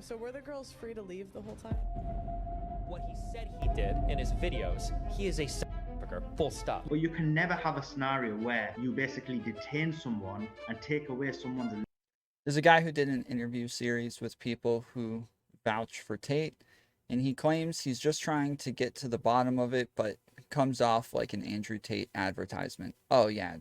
So were the girls free to leave the whole time? What he said he did in his videos, he is a sex trafficker, full stop. But you can never have a scenario where you basically detain someone and take away someone's... There's a guy who did an interview series with people who vouch for Tate, and he claims he's just trying to get to the bottom of it, but comes off like an Andrew Tate advertisement. Oh, yeah,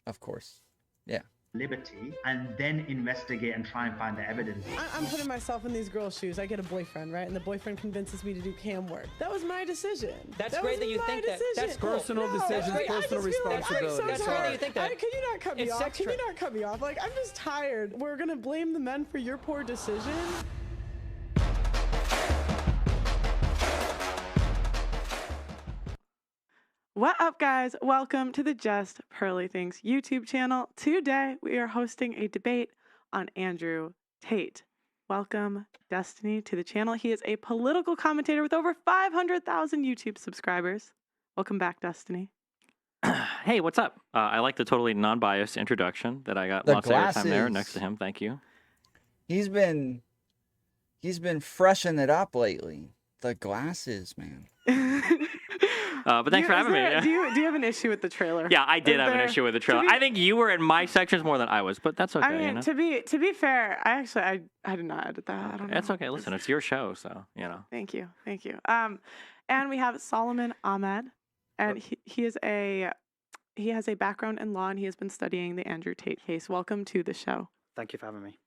of course. Yeah. liberty and then investigate and try and find the evidence. I'm putting myself in these girls' shoes. I get a boyfriend, right? And the boyfriend convinces me to do cam work. That was my decision. That's great that you think that. That's cool. Personal decisions, personal responsibility. That's great that you think that. Can you not cut me off? Can you not cut me off? Like, I'm just tired. We're gonna blame the men for your poor decision? What up, guys? Welcome to the Just Pearly Things YouTube channel. Today, we are hosting a debate on Andrew Tate. Welcome, Destiny, to the channel. He is a political commentator with over 500,000 YouTube subscribers. Welcome back, Destiny. Hey, what's up? I like the totally non-biased introduction that I got. The lots of airtime there next to him. Thank you. He's been freshening it up lately. The glasses, man. But thanks for having me. Do you have an issue with the trailer? Yeah, I did have an issue with the trailer. I think you were in my sections more than I was, but that's okay. I mean, you know? to be fair, I did not edit that. I don't know. It's okay. Listen, it's your show, so you know. Thank you. And we have Solomon Ahmed, and he has a background in law, and he has been studying the Andrew Tate case. Welcome to the show. Thank you for having me.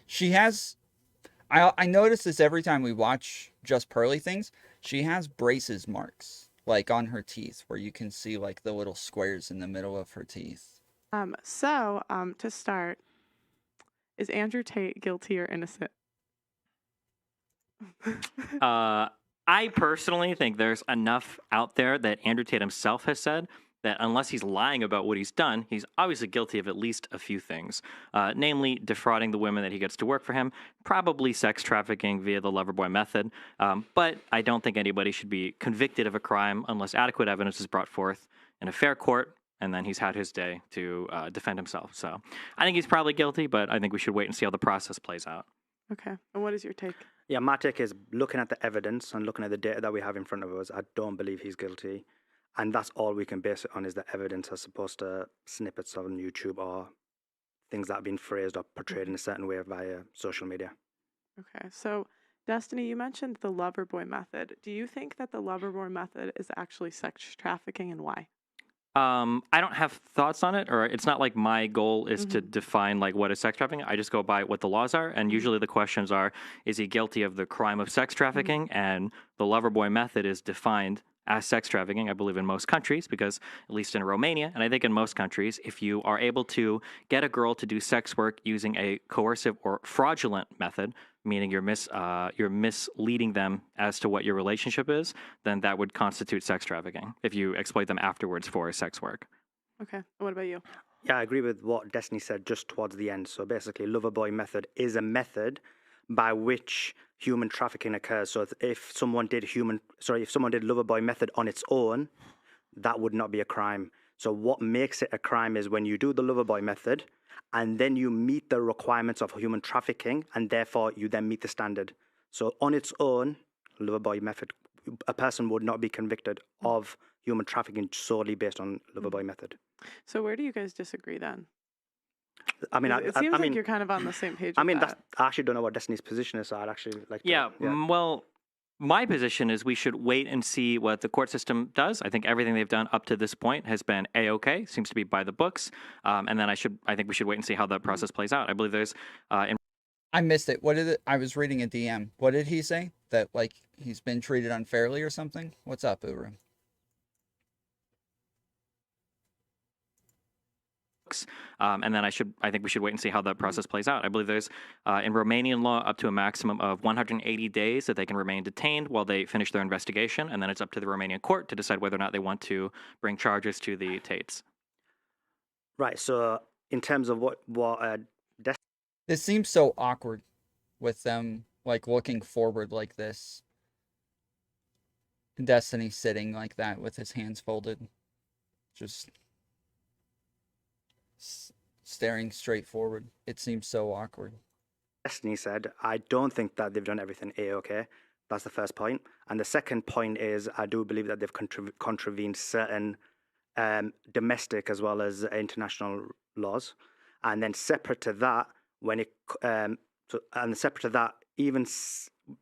She has... I notice this every time we watch Just Pearly Things. She has braces marks, like on her teeth, where you can see like the little squares in the middle of her teeth. To start, is Andrew Tate guilty or innocent? I personally think there's enough out there that Andrew Tate himself has said that unless he's lying about what he's done, he's obviously guilty of at least a few things, namely defrauding the women that he gets to work for him, probably sex trafficking via the loverboy method. But I don't think anybody should be convicted of a crime unless adequate evidence is brought forth in a fair court, and then he's had his day to defend himself. So I think he's probably guilty, but I think we should wait and see how the process plays out. Okay. And what is your take? Yeah, my take is looking at the evidence and looking at the data that we have in front of us, I don't believe he's guilty. And that's all we can base it on is the evidence as opposed to snippets on YouTube or things that have been phrased or portrayed in a certain way via social media. Okay. So, Destiny, you mentioned the loverboy method. Do you think that the loverboy method is actually sex trafficking, and why? I don't have thoughts on it, or it's not like my goal is to define like what is sex trafficking. I just go by what the laws are, and usually the questions are, is he guilty of the crime of sex trafficking? And the loverboy method is defined as sex trafficking, I believe, in most countries, because at least in Romania, and I think in most countries, if you are able to get a girl to do sex work using a coercive or fraudulent method, meaning you're misleading them as to what your relationship is, then that would constitute sex trafficking if you exploit them afterwards for sex work. Okay. What about you? Yeah, I agree with what Destiny said just towards the end. So basically, loverboy method is a method by which human trafficking occurs. So if someone did loverboy method on its own, that would not be a crime. So what makes it a crime is when you do the loverboy method and then you meet the requirements of human trafficking, and therefore you then meet the standard. So on its own, loverboy method, a person would not be convicted of human trafficking solely based on loverboy method. So where do you guys disagree then? I mean, it seems like you're kind of on the same page. I mean, I actually don't know what Destiny's position is, so I'd actually like to... Well, my position is we should wait and see what the court system does. I think everything they've done up to this point has been A-okay, seems to be by the books. And then I think we should wait and see how the process plays out. I believe there's... I missed it. What did it? I was reading a DM. What did he say? That, like, he's been treated unfairly or something? What's up, Uru? And then I think we should wait and see how the process plays out. I believe there's, in Romanian law, up to a maximum of 180 days that they can remain detained while they finish their investigation, and then it's up to the Romanian court to decide whether or not they want to bring charges to the Tates. Right, so in terms of what This seems so awkward with them, like, looking forward like this. Destiny sitting like that with his hands folded. Just... staring straight forward. It seems so awkward. Destiny said, I don't think that they've done everything A-okay. That's the first point. And the second point is I do believe that they've contravened certain domestic as well as international laws. And then separate to that, even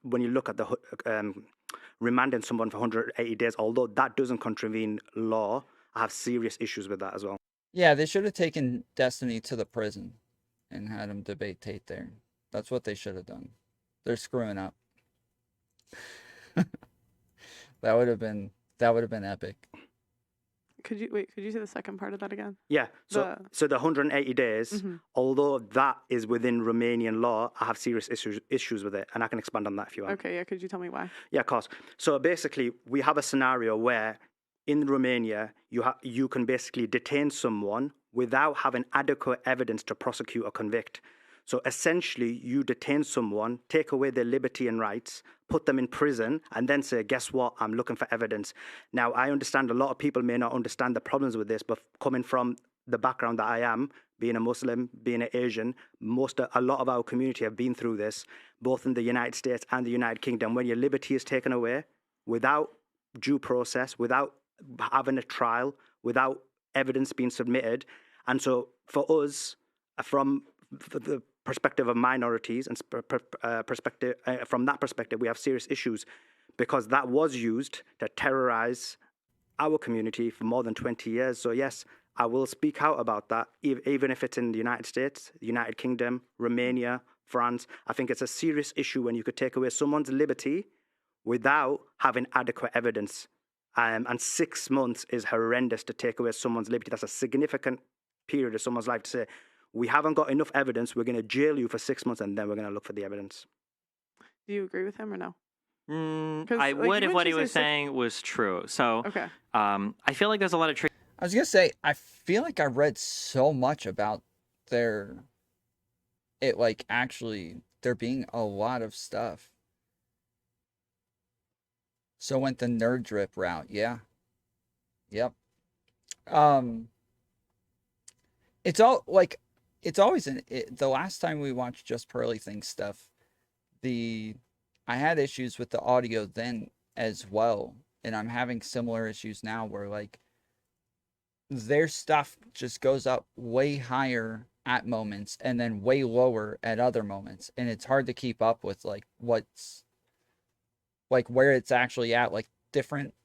when you look at the remanding someone for 180 days, although that doesn't contravene law, I have serious issues with that as well. Yeah, they should have taken Destiny to the prison and had him debate Tate there. That's what they should have done. They're screwing up. That would have been epic. Could you say the second part of that again? Yeah. So the 180 days, although that is within Romanian law, I have serious issues with it, and I can expand on that if you want. Okay, yeah. Could you tell me why? Yeah, of course. So basically, we have a scenario where in Romania, you can basically detain someone without having adequate evidence to prosecute or convict. So essentially, you detain someone, take away their liberty and rights, put them in prison, and then say, guess what? I'm looking for evidence. Now, I understand a lot of people may not understand the problems with this, but coming from the background that I am, being a Muslim, being an Asian, a lot of our community have been through this, both in the United States and the United Kingdom, when your liberty is taken away without due process, without having a trial, without evidence being submitted. And so for us, from the perspective of minorities and from that perspective, we have serious issues because that was used to terrorize our community for more than 20 years. So yes, I will speak out about that, even if it's in the United States, the United Kingdom, Romania, France. I think it's a serious issue when you could take away someone's liberty without having adequate evidence. And 6 months is horrendous to take away someone's liberty. That's a significant period of someone's life to say, we haven't got enough evidence, we're going to jail you for 6 months, and then we're going to look for the evidence. Do you agree with him or no? I would if what he was saying was true. So okay. I feel like there's a lot of... I was going to say, I feel like I read so much about there being a lot of stuff. So went the nerd drip route, yeah. Yep. It's always the last time we watched Just Pearly Things stuff, I had issues with the audio then as well, and I'm having similar issues now where like their stuff just goes up way higher at moments and then way lower at other moments, and it's hard to keep up with like what's like where it's actually at, like different.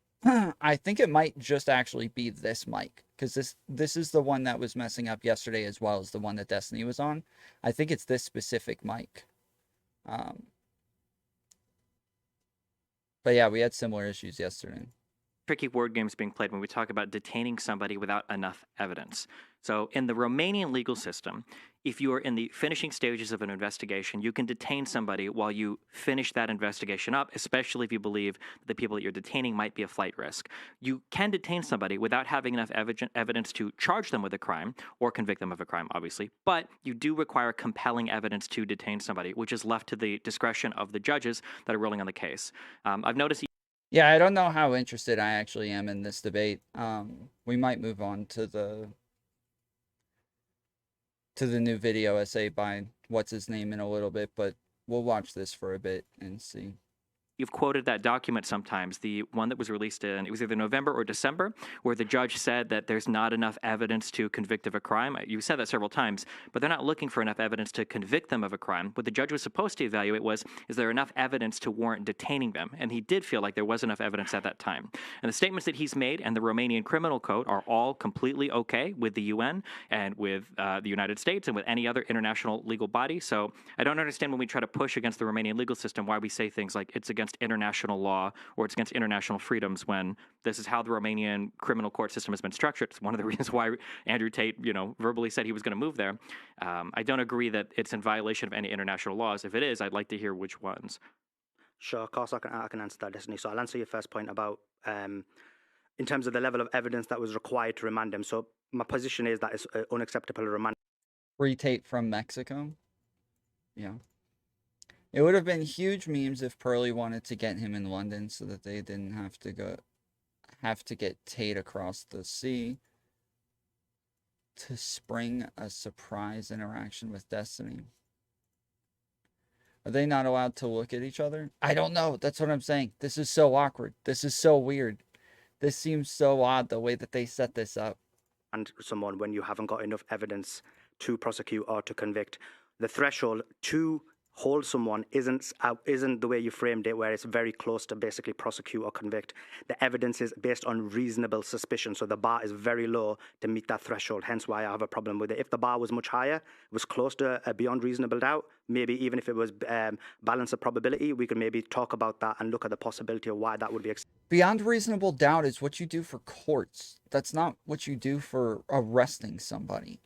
I think it might just actually be this mic, because this is the one that was messing up yesterday as well as the one that Destiny was on. I think it's this specific mic. But yeah, we had similar issues yesterday. Tricky word games being played when we talk about detaining somebody without enough evidence. So in the Romanian legal system, if you are in the finishing stages of an investigation, you can detain somebody while you finish that investigation up, especially if you believe that the people that you're detaining might be a flight risk. You can detain somebody without having enough evidence to charge them with a crime or convict them of a crime, obviously, but you do require compelling evidence to detain somebody, which is left to the discretion of the judges that are ruling on the case. I've noticed... Yeah, I don't know how interested I actually am in this debate. We might move on to the new video essay by what's his name in a little bit, but we'll watch this for a bit and see. You've quoted that document sometimes, the one that was released it was either November or December, where the judge said that there's not enough evidence to convict of a crime. You said that several times, but they're not looking for enough evidence to convict them of a crime. What the judge was supposed to evaluate was, is there enough evidence to warrant detaining them? And he did feel like there was enough evidence at that time. And the statements that he's made and the Romanian criminal code are all completely okay with the UN and with the United States and with any other international legal body. So I don't understand when we try to push against the Romanian legal system why we say things like it's against international law or it's against international freedoms when this is how the Romanian criminal court system has been structured. It's one of the reasons why Andrew Tate, verbally said he was going to move there. I don't agree that it's in violation of any international laws. If it is, I'd like to hear which ones. Sure, of course, I can answer that, Destiny. So I'll answer your first point about in terms of the level of evidence that was required to remand him. So my position is that it's unacceptable to remand. Free Tate from Mexico? Yeah. It would have been huge memes if Pearly wanted to get him in London so that they didn't have to get Tate across the sea to spring a surprise interaction with Destiny. Are they not allowed to look at each other? I don't know. That's what I'm saying. This is so awkward. This is so weird. This seems so odd, the way that they set this up. And someone when you haven't got enough evidence to prosecute or to convict. The threshold to hold someone isn't the way you framed it, where it's very close to basically prosecute or convict. The evidence is based on reasonable suspicion, so the bar is very low to meet that threshold, hence why I have a problem with it. If the bar was much higher, was close to beyond reasonable doubt, maybe even if it was balance of probability, we could maybe talk about that and look at the possibility of why that would be Beyond reasonable doubt is what you do for courts. That's not what you do for arresting somebody.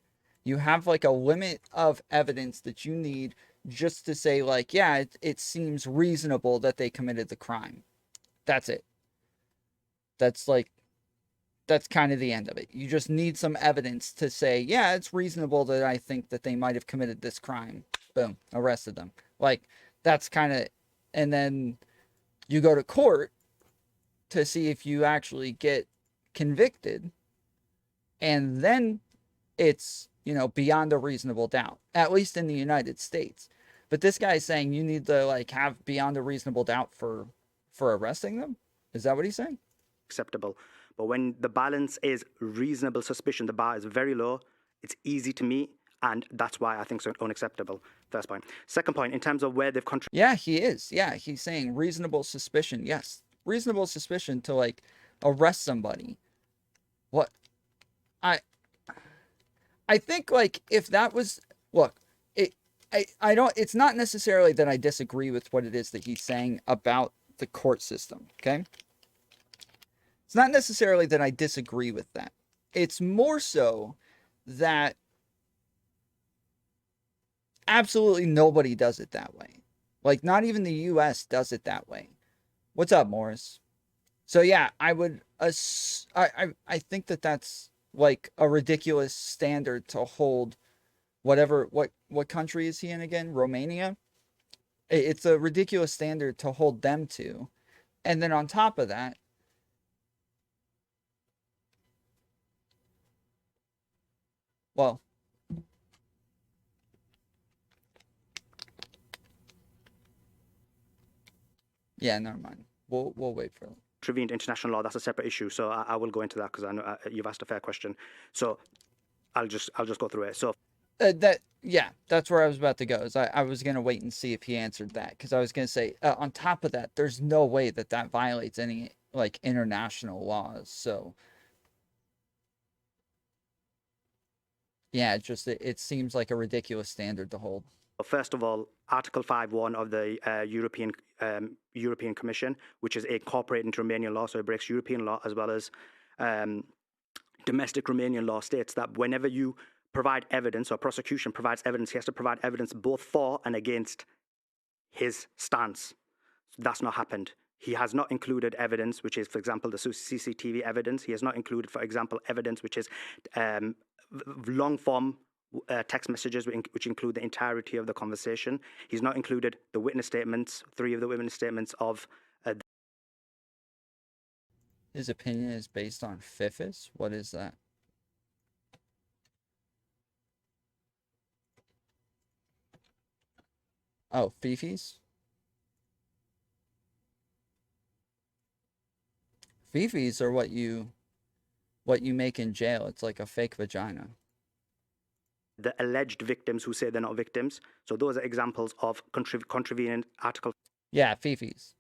You have like a limit of evidence that you need just to say, like, yeah, it seems reasonable that they committed the crime. That's it. That's kind of the end of it. You just need some evidence to say, yeah, it's reasonable that I think that they might have committed this crime. Boom, arrested them. Like, that's kind of, and then you go to court to see if you actually get convicted, and then it's, you know, beyond a reasonable doubt, at least in the United States. But this guy's saying you need to like have beyond a reasonable doubt for arresting them. Is that what he's saying? acceptable. But when the balance is reasonable suspicion, the bar is very low. It's easy to meet, and that's why I think it's unacceptable. First point. Second point, in terms of where they've contributed. Yeah, he is. Yeah, he's saying reasonable suspicion. Yes, reasonable suspicion to like arrest somebody. What? I think like if that was, look, I don't, it's not necessarily that I disagree with what it is that he's saying about the court system, okay? It's not necessarily that I disagree with that. It's more so that absolutely nobody does it that way. Like, not even the US does it that way. What's up, Morris? So yeah, I would, I think that that's like a ridiculous standard to hold whatever, what country is he in again? Romania? It's a ridiculous standard to hold them to. And then on top of that, well, yeah, never mind. We'll wait for it. Contravened international law, that's a separate issue. So I will go into that because I know you've asked a fair question. So I'll just go through it. So yeah, that's where I was about to go. Is I was gonna wait and see if he answered that, because I was gonna say on top of that, there's no way that that violates any like international laws. So yeah, it seems like a ridiculous standard to hold. first of all, Article 5.1 of the European Commission, which is incorporated into Romanian law, so it breaks European law as well as domestic Romanian law, states that whenever you provide evidence or prosecution provides evidence, he has to provide evidence both for and against his stance. That's not happened. He has not included evidence, which is, for example, the CCTV evidence. He has not included, for example, evidence which is long-form text messages, which include the entirety of the conversation. He's not included the witness statements, 3 of the witness statements of... His opinion is based on FIFIS? What is that? Oh, Fifis? Fifis are what you make in jail. It's like a fake vagina. The alleged victims who say they're not victims. So those are examples of contravening Article... Yeah, Fifis.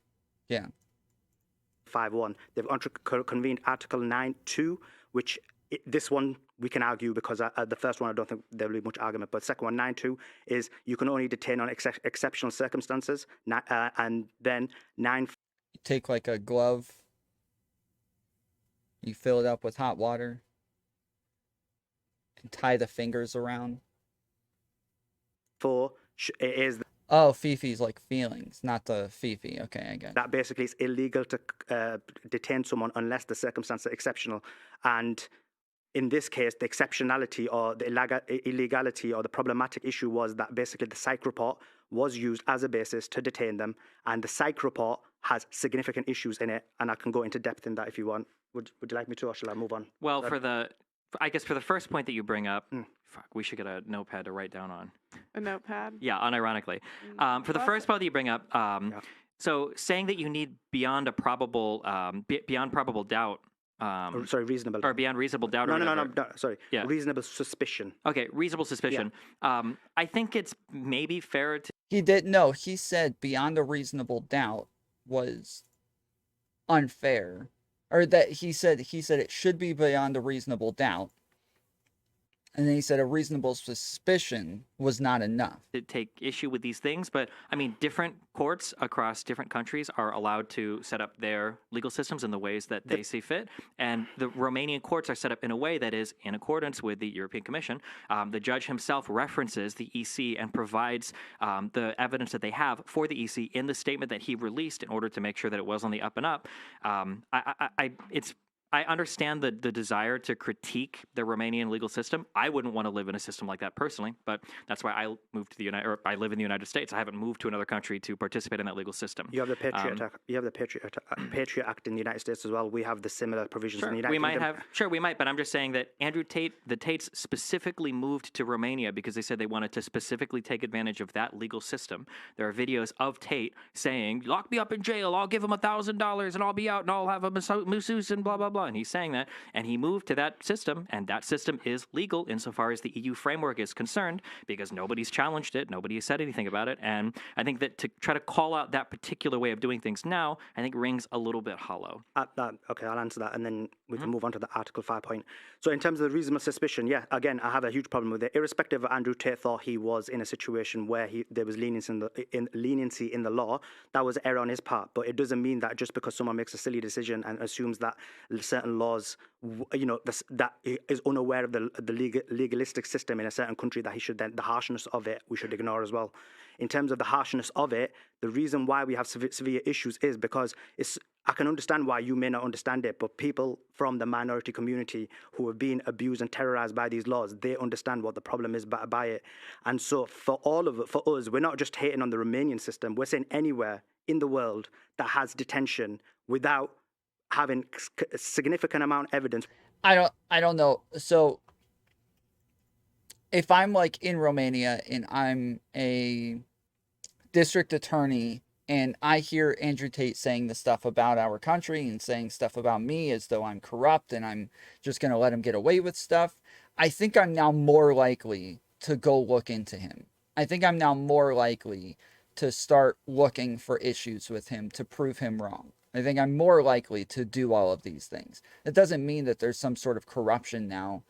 Yeah. 5.1. They've convened Article 9.2, which this one we can argue because the first one I don't think there'll be much argument, but second one, 9.2, is you can only detain on exceptional circumstances, and then 9... You take like a glove, you fill it up with hot water, and tie the fingers around. 4 is... Oh, Fifi's like feelings, not the Fifi. Okay, I get it. That basically is illegal to detain someone unless the circumstances are exceptional. And in this case, the exceptionality or the illegality or the problematic issue was that basically the psych report was used as a basis to detain them. And the psych report has significant issues in it. And I can go into depth in that if you want. Would you like me to, or shall I move on? Well, for the I guess for the first point that you bring up, fuck, we should get a notepad to write down on. A notepad? Yeah, unironically. For the first part that you bring up, so saying that you need beyond probable doubt. Sorry, reasonable. Or beyond reasonable doubt. No. Sorry. Yeah. Reasonable suspicion. Okay, reasonable suspicion. Yeah. I think it's maybe fair to. He didn't know. He said beyond a reasonable doubt was unfair, or that he said it should be beyond a reasonable doubt. And then he said a reasonable suspicion was not enough. To take issue with these things, but I mean, different courts across different countries are allowed to set up their legal systems in the ways that they see fit. And the Romanian courts are set up in a way that is in accordance with the European Commission. The judge himself references the EC and provides the evidence that they have for the EC in the statement that he released in order to make sure that it was on the up and up. I understand the desire to critique the Romanian legal system. I wouldn't want to live in a system like that personally, but that's why I moved to I live in the United States. I haven't moved to another country to participate in that legal system. You have the Patriot Act. You have the Patriot Act in the United States as well. We have the similar provisions in the United Kingdom. We might, but I'm just saying that Andrew Tate, the Tates specifically moved to Romania because they said they wanted to specifically take advantage of that legal system. There are videos of Tate saying, "Lock me up in jail. I'll give him $1,000 and I'll be out and I'll have a masseuse and blah blah blah." And he's saying that, and he moved to that system, and that system is legal insofar as the EU framework is concerned, because nobody's challenged it, nobody has said anything about it, and I think that to try to call out that particular way of doing things now, I think rings a little bit hollow. Okay, I'll answer that, and then we can move on to the Article 5 point. So in terms of the reasonable suspicion, yeah, again, I have a huge problem with it. Irrespective of Andrew Tate thought he was in a situation where there was leniency in the law, that was error on his part, but it doesn't mean that just because someone makes a silly decision and assumes that certain laws, that is unaware of the legalistic system in a certain country, that he should then, the harshness of it, we should ignore as well. In terms of the harshness of it, the reason why we have severe issues is because I can understand why you may not understand it, but people from the minority community who have been abused and terrorized by these laws, they understand what the problem is by it. And so for us, we're not just hating on the Romanian system, we're saying anywhere in the world that has detention without having a significant amount of evidence. I don't know. So if I'm like in Romania and I'm a district attorney and I hear Andrew Tate saying the stuff about our country and saying stuff about me as though I'm corrupt and I'm just going to let him get away with stuff, I think I'm now more likely to go look into him. I think I'm now more likely to start looking for issues with him to prove him wrong. I think I'm more likely to do all of these things. It doesn't mean that there's some sort of corruption now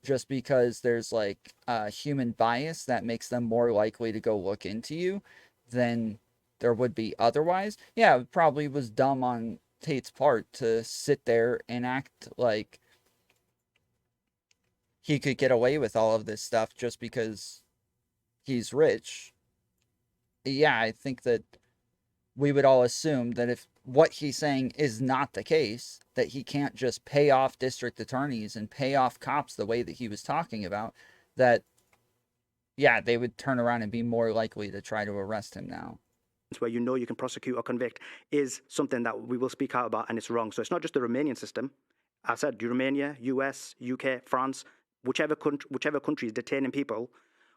just because there's like human bias that makes them more likely to go look into you than there would be otherwise. Yeah, it probably was dumb on Tate's part to sit there and act like he could get away with all of this stuff just because he's rich. Yeah, I think that we would all assume that if what he's saying is not the case, that he can't just pay off district attorneys and pay off cops the way that he was talking about, that, yeah, they would turn around and be more likely to try to arrest him now. Where you know you can prosecute or convict is something that we will speak out about, and it's wrong. So it's not just the Romanian system. I said Romania, US, UK, France, whichever country is detaining people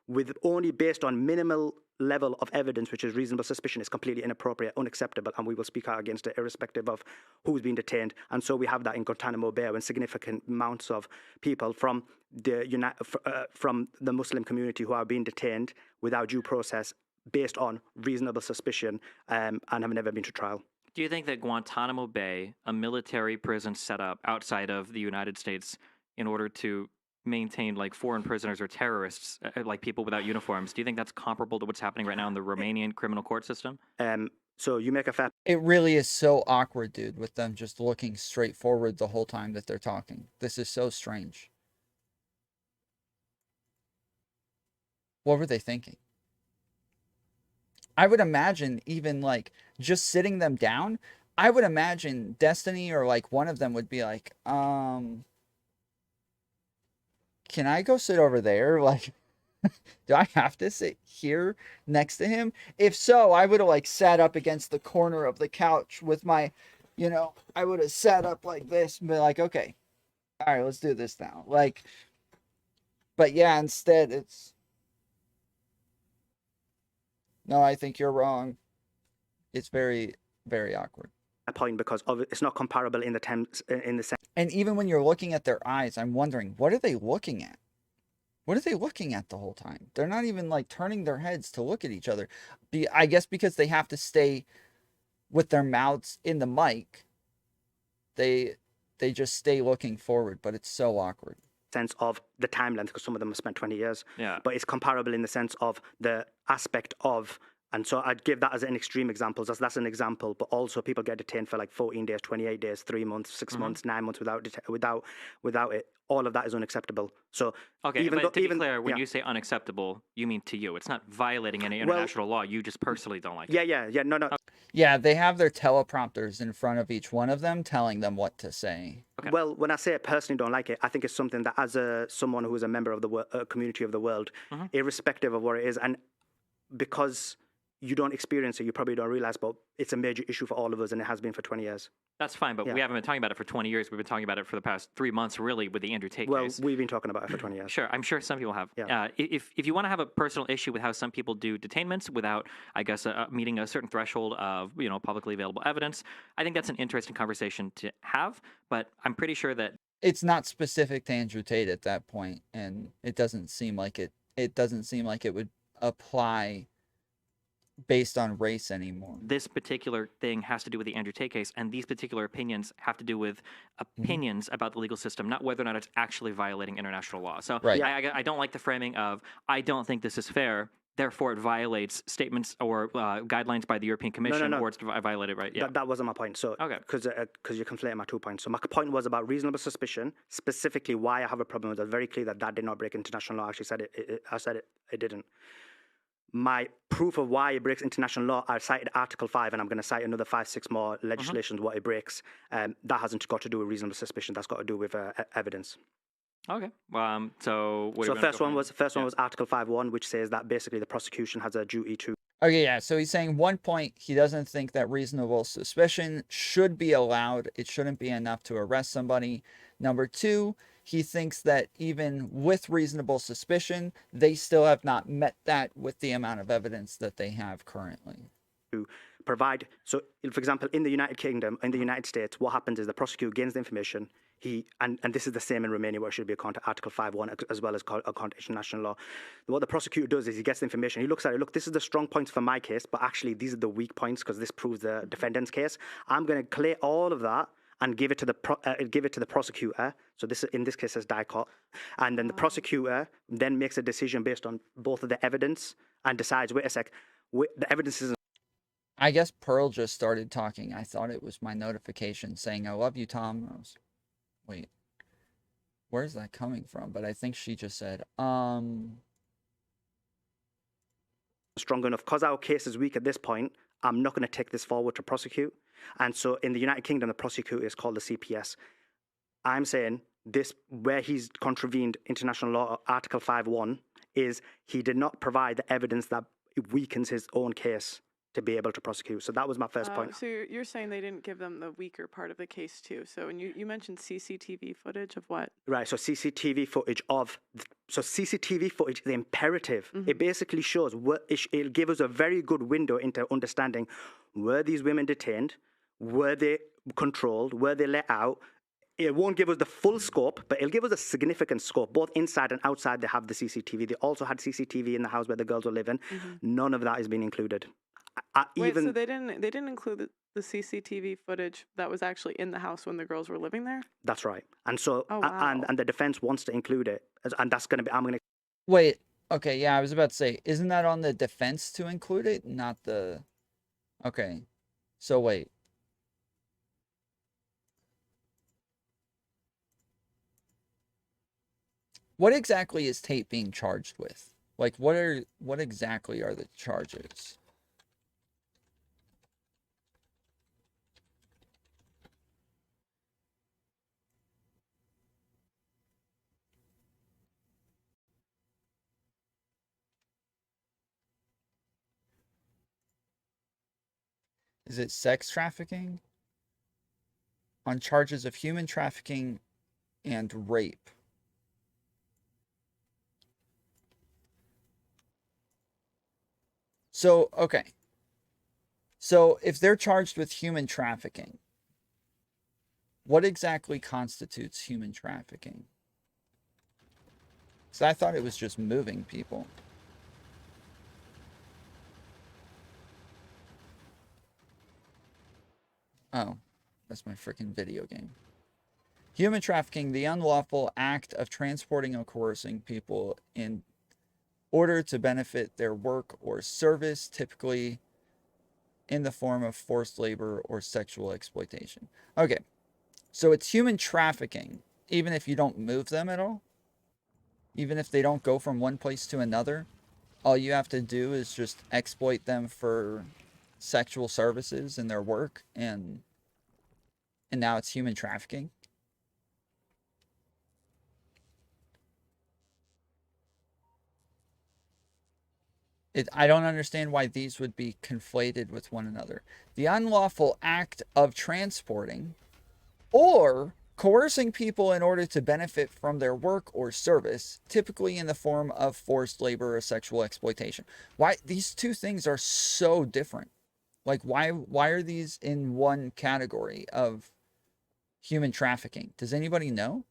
with only based on minimal level of evidence, which is reasonable suspicion, is completely inappropriate, unacceptable, and we will speak out against it irrespective of who's being detained. And so we have that in Guantanamo Bay, when significant amounts of people from the Muslim community who are being detained without due process based on reasonable suspicion and have never been to trial. Do you think that Guantanamo Bay, a military prison set up outside of the United States in order to maintain like foreign prisoners or terrorists, like people without uniforms, do you think that's comparable to what's happening right now in the Romanian criminal court system? So you make a fair... It really is so awkward, dude, with them just looking straight forward the whole time that they're talking. This is so strange. What were they thinking? I would imagine even like just sitting them down, I would imagine Destiny or like one of them would be like, can I go sit over there? Like, do I have to sit here next to him? If so, I would have like sat up against the corner of the couch with my, I would have sat up like this and be like, okay, all right, let's do this now. Like, but yeah, instead it's, no, I think you're wrong. It's very, very awkward. Point because it's not comparable in the sense. And even when you're looking at their eyes, I'm wondering, what are they looking at? What are they looking at the whole time? They're not even like turning their heads to look at each other. I guess because they have to stay with their mouths in the mic. They just stay looking forward, but it's so awkward. Sense of the time length, because some of them have spent 20 years. Yeah. But it's comparable in the sense of the aspect of, and so I'd give that as an extreme example. That's an example. But also people get detained for like 14 days, 28 days, 3 months, 6 months, 9 months without it. All of that is unacceptable. So Okay, but to be clear, when you say unacceptable, you mean to you. It's not violating any international law. You just personally don't like it. Yeah. No. Yeah, they have their teleprompters in front of each one of them telling them what to say. Okay. Well, when I say I personally don't like it, I think it's something that as someone who is a member of the community of the world, irrespective of what it is, and because you don't experience it, you probably don't realize, but it's a major issue for all of us, and it has been for 20 years. That's fine, but we haven't been talking about it for 20 years. We've been talking about it for the past 3 months, really, with the Andrew Tate case. Well, we've been talking about it for 20 years. Sure, I'm sure some people have. Yeah. If you want to have a personal issue with how some people do detainments without, I guess, meeting a certain threshold of publicly available evidence, I think that's an interesting conversation to have. But I'm pretty sure that it's not specific to Andrew Tate at that point, and it doesn't seem like it. It doesn't seem like it would apply based on race anymore. This particular thing has to do with the Andrew Tate case, and these particular opinions have to do with opinions about the legal system, not whether or not it's actually violating international law. So Right. I don't like the framing of, I don't think this is fair, therefore it violates statements or guidelines by the European Commission, or it's violated, right? Yeah. That wasn't my point. So, Okay. Because you're conflating my 2 points. So my point was about reasonable suspicion, specifically why I have a problem with it. Very clear that did not break international law. I actually said it didn't. My proof of why it breaks international law, I cited Article 5, and I'm going to cite another 5, 6 more legislations what it breaks. That hasn't got to do with reasonable suspicion. That's got to do with evidence. Okay. So what So first one was Article 5.1, which says that basically the prosecution has a duty to. Okay, yeah. So he's saying 1 point, he doesn't think that reasonable suspicion should be allowed. It shouldn't be enough to arrest somebody. Number 2, he thinks that even with reasonable suspicion, they still have not met that with the amount of evidence that they have currently. To provide, so for example, in the United Kingdom, in the United States, what happens is the prosecutor gains the information. And this is the same in Romania, where it should be according to Article 5.1 as well as according to international law. What the prosecutor does is he gets the information. He looks at it. Look, this is the strong points for my case, but actually these are the weak points because this proves the defendant's case. I'm going to collate all of that and give it to the prosecutor. So this, in this case, is DICOT. And then the prosecutor then makes a decision based on both of the evidence and decides, wait a sec, the evidence isn't. I guess Pearl just started talking. I thought it was my notification saying, I love you, Tom. Wait, where's that coming from? But I think she just said, strong enough. Because our case is weak at this point, I'm not going to take this forward to prosecute. And so in the United Kingdom, the prosecutor is called the CPS. I'm saying this, where he's contravened international law, Article 5.1, is he did not provide the evidence that weakens his own case to be able to prosecute. So that was my first point. So you're saying they didn't give them the weaker part of the case too. So when you mentioned CCTV footage of what? Right, so CCTV footage is imperative. It basically shows, it'll give us a very good window into understanding, were these women detained? Were they controlled? Were they let out? It won't give us the full scope, but it'll give us a significant scope. Both inside and outside, they have the CCTV. They also had CCTV in the house where the girls were living. None of that has been included. So they didn't include the CCTV footage that was actually in the house when the girls were living there? That's right. And so, and the defense wants to include it. And that's going to be, Wait, okay, yeah, I was about to say, isn't that on the defense to include it? Not the, okay. So wait. What exactly is Tate being charged with? Like, what exactly are the charges? Is it sex trafficking? On charges of human trafficking and rape. So, okay. So, if they're charged with human trafficking, what exactly constitutes human trafficking? So I thought it was just moving people. Oh, that's my freaking video game. Human trafficking, the unlawful act of transporting or coercing people in order to benefit their work or service, typically in the form of forced labor or sexual exploitation. Okay, so it's human trafficking, even if you don't move them at all? Even if they don't go from one place to another? All you have to do is just exploit them for sexual services in their work, and now it's human trafficking? I don't understand why these would be conflated with one another. The unlawful act of transporting or coercing people in order to benefit from their work or service, typically in the form of forced labor or sexual exploitation. Why these two things are so different? Like, why are these in one category of human trafficking? Does anybody know?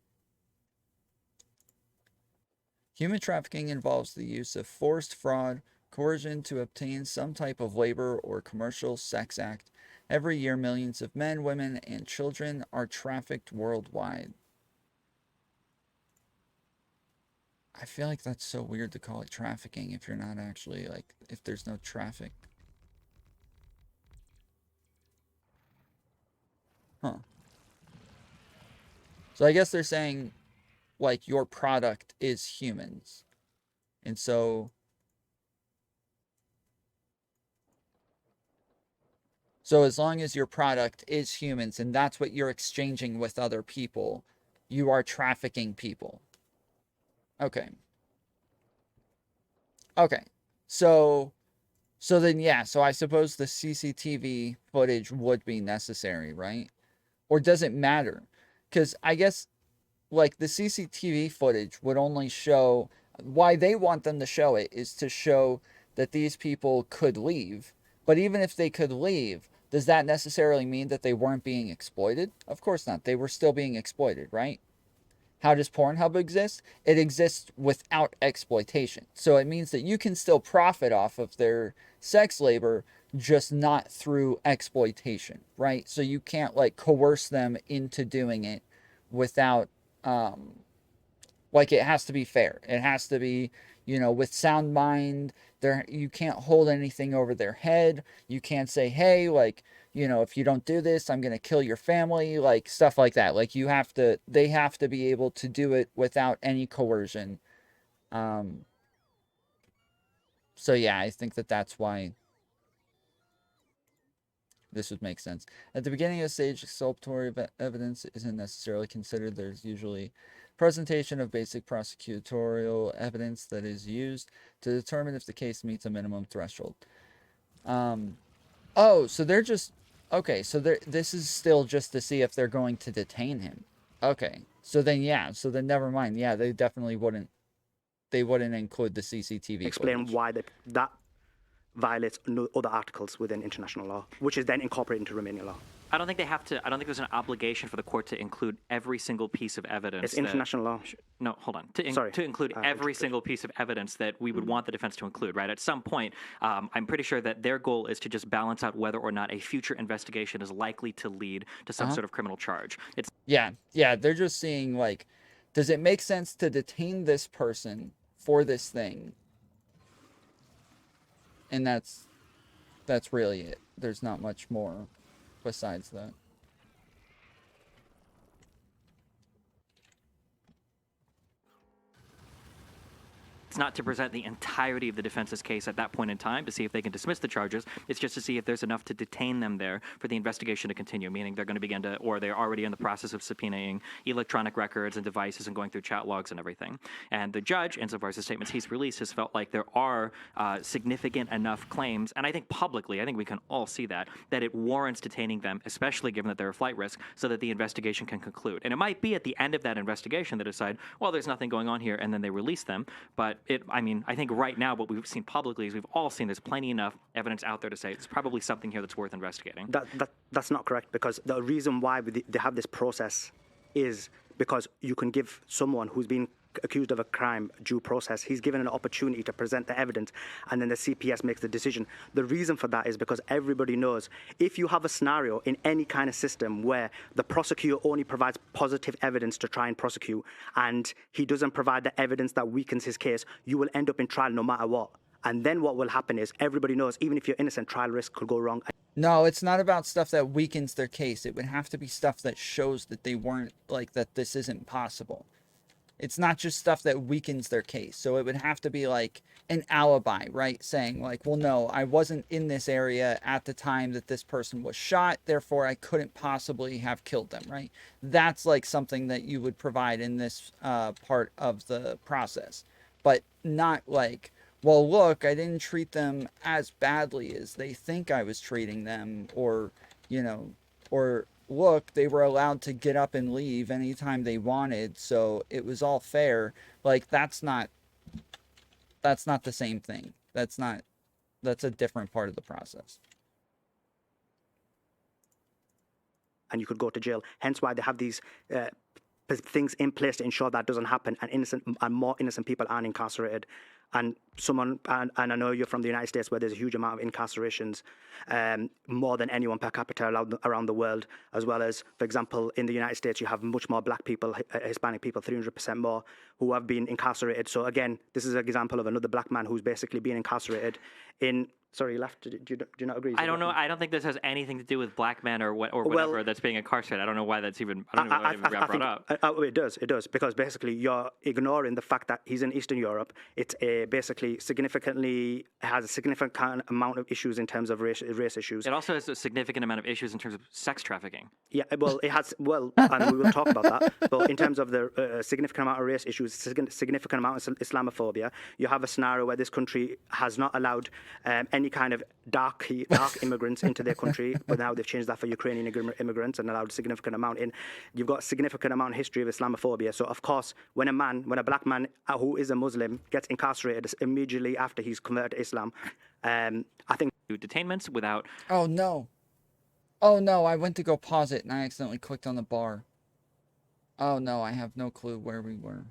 Human trafficking involves the use of forced fraud, coercion to obtain some type of labor or commercial sex act. Every year, millions of men, women, and children are trafficked worldwide. I feel like that's so weird to call it trafficking if you're not actually, like, if there's no traffic. Huh. So I guess they're saying, like, your product is humans. And so as long as your product is humans and that's what you're exchanging with other people, you are trafficking people. Okay. Okay. So then, yeah, so I suppose the CCTV footage would be necessary, right? Or does it matter? Because I guess, like, the CCTV footage would only show, why they want them to show it is to show that these people could leave. But even if they could leave, does that necessarily mean that they weren't being exploited? Of course not. They were still being exploited, right? How does Pornhub exist? It exists without exploitation. So it means that you can still profit off of their sex labor, just not through exploitation, right? So you can't, like, coerce them into doing it without, like, it has to be fair. It has to be, with sound mind. You can't hold anything over their head. You can't say, hey, like, if you don't do this, I'm going to kill your family, like, stuff like that. Like, they have to be able to do it without any coercion. So yeah, I think that's why this would make sense. At the beginning of the stage, exculpatory evidence isn't necessarily considered. There's usually presentation of basic prosecutorial evidence that is used to determine if the case meets a minimum threshold. Oh, so they're just... Okay, so this is still just to see if they're going to detain him. Okay, so then, yeah, so then never mind. Yeah, they definitely wouldn't... They wouldn't include the CCTV Explain footage. why that violates other articles within international law, which is then incorporated into Romanian law. I don't think they have to. I don't think there's an obligation for the court to include every single piece of evidence. It's international law. No, hold on. To include every single piece of evidence that we would want the defense to include, right? At some point, I'm pretty sure that their goal is to just balance out whether or not a future investigation is likely to lead to some sort of criminal charge. Yeah, they're just seeing, like, does it make sense to detain this person for this thing? And that's really it. There's not much more besides that. It's not to present the entirety of the defense's case at that point in time to see if they can dismiss the charges. It's just to see if there's enough to detain them there for the investigation to continue, meaning they're going to begin to, or they're already in the process of subpoenaing electronic records and devices and going through chat logs and everything. And the judge, insofar as the statements he's released, has felt like there are significant enough claims, and I think publicly, I think we can all see that it warrants detaining them, especially given that they're a flight risk, so that the investigation can conclude. And it might be at the end of that investigation they decide, well, there's nothing going on here, and then they release them. But I think right now what we've seen publicly is we've all seen there's plenty enough evidence out there to say there's probably something here that's worth investigating. That's not correct, because the reason why they have this process is because you can give someone who's been accused of a crime due process. He's given an opportunity to present the evidence, and then the CPS makes the decision. The reason for that is because everybody knows if you have a scenario in any kind of system where the prosecutor only provides positive evidence to try and prosecute, and he doesn't provide the evidence that weakens his case, you will end up in trial no matter what. And then what will happen is everybody knows, even if you're innocent, trial risk could go wrong. No, it's not about stuff that weakens their case. It would have to be stuff that shows that they weren't, like, that this isn't possible. It's not just stuff that weakens their case. So it would have to be like an alibi, right? Saying like, well, no, I wasn't in this area at the time that this person was shot, therefore I couldn't possibly have killed them, right? That's like something that you would provide in this part of the process. But not like, well, look, I didn't treat them as badly as they think I was treating them, or, or look, they were allowed to get up and leave anytime they wanted, so it was all fair. Like, that's not the same thing. That's a different part of the process. And you could go to jail. Hence why they have these things in place to ensure that doesn't happen, and more innocent people aren't incarcerated. And I know you're from the United States, where there's a huge amount of incarcerations, more than anyone per capita around the world, as well as, for example, in the United States, you have much more black people, Hispanic people, 300% more, who have been incarcerated. So again, this is an example of another black man who's basically being incarcerated in... Sorry, you left. Do you not agree? I don't know. I don't think this has anything to do with black men or whatever that's being incarcerated. I don't know why that's even. I don't know why that even got brought up. It does, because basically you're ignoring the fact that he's in Eastern Europe. It's basically has a significant amount of issues in terms of race issues. It also has a significant amount of issues in terms of sex trafficking. Yeah, well, it has. Well, and we will talk about that. But in terms of the significant amount of race issues, significant amount of Islamophobia, you have a scenario where this country has not allowed any kind of dark immigrants into their country, but now they've changed that for Ukrainian immigrants and allowed a significant amount in. You've got a significant amount of history of Islamophobia. So of course, when a black man who is a Muslim gets incarcerated immediately after he's converted to Islam, I think detainments without. Oh no, I went to go pause it and I accidentally clicked on the bar. Oh no, I have no clue where we were.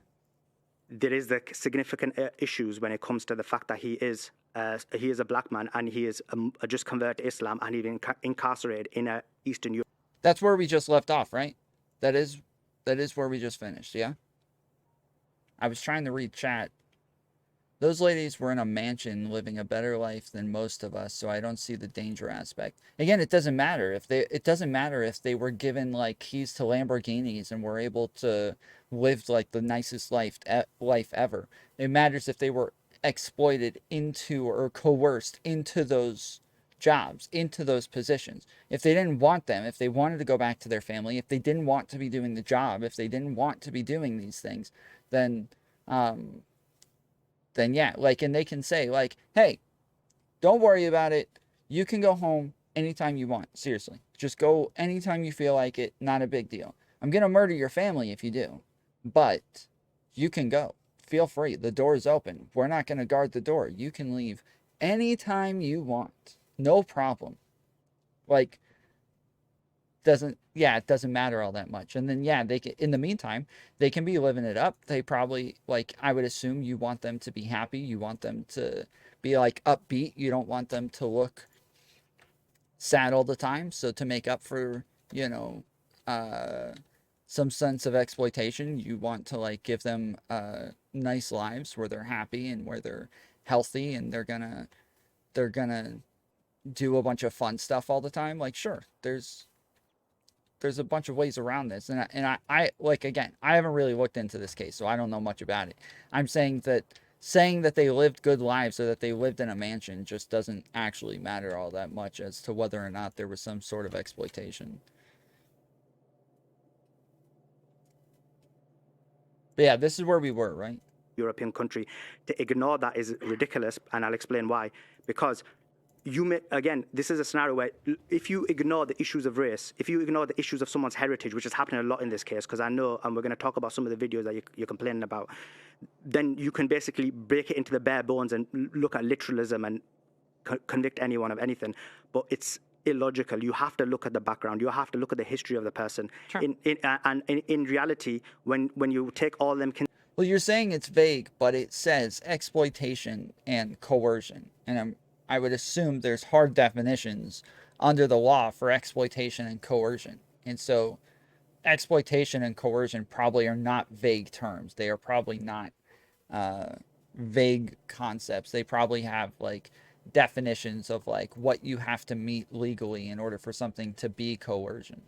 There is the significant issues when it comes to the fact that he is a black man, and he is just converted to Islam, and he's been incarcerated in Eastern Europe. That's where we just left off, right? That is where we just finished, yeah? I was trying to read chat. Those ladies were in a mansion living a better life than most of us, so I don't see the danger aspect. Again, it doesn't matter if they were given like keys to Lamborghinis and were able to live like the nicest life ever. It matters if they were exploited into or coerced into those jobs, into those positions. If they didn't want them, if they wanted to go back to their family, if they didn't want to be doing the job, if they didn't want to be doing these things, then yeah, like, and they can say like, hey, don't worry about it. You can go home anytime you want. Seriously, just go anytime you feel like it. Not a big deal. I'm going to murder your family if you do, but you can go. Feel free. The door is open. We're not going to guard the door. You can leave anytime you want. No problem. Like, it doesn't matter all that much. And then, yeah, they can, in the meantime, they can be living it up. They probably, like, I would assume you want them to be happy. You want them to be, like, upbeat. You don't want them to look sad all the time. So to make up for, some sense of exploitation, you want to, like, give them nice lives where they're happy and where they're healthy, and they're gonna do a bunch of fun stuff all the time. Like, sure, there's a bunch of ways around this, and I like, again, I haven't really looked into this case, so I don't know much about it. I'm saying that saying that they lived good lives or that they lived in a mansion just doesn't actually matter all that much as to whether or not there was some sort of exploitation. But yeah, this is where we were, right? European country. To ignore that is ridiculous, and I'll explain why. Because again, this is a scenario where if you ignore the issues of race, if you ignore the issues of someone's heritage, which is happening a lot in this case, because I know, and we're going to talk about some of the videos that you're complaining about, then you can basically break it into the bare bones and look at literalism and convict anyone of anything. But it's illogical. You have to look at the background. You have to look at the history of the person. Sure. In reality, when you take all them... Well, you're saying it's vague, but it says exploitation and coercion. And I would assume there's hard definitions under the law for exploitation and coercion. And so exploitation and coercion probably are not vague terms. They are probably not vague concepts. They probably have like definitions of like what you have to meet legally in order for something to be coercion.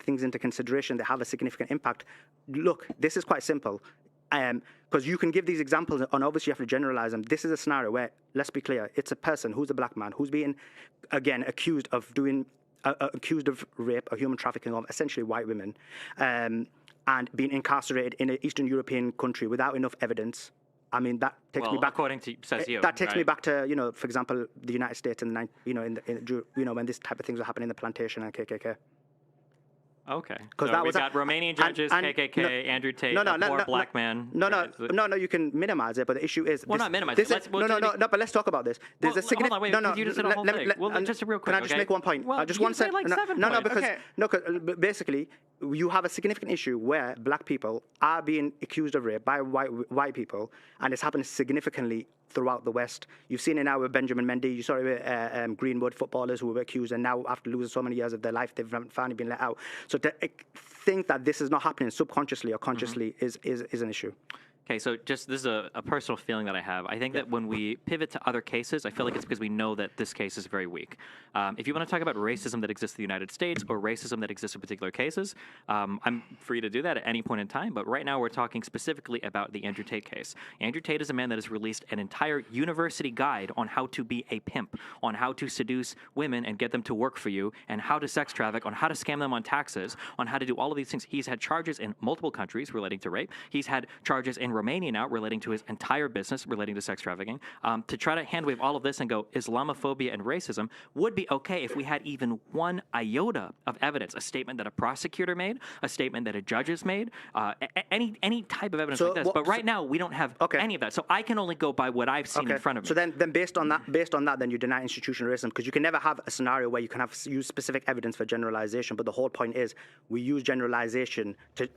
Things into consideration that have a significant impact. Look, this is quite simple. Because you can give these examples, and obviously you have to generalize them. This is a scenario where, let's be clear, it's a person who's a black man who's being, again, accused of rape or human trafficking of essentially white women, and being incarcerated in an Eastern European country without enough evidence. I mean, that takes me back. According to says you, that takes right? me back to, for example, the United States in when this type of things were happening in the plantation and KKK. Okay. Because so that we got Romanian judges, KKK, Andrew Tate, poor black man. No, you can minimize it, but the issue is... Well, not minimize it. But let's talk about this. There's a significant... Hold on, wait, you just said a whole thing. Well, just real quick, Can I just make one point? Well, just you one said like 7 points. Because basically, you have a significant issue where black people are being accused of rape by white people, and it's happened significantly throughout the West. You've seen it now with Benjamin Mendy. You saw it with Greenwood footballers who were accused, and now after losing so many years of their life, they've finally been let out. So to think that this is not happening subconsciously or consciously is an issue. Okay, so this is a personal feeling that I have. I think that when we pivot to other cases, I feel like it's because we know that this case is very weak. If you want to talk about racism that exists in the United States or racism that exists in particular cases, I'm free to do that at any point in time. But right now we're talking specifically about the Andrew Tate case. Andrew Tate is a man that has released an entire university guide on how to be a pimp, on how to seduce women and get them to work for you, and how to sex traffic, on how to scam them on taxes, on how to do all of these things. He's had charges in multiple countries relating to rape. He's had charges in Romania now relating to his entire business relating to sex trafficking. To try to handwave all of this and go Islamophobia and racism would be okay if we had even one iota of evidence, a statement that a prosecutor made, a statement that a judge has made, any type of evidence like this. But right now we don't have any of that. So I can only go by what I've seen in front of me. So then based on that, then you deny institutional racism, because you can never have a scenario where you can use specific evidence for generalization. But the whole point is we use generalization to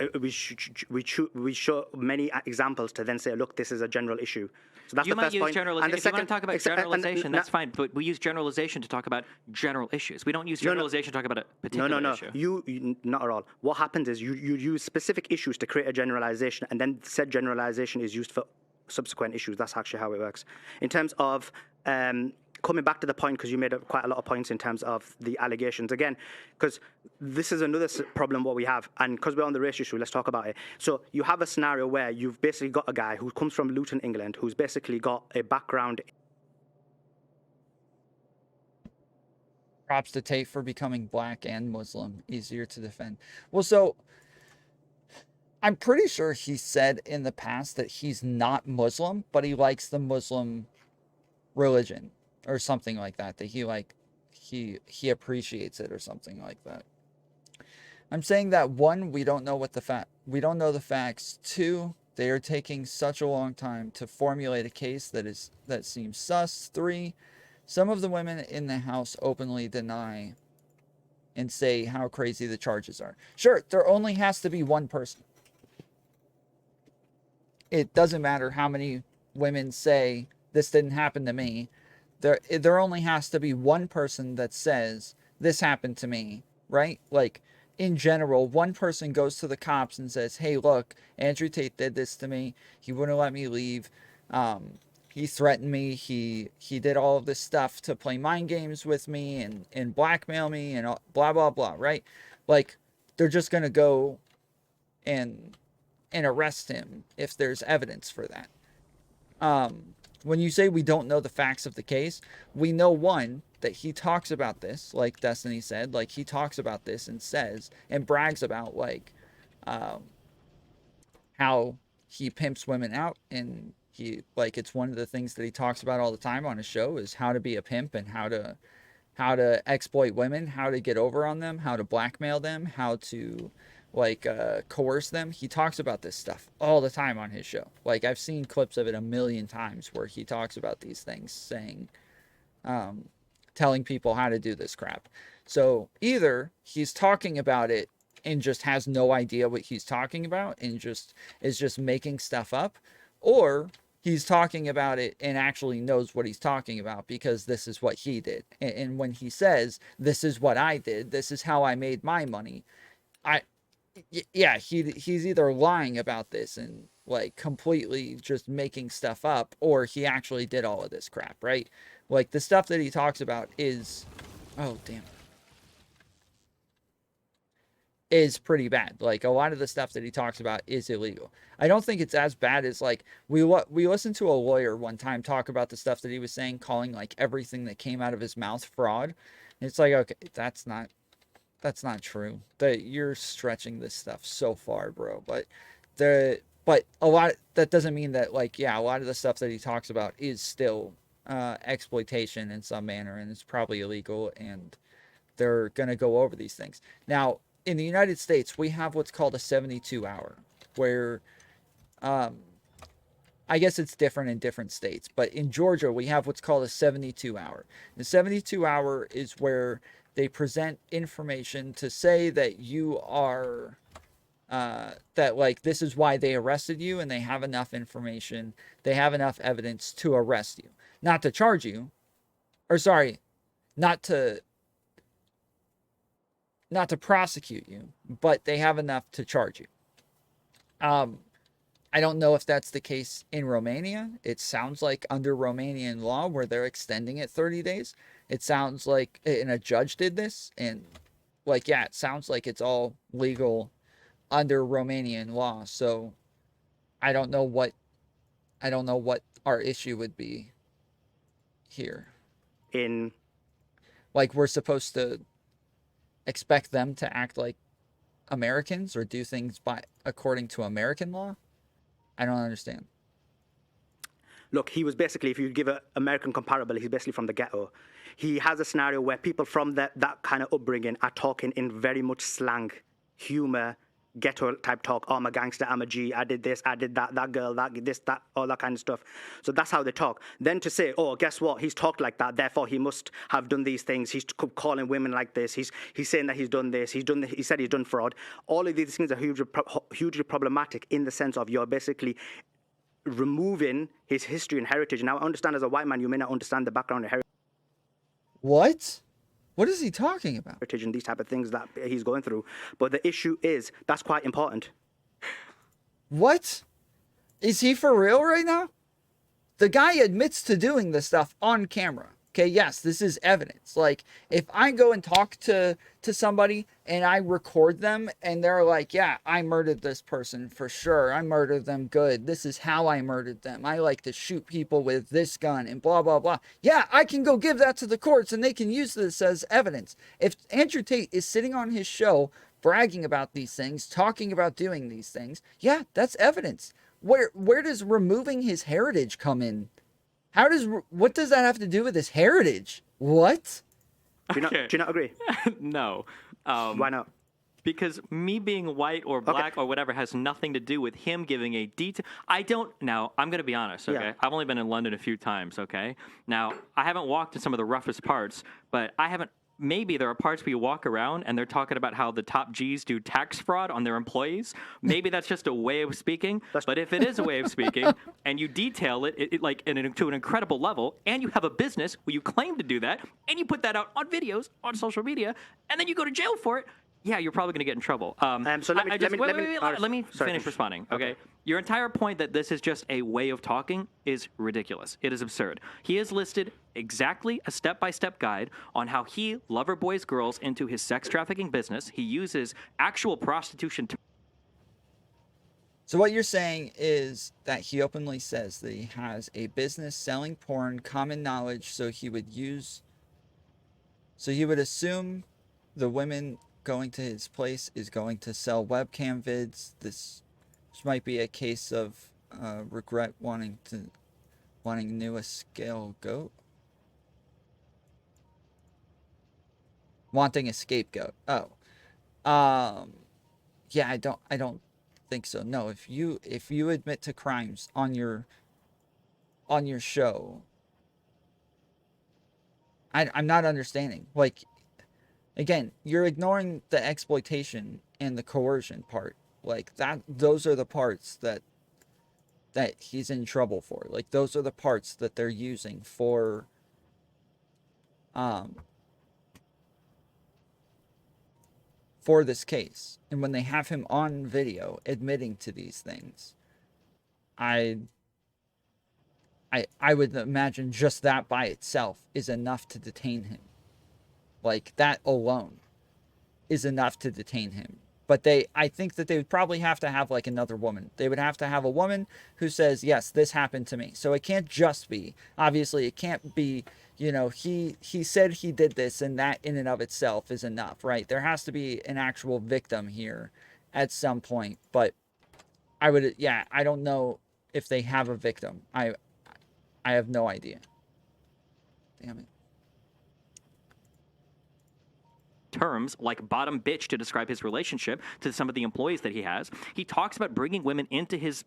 we show many examples to then say, look, this is a general issue. So that's you the might first use point. generalization. If you want to talk about generalization, that's fine. But we use generalization to talk about general issues. We don't use generalization to talk about a particular issue. You not at all. What happens is you use specific issues to create a generalization, and then said generalization is used for subsequent issues. That's actually how it works. In terms of coming back to the point, because you made quite a lot of points in terms of the allegations again, because this is another problem what we have, and because we're on the race issue, let's talk about it. So you have a scenario where you've basically got a guy who comes from Luton, England, who's basically got a background. Props to Tate for becoming black and Muslim. Easier to defend. Well, so I'm pretty sure he said in the past that he's not Muslim, but he likes the Muslim religion or something like that, that he appreciates it or something like that. I'm saying that, one, we don't know the facts. Two, they are taking such a long time to formulate a case that seems sus. Three, some of the women in the house openly deny and say how crazy the charges are. Sure, there only has to be one person. It doesn't matter how many women say this didn't happen to me. There only has to be one person that says this happened to me, right? Like, in general, one person goes to the cops and says, hey, look, Andrew Tate did this to me. He wouldn't let me leave. He threatened me. He did all of this stuff to play mind games with me and blackmail me and blah, blah, blah, right? Like, they're just going to go and and arrest him if there's evidence for that. When you say we don't know the facts of the case, we know, one, that he talks about this, like Destiny said, like he talks about this and says and brags about like how he pimps women out, and he, like, it's one of the things that he talks about all the time on his show is how to be a pimp and how to exploit women, how to get over on them, how to blackmail them, how to like coerce them. He talks about this stuff all the time on his show. Like, I've seen clips of it a million times where he talks about these things, saying telling people how to do this crap. So either he's talking about it and just has no idea what he's talking about and just is just making stuff up, or he's talking about it and actually knows what he's talking about because this is what he did. And when he says, this is what I did, this is how I made my money, yeah, he's either lying about this and like completely just making stuff up, or he actually did all of this crap, right? Like, the stuff that he talks about is, oh damn, is pretty bad. Like, a lot of the stuff that he talks about is illegal. I don't think it's as bad as, like, we listened to a lawyer one time talk about the stuff that he was saying, calling like everything that came out of his mouth fraud. And it's like, okay, that's not true. That you're stretching this stuff so far, bro. But a lot, that doesn't mean that, like, yeah, a lot of the stuff that he talks about is still exploitation in some manner, and it's probably illegal, and they're gonna go over these things. Now, in the United States, we have what's called a 72-hour, where I guess it's different in different states, but in Georgia, we have what's called a 72-hour. The 72-hour is where they present information to say that you are, that, like, this is why they arrested you, and they have enough information, they have enough evidence to arrest you. Not to charge you, or sorry, not to prosecute you, but they have enough to charge you. I don't know if that's the case in Romania. It sounds like under Romanian law, where they're extending it 30 days. It sounds like, and a judge did this, and like, yeah, it sounds like it's all legal under Romanian law. So I don't know what our issue would be here. Like, we're supposed to expect them to act like Americans or do things according to American law? I don't understand. Look, he was basically, if you give an American comparable, he's basically from the ghetto. He has a scenario where people from that kind of upbringing are talking in very much slang, humor, ghetto type talk. Oh, I'm a gangster, I'm a G, I did this, I did that, that girl, that, this, that, all that kind of stuff. So that's how they talk. Then to say, oh, guess what? He's talked like that, therefore he must have done these things. He's calling women like this. He's saying that he's done this. He said he's done fraud. All of these things are hugely problematic in the sense of you're basically removing his history and heritage. Now, I understand as a white man, you may not understand the background and heritage. What? What is he talking about? And these type of things that he's going through. But the issue is, that's quite important. What? Is he for real right now? The guy admits to doing this stuff on camera. Okay, yes, this is evidence. Like, if I go and talk to somebody and I record them and they're like, yeah, I murdered this person for sure. I murdered them good. This is how I murdered them. I like to shoot people with this gun and blah, blah, blah. Yeah, I can go give that to the courts and they can use this as evidence. If Andrew Tate is sitting on his show bragging about these things, talking about doing these things, yeah, that's evidence. Where does removing his heritage come in? What does that have to do with his heritage? What? Do you not agree? No. Why not? Because me being white or black or whatever has nothing to do with him giving a detail. Now, I'm going to be honest, okay? Yeah. I've only been in London a few times, okay? Now, I haven't walked in some of the roughest parts, but maybe there are parts where you walk around and they're talking about how the top G's do tax fraud on their employees. Maybe that's just a way of speaking. But if it is a way of speaking and you detail it to an incredible level, and you have a business where you claim to do that, and you put that out on videos on social media, and then you go to jail for it, yeah, you're probably going to get in trouble. So let me finish responding, okay? Your entire point that this is just a way of talking is ridiculous. It is absurd. He has listed exactly a step-by-step guide on how he lover boys girls into his sex trafficking business. He uses actual prostitution to So what you're saying is that he openly says that he has a business selling porn, common knowledge, so he would assume the women going to his place is going to sell webcam vids. This might be a case of regret wanting new a scale goat. Wanting a scapegoat. Oh. Yeah, I don't think so. No, if you admit to crimes on your show, I'm not understanding. Like, again, you're ignoring the exploitation and the coercion part. Like, those are the parts that he's in trouble for. Like, those are the parts that they're using for this case. And when they have him on video admitting to these things, I would imagine just that by itself is enough to detain him. Like, that alone is enough to detain him. But I think that they would probably have to have, like, another woman. They would have to have a woman who says, yes, this happened to me. So it can't just be, obviously, it can't be, you know, he said he did this, and that in and of itself is enough, right? There has to be an actual victim here at some point. But I don't know if they have a victim. I have no idea. Damn it. Terms like bottom bitch to describe his relationship to some of the employees that he has. He talks about bringing women into his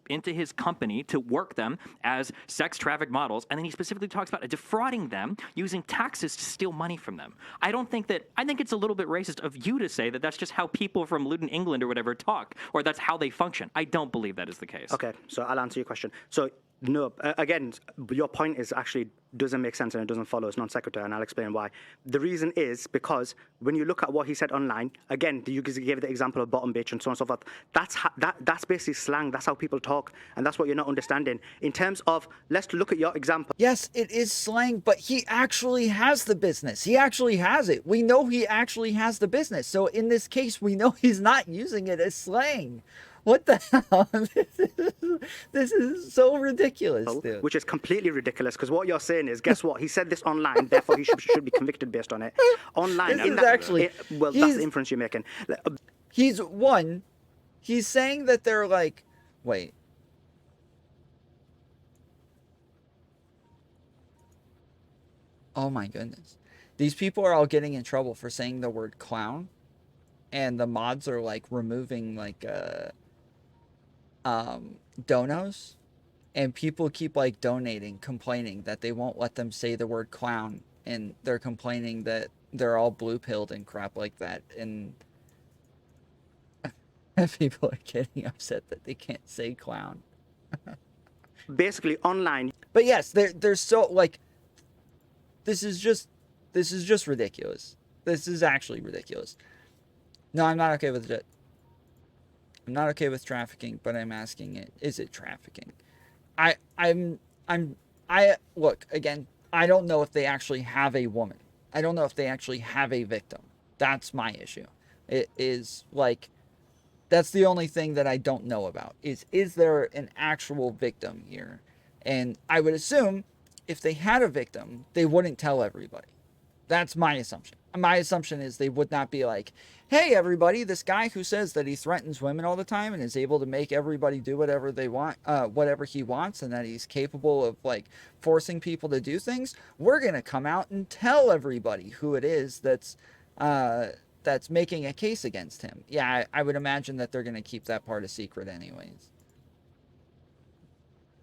company to work them as sex traffic models, and then he specifically talks about defrauding them using taxes to steal money from them. I think it's a little bit racist of you to say that that's just how people from Luton, England or whatever talk, or that's how they function. I don't believe that is the case. Okay, so I'll answer your question. So no, again, your point is actually doesn't make sense and it doesn't follow. It's non sequitur, and I'll explain why. The reason is because when you look at what he said online, again, you gave the example of bottom bitch and so on and so forth. That's basically slang. That's how people talk, and that's what you're not understanding. In terms of, let's look at your example. Yes, it is slang, but he actually has the business. He actually has it. We know he actually has the business. So in this case, we know he's not using it as slang. What the hell? This is so ridiculous, dude. Which is completely ridiculous, because what you're saying is, guess what? He said this online, therefore he should be convicted based on it. Online. This is actually... well, that's the inference you're making. He's saying that they're like... Wait. Oh my goodness. These people are all getting in trouble for saying the word clown. And the mods are like removing like donos, and people keep like donating, complaining that they won't let them say the word clown, and they're complaining that they're all blue pilled and crap like that, and people are getting upset that they can't say clown. Basically online. But yes, they're so like, this is just ridiculous. This is actually ridiculous. No, I'm not okay with it. I'm not okay with trafficking, but I'm asking it, is it trafficking? Look, again, I don't know if they actually have a woman. I don't know if they actually have a victim. That's my issue. It is like, that's the only thing that I don't know about, is there an actual victim here? And I would assume if they had a victim, they wouldn't tell everybody. That's my assumption. My assumption is they would not be like, hey, everybody, this guy who says that he threatens women all the time and is able to make everybody do whatever they want, whatever he wants, and that he's capable of like forcing people to do things. We're going to come out and tell everybody who it is that's making a case against him. Yeah, I would imagine that they're going to keep that part a secret anyways.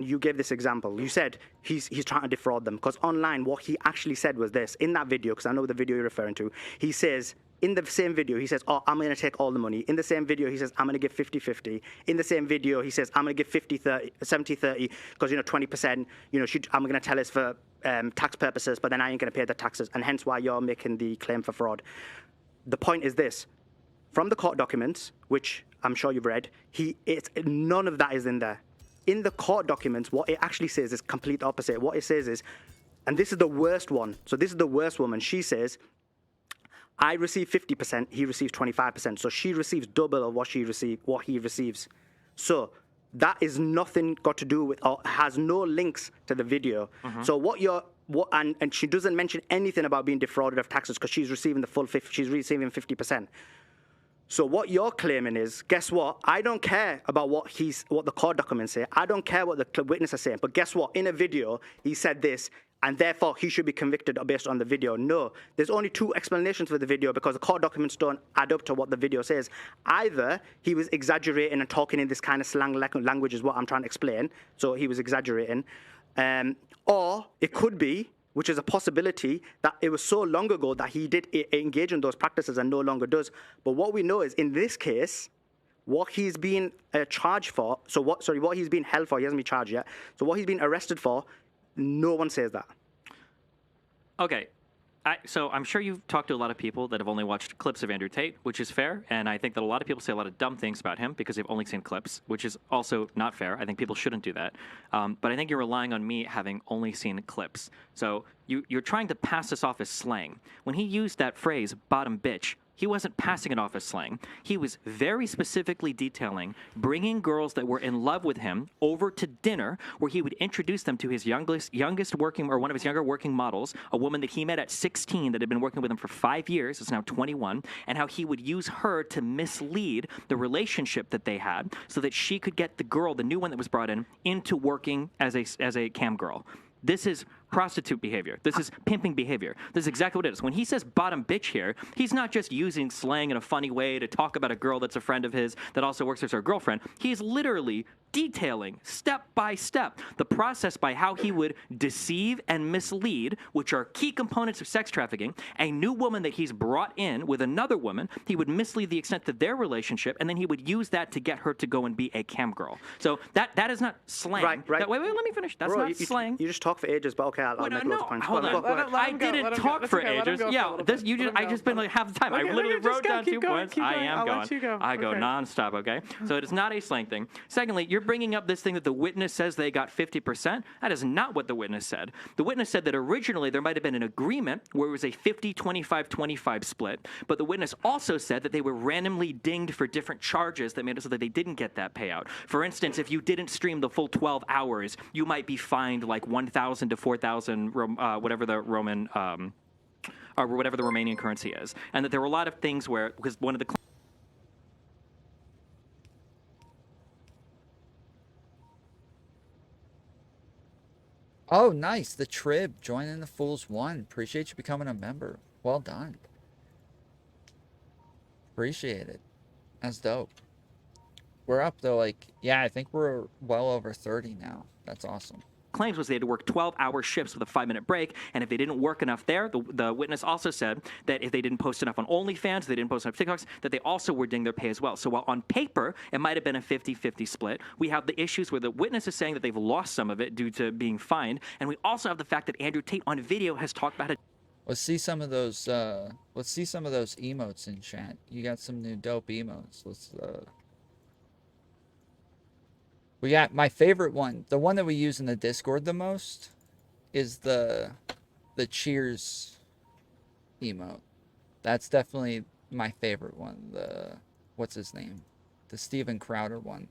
You gave this example. You said he's trying to defraud them, because online what he actually said was this. In that video, because I know the video you're referring to, he says, in the same video, he says, oh, I'm going to take all the money. In the same video, he says, I'm going to give 50-50. In the same video, he says, I'm going to give 70-30, because, 20%, I'm going to tell us for tax purposes, but then I ain't going to pay the taxes, and hence why you're making the claim for fraud. The point is this. From the court documents, which I'm sure you've read, none of that is in there. In the court documents, what it actually says is complete opposite. What it says is, and this is the worst one. So this is the worst woman. She says, I receive 50%, he receives 25%. So she receives double of what he receives. So that is nothing got to do with or has no links to the video. So and she doesn't mention anything about being defrauded of taxes because she's receiving the full 50%. So what you're claiming is, guess what? I don't care about what the court documents say. I don't care what the witness is saying. But guess what? In a video, he said this, and therefore he should be convicted based on the video. No, there's only two explanations for the video because the court documents don't add up to what the video says. Either he was exaggerating and talking in this kind of slang language is what I'm trying to explain. So he was exaggerating. Or it could be, which is a possibility, that it was so long ago that he did engage in those practices and no longer does. But what we know is, in this case, what he's been charged for, what he's been held for, he hasn't been charged yet, so what he's been arrested for, no one says that. Okay. So I'm sure you've talked to a lot of people that have only watched clips of Andrew Tate, which is fair. And I think that a lot of people say a lot of dumb things about him because they've only seen clips, which is also not fair. I think people shouldn't do that. But I think you're relying on me having only seen clips. So you're trying to pass this off as slang. When he used that phrase, bottom bitch, he wasn't passing it off as slang. He was very specifically detailing bringing girls that were in love with him over to dinner where he would introduce them to his youngest working, or one of his younger working models, a woman that he met at 16 that had been working with him for 5 years, is now 21, and how he would use her to mislead the relationship that they had so that she could get the girl, the new one that was brought in, into working as a cam girl. This is prostitute behavior. This is pimping behavior. This is exactly what it is. When he says bottom bitch here, he's not just using slang in a funny way to talk about a girl that's a friend of his that also works as her girlfriend. He's literally detailing step by step the process by how he would deceive and mislead, which are key components of sex trafficking, a new woman that he's brought in with another woman. He would mislead the extent of their relationship, and then he would use that to get her to go and be a cam girl. So that is not slang. Right. Wait, let me finish. That's Bro, not slang. You just talk for ages, but okay, I'll make those points. Hold on. Go ahead. I didn't talk for ages. Yeah, I just been like half the time. I literally wrote down 2 points. I am going. I go nonstop. Okay, so it is not a slang thing. Secondly, you're bringing up this thing that the witness says they got 50%. That is not what the witness said. The witness said that originally there might have been an agreement where it was a 50-25-25 split, but the witness also said that they were randomly dinged for different charges that made it so that they didn't get that payout. For instance, if you didn't stream the full 12 hours, you might be fined like 1,000 to 4,000, whatever the Roman, or whatever the Romanian currency is. And that there were a lot of things where, because one of the Oh, nice. The Trib joining the Fools One. Appreciate you becoming a member. Well done. Appreciate it. That's dope. We're up though, like, yeah, I think we're well over 30 now. That's awesome. claims was they had to work 12-hour shifts with a 5-minute break, and if they didn't work enough there, the witness also said that if they didn't post enough on OnlyFans, they didn't post enough TikToks, that they also were dinging their pay as well. So while on paper it might have been a 50-50 split, we have the issues where the witness is saying that they've lost some of it due to being fined, and we also have the fact that Andrew Tate on video has talked about it. Let's see some of those emotes in chat. You got some new dope emotes. We got my favorite one. The one that we use in the Discord the most is the cheers emote. That's definitely my favorite one. What's his name? The Steven Crowder one.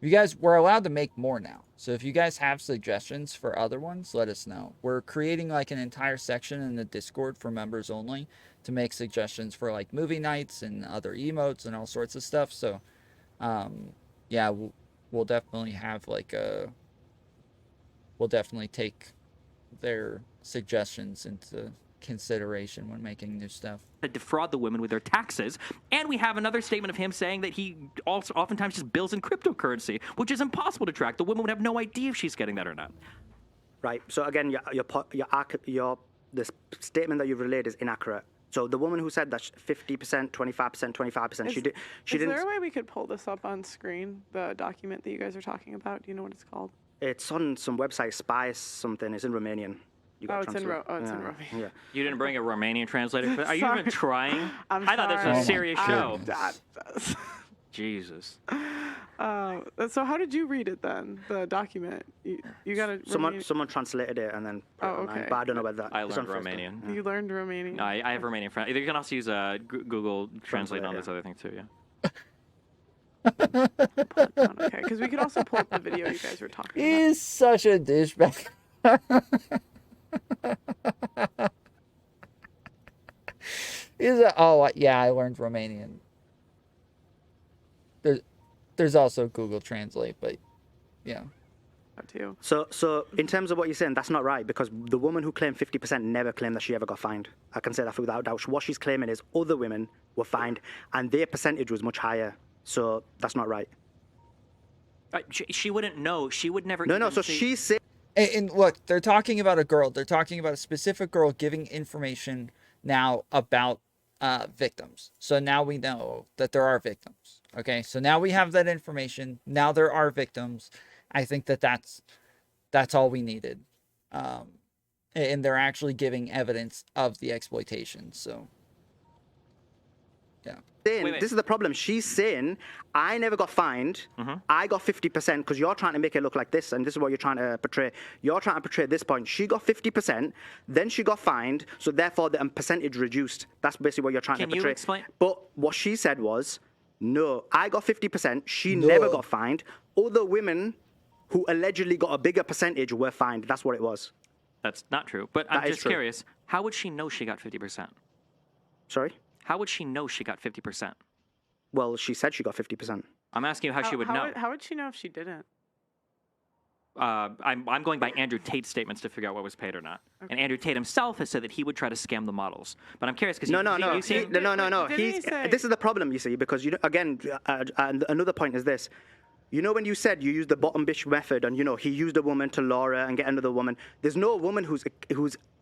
You guys, we're allowed to make more now. So if you guys have suggestions for other ones, let us know. We're creating like an entire section in the Discord for members only to make suggestions for like movie nights and other emotes and all sorts of stuff. So, yeah, we'll definitely have like we'll definitely take their suggestions into consideration when making new stuff. To defraud the women with their taxes, and we have another statement of him saying that he also oftentimes just bills in cryptocurrency, which is impossible to track. The woman would have no idea if she's getting that or not. Right. So again, the statement that you've relayed is inaccurate. So the woman who said that 50%, 25%, 25%, she didn't. Is there a way we could pull this up on screen? The document that you guys are talking about. Do you know what it's called? It's on some website, Spice something. It's in Romanian. It's in Romanian. Yeah. You didn't bring a Romanian translator? Are you even trying? I thought this was a serious show. Jesus. So how did you read it then? The document. You got it. Someone translated it and then put it online, but I don't know whether that. I learned Romanian. Yeah. You learned Romanian. No, I have Romanian friends. You can also use Google Translate on this other thing too. Yeah. Okay, because we could also pull up the video you guys were talking about. He's such a douchebag. Oh yeah, I learned Romanian. There's also Google Translate, but yeah. Too. So in terms of what you're saying, that's not right, because the woman who claimed 50% never claimed that she ever got fined. I can say that without doubt. What she's claiming is other women were fined, and their percentage was much higher. So that's not right. She wouldn't know. She would never. No. even So see- she's saying. And look, they're talking about a girl. They're talking about a specific girl giving information now about victims. So now we know that there are victims. Okay, so now we have that information. Now there are victims. I think that's all we needed. And they're actually giving evidence of the exploitation. So yeah. Wait. This is the problem. She's saying, I never got fined. I got 50%, because you're trying to make it look like this, and this is what you're trying to portray. You're trying to portray this point. She got 50%, then she got fined, so therefore the percentage reduced. That's basically what you're trying to portray. Can you explain? But what she said was, no, I got 50%. She never got fined. Other women who allegedly got a bigger percentage were fined. That's what it was. That's not true. But I'm That is just true. curious. How would she know she got 50%? Sorry? How would she know she got 50%? Well, she said she got 50%. I'm asking you how she would know. How would she know if she didn't? I'm going by Andrew Tate's statements to figure out what was paid or not. And Andrew Tate himself has said that he would try to scam the models. But I'm curious because No. you seem, Didn't he say- This is the problem, you see, because again, and another point is this. You know, when you said you used the bottom bitch method, and he used a woman to Laura and get another woman. There's no woman who's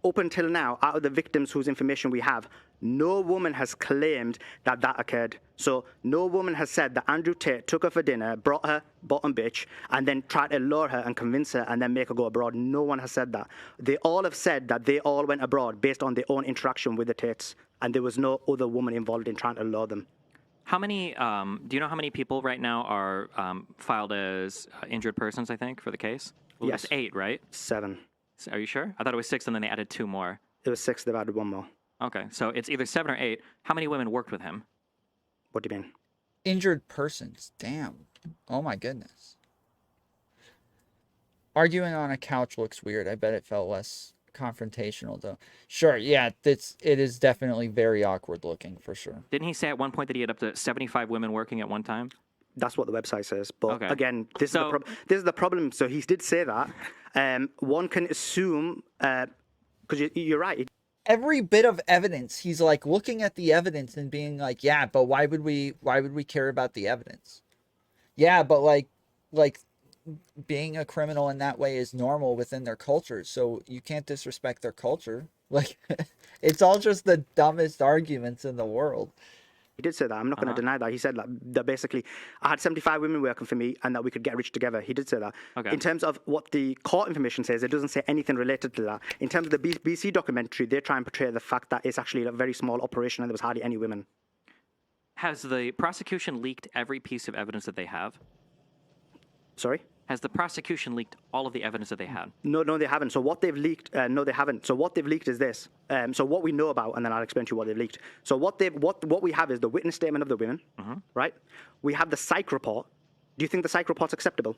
up until now, out of the victims whose information we have, no woman has claimed that occurred. So no woman has said that Andrew Tate took her for dinner, brought her bottom bitch, and then tried to lure her and convince her and then make her go abroad. No one has said that. They all have said that they all went abroad based on their own interaction with the Tates, and there was no other woman involved in trying to lure them. how many, do you know how many people right now are filed as injured persons, I think, for the case? Well, Yes. It's 8, right? 7. Are you sure? I thought it was 6 and then they added 2 more. It was 6, they've added 1 more. Okay, so it's either 7 or 8. How many women worked with him? What do you mean? Injured persons. Damn. Oh my goodness. Arguing on a couch looks weird. I bet it felt less confrontational though. Sure, yeah, it is definitely very awkward looking for sure. Didn't he say at one point that he had up to 75 women working at one time? That's what the website says. But Okay. again, this So- is the problem. So he did say that. One can assume, because you're right. Every bit of evidence, he's like looking at the evidence and being like, yeah, but why would we care about the evidence? Yeah, but like being a criminal in that way is normal within their culture, so you can't disrespect their culture. Like, it's all just the dumbest arguments in the world. He did say that. I'm not going to deny that. He said that basically I had 75 women working for me and that we could get rich together. He did say that. Okay. In terms of what the court information says, it doesn't say anything related to that. In terms of the BC documentary, they try and portray the fact that it's actually a very small operation and there was hardly any women. Has the prosecution leaked every piece of evidence that they have? Sorry? Has the prosecution leaked all of the evidence that they had? No, they haven't. So what they've leaked, no, they haven't. So what they've leaked is this. So what we know about, and then I'll explain to you what they've leaked. So what we have is the witness statement of the women, right? We have the psych report. Do you think the psych report's acceptable?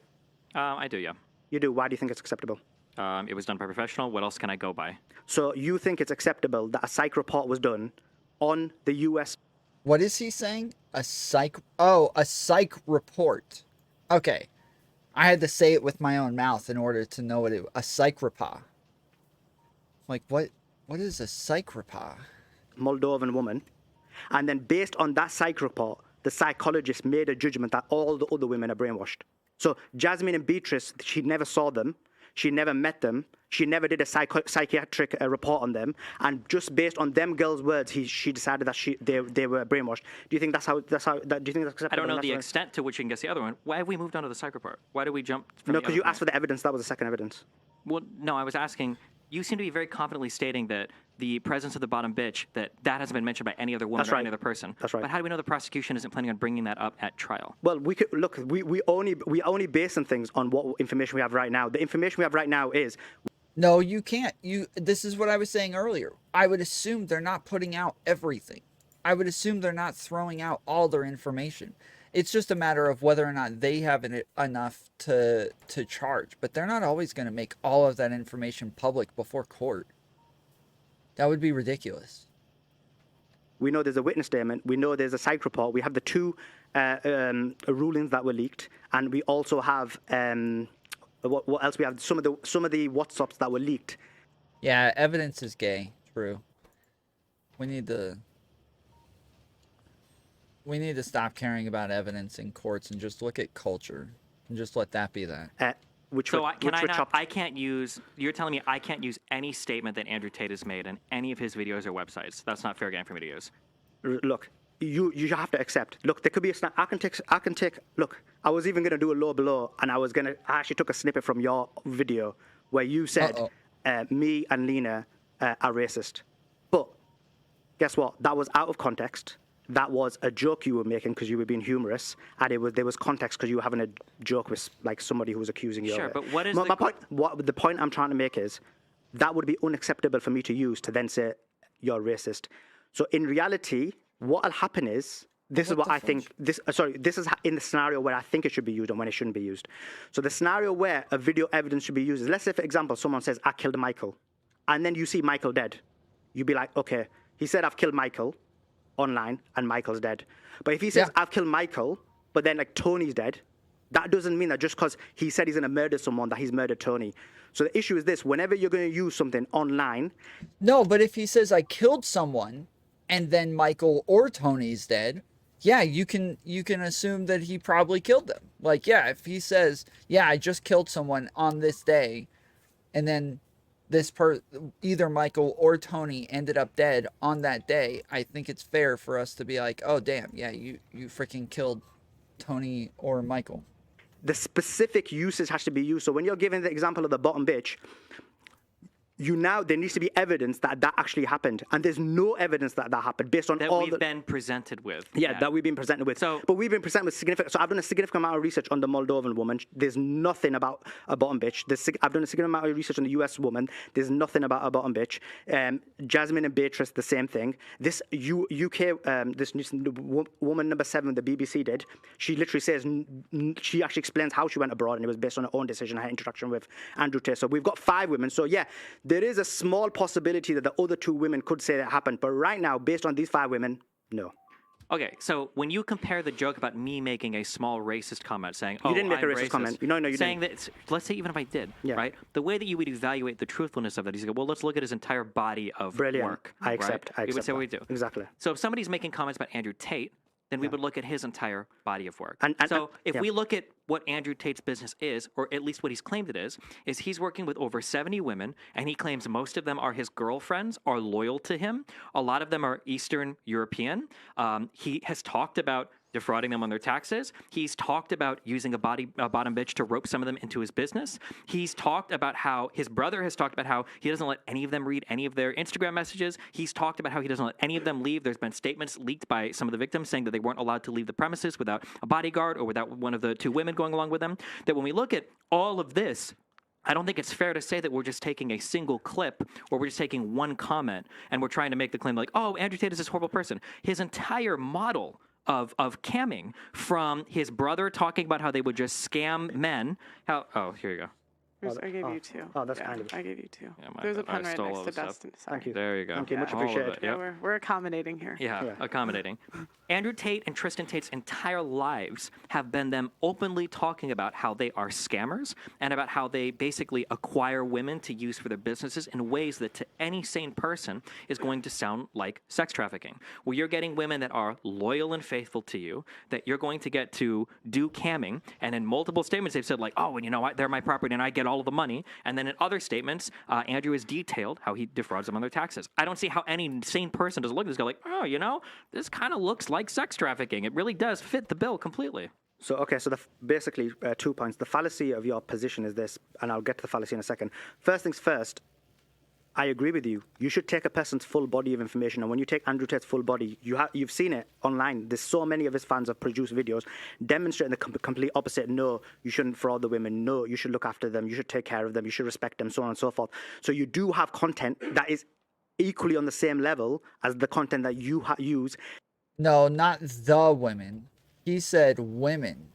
I do, yeah. You do. Why do you think it's acceptable? It was done by a professional. What else can I go by? So you think it's acceptable that a psych report was done on the U.S. What is he saying? A psych report. Okay. I had to say it with my own mouth in order to know what a psych report. Like, what is a psych report? Moldovan woman, and then based on that psych report, the psychologist made a judgment that all the other women are brainwashed. So Jasmine and Beatrice, she never saw them, she never met them, she never did a psychiatric report on them, and just based on them girls' words, she decided that they were brainwashed. Do you think that's how? Do you think that's acceptable? I don't know the extent to which you can guess the other one. Why have we moved on to the psych report? Why did we jump from No, the because other you point? asked for the evidence. That was the second evidence. Well, no, I was asking. You seem to be very confidently stating that the presence of the bottom bitch, that hasn't been mentioned by any other woman That's or right. any other person. That's right. But how do we know the prosecution isn't planning on bringing that up at trial? Well, we could look. We only base on things on what information we have right now. The information we have right now is. No, you can't. This is what I was saying earlier. I would assume they're not putting out everything. I would assume they're not throwing out all their information. It's just a matter of whether or not they have enough to charge. But they're not always going to make all of that information public before court. That would be ridiculous. We know there's a witness statement. We know there's a psych report. We have the two rulings that were leaked, and we also have what else? We have some of the WhatsApps that were leaked. Yeah, evidence is gay. True. We need to stop caring about evidence in courts and just look at culture and just let that be that. I can't use. You're telling me I can't use any statement that Andrew Tate has made in any of his videos or websites. That's not fair game for me to use. Look, you have to accept. Look, there could be a snap. I can take. Look, I was even gonna do a low blow, and I actually took a snippet from your video where you said me and Lena are racist. But guess what? That was out of context. That was a joke you were making because you were being humorous, and there was context because you were having a joke with like somebody who was accusing you. Sure, of it. but what is my point? The point I'm trying to make is that would be unacceptable for me to use to then say you're racist. So in reality, what'll happen is this is what I think. This is in the scenario where I think it should be used and when it shouldn't be used. So the scenario where a video evidence should be used is, let's say for example, someone says I killed Michael, and then you see Michael dead. You'd be like, okay, he said I've killed Michael online and Michael's dead. But if he says I've killed Michael, but then like Tony's dead, that doesn't mean that just because he said he's going to murder someone that he's murdered Tony. So the issue is this: whenever you're going to use something online. No, but if he says I killed someone and then Michael or Tony's dead, yeah, you can assume that he probably killed them. Like, yeah, if he says, yeah, I just killed someone on this day, and then either Michael or Tony ended up dead on that day, I think it's fair for us to be like, oh damn, yeah, you freaking killed Tony or Michael. The specific usage has to be used. So when you're giving the example of the bottom bitch, there needs to be evidence that actually happened, and there's no evidence that happened based on that all we've been presented with. Yeah, that we've been presented with. But we've been presented with significant. So I've done a significant amount of research on the Moldovan woman. There's nothing about a bottom bitch. I've done a significant amount of research on the US woman. There's nothing about a bottom bitch. Jasmine and Beatrice, the same thing. This UK, this woman number 7, the BBC did. She literally says she actually explains how she went abroad, and it was based on her own decision, her interaction with Andrew Tate. So we've got 5 women. So yeah. There is a small possibility that the other 2 women could say that happened, but right now, based on these 5 women, no. Okay, so when you compare the joke about me making a small racist comment saying, you didn't make a racist comment. No, you saying didn't. That, let's say even if I did, right? The way that you would evaluate the truthfulness of that is you go, well, let's look at his entire body of work. I accept. Right? We would say what we do. Exactly. So if somebody's making comments about Andrew Tate, then we would look at his entire body of work. So if we look at what Andrew Tate's business is, or at least what he's claimed it is he's working with over 70 women, and he claims most of them are his girlfriends, are loyal to him. A lot of them are Eastern European. He has talked about defrauding them on their taxes. He's talked about using a bottom bitch to rope some of them into his business. He's talked about how his brother has talked about how he doesn't let any of them read any of their Instagram messages. He's talked about how he doesn't let any of them leave. There's been statements leaked by some of the victims saying that they weren't allowed to leave the premises without a bodyguard or without one of the 2 women going along with them. That when we look at all of this, I don't think it's fair to say that we're just taking a single clip or we're just taking one comment and we're trying to make the claim like, oh, Andrew Tate is this horrible person. His entire model of camming, from his brother talking about how they would just scam men. Here you go. I gave you 2. Oh, that's kind of I gave you 2. Yeah, There's a pen right next to Dustin. Thank you. There you go. Thank you. Much All of appreciated. it, yep. We're accommodating here. Yeah, accommodating. Andrew Tate and Tristan Tate's entire lives have been them openly talking about how they are scammers and about how they basically acquire women to use for their businesses in ways that to any sane person is going to sound like sex trafficking, where you're getting women that are loyal and faithful to you, that you're going to get to do camming, and in multiple statements they've said like, oh, and you know what, they're my property and I get all of the money, and then in other statements, Andrew has detailed how he defrauds them on their taxes. I don't see how any sane person doesn't look at this and go like, oh, you know, this kind of looks like sex trafficking. It really does fit the bill completely. So, okay, so basically 2 points. The fallacy of your position is this, and I'll get to the fallacy in a second. First things first, I agree with you. You should take a person's full body of information, and when you take Andrew Tate's full body, you've seen it online. There's so many of his fans have produced videos demonstrating the complete opposite. No, you shouldn't fraud the women. No, you should look after them. You should take care of them. You should respect them, so on and so forth. So you do have content that is equally on the same level as the content that you use. No, not the women. He said women,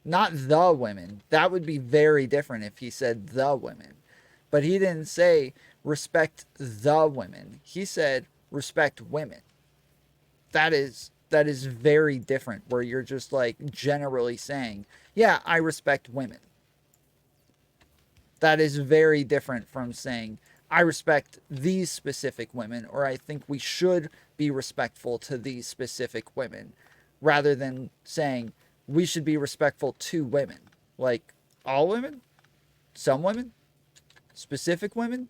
not the women. That would be very different if he said the women. But he didn't say respect the women. He said respect women. That is very different, where you're just like generally saying, yeah, I respect women. That is very different from saying, I respect these specific women, or I think we should be respectful to these specific women, rather than saying we should be respectful to women. Like, all women? Some women? Specific women?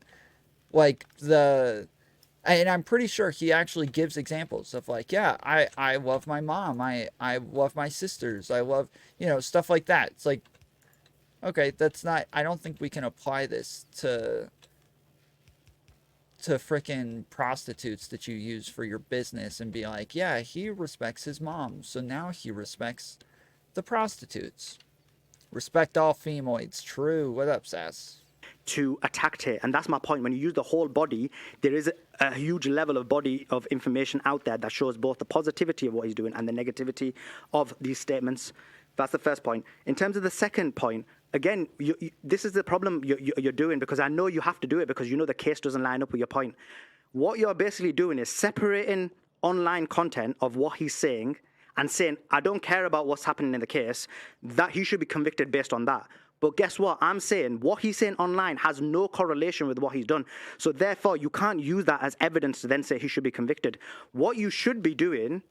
Like, and I'm pretty sure he actually gives examples of like, yeah, I love my mom. I love my sisters. I love, stuff like that. It's like, okay, that's not, I don't think we can apply this to frickin' prostitutes that you use for your business and be like, yeah, he respects his mom, so now he respects the prostitutes. Respect all femoids. True. What up, Sass? To attack Tate. And that's my point. When you use the whole body, there is a huge level of body of information out there that shows both the positivity of what he's doing and the negativity of these statements. That's the first point. In terms of the second point, again, this is the problem you're doing, because I know you have to do it because you know the case doesn't line up with your point. What you're basically doing is separating online content of what he's saying and saying, I don't care about what's happening in the case, that he should be convicted based on that. But guess what? I'm saying what he's saying online has no correlation with what he's done. So therefore, you can't use that as evidence to then say he should be convicted. What you should be doing,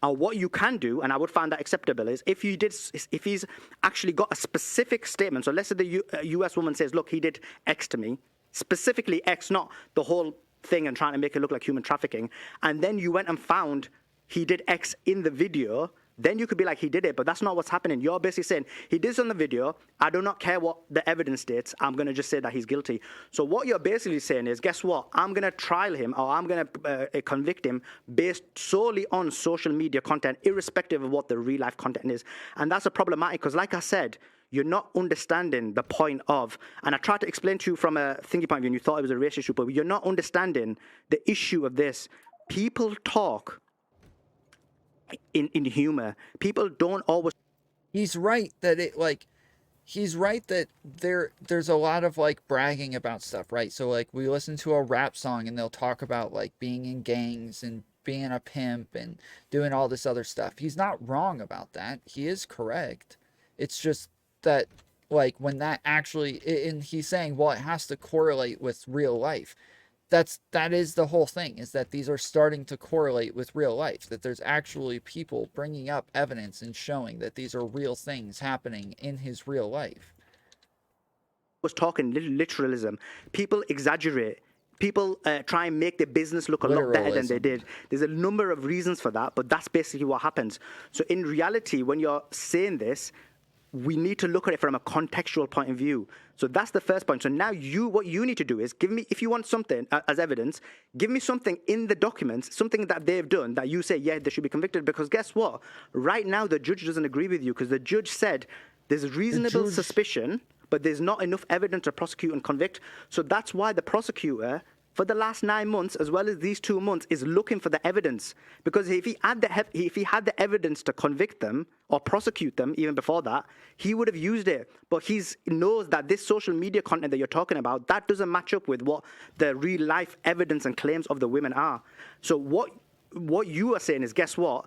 or what you can do, and I would find that acceptable, is if he's actually got a specific statement. So let's say the US woman says, look, he did X to me, specifically X, not the whole thing and trying to make it look like human trafficking. And then you went and found he did X in the video, then you could be like, he did it, but that's not what's happening. You're basically saying, he did this on the video, I do not care what the evidence states, I'm going to just say that he's guilty. So what you're basically saying is, guess what? I'm going to trial him, or I'm going to convict him based solely on social media content, irrespective of what the real life content is. And that's a problematic, because like I said, you're not understanding the point of, and I tried to explain to you from a thinking point of view, and you thought it was a race issue, but you're not understanding the issue of this. People talk in humor. People don't always. He's right that he's right that there's a lot of like bragging about stuff, right? So like we listen to a rap song and they'll talk about like being in gangs and being a pimp and doing all this other stuff. He's not wrong about that. He is correct. It's just that like when that actually, and he's saying, well, it has to correlate with real life. That is the whole thing, is that these are starting to correlate with real life, that there's actually people bringing up evidence and showing that these are real things happening in his real life. Was talking literalism. People exaggerate. People try and make their business look a lot better than they did. There's a number of reasons for that, but that's basically what happens. So in reality, when you're saying this, we need to look at it from a contextual point of view. So that's the first point. So now what you need to do is give me, if you want something as evidence, give me something in the documents, something that they've done that you say, yeah, they should be convicted. Because guess what? Right now, the judge doesn't agree with you, because the judge said there's reasonable suspicion, but there's not enough evidence to prosecute and convict. So that's why the prosecutor, for the last 9 months, as well as these 2 months, is looking for the evidence. Because if he had the evidence to convict them or prosecute them, even before that, he would have used it. But he knows that this social media content that you're talking about, that doesn't match up with what the real life evidence and claims of the women are. So what you are saying is, guess what?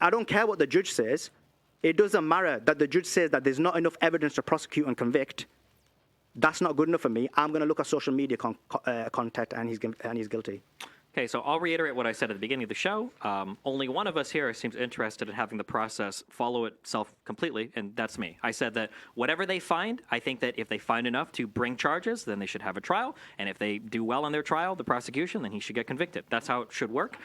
I don't care what the judge says. It doesn't matter that the judge says that there's not enough evidence to prosecute and convict. That's not good enough for me. I'm going to look at social media content, and he's guilty. Okay, so I'll reiterate what I said at the beginning of the show. Only one of us here seems interested in having the process follow itself completely, and that's me. I said that whatever they find, I think that if they find enough to bring charges, then they should have a trial. And if they do well on their trial, the prosecution, then he should get convicted. That's how it should work.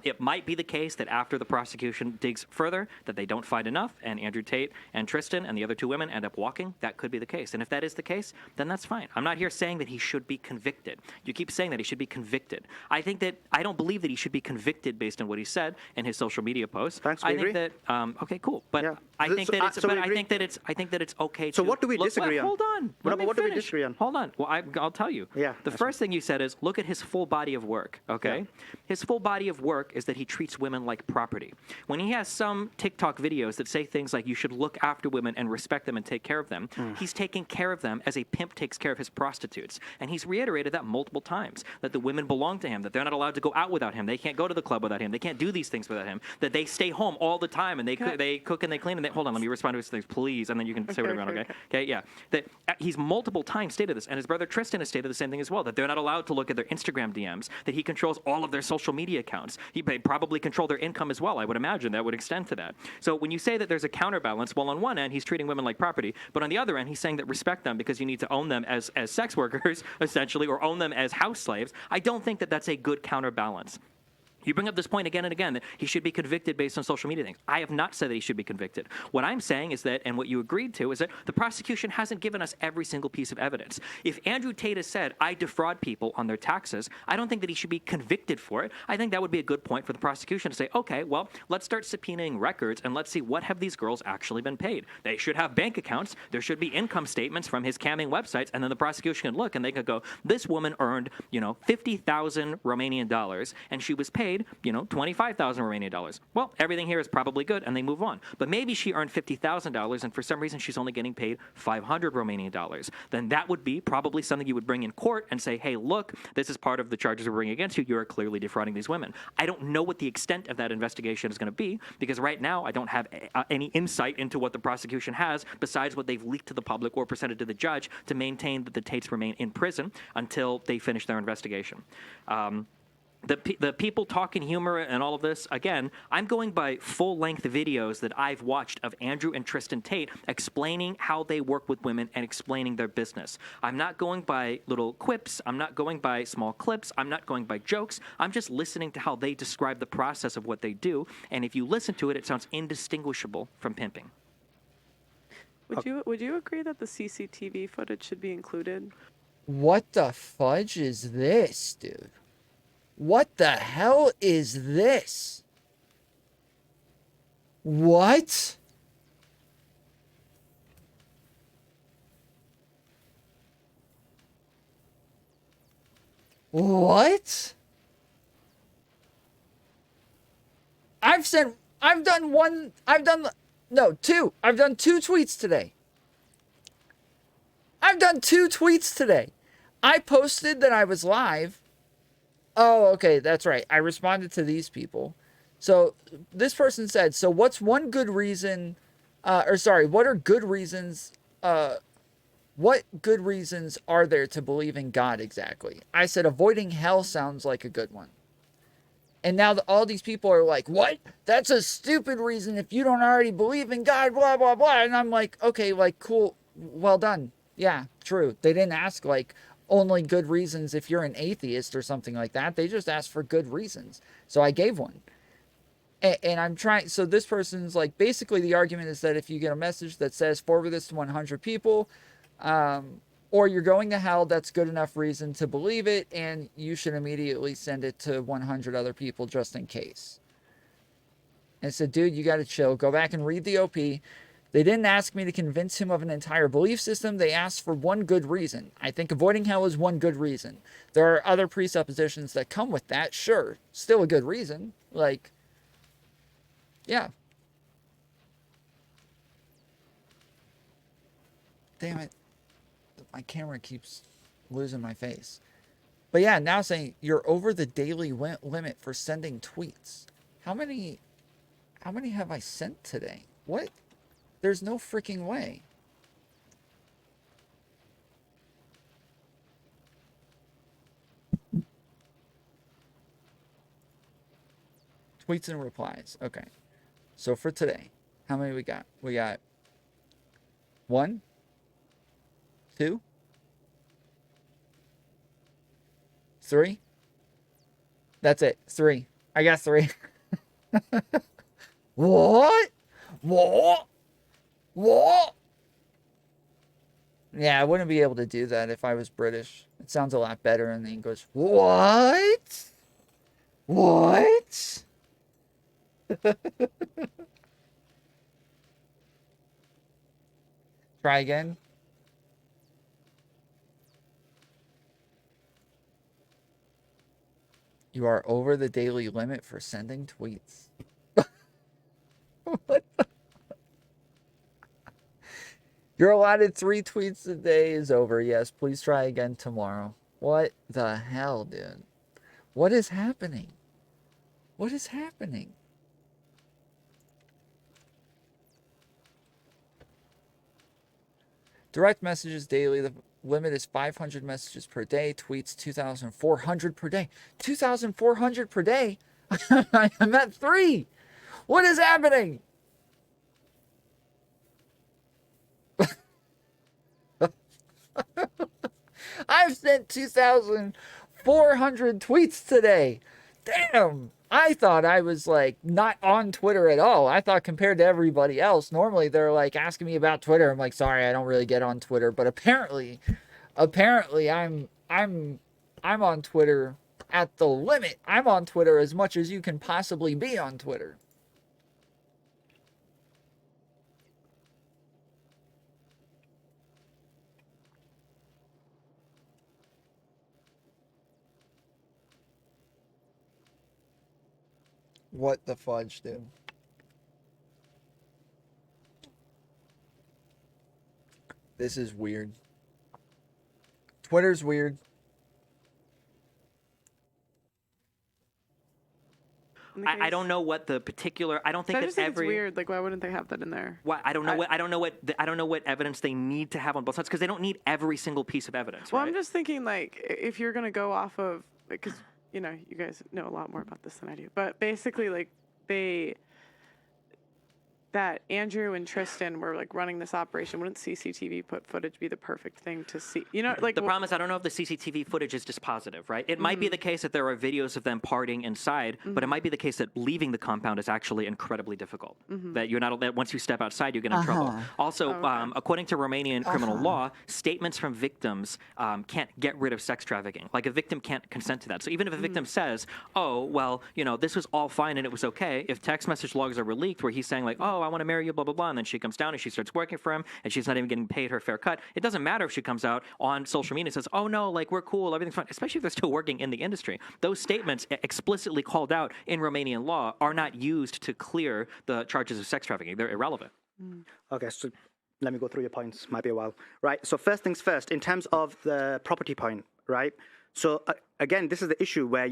It might be the case that after the prosecution digs further, that they don't find enough, and Andrew Tate and Tristan and the other 2 women end up walking. That could be the case. And if that is the case, then that's fine. I'm not here saying that he should be convicted. You keep saying that he should be convicted. I think that I don't believe that he should be convicted based on what he said in his social media posts. Thanks, I we think agree. that okay, cool. But Yeah. I think So- that it's so we but I agree. think that it's okay. So to what do we look, disagree on? Hold on. Well, Let me what do we finish. disagree on? Hold on. Well, I'll tell you. Yeah, The that's first thing you said is look at his full body of work. Okay. Yeah. His full body of work is that he treats women like property. When he has some TikTok videos that say things like you should look after women and respect them and take care of them, he's taking care of them as a pimp takes care of his prostitutes. And he's reiterated that multiple times, that the women belong to him, that they're not allowed to go out without him, they can't go to the club without him, they can't do these things without him, that they stay home all the time and they cook and they clean and they, hold on, let me respond to his things, please, and then you can say whatever you want, okay? Yeah. That he's multiple times stated this, and his brother Tristan has stated the same thing as well, that they're not allowed to look at their Instagram DMs, that he controls all of their social media accounts. He may probably control their income as well. I would imagine that would extend to that. So when you say that there's a counterbalance, well, on one end, he's treating women like property, but on the other end, he's saying that respect them because you need to own them as sex workers, essentially, or own them as house slaves. I don't think that that's a good counterbalance. You bring up this point again and again that he should be convicted based on social media things. I have not said that he should be convicted. What I'm saying is that, and what you agreed to, is that the prosecution hasn't given us every single piece of evidence. If Andrew Tate has said, I defraud people on their taxes, I don't think that he should be convicted for it. I think that would be a good point for the prosecution to say, okay, well, let's start subpoenaing records and let's see what have these girls actually been paid. They should have bank accounts. There should be income statements from his camming websites, and then the prosecution can look and they could go, this woman earned, 50,000 Romanian dollars, and she was paid 25,000 Romanian dollars. Well, everything here is probably good, and they move on. But maybe she earned $50,000, and for some reason she's only getting paid 500 Romanian dollars. Then that would be probably something you would bring in court and say, hey, look, this is part of the charges we're bringing against you. You are clearly defrauding these women. I don't know what the extent of that investigation is going to be, because right now I don't have any insight into what the prosecution has besides what they've leaked to the public or presented to the judge to maintain that the Tates remain in prison until they finish their investigation. The people talking humor and all of this, again, I'm going by full-length videos that I've watched of Andrew and Tristan Tate explaining how they work with women and explaining their business. I'm not going by little quips. I'm not going by small clips. I'm not going by jokes. I'm just listening to how they describe the process of what they do. And if you listen to it, it sounds indistinguishable from pimping. Would you agree that the CCTV footage should be included? What the fudge is this, dude? What the hell is this? What? What? I've done two tweets today. I've done two tweets today. I posted that I was live. Oh, okay, that's right. I responded to these people. So this person said, so what's one good reason, what are good reasons, what good reasons are there to believe in God exactly? I said, avoiding hell sounds like a good one. And now all these people are like, what? That's a stupid reason if you don't already believe in God, blah, blah, blah. And I'm like, okay, like, cool, well done. Yeah, true. They didn't ask, like, only good reasons if you're an atheist or something like that. They just asked for good reasons. So I gave one. And I'm trying, so this person's like, basically the argument is that if you get a message that says forward this to 100 people, or you're going to hell, that's good enough reason to believe it, and you should immediately send it to 100 other people just in case. And I said, dude, you got to chill. Go back and read the OP. They didn't ask me to convince him of an entire belief system. They asked for one good reason. I think avoiding hell is one good reason. There are other presuppositions that come with that. Sure. Still a good reason. Like, yeah. Damn it. My camera keeps losing my face. But yeah, now saying you're over the daily limit for sending tweets. How many have I sent today? What? There's no freaking way. Tweets and replies. Okay. So for today, how many we got? We got 1, 2, 3. That's it. 3. I got 3. What? What? What? Yeah, I wouldn't be able to do that if I was British. It sounds a lot better in English. What? What? Try again. You are over the daily limit for sending tweets. What the? Your allotted 3 tweets a day is over. Yes, please try again tomorrow. What the hell, dude? What is happening? What is happening? Direct messages daily. The limit is 500 messages per day. Tweets 2,400 per day. 2,400 per day? I'm at 3. What is happening? I've sent 2,400 tweets today. Damn. I thought I was like not on Twitter at all. I thought compared to everybody else, normally they're like asking me about Twitter. I'm like, sorry, I don't really get on Twitter. But apparently I'm on Twitter at the limit. I'm on Twitter as much as you can possibly be on Twitter. What the fudge, dude? This is weird. Twitter's weird. I don't know what the particular. I don't think I that just think every. it's weird. Like, why wouldn't they have that in there? Why I don't know what I don't know what evidence they need to have on both sides because they don't need every single piece of evidence. Well, right? I'm just thinking like if you're gonna go off of because you know you guys know a lot more about this than I do, but basically like that Andrew and Tristan were like running this operation. Wouldn't CCTV footage be the perfect thing to see? You know, like the problem is I don't know if the CCTV footage is dispositive, right? It might be the case that there are videos of them partying inside, but it might be the case that leaving the compound is actually incredibly difficult. That you're not that once you step outside, you get in trouble. Also, according to Romanian criminal law, statements from victims can't get rid of sex trafficking. Like a victim can't consent to that. So even if a victim says, "Oh, well, you know, this was all fine and it was okay," if text message logs are leaked where he's saying like, "Oh, I want to marry you, blah, blah, blah," and then she comes down and she starts working for him and she's not even getting paid her fair cut. It doesn't matter if she comes out on social media and says, "Oh, no, like, we're cool, everything's fine," especially if they're still working in the industry. Those statements explicitly called out in Romanian law are not used to clear the charges of sex trafficking. They're irrelevant. Okay, so let me go through your points. Might be a while. Right, so first things first, in terms of the property point, right? So, again, this is the issue where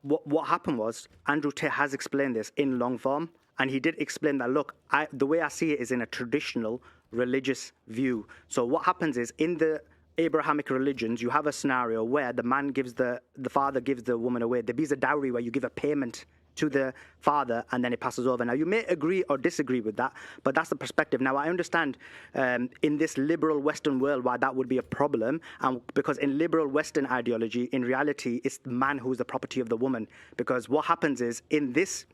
what happened was Andrew Tate has explained this in long form. And he did explain that, look, the way I see it is in a traditional religious view. So what happens is in the Abrahamic religions, you have a scenario where the man gives the father gives the woman away. There is a dowry where you give a payment to the father and then it passes over. Now, you may agree or disagree with that, but that's the perspective. Now, I understand in this liberal Western world why that would be a problem, because in liberal Western ideology, in reality, it's the man who is the property of the woman. Because what happens is in this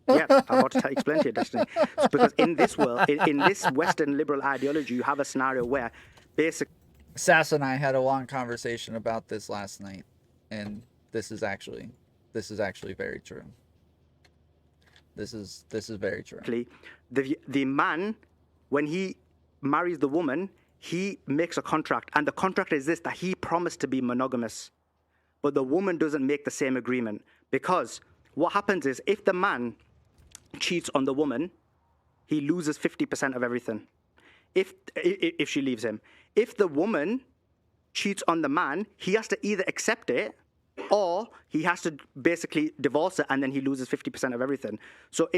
yeah, I'm about to explain to you, Destiny. Because in this world, in this Western liberal ideology, you have a scenario where basically... Sass and I had a long conversation about this last night, and this is actually very true. This is very true. The man, when he marries the woman, he makes a contract, and the contract is this, that he promised to be monogamous, but the woman doesn't make the same agreement. Because what happens is, if the man cheats on the woman, he loses 50% of everything. If she leaves him. If the woman cheats on the man, he has to either accept it or he has to basically divorce her, and then he loses 50% of everything. So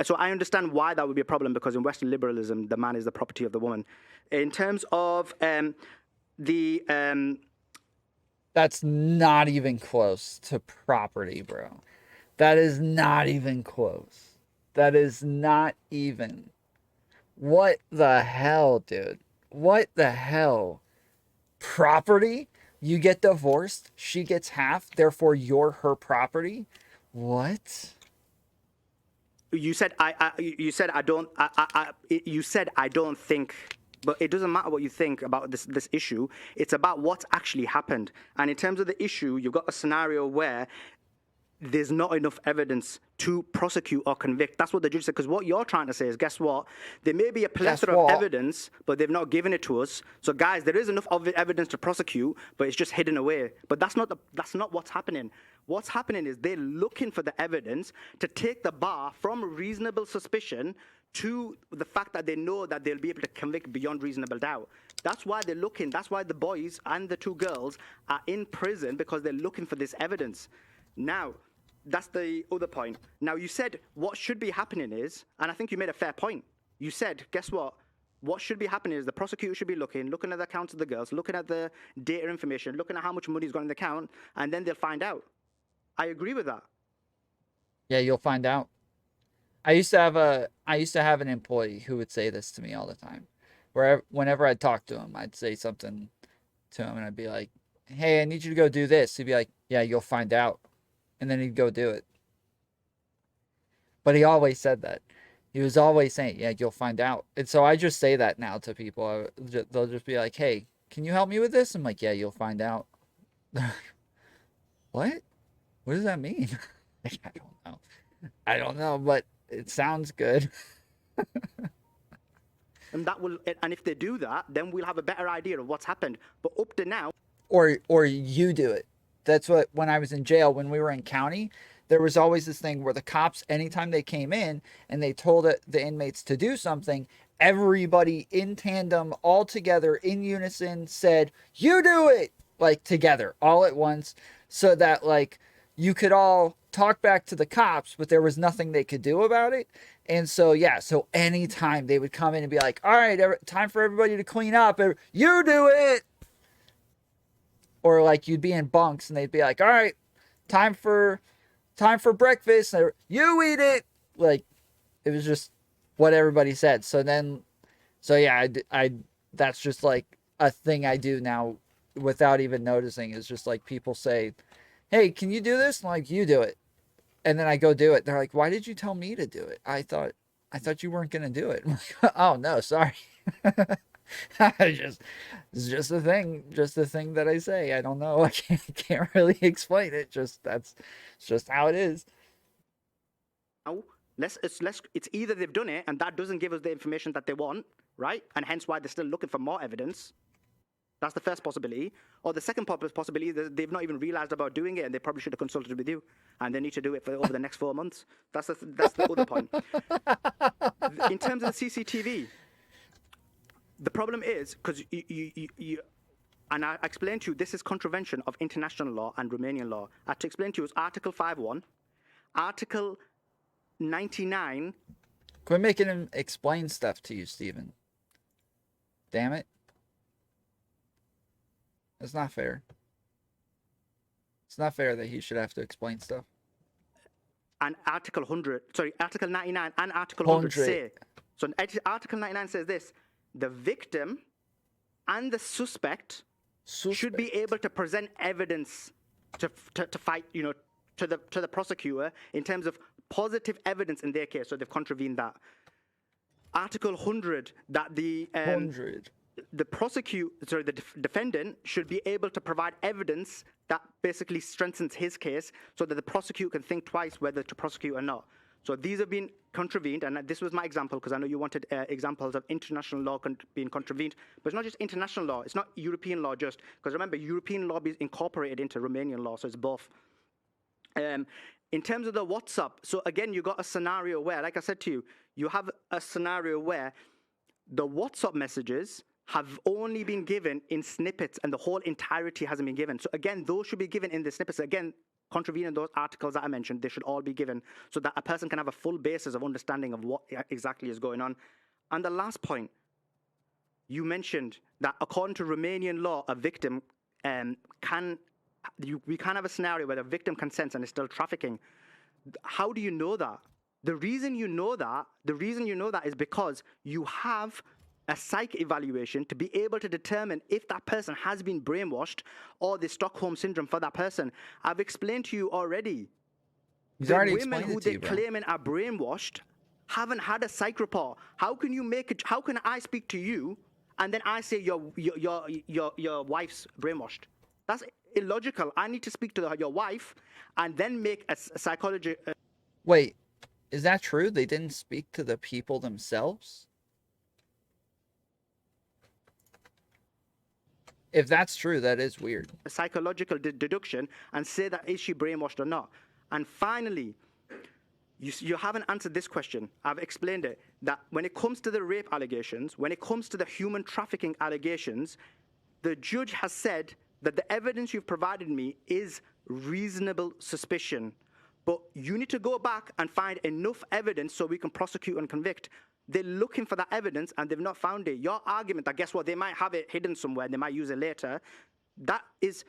so I understand why that would be a problem, because in Western liberalism, the man is the property of the woman. In terms of that's not even close to property, bro. That is not even close. That is not even. What the hell, dude? What the hell? Property? You get divorced, she gets half, therefore you're her property? What? You said you said I don't think, but it doesn't matter what you think about this issue. It's about what's actually happened. And in terms of the issue, you've got a scenario where there's not enough evidence to prosecute or convict. That's what the judge said. Because what you're trying to say is, guess what? There may be a plethora of evidence, but they've not given it to us. So, guys, there is enough of evidence to prosecute, but it's just hidden away. But that's not what's happening. What's happening is they're looking for the evidence to take the bar from reasonable suspicion to the fact that they know that they'll be able to convict beyond reasonable doubt. That's why they're looking. That's why the boys and the two girls are in prison, because they're looking for this evidence. Now, that's the other point. Now, you said what should be happening is, and I think you made a fair point. You said, guess what? What should be happening is the prosecutor should be looking at the accounts of the girls, looking at the data information, looking at how much money's got in the account, and then they'll find out. I agree with that. Yeah, you'll find out. I used to have an employee who would say this to me all the time. Whenever I'd talk to him, I'd say something to him, and I'd be like, "Hey, I need you to go do this." He'd be like, "Yeah, you'll find out." And then he'd go do it. But he always said that. He was always saying, "Yeah, you'll find out." And so I just say that now to people. They'll just be like, "Hey, can you help me with this?" I'm like, "Yeah, you'll find out." What? What does that mean? I don't know. I don't know, but it sounds good. And if they do that, then we'll have a better idea of what's happened. But up to now, or you do it. That's what, when I was in jail, when we were in county, there was always this thing where the cops, anytime they came in and they told the inmates to do something, everybody in tandem, all together in unison said, "You do it," like together, all at once, so that like you could all talk back to the cops, but there was nothing they could do about it. And so, yeah, so anytime they would come in and be like, "All right, time for everybody to clean up. You do it." Or like you'd be in bunks and they'd be like, "All right, time for breakfast. You eat it." Like, it was just what everybody said. So yeah, I that's just like a thing I do now without even noticing. Is just like people say, "Hey, can you do this?" And I'm like, "You do it." And then I go do it. They're like, "Why did you tell me to do it? I thought you weren't going to do it." I'm like, "Oh, no, sorry." It's just a thing that I say. I don't know. I can't really explain it. It's just how it is. now it's either they've done it and that doesn't give us the information that they want, right? And hence why they're still looking for more evidence. That's the first possibility. Or the second possibility is they've not even realized about doing it and they probably should have consulted with you and they need to do it for over the next 4 months. That's the other point. In terms of the CCTV, the problem is, because you and I explained to you, this is contravention of international law and Romanian law. I had to explain to you, it's Article 5.1, Article 99. Quit making him explain stuff to you, Stephen. Damn it. That's not fair. It's not fair that he should have to explain stuff. And Article 99 and Article 100 say. So Article 99 says this: the victim and the suspect should be able to present evidence to fight, to the prosecutor in terms of positive evidence in their case. So they've contravened that. Article 100, that the defendant should be able to provide evidence that basically strengthens his case so that the prosecutor can think twice whether to prosecute or not. So these have been contravened, and this was my example because I know you wanted examples of international law being contravened. But it's not just international law, it's not European law just, because remember, European law is incorporated into Romanian law, so it's both. In terms of the WhatsApp, so again, you got a scenario where, like I said to you, you have a scenario where the WhatsApp messages have only been given in snippets and the whole entirety hasn't been given. So again, those should be given in the snippets. Again, contravening those articles that I mentioned, they should all be given so that a person can have a full basis of understanding of what exactly is going on. And the last point, you mentioned that according to Romanian law, a victim we can have a scenario where a victim consents and is still trafficking. How do you know that? The reason you know that is because you have a psych evaluation to be able to determine if that person has been brainwashed or the Stockholm syndrome for that person. I've explained to you already. He's the already women explained who it to they're you, bro. claiming are brainwashed haven't had a psych report. How can you make it? How can I speak to you and then I say your wife's brainwashed? illogical. I need to speak to your wife and then make a psychology. Wait, is that true? They didn't speak to the people themselves? If that's true, that is weird. A psychological deduction and say that is she brainwashed or not. And finally, you haven't answered this question. I've explained it, that when it comes to the rape allegations, when it comes to the human trafficking allegations, the judge has said that the evidence you've provided me is reasonable suspicion. But you need to go back and find enough evidence so we can prosecute and convict. They're looking for that evidence and they've not found it. Your argument that, guess what, they might have it hidden somewhere and they might use it later, that's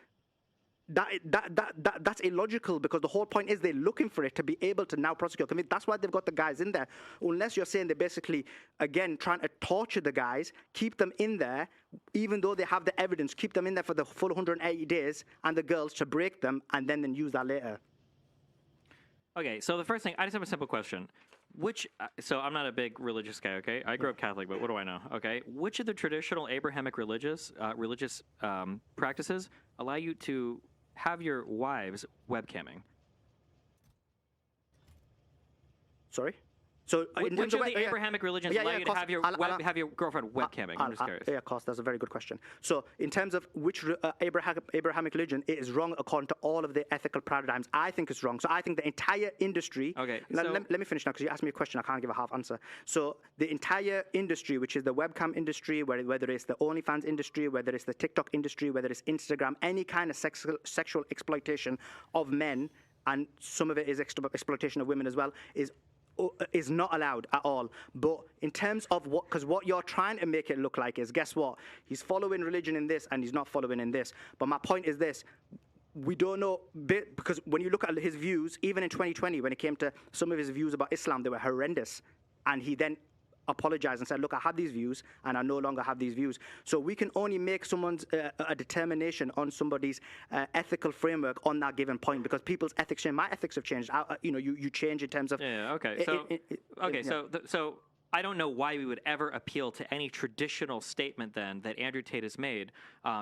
illogical, because the whole point is they're looking for it to be able to now prosecute. That's why they've got the guys in there. Unless you're saying they're basically, again, trying to torture the guys, keep them in there, even though they have the evidence, keep them in there for the full 180 days, and the girls to break them and then use that later. Okay, so the first thing, I just have a simple question. So I'm not a big religious guy, okay? I grew up Catholic, but what do I know, okay? Which of the traditional Abrahamic religious practices allow you to have your wives webcamming? Sorry? So which of the Abrahamic religions allow you to have your girlfriend webcamming? I'm just curious. Yeah, of course, that's a very good question. So in terms of which Abrahamic religion, it is wrong according to all of the ethical paradigms. I think it's wrong. So I think the entire industry... Okay, let me finish now, because you asked me a question, I can't give a half answer. So the entire industry, which is the webcam industry, whether it's the OnlyFans industry, whether it's the TikTok industry, whether it's Instagram, any kind of sexual exploitation of men, and some of it is exploitation of women as well, is not allowed at all. But in terms of because what you're trying to make it look like is, guess what? He's following religion in this and he's not following in this. But my point is this. We don't know, because when you look at his views, even in 2020, when it came to some of his views about Islam, they were horrendous. And he then apologized and said, look, I had these views and I no longer have these views. So we can only make someone's a determination on somebody's ethical framework on that given point, because people's ethics change. My ethics have changed. You change in terms of... Yeah, okay. So I don't know why we would ever appeal to any traditional statement then that Andrew Tate has made,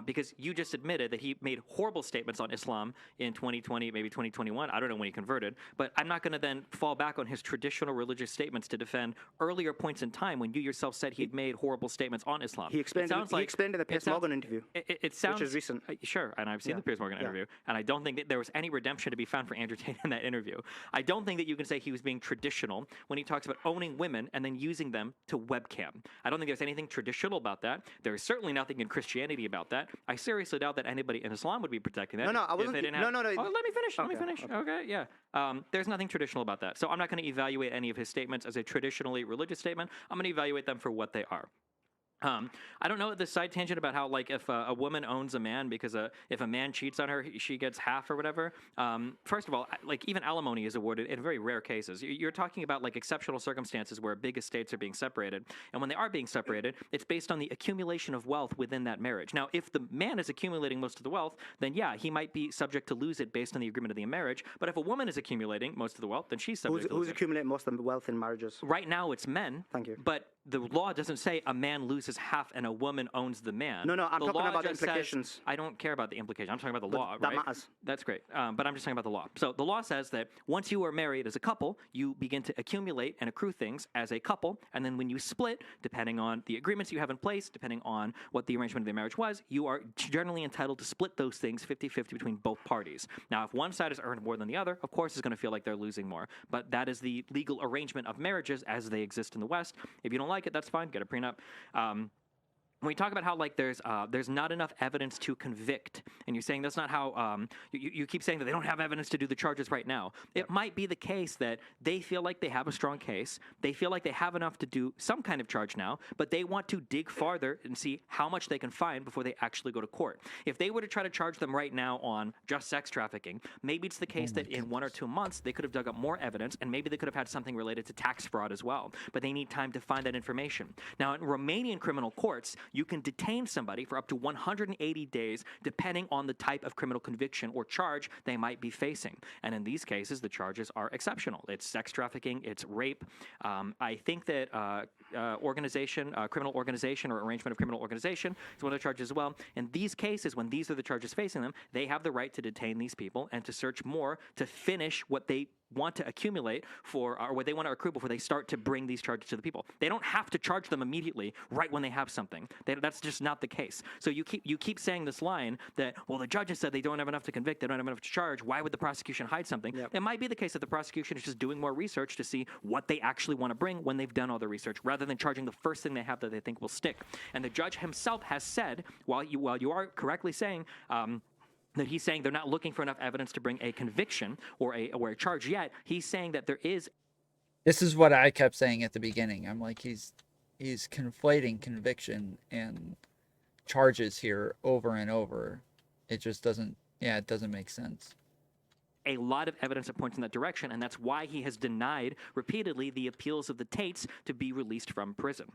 because you just admitted that he made horrible statements on Islam in 2020, maybe 2021. I don't know when he converted, but I'm not going to then fall back on his traditional religious statements to defend earlier points in time when you yourself said he'd made horrible statements on Islam. He explained in the Piers Morgan interview. It sounds, which is recent. Sure, and I've seen the Piers Morgan interview, and I don't think that there was any redemption to be found for Andrew Tate in that interview. I don't think that you can say he was being traditional when he talks about owning women and then using them to webcam. I don't think there's anything traditional about that. There is certainly nothing in Christianity about that. I seriously doubt that anybody in Islam would be protecting that. No, I wasn't. No. Oh, let me finish. Okay, yeah. There's nothing traditional about that. So I'm not going to evaluate any of his statements as a traditionally religious statement. I'm going to evaluate them for what they are. I don't know this side tangent about how, like, if a woman owns a man because if a man cheats on her, she gets half or whatever. First of all, like, even alimony is awarded in very rare cases. You're talking about, like, exceptional circumstances where big estates are being separated, and when they are being separated, it's based on the accumulation of wealth within that marriage. Now, if the man is accumulating most of the wealth, then yeah, he might be subject to lose it based on the agreement of the marriage. But if a woman is accumulating most of the wealth, then she's subject to lose it. Who's accumulating most of the wealth in marriages? Right now, it's men. Thank you. But the law doesn't say a man loses half and a woman owns the man. No, I'm talking about the implications. I don't care about the implication. I'm talking about the law, right? That matters. That's great. But I'm just talking about the law. So the law says that once you are married as a couple, you begin to accumulate and accrue things as a couple. And then when you split, depending on the agreements you have in place, depending on what the arrangement of the marriage was, you are generally entitled to split those things 50-50 between both parties. Now, if one side has earned more than the other, of course, it's going to feel like they're losing more. But that is the legal arrangement of marriages as they exist in the West. If you don't like it, that's fine. Get a prenup. When we talk about how, like, there's not enough evidence to convict, and you're saying that's not how you keep saying that they don't have evidence to do the charges right now. It might be the case that they feel like they have a strong case, they feel like they have enough to do some kind of charge now, but they want to dig farther and see how much they can find before they actually go to court. If they were to try to charge them right now on just sex trafficking, maybe it's the case that in 1 or 2 months they could have dug up more evidence, and maybe they could have had something related to tax fraud as well. But they need time to find that information. Now, in Romanian criminal courts, you can detain somebody for up to 180 days, depending on the type of criminal conviction or charge they might be facing. And in these cases, the charges are exceptional. It's sex trafficking, it's rape. I think that criminal organization or arrangement of criminal organization is one of the charges as well. In these cases, when these are the charges facing them, they have the right to detain these people and to search more to finish what they want to accumulate for, or what they want to accrue before they start to bring these charges to the people. They don't have to charge them immediately right when they have something. That's just not the case. So you keep saying this line that, well, the judges said they don't have enough to convict, they don't have enough to charge. Why would the prosecution hide something? Yep. It might be the case that the prosecution is just doing more research to see what they actually want to bring when they've done all the research, rather than charging the first thing they have that they think will stick. And the judge himself has said, while you are correctly saying, that he's saying they're not looking for enough evidence to bring a conviction or a charge yet. He's saying that there is. This is what I kept saying at the beginning. I'm like, he's conflating conviction and charges here over and over. It just doesn't, it doesn't make sense. A lot of evidence that points in that direction, and that's why he has denied repeatedly the appeals of the Tates to be released from prison.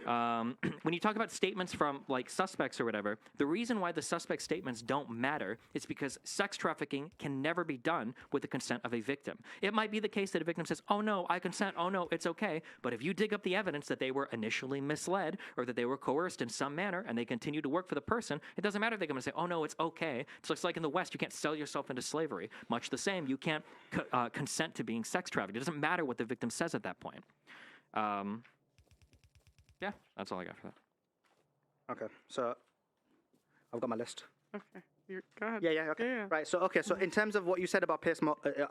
When you talk about statements from like suspects or whatever, the reason why the suspect statements don't matter is because sex trafficking can never be done with the consent of a victim. It might be the case that a victim says, oh no, I consent, oh no, it's okay. But if you dig up the evidence that they were initially misled or that they were coerced in some manner and they continue to work for the person, it doesn't matter if they're going to say, oh no, it's okay. It's just like in the West, you can't sell yourself into slavery. Much the same, you can't consent to being sex trafficked. It doesn't matter what the victim says at that point. Yeah, that's all I got for that. Okay, so I've got my list. Okay, go ahead. Yeah, okay. Yeah. Right, so in terms of what you said about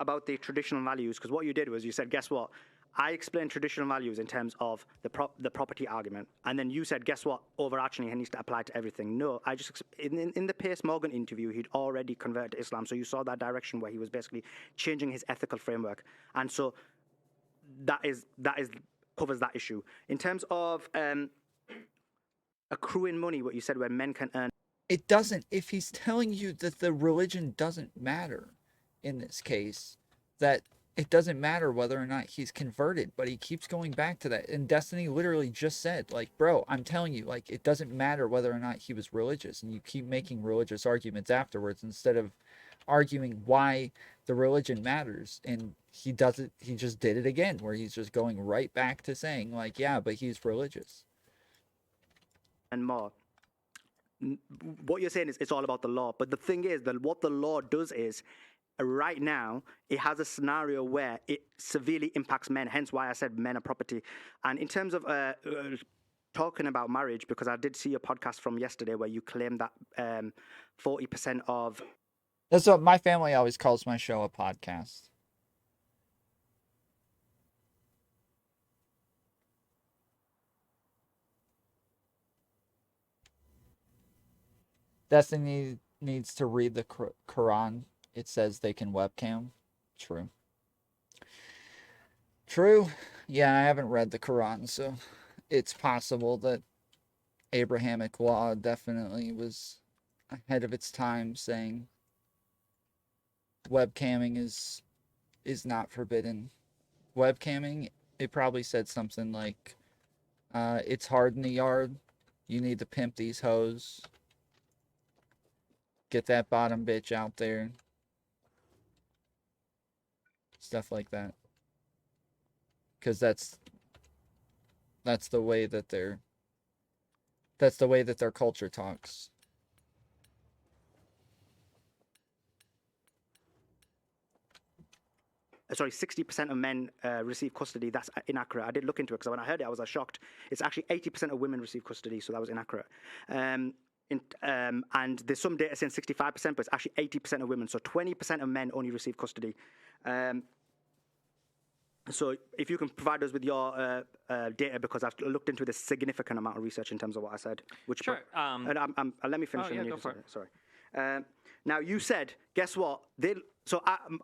about the traditional values, because what you did was you said, guess what? I explained traditional values in terms of the property argument, and then you said, guess what? Overarchingly, it needs to apply to everything. No, I just in the Piers Morgan interview, he'd already converted to Islam, so you saw that direction where he was basically changing his ethical framework, and so that covers that issue. In terms of accruing money, what you said, where men can earn. It doesn't. If he's telling you that the religion doesn't matter in this case, that it doesn't matter whether or not he's converted, but he keeps going back to that. And Destiny literally just said, like, bro, I'm telling you, like, it doesn't matter whether or not he was religious. And you keep making religious arguments afterwards instead of arguing why the religion matters. And he just did it again, where he's just going right back to saying, like, yeah, but he's religious. And more. What you're saying is it's all about the law. But the thing is that what the law does is, right now, it has a scenario where it severely impacts men, hence why I said men are property. And in terms of talking about marriage, because I did see a podcast from yesterday where you claimed that 40% of... That's what my family always calls my show, a podcast. Destiny needs to read the Quran. It says they can webcam. True. True. Yeah, I haven't read the Quran, so it's possible that Abrahamic law definitely was ahead of its time, saying webcamming is not forbidden. Webcamming, it probably said something like, it's hard in the yard. You need to pimp these hoes. Get that bottom bitch out there. Stuff like that. Because that's the way that their culture talks. Sorry, 60% of men receive custody. That's inaccurate. I did look into it because when I heard it, I was shocked. It's actually 80% of women receive custody, so that was inaccurate. And there's some data saying 65%, but it's actually 80% of women. So 20% of men only receive custody. So if you can provide us with your data, because I've looked into this significant amount of research in terms of what I said. Which sure. And let me finish. Oh, yeah, go for it. Sorry. Now, you said, guess what?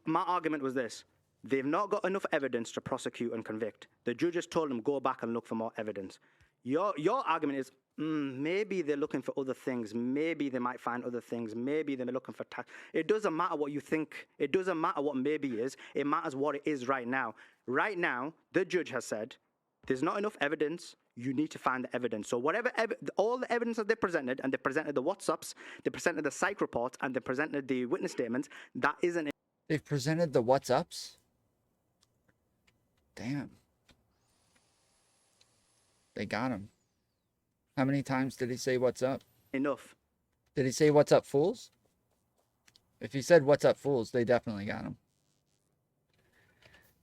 My argument was this. They've not got enough evidence to prosecute and convict. The judges told them, go back and look for more evidence. Your argument is, maybe they're looking for other things. Maybe they might find other things. Maybe they're looking for tax. It doesn't matter what you think. It doesn't matter what maybe is. It matters what it is right now. Right now, the judge has said, there's not enough evidence. you need to find the evidence. So whatever, all the evidence that they presented, and they presented the WhatsApps, they presented the psych reports, and they presented the witness statements, that isn't it. They've presented the WhatsApps? Damn. They got him. How many times did he say what's up? Enough. Did he say what's up, fools? If he said what's up, fools, they definitely got him.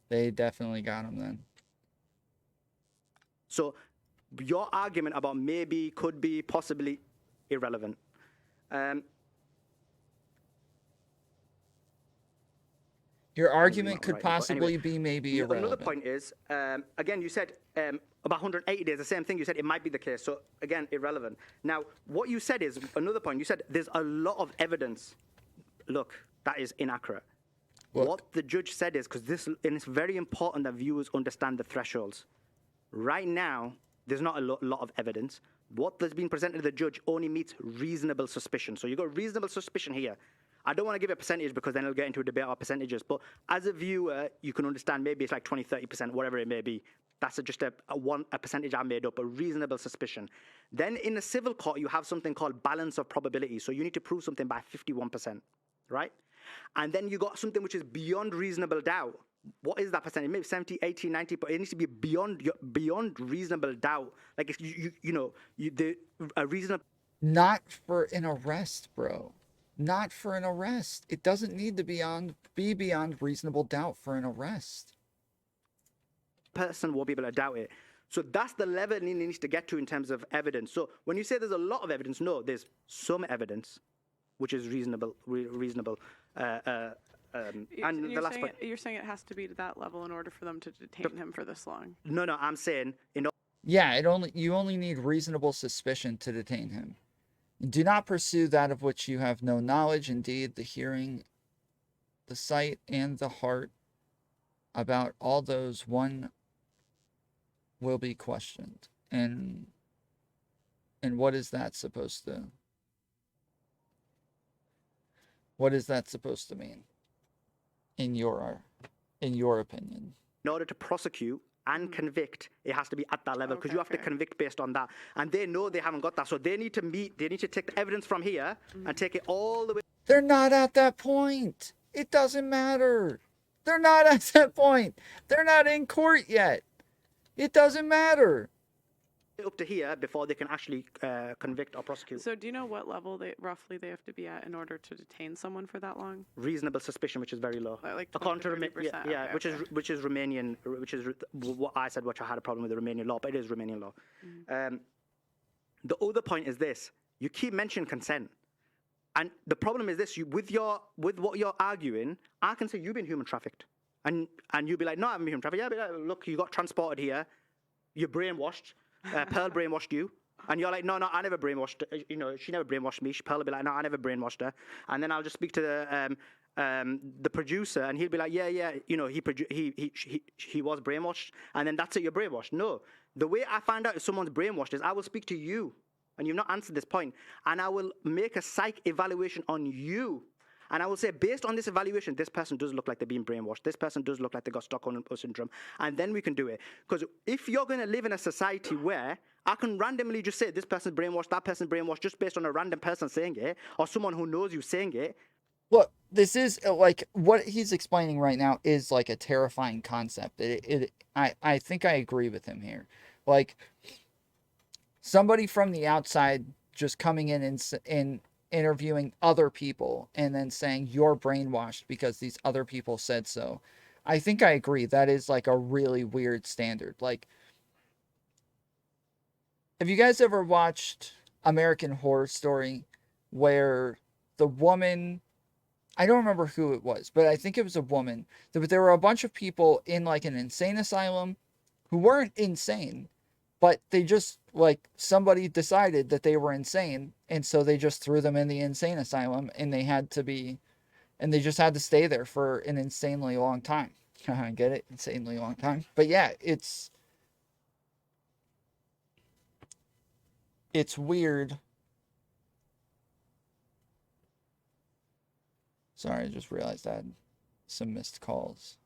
They definitely got him then. So your argument about maybe, could be, possibly, irrelevant. Your argument could right, but possibly anyway, be maybe irrelevant. Another point is, again, you said about 180 days, the same thing. You said it might be the case. So, again, irrelevant. Now, what you said is, another point, you said there's a lot of evidence. Look, that is inaccurate. Look. What the judge said is, because this, and it's very important that viewers understand the thresholds. Right now, there's not a lot of evidence. What has been presented to the judge only meets reasonable suspicion. So you've got reasonable suspicion here. I don't want to give a percentage because then it'll get into a debate about percentages. But as a viewer, you can understand maybe it's like 20, 30%, whatever it may be. That's just a percentage I made up, a reasonable suspicion. Then in a civil court, you have something called balance of probability. So you need to prove something by 51%, right? And then you got something which is beyond reasonable doubt. What is that percentage? Maybe 70, 80, 90, but it needs to be beyond reasonable doubt. Like, if a reasonable... Not for an arrest, bro. Not for an arrest. It doesn't need to be beyond reasonable doubt for an arrest. Person won't be able to doubt it. So that's the level it needs to get to in terms of evidence. So when you say there's a lot of evidence, no, there's some evidence, which is reasonable. And the last point, you're saying it has to be to that level in order for them to detain him for this long. No, I'm saying Yeah, you only need reasonable suspicion to detain him. Do not pursue that of which you have no knowledge. Indeed, the hearing, the sight, and the heart about all those one will be questioned. And what is that supposed to? What is that supposed to mean? In your opinion? in order to prosecute and convict, it has to be at that level, because you have to convict based on that. And they know they haven't got that. So they need to take the evidence from here and take it all the way. They're not at that point. It doesn't matter. They're not at that point. They're not in court yet. It doesn't matter. Up to here before they can actually convict or prosecute. So do you know what level roughly they have to be at in order to detain someone for that long? Reasonable suspicion, which is very low. Like according to 30%? yeah, Okay, which is Romanian, which is what I said, which I had a problem with the Romanian law, but it is Romanian law. The other point is this: you keep mentioning consent, and the problem is this: with what you're arguing, I can say you've been human trafficked, and you'll be like, no, I haven't been human trafficked. Yeah, but look, you got transported here, you're brainwashed. Pearl brainwashed you, and you're like, no, I never brainwashed her. She never brainwashed me. Pearl will be like, no, I never brainwashed her. And then I'll just speak to the producer, and he'll be like, yeah, he was brainwashed, and then that's it, you're brainwashed. No, the way I find out if someone's brainwashed is I will speak to you, and you've not answered this point, and I will make a psych evaluation on you. And I will say, based on this evaluation, this person does look like they're being brainwashed. This person does look like they got Stockholm syndrome. And then we can do it. Because if you're going to live in a society where I can randomly just say, this person's brainwashed, that person's brainwashed, just based on a random person saying it, or someone who knows you saying it. Look, this is like what he's explaining right now is like a terrifying concept. I think I agree with him here. Like somebody from the outside just coming in and interviewing other people and then saying you're brainwashed because these other people said so. I think I agree. That is like a really weird standard. Like, have you guys ever watched American Horror Story where the woman, I don't remember who it was, but I think it was a woman. There were a bunch of people in like an insane asylum who weren't insane, but they just, like, somebody decided that they were insane, and so they just threw them in the insane asylum, and they just had to stay there for an insanely long time. I get it? Insanely long time. But yeah, it's weird. Sorry, I just realized I had some missed calls.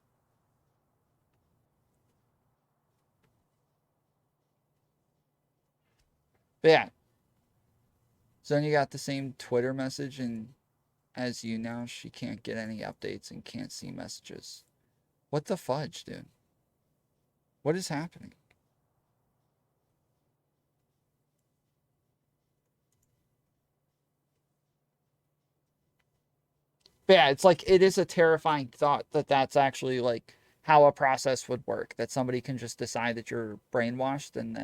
But yeah. So then you got the same Twitter message, and as you now, she can't get any updates and can't see messages. What the fudge, dude? What is happening? But yeah, it's like, it is a terrifying thought that that's actually like how a process would work, that somebody can just decide that you're brainwashed and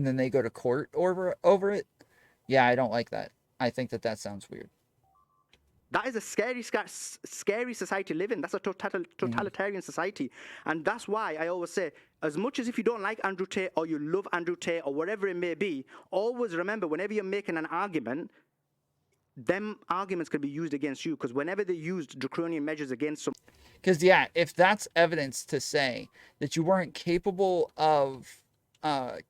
then they go to court over it. Yeah, I don't like that. I think that sounds weird. That is a scary society to live in. That's a totalitarian society. And that's why I always say, as much as if you don't like Andrew Tate or you love Andrew Tate or whatever it may be, always remember, whenever you're making an argument, them arguments can be used against you, because whenever they used draconian measures against some... Because, yeah, if that's evidence to say that you weren't capable of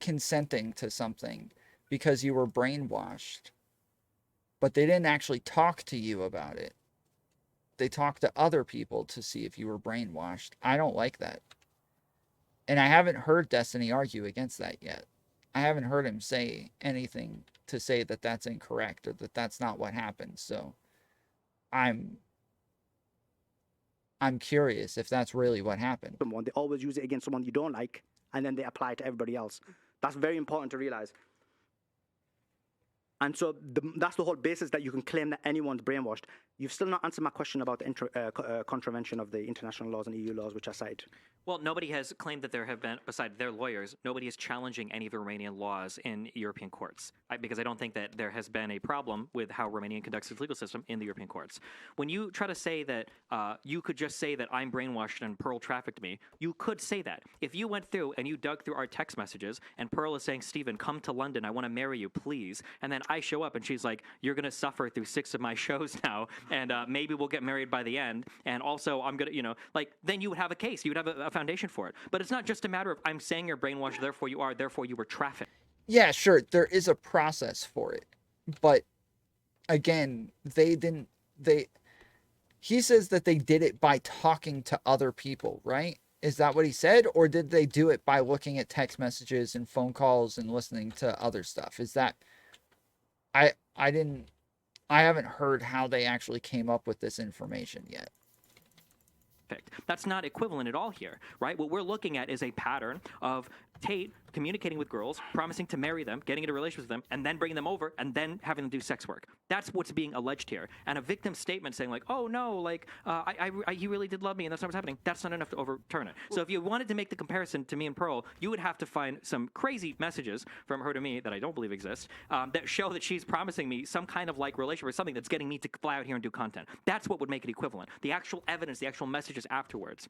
consenting to something because you were brainwashed, but they didn't actually talk to you about it, they talked to other people to see if you were brainwashed, I don't like that. And I haven't heard Destiny argue against that yet. I haven't heard him say anything to say that that's incorrect or that that's not what happened. So I'm curious if that's really what happened. Someone, they always use it against someone you don't like, and then they apply it to everybody else. That's very important to realize. And so that's the whole basis that you can claim that anyone's brainwashed. You've still not answered my question about the contravention of the international laws and EU laws, which I cited. Well, nobody has claimed that there have been, besides their lawyers, nobody is challenging any of the Romanian laws in European courts, because I don't think that there has been a problem with how Romania conducts its legal system in the European courts. When you try to say that you could just say that I'm brainwashed and Pearl trafficked me, you could say that. If you went through and you dug through our text messages and Pearl is saying, Stephen, come to London, I want to marry you, please, and then I show up and she's like, you're going to suffer through 6 of my shows now, and maybe we'll get married by the end, and also I'm going to, then you would have a case. You would have a foundation for it. But it's not just a matter of I'm saying you're brainwashed, therefore you are, therefore you were trafficked. Yeah, sure, there is a process for it. But again, he says that they did it by talking to other people, right? Is that what he said? Or did they do it by looking at text messages and phone calls and listening to other stuff? Is that... I haven't heard how they actually came up with this information yet. That's not equivalent at all here, right? What we're looking at is a pattern of Tate communicating with girls, promising to marry them, getting into relationships with them, and then bringing them over, and then having them do sex work. That's what's being alleged here. And a victim's statement saying like, oh no, he really did love me, and that's not what's happening, that's not enough to overturn it. So if you wanted to make the comparison to me and Pearl, you would have to find some crazy messages from her to me that I don't believe exist, that show that she's promising me some kind of relationship or something that's getting me to fly out here and do content. That's what would make it equivalent. The actual evidence, the actual messages afterwards.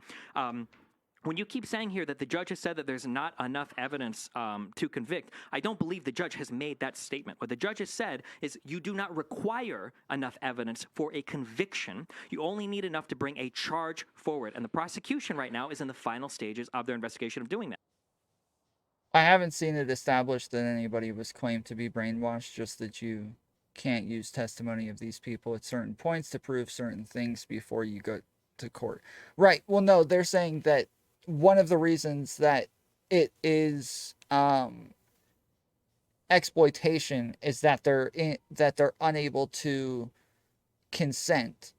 When you keep saying here that the judge has said that there's not enough evidence to convict, I don't believe the judge has made that statement. What the judge has said is you do not require enough evidence for a conviction. You only need enough to bring a charge forward. And the prosecution right now is in the final stages of their investigation of doing that. I haven't seen it established that anybody was claimed to be brainwashed, just that you can't use testimony of these people at certain points to prove certain things before you go to court. Right. Well, no, they're saying that one of the reasons that it is exploitation is that they're unable to consent,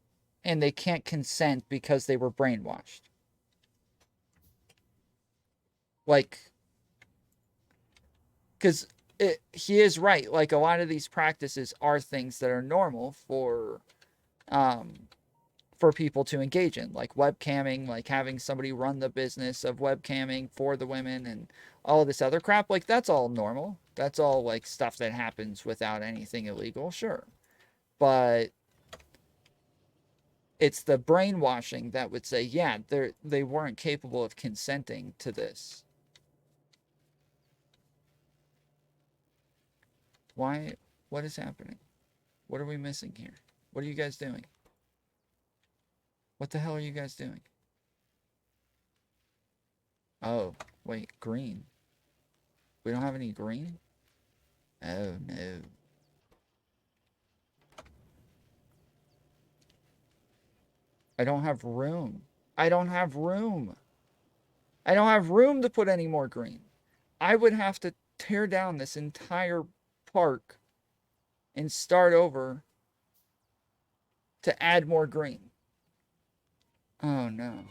and they can't consent because they were brainwashed. Because he is right. A lot of these practices are things that are normal for people to engage in, like webcamming, having somebody run the business of webcamming for the women and all of this other crap. That's all normal. That's all stuff that happens without anything illegal, sure. But it's the brainwashing that would say, yeah, they weren't capable of consenting to this. Why? What is happening? What are we missing here? What are you guys doing? What the hell are you guys doing? Oh, wait, green. We don't have any green? Oh, no. I don't have room. I don't have room. I don't have room to put any more green. I would have to tear down this entire park and start over to add more green. Oh no.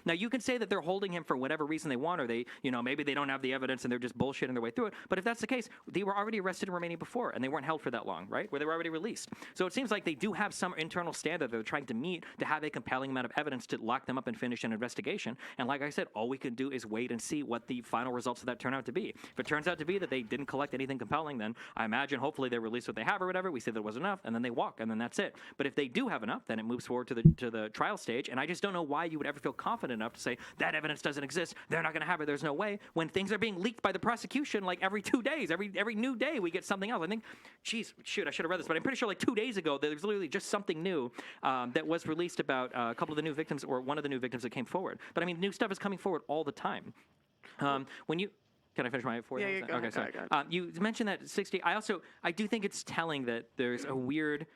Now, you can say that they're holding him for whatever reason they want, or they, maybe they don't have the evidence and they're just bullshitting their way through it. But if that's the case, they were already arrested in Romania before, and they weren't held for that long, right? Where they were already released. So it seems like they do have some internal standard that they're trying to meet to have a compelling amount of evidence to lock them up and finish an investigation. And like I said, all we can do is wait and see what the final results of that turn out to be. If it turns out to be that they didn't collect anything compelling, then I imagine hopefully they release what they have or whatever. We say that it was enough, and then they walk, and then that's it. But if they do have enough, then it moves forward to the trial stage. And I just don't know why you would ever feel confident enough to say that evidence doesn't exist, they're not going to have it, there's no way, when things are being leaked by the prosecution like every 2 days, every new day we get something else. I think, geez, shoot, I should have read this, but I'm pretty sure like 2 days ago there was literally just something new that was released about a couple of the new victims, or one of the new victims that came forward. But I mean, new stuff is coming forward all the time. When you Can I finish my 4 Yeah, go okay, ahead, sorry. go ahead. You mentioned that 60. I do think it's telling that there's a weird.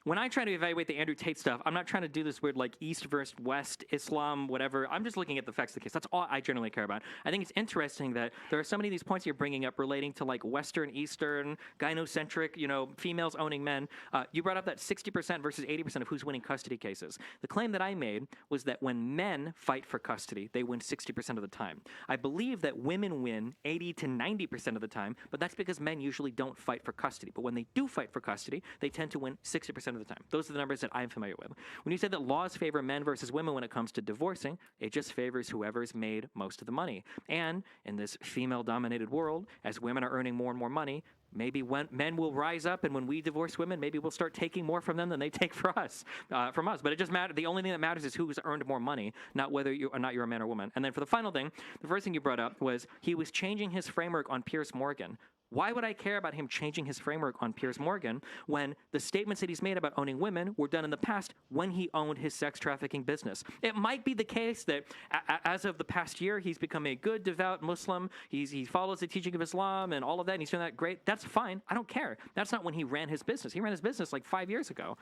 When I try to evaluate the Andrew Tate stuff, I'm not trying to do this weird like East versus West, Islam, whatever. I'm just looking at the facts of the case. That's all I generally care about. I think it's interesting that there are so many of these points you're bringing up relating to like Western, Eastern, gynocentric, females owning men. You brought up that 60% versus 80% of who's winning custody cases. The claim that I made was that when men fight for custody, they win 60% of the time. I believe that women win 80 to 90% of the time, but that's because men usually don't fight for custody. But when they do fight for custody, they tend to win 60% of the time. Those are the numbers that I'm familiar with. When you say that laws favor men versus women when it comes to divorcing, it just favors whoever's made most of the money. And in this female-dominated world, as women are earning more and more money, maybe when men will rise up, and when we divorce women, maybe we'll start taking more from them than they take from us. But it just matters. The only thing that matters is who's earned more money, not whether you're a man or woman. And then for the final thing, the first thing you brought up was he was changing his framework on Piers Morgan. Why would I care about him changing his framework on Piers Morgan when the statements that he's made about owning women were done in the past when he owned his sex trafficking business? It might be the case that as of the past year, he's become a good, devout Muslim. He follows the teaching of Islam and all of that, and he's doing that great. That's fine. I don't care. That's not when he ran his business. He ran his business like 5 years ago.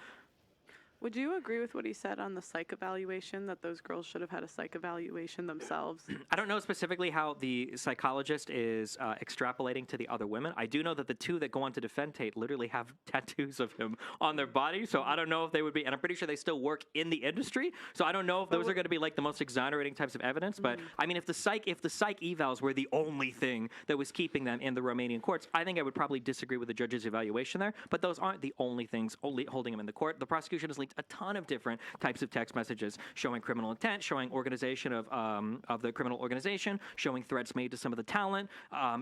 Would you agree with what he said on the psych evaluation, that those girls should have had a psych evaluation themselves? I don't know specifically how the psychologist is extrapolating to the other women. I do know that the two that go on to defend Tate literally have tattoos of him on their body, so I don't know if they would be, and I'm pretty sure they still work in the industry, so I don't know if those are going to be like the most exonerating types of evidence, but I mean, if the psych evals were the only thing that was keeping them in the Romanian courts, I think I would probably disagree with the judge's evaluation there, but those aren't the only things holding him in the court. The prosecution has linked a ton of different types of text messages showing criminal intent, showing organization of the criminal organization, showing threats made to some of the talent,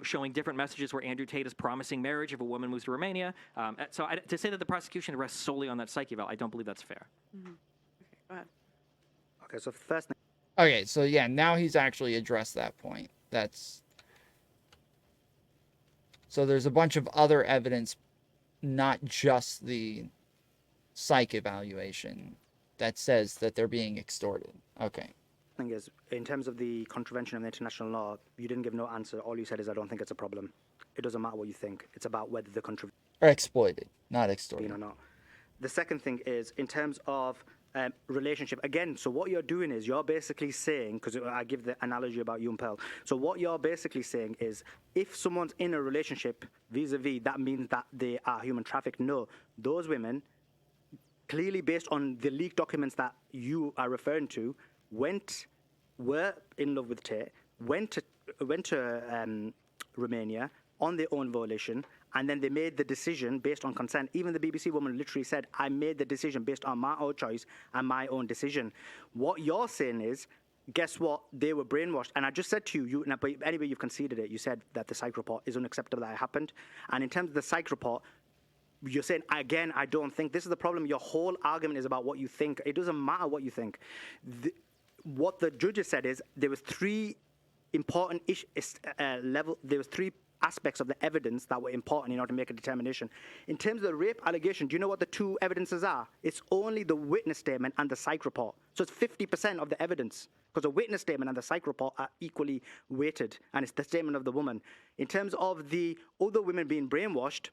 showing different messages where Andrew Tate is promising marriage if a woman moves to Romania. To say that the prosecution rests solely on that psych eval, I don't believe that's fair. Okay, go ahead. Okay, so first thing. Okay, so yeah, now he's actually addressed that point. So there's a bunch of other evidence, not just the psych evaluation, that says that they're being extorted. Okay. Thing is, in terms of the contravention of the international law, you didn't give no answer. All you said is, I don't think it's a problem. It doesn't matter what you think. It's about whether the Or exploited, not extorted. or not. The second thing is, in terms of relationship, again, so what you're doing is you're basically saying, because I give the analogy about you and Pearl, so what you're basically saying is, if someone's in a relationship vis-a-vis, that means that they are human trafficked. No, those women, clearly based on the leaked documents that you are referring to, were in love with Tate, went to Romania on their own volition, and then they made the decision based on consent. Even the BBC woman literally said, I made the decision based on my own choice and my own decision. What you're saying is, guess what? They were brainwashed. And I just said to you, but anyway, you've conceded it. You said that the psych report is unacceptable that it happened. And in terms of the psych report, you're saying, again, I don't think. This is the problem. Your whole argument is about what you think. It doesn't matter what you think. What the judges said is there was three important there was three aspects of the evidence that were important in order to make a determination. In terms of the rape allegation, do you know what the two evidences are? It's only the witness statement and the psych report. So it's 50% of the evidence, because the witness statement and the psych report are equally weighted, and it's the statement of the woman. In terms of the other women being brainwashed,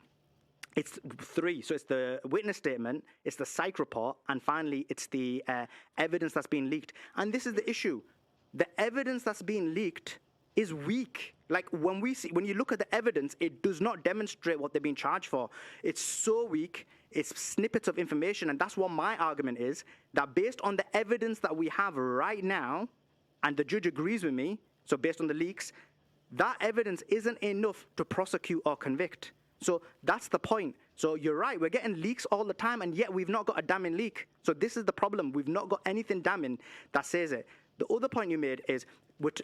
it's three. So it's the witness statement, it's the psych report, and finally it's the evidence that's being leaked. And this is the issue. The evidence that's being leaked is weak. Like when you look at the evidence, it does not demonstrate what they're being charged for. It's so weak. It's snippets of information, and that's what my argument is, that based on the evidence that we have right now, and the judge agrees with me, so based on the leaks, that evidence isn't enough to prosecute or convict. So that's the point. So you're right, we're getting leaks all the time, and yet we've not got a damning leak. So this is the problem. We've not got anything damning that says it. The other point you made is,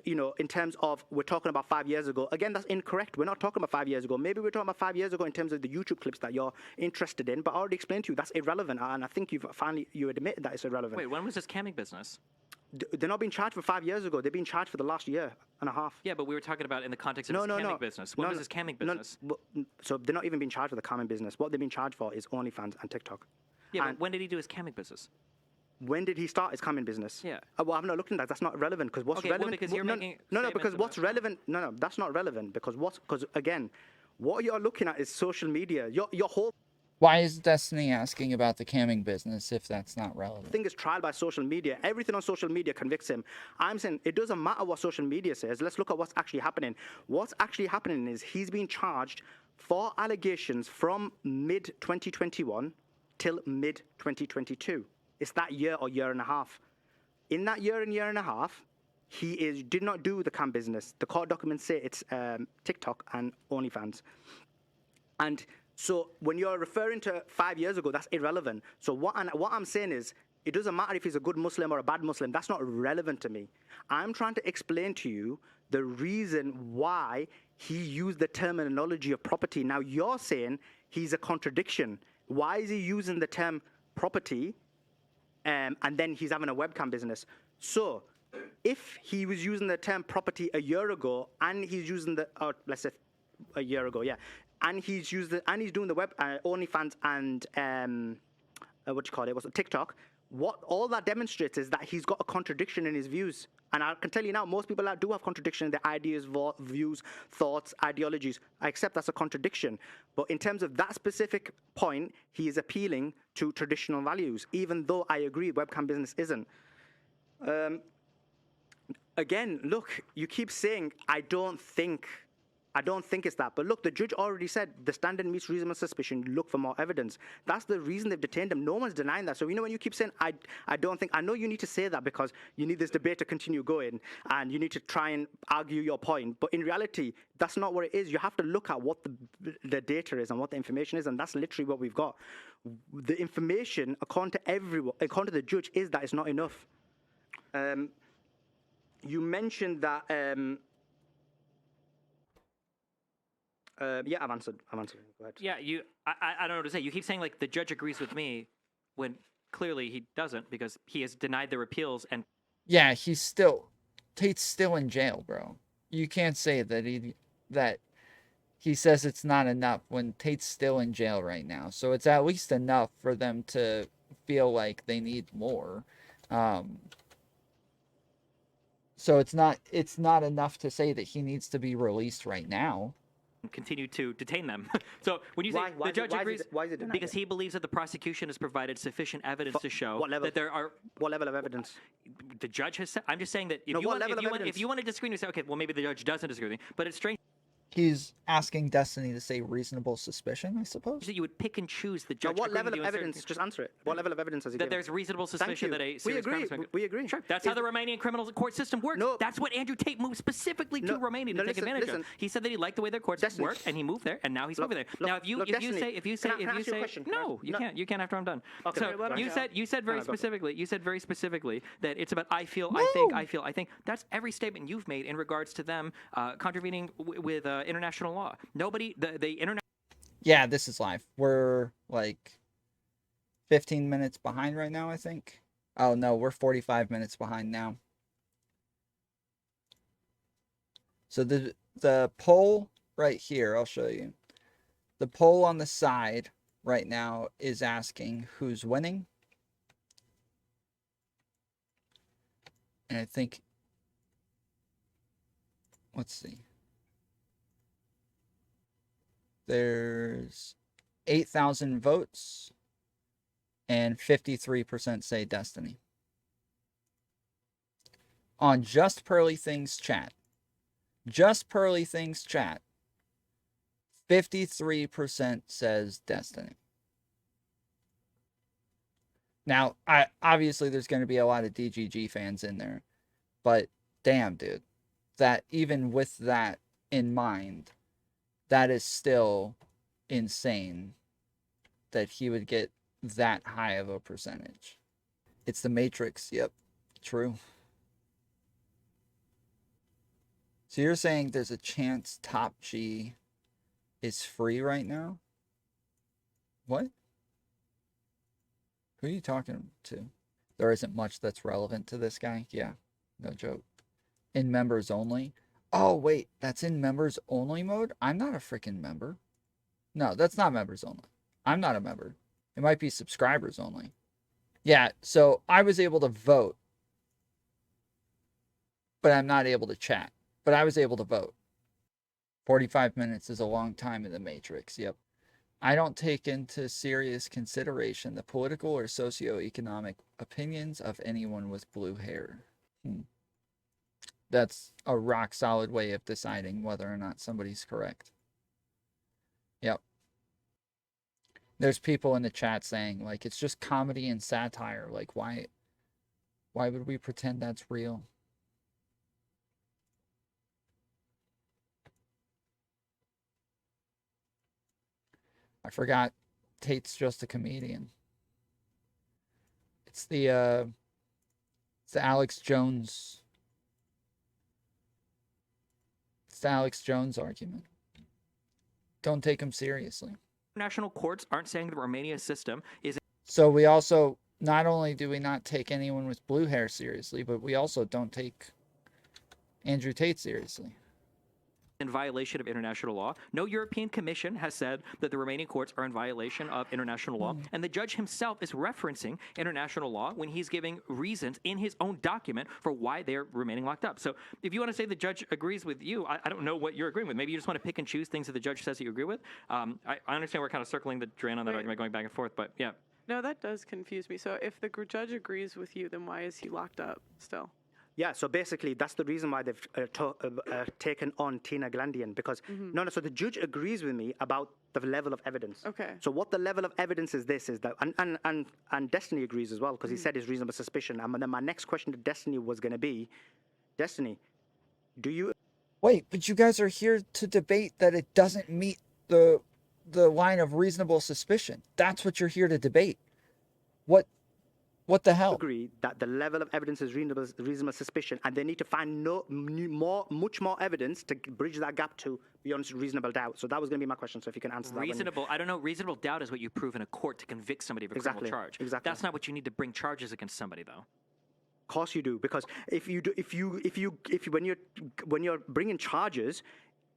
in terms of we're talking about 5 years ago. Again, that's incorrect. We're not talking about 5 years ago. Maybe we're talking about 5 years ago in terms of the YouTube clips that you're interested in. But I already explained to you that's irrelevant, and I think you admit that it's irrelevant. Wait, when was this camming business? They're not being charged for 5 years ago. They're being charged for the last year and a half. Yeah, but we were talking about in the context of this camming business. When was this camming business? So they're not even being charged for the camming business. What they're being charged for is OnlyFans and TikTok. Yeah, but when did he do his camming business? When did he start his camming business? Yeah. Well, I've not looked into that. That's not relevant, because what's relevant? Well, because you're making because what's relevant? No, that's not relevant, because again, what you're looking at is social media. Your whole Why is Destiny asking about the camming business if that's not relevant? thing is tried by social media. Everything on social media convicts him. I'm saying it doesn't matter what social media says. Let's look at what's actually happening. What's actually happening is he's being charged for allegations from mid-2021 till mid-2022. It's that year or year and a half. In that year and a half, he did not do the cam business. The court documents say it's TikTok and OnlyFans. And so when you're referring to 5 years ago, that's irrelevant. So what I'm saying is, it doesn't matter if he's a good Muslim or a bad Muslim. That's not relevant to me. I'm trying to explain to you the reason why he used the terminology of property. Now, you're saying he's a contradiction. Why is he using the term property and then he's having a webcam business? So if he was using the term property a year ago and he's using let's say a year ago, yeah, and he's doing the web OnlyFans and TikTok. What all that demonstrates is that he's got a contradiction in his views. And I can tell you now, most people that do have contradiction in their ideas, views, thoughts, ideologies. I accept that's a contradiction. But in terms of that specific point, he is appealing to traditional values, even though I agree webcam business isn't. Again, look, you keep saying, I don't think it's that. But look, the judge already said the standard meets reasonable suspicion, look for more evidence. That's the reason they've detained him. No one's denying that. So, when you keep saying, I don't think, I know you need to say that because you need this debate to continue going and you need to try and argue your point. But in reality, that's not what it is. You have to look at what the data is and what the information is. And that's literally what we've got. The information, according to the judge, is that it's not enough. You mentioned that... yeah, I've answered. Go ahead. Yeah, I don't know what to say. You keep saying, like, the judge agrees with me when clearly he doesn't, because he has denied their appeals and... Yeah, Tate's still in jail, bro. You can't say that he says it's not enough when Tate's still in jail right now. So it's at least enough for them to feel like they need more. So it's not enough to say that he needs to be released right now. Continue to detain them. So when you say the judge agrees, why is it denied? because he believes that the prosecution has provided sufficient evidence to show that there are... What level of evidence? The judge has said... I'm just saying that if you want to disagree with me, say, okay, well, maybe the judge doesn't disagree with me, but it's strange... He's asking Destiny to say reasonable suspicion, I suppose. That you would pick and choose the judge. Now, what level of evidence? Just answer it. What level of evidence has he given? That there's reasonable suspicion that a serious crime is committed. We agree. Sure. That's how the Romanian criminal court system works. No. That's what Andrew Tate moved specifically to Romania to take advantage of. He said that he liked the way their court system worked, and he moved there, and now he's moving there. Now, if you say no, you can't. You can't after I'm done. Okay. So you said very specifically that it's about I feel, I think. That's every statement you've made in regards to them contravening with international law. Nobody, the internet. Yeah, this is live. We're like 15 minutes behind right now, I think. Oh no, we're 45 minutes behind now. So the poll right here, I'll show you. The poll on the side right now is asking who's winning. And I think, let's see. There's 8,000 votes and 53% say Destiny. On JustPearlyThings chat, Just Pearly Things chat. 53% says Destiny. Now, obviously there's going to be a lot of DGG fans in there, but damn, dude, that even with that in mind, that is still insane that he would get that high of a percentage. It's the Matrix. Yep, true. So you're saying there's a chance Top G is free right now? What? Who are you talking to? There isn't much that's relevant to this guy? Yeah, no joke. In members only? Oh, wait, that's in members only mode? I'm not a freaking member. No, that's not members only. I'm not a member. It might be subscribers only. Yeah, so I was able to vote, but I'm not able to chat. But I was able to vote. 45 minutes is a long time in the Matrix. Yep. I don't take into serious consideration the political or socioeconomic opinions of anyone with blue hair. That's a rock solid way of deciding whether or not somebody's correct. Yep. There's people in the chat saying, like, it's just comedy and satire. Like, why would we pretend that's real? I forgot Tate's just a comedian. It's the Alex Jones. It's the Alex Jones argument. Don't take him seriously. National courts aren't saying the Romania system is So we also, not only do we not take anyone with blue hair seriously, but we also don't take Andrew Tate seriously. in violation of international law. No European Commission has said that the Romanian courts are in violation of international law. And the judge himself is referencing international law when he's giving reasons in his own document for why they're remaining locked up. So if you want to say the judge agrees with you, I don't know what you're agreeing with. Maybe you just want to pick and choose things that the judge says that you agree with. I understand we're kind of circling the drain on that argument, going back and forth, but yeah. No, that does confuse me. So if the judge agrees with you, then why is he locked up still? Yeah, so basically that's the reason why they've taken on Tina Glandian, because so the judge agrees with me about the level of evidence. Okay. So what the level of evidence is this is that, and Destiny agrees as well, because he said it's reasonable suspicion. And then my next question to Destiny was going to be, Destiny, do you... Wait, but you guys are here to debate that it doesn't meet the line of reasonable suspicion. That's what you're here to debate. What the hell? Agree that the level of evidence is reasonable suspicion, and they need to find much more evidence to bridge that gap to beyond reasonable doubt. So that was going to be my question. So if you can answer that. Reasonable, I don't know. Reasonable doubt is what you prove in a court to convict somebody of a criminal charge. Exactly. That's not what you need to bring charges against somebody, though. Of course you do, because when you're bringing charges,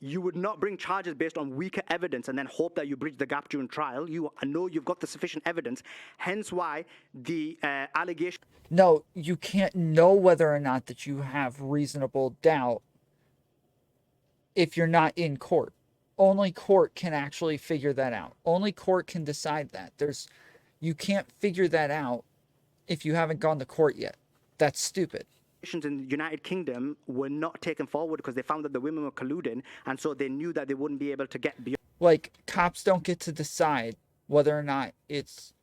you would not bring charges based on weaker evidence and then hope that you bridge the gap during trial. You know you've got the sufficient evidence, hence why the allegation... No, you can't know whether or not that you have reasonable doubt if you're not in court. Only court can actually figure that out. Only court can decide that. You can't figure that out if you haven't gone to court yet. That's stupid. In the United Kingdom were not taken forward because they found that the women were colluding, and so they knew that they wouldn't be able to get beyond. Like, cops don't get to decide whether or not it's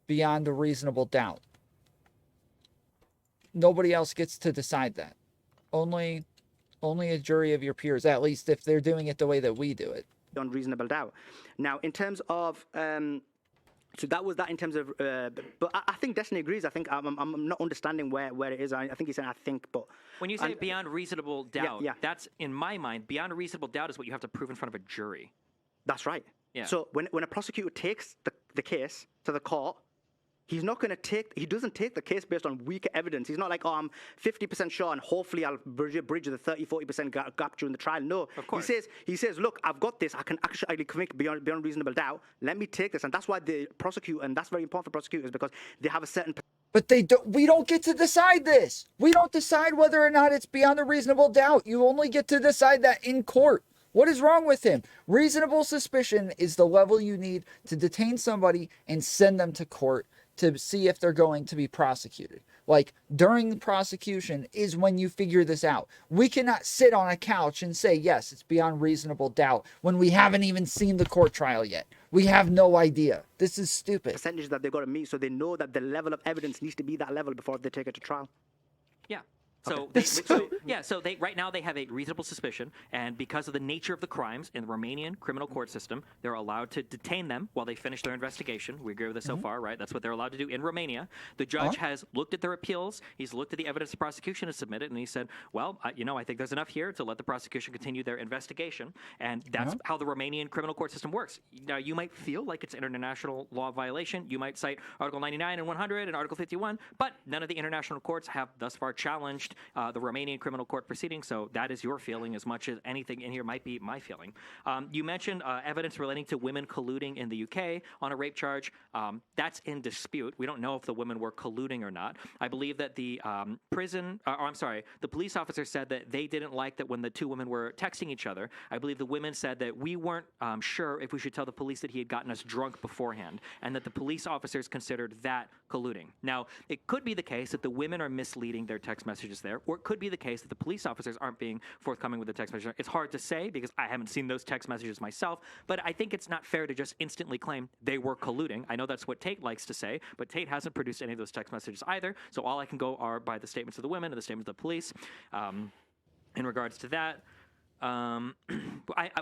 beyond a reasonable doubt. Nobody else gets to decide that. Only a jury of your peers, at least if they're doing it the way that we do it. Beyond reasonable doubt. Now, in terms of so that was that in terms of, but I think Destiny agrees. I think I'm not understanding where it is. I think he's saying I think, but when you say beyond reasonable doubt, that's in my mind. Beyond a reasonable doubt is what you have to prove in front of a jury. That's right. Yeah. So when a prosecutor takes the case to the court, he doesn't take the case based on weaker evidence. He's not like, oh, I'm 50% sure and hopefully I'll bridge the 30-40% gap during the trial. No. Of course. He says, look, I've got this. I can actually convict beyond reasonable doubt. Let me take this. And that's why the prosecutor, and that's very important for prosecutors, because they have a certain... But we don't get to decide this. We don't decide whether or not it's beyond a reasonable doubt. You only get to decide that in court. What is wrong with him? Reasonable suspicion is the level you need to detain somebody and send them to court to see if they're going to be prosecuted. Like, during the prosecution is when you figure this out. We cannot sit on a couch and say, yes, it's beyond reasonable doubt when we haven't even seen the court trial yet. We have no idea. This is stupid. Percentage that they've got to meet, so they know that the level of evidence needs to be that level before they take it to trial. Yeah. So, they right now they have a reasonable suspicion, and because of the nature of the crimes in the Romanian criminal court system, they're allowed to detain them while they finish their investigation. We agree with this so far, right? That's what they're allowed to do in Romania. The judge has looked at their appeals. He's looked at the evidence the prosecution has submitted, and he said, well, I think there's enough here to let the prosecution continue their investigation, and that's how the Romanian criminal court system works. Now, you might feel like it's an international law violation. You might cite Article 99 and 100 and Article 51, but none of the international courts have thus far challenged the Romanian criminal court proceedings, so that is your feeling as much as anything in here might be my feeling. You mentioned evidence relating to women colluding in the UK on a rape charge. That's in dispute. We don't know if the women were colluding or not. I believe that the the police officer said that they didn't like that when the two women were texting each other. I believe the women said that we weren't sure if we should tell the police that he had gotten us drunk beforehand, and that the police officers considered that colluding. Now, it could be the case that the women are misleading their text messages there, or it could be the case that the police officers aren't being forthcoming with the text message. It's hard to say because I haven't seen those text messages myself, but I think it's not fair to just instantly claim they were colluding. I know that's what Tate likes to say, but Tate hasn't produced any of those text messages either, so all I can go are by the statements of the women and the statements of the police. In regards to that,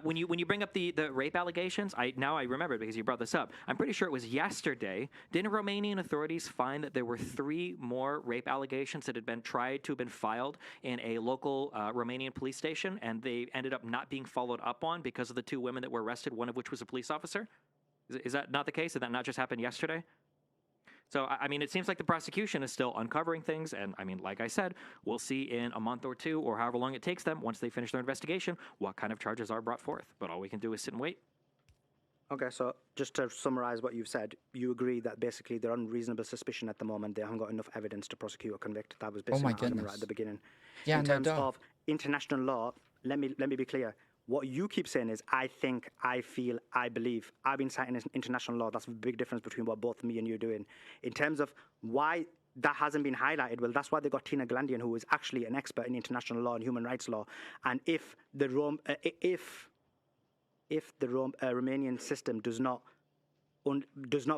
when you bring up the rape allegations, I remember because you brought this up. I'm pretty sure it was yesterday. Didn't Romanian authorities find that there were 3 more rape allegations that had been tried to have been filed in a local Romanian police station, and they ended up not being followed up on because of the 2 women that were arrested, one of which was a police officer? Is that not the case? Did that not just happen yesterday? So, I mean, it seems like the prosecution is still uncovering things, and, I mean, like I said, we'll see in a month or 2 or however long it takes them, once they finish their investigation, what kind of charges are brought forth. But all we can do is sit and wait. Okay, so just to summarize what you've said, you agree that basically they're on reasonable suspicion at the moment. They haven't got enough evidence to prosecute or convict. That was basically my argument right at the beginning. Yeah, in terms of international law, let me be clear. What you keep saying is, I think, I feel, I believe. I've been citing international law. That's a big difference between what both me and you are doing. In terms of why that hasn't been highlighted, well, that's why they got Tina Glandian, who is actually an expert in international law and human rights law. And if the Romanian system does not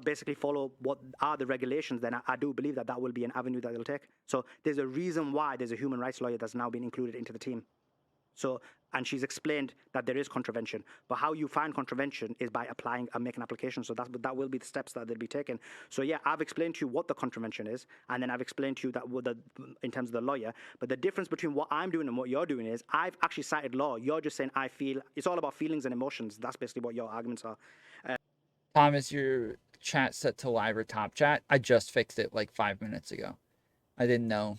basically follow what are the regulations, then I do believe that will be an avenue that they'll take. So there's a reason why there's a human rights lawyer that's now been included into the team. So, and she's explained that there is contravention, but how you find contravention is by applying and making an application. So that will be the steps that they'll be taken. So yeah, I've explained to you what the contravention is, and then I've explained to you that in terms of the lawyer. But the difference between what I'm doing and what you're doing is I've actually cited law. You're just saying I feel. It's all about feelings and emotions. That's basically what your arguments are. Tom, is your chat set to live or top chat? I just fixed it like 5 minutes ago. I didn't know.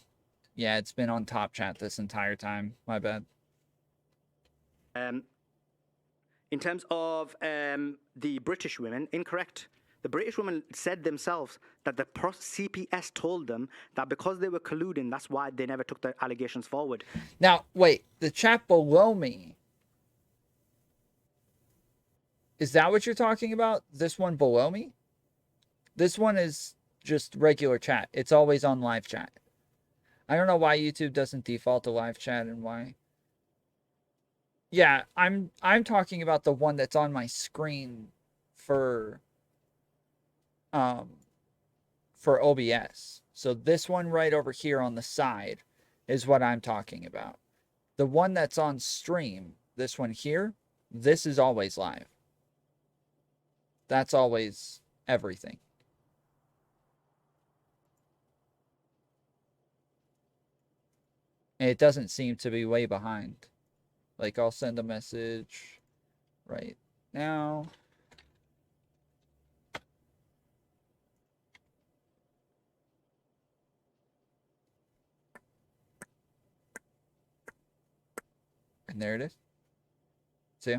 Yeah, it's been on top chat this entire time. My bad. In terms of the British women, incorrect. The British women said themselves that the CPS told them that because they were colluding, that's why they never took the allegations forward. Now, wait, the chat below me. Is that what you're talking about? This one below me? This one is just regular chat. It's always on live chat. I don't know why YouTube doesn't default to live chat and why. Yeah, I'm talking about the one that's on my screen for OBS. So this one right over here on the side is what I'm talking about. The one that's on stream, this one here, this is always live. That's always everything. And it doesn't seem to be way behind. Like, I'll send a message right now. And there it is. See?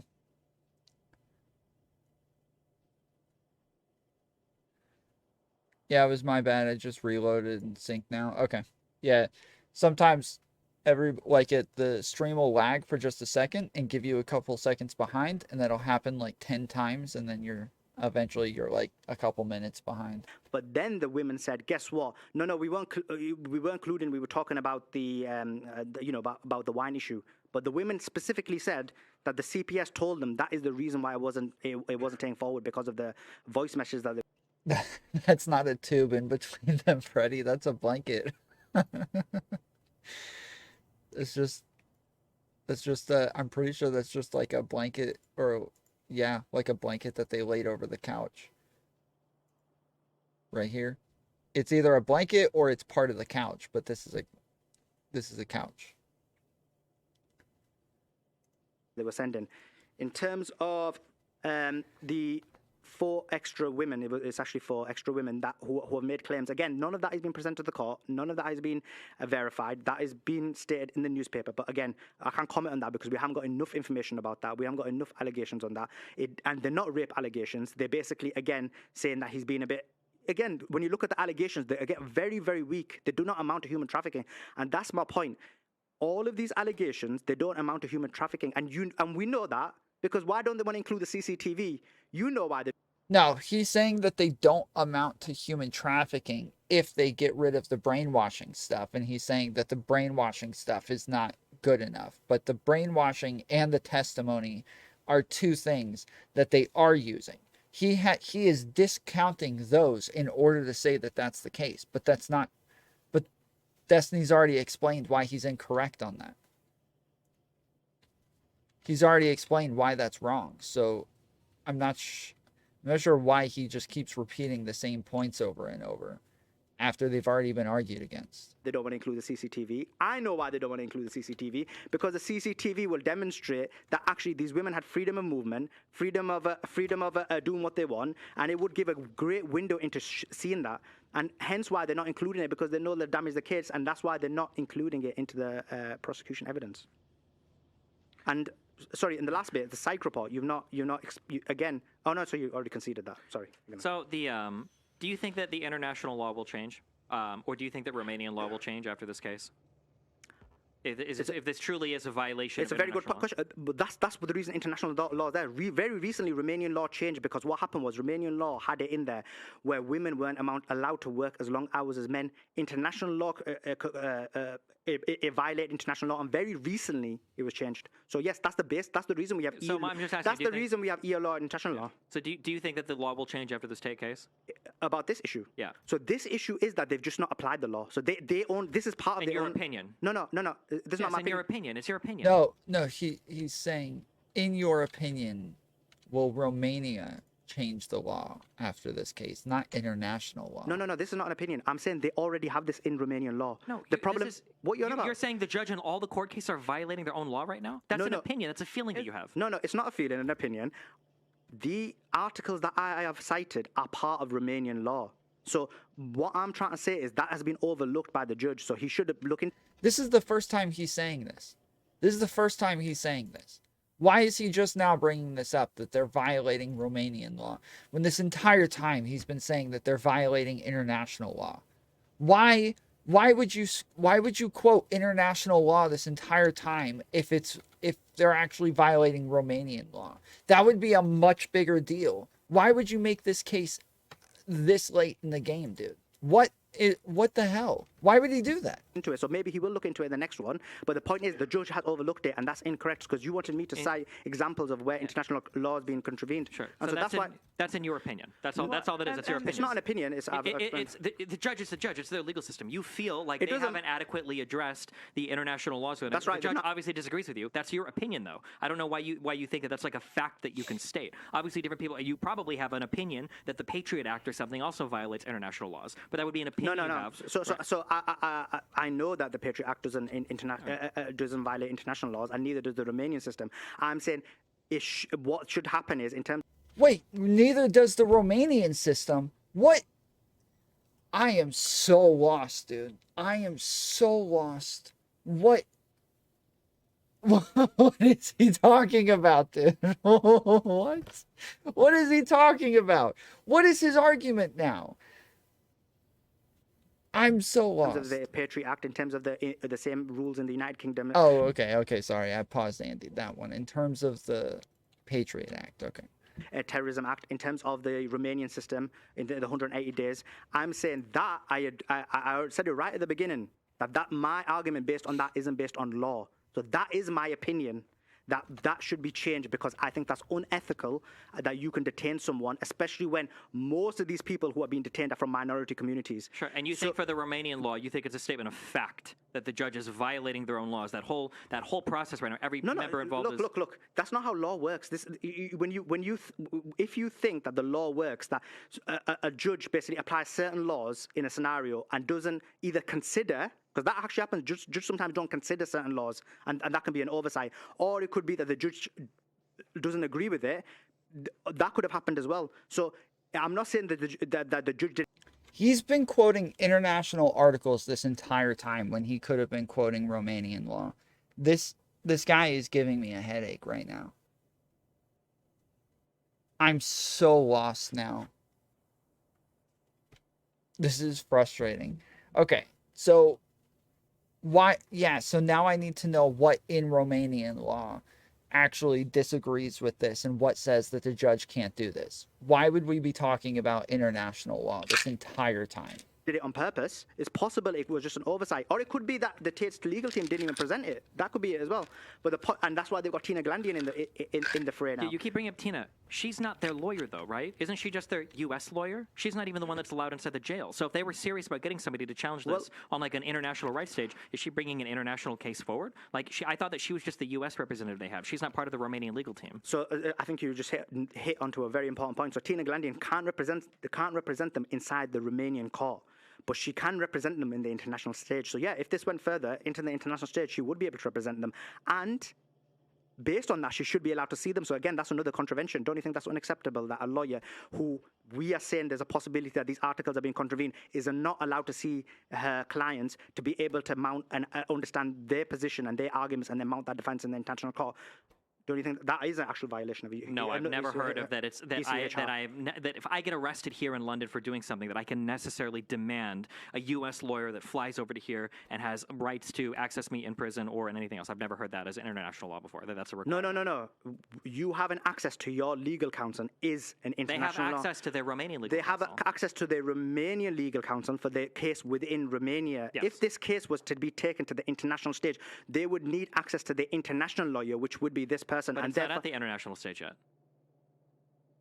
Yeah, it was my bad. I just reloaded and synced now. Okay. Yeah. Sometimes the stream will lag for just a second and give you a couple seconds behind, and that'll happen like 10 times, and then you're Eventually, you're like a couple minutes behind. But then the women said, "Guess what? No, we weren't. We weren't including. We were talking about the, about the wine issue. But the women specifically said that the CPS told them that is the reason why it wasn't taken forward because of the voice messages that they." That's not a tube in between them, Freddie. That's a blanket. It's just. I'm pretty sure that's just like a blanket, or yeah, like a blanket that they laid over the couch. Right here. It's either a blanket or it's part of the couch, but this is a couch. They were sending. In terms of the 4 extra women, it's actually 4 extra women that who have made claims. Again, none of that has been presented to the court. None of that has been verified. That is being stated in the newspaper. But again, I can't comment on that because we haven't got enough information about that. We haven't got enough allegations on that. And they're not rape allegations. They're basically, again, saying that he's been a bit... Again, when you look at the allegations, they get very, very weak. They do not amount to human trafficking. And that's my point. All of these allegations, they don't amount to human trafficking. And we know that because why don't they want to include the CCTV? You know why they... No, he's saying that they don't amount to human trafficking if they get rid of the brainwashing stuff. And he's saying that the brainwashing stuff is not good enough. But the brainwashing and the testimony are 2 things that they are using. He is discounting those in order to say that that's the case. But that's not. But Destiny's already explained why he's incorrect on that. He's already explained why that's wrong. So I'm not sure why he just keeps repeating the same points over and over after they've already been argued against. They don't want to include the CCTV. I know why they don't want to include the CCTV, because the CCTV will demonstrate that actually these women had freedom of movement, freedom of doing what they want, and it would give a great window into seeing that. And hence why they're not including it, because they know they'll damage the case, and that's why they're not including it into the prosecution evidence. And sorry, in the last bit, the psych report, again. Oh no, so you already conceded that. Sorry. So do you think that the international law will change, or do you think that Romanian law will change after this case? If this truly is a violation, it's a very good question. But that's the reason international law is there. Very recently, Romanian law changed because what happened was Romanian law had it in there where women weren't allowed to work as long hours as men. International law it violated international law, and very recently it was changed. So yes, that's the base. That's the reason we have. So I'm just asking, that's the reason we have EU law and international law. So do you think that the law will change after this Tate case? About this issue? Yeah. So this issue is that they've just not applied the law. So they own. This is part of their own. In your opinion? No. This is not my opinion. Your opinion. It's your opinion. No. He's saying, in your opinion, will Romania change the law after this case, not international law? No. This is not an opinion. I'm saying they already have this in Romanian law. No. The problem is what you're about. You're saying the judge and all the court cases are violating their own law right now? That's an opinion. That's a feeling that you have. No. It's not a feeling. An opinion. The articles that I have cited are part of Romanian law. So what I'm trying to say is that has been overlooked by the judge. So he should have looked into. This is the first time he's saying this. Why is he just now bringing this up, that they're violating Romanian law, when this entire time he's been saying that they're violating international law? Why would you quote international law this entire time if they're actually violating Romanian law? That would be a much bigger deal. Why would you make this case this late in the game, dude? What the hell? Why would he do that? Into it, so maybe he will look into it in the next one. But the point is, the judge has overlooked it, and that's incorrect because you wanted me to cite examples of where international law is being contravened. Sure. And so that's why that's in your opinion. That's all. That's all that is. That's your opinion. It's not an opinion. It's the judge is the judge. It's their legal system. You feel like they haven't adequately addressed the international laws. That's right. The judge obviously disagrees with you. That's your opinion, though. I don't know why you think that that's like a fact that you can state. Obviously, different people. You probably have an opinion that the Patriot Act or something also violates international laws, but that would be an opinion. No. So I know that the Patriot Act doesn't violate international laws, and neither does the Romanian system. I'm saying what should happen is in terms. Wait, neither does the Romanian system. What? I am so lost, dude. I am so lost. What is he talking about, dude? What is he talking about? What is his argument now? I'm so lost. In terms of the Patriot Act, in terms of the same rules in the United Kingdom. Oh, okay. Sorry, I paused, Andy. That one. In terms of the Patriot Act, okay. Terrorism Act, in terms of the Romanian system in the 180 days. I'm saying that I said it right at the beginning that my argument based on that isn't based on law. So that is my opinion. That should be changed, because I think that's unethical that you can detain someone, especially when most of these people who are being detained are from minority communities. Sure, and you think for the Romanian law, you think it's a statement of fact that the judge is violating their own laws. That whole process right now, every member involved. Look. That's not how law works. If you think that the law works, that a judge basically applies certain laws in a scenario and doesn't either consider. Because that actually happens. Judges sometimes don't consider certain laws, and that can be an oversight. Or it could be that the judge doesn't agree with it. That could have happened as well. So I'm not saying that the judge did. He's been quoting international articles this entire time when he could have been quoting Romanian law. This guy is giving me a headache right now. I'm so lost now. This is frustrating. Okay, so... so now I need to know what in Romanian law actually disagrees with this and what says that the judge can't do this. Why would we be talking about international law this entire time? Did it on purpose. It's possible it was just an oversight, or it could be that the Tate's legal team didn't even present it. That could be it as well. But and that's why they've got Tina Glandian in the fray now. You keep bringing up Tina. She's not their lawyer, though, right? Isn't she just their U.S. lawyer? She's not even the one that's allowed inside the jail. So if they were serious about getting somebody to challenge this on like an international rights stage, is she bringing an international case forward? Like I thought that she was just the U.S. representative they have. She's not part of the Romanian legal team. So I think you just hit onto a very important point. So Tina Glandian can't represent them inside the Romanian court, but she can represent them in the international stage. So yeah, if this went further into the international stage, she would be able to represent them. And based on that, she should be allowed to see them. So again, that's another contravention. Don't you think that's unacceptable that a lawyer who we are saying there's a possibility that these articles are being contravened is not allowed to see her clients to be able to mount and understand their position and their arguments and then mount that defense in the international court? Don't you think that is an actual violation of you? No, I've never heard of that. It's that if I get arrested here in London for doing something, that I can necessarily demand a U.S. lawyer that flies over to here and has rights to access me in prison or in anything else. I've never heard that as international law before. That's a requirement. No. You having access to your legal counsel is an international law. They have access to their Romanian legal counsel. They have access to their Romanian legal counsel for their case within Romania. Yes. If this case was to be taken to the international stage, they would need access to the international lawyer, which would be this person. But it's not at the international stage yet.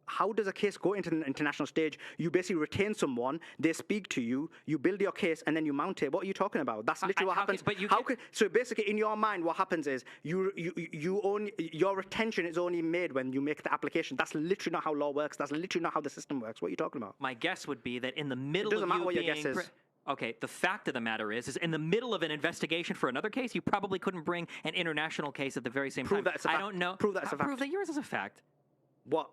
How does a case go into the international stage? You basically retain someone, they speak to you, you build your case, and then you mount it. What are you talking about? That's literally what happens. So basically, in your mind, what happens is your retention is only made when you make the application. That's literally not how law works. That's literally not how the system works. What are you talking about? My guess would be that in the middle it doesn't of matter you what your being guess is. Okay, the fact of the matter is in the middle of an investigation for another case, you probably couldn't bring an international case at the very same time. That it's a fact. I don't know. Prove that it's a fact. Prove that yours is a fact. What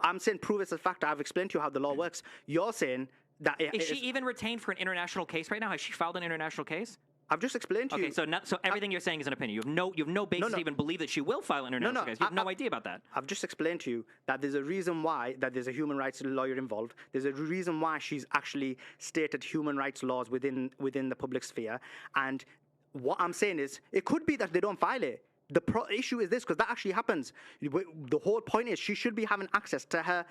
I'm saying, prove it's a fact. I've explained to you how the law works. You're saying that is she even retained for an international case right now? Has she filed an international case? I've just explained to you. Okay, so everything you're saying is an opinion. You have no basis to even believe that she will file an international case. You have no idea about that. I've just explained to you that there's a reason why that there's a human rights lawyer involved. There's a reason why she's actually stated human rights laws within the public sphere. And what I'm saying is, it could be that they don't file it. The issue is this, because that actually happens. The whole point is she should be having access to her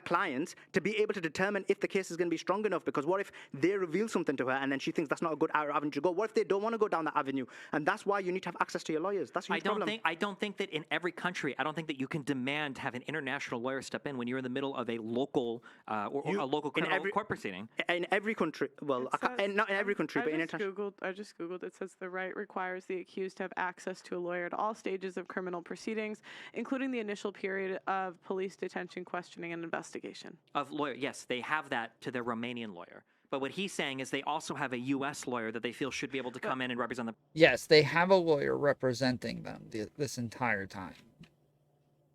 clients to be able to determine if the case is going to be strong enough. Because what if they reveal something to her and then she thinks that's not a good avenue to go? What if they don't want to go down that avenue? And that's why you need to have access to your lawyers. That's your problem. I don't think that in every country, I don't think that you can demand to have an international lawyer step in when you're in the middle of a local a local criminal court proceeding. In every country, not in every country, but in international. I just googled. It says the right requires the accused to have access to a lawyer at all stages of criminal proceedings, including the initial period of police detention, questioning, and investigation. Of lawyer, yes, they have that to their Romanian lawyer. But what he's saying is they also have a U.S. lawyer that they feel should be able to come in and represent them. Yes, they have a lawyer representing them this entire time.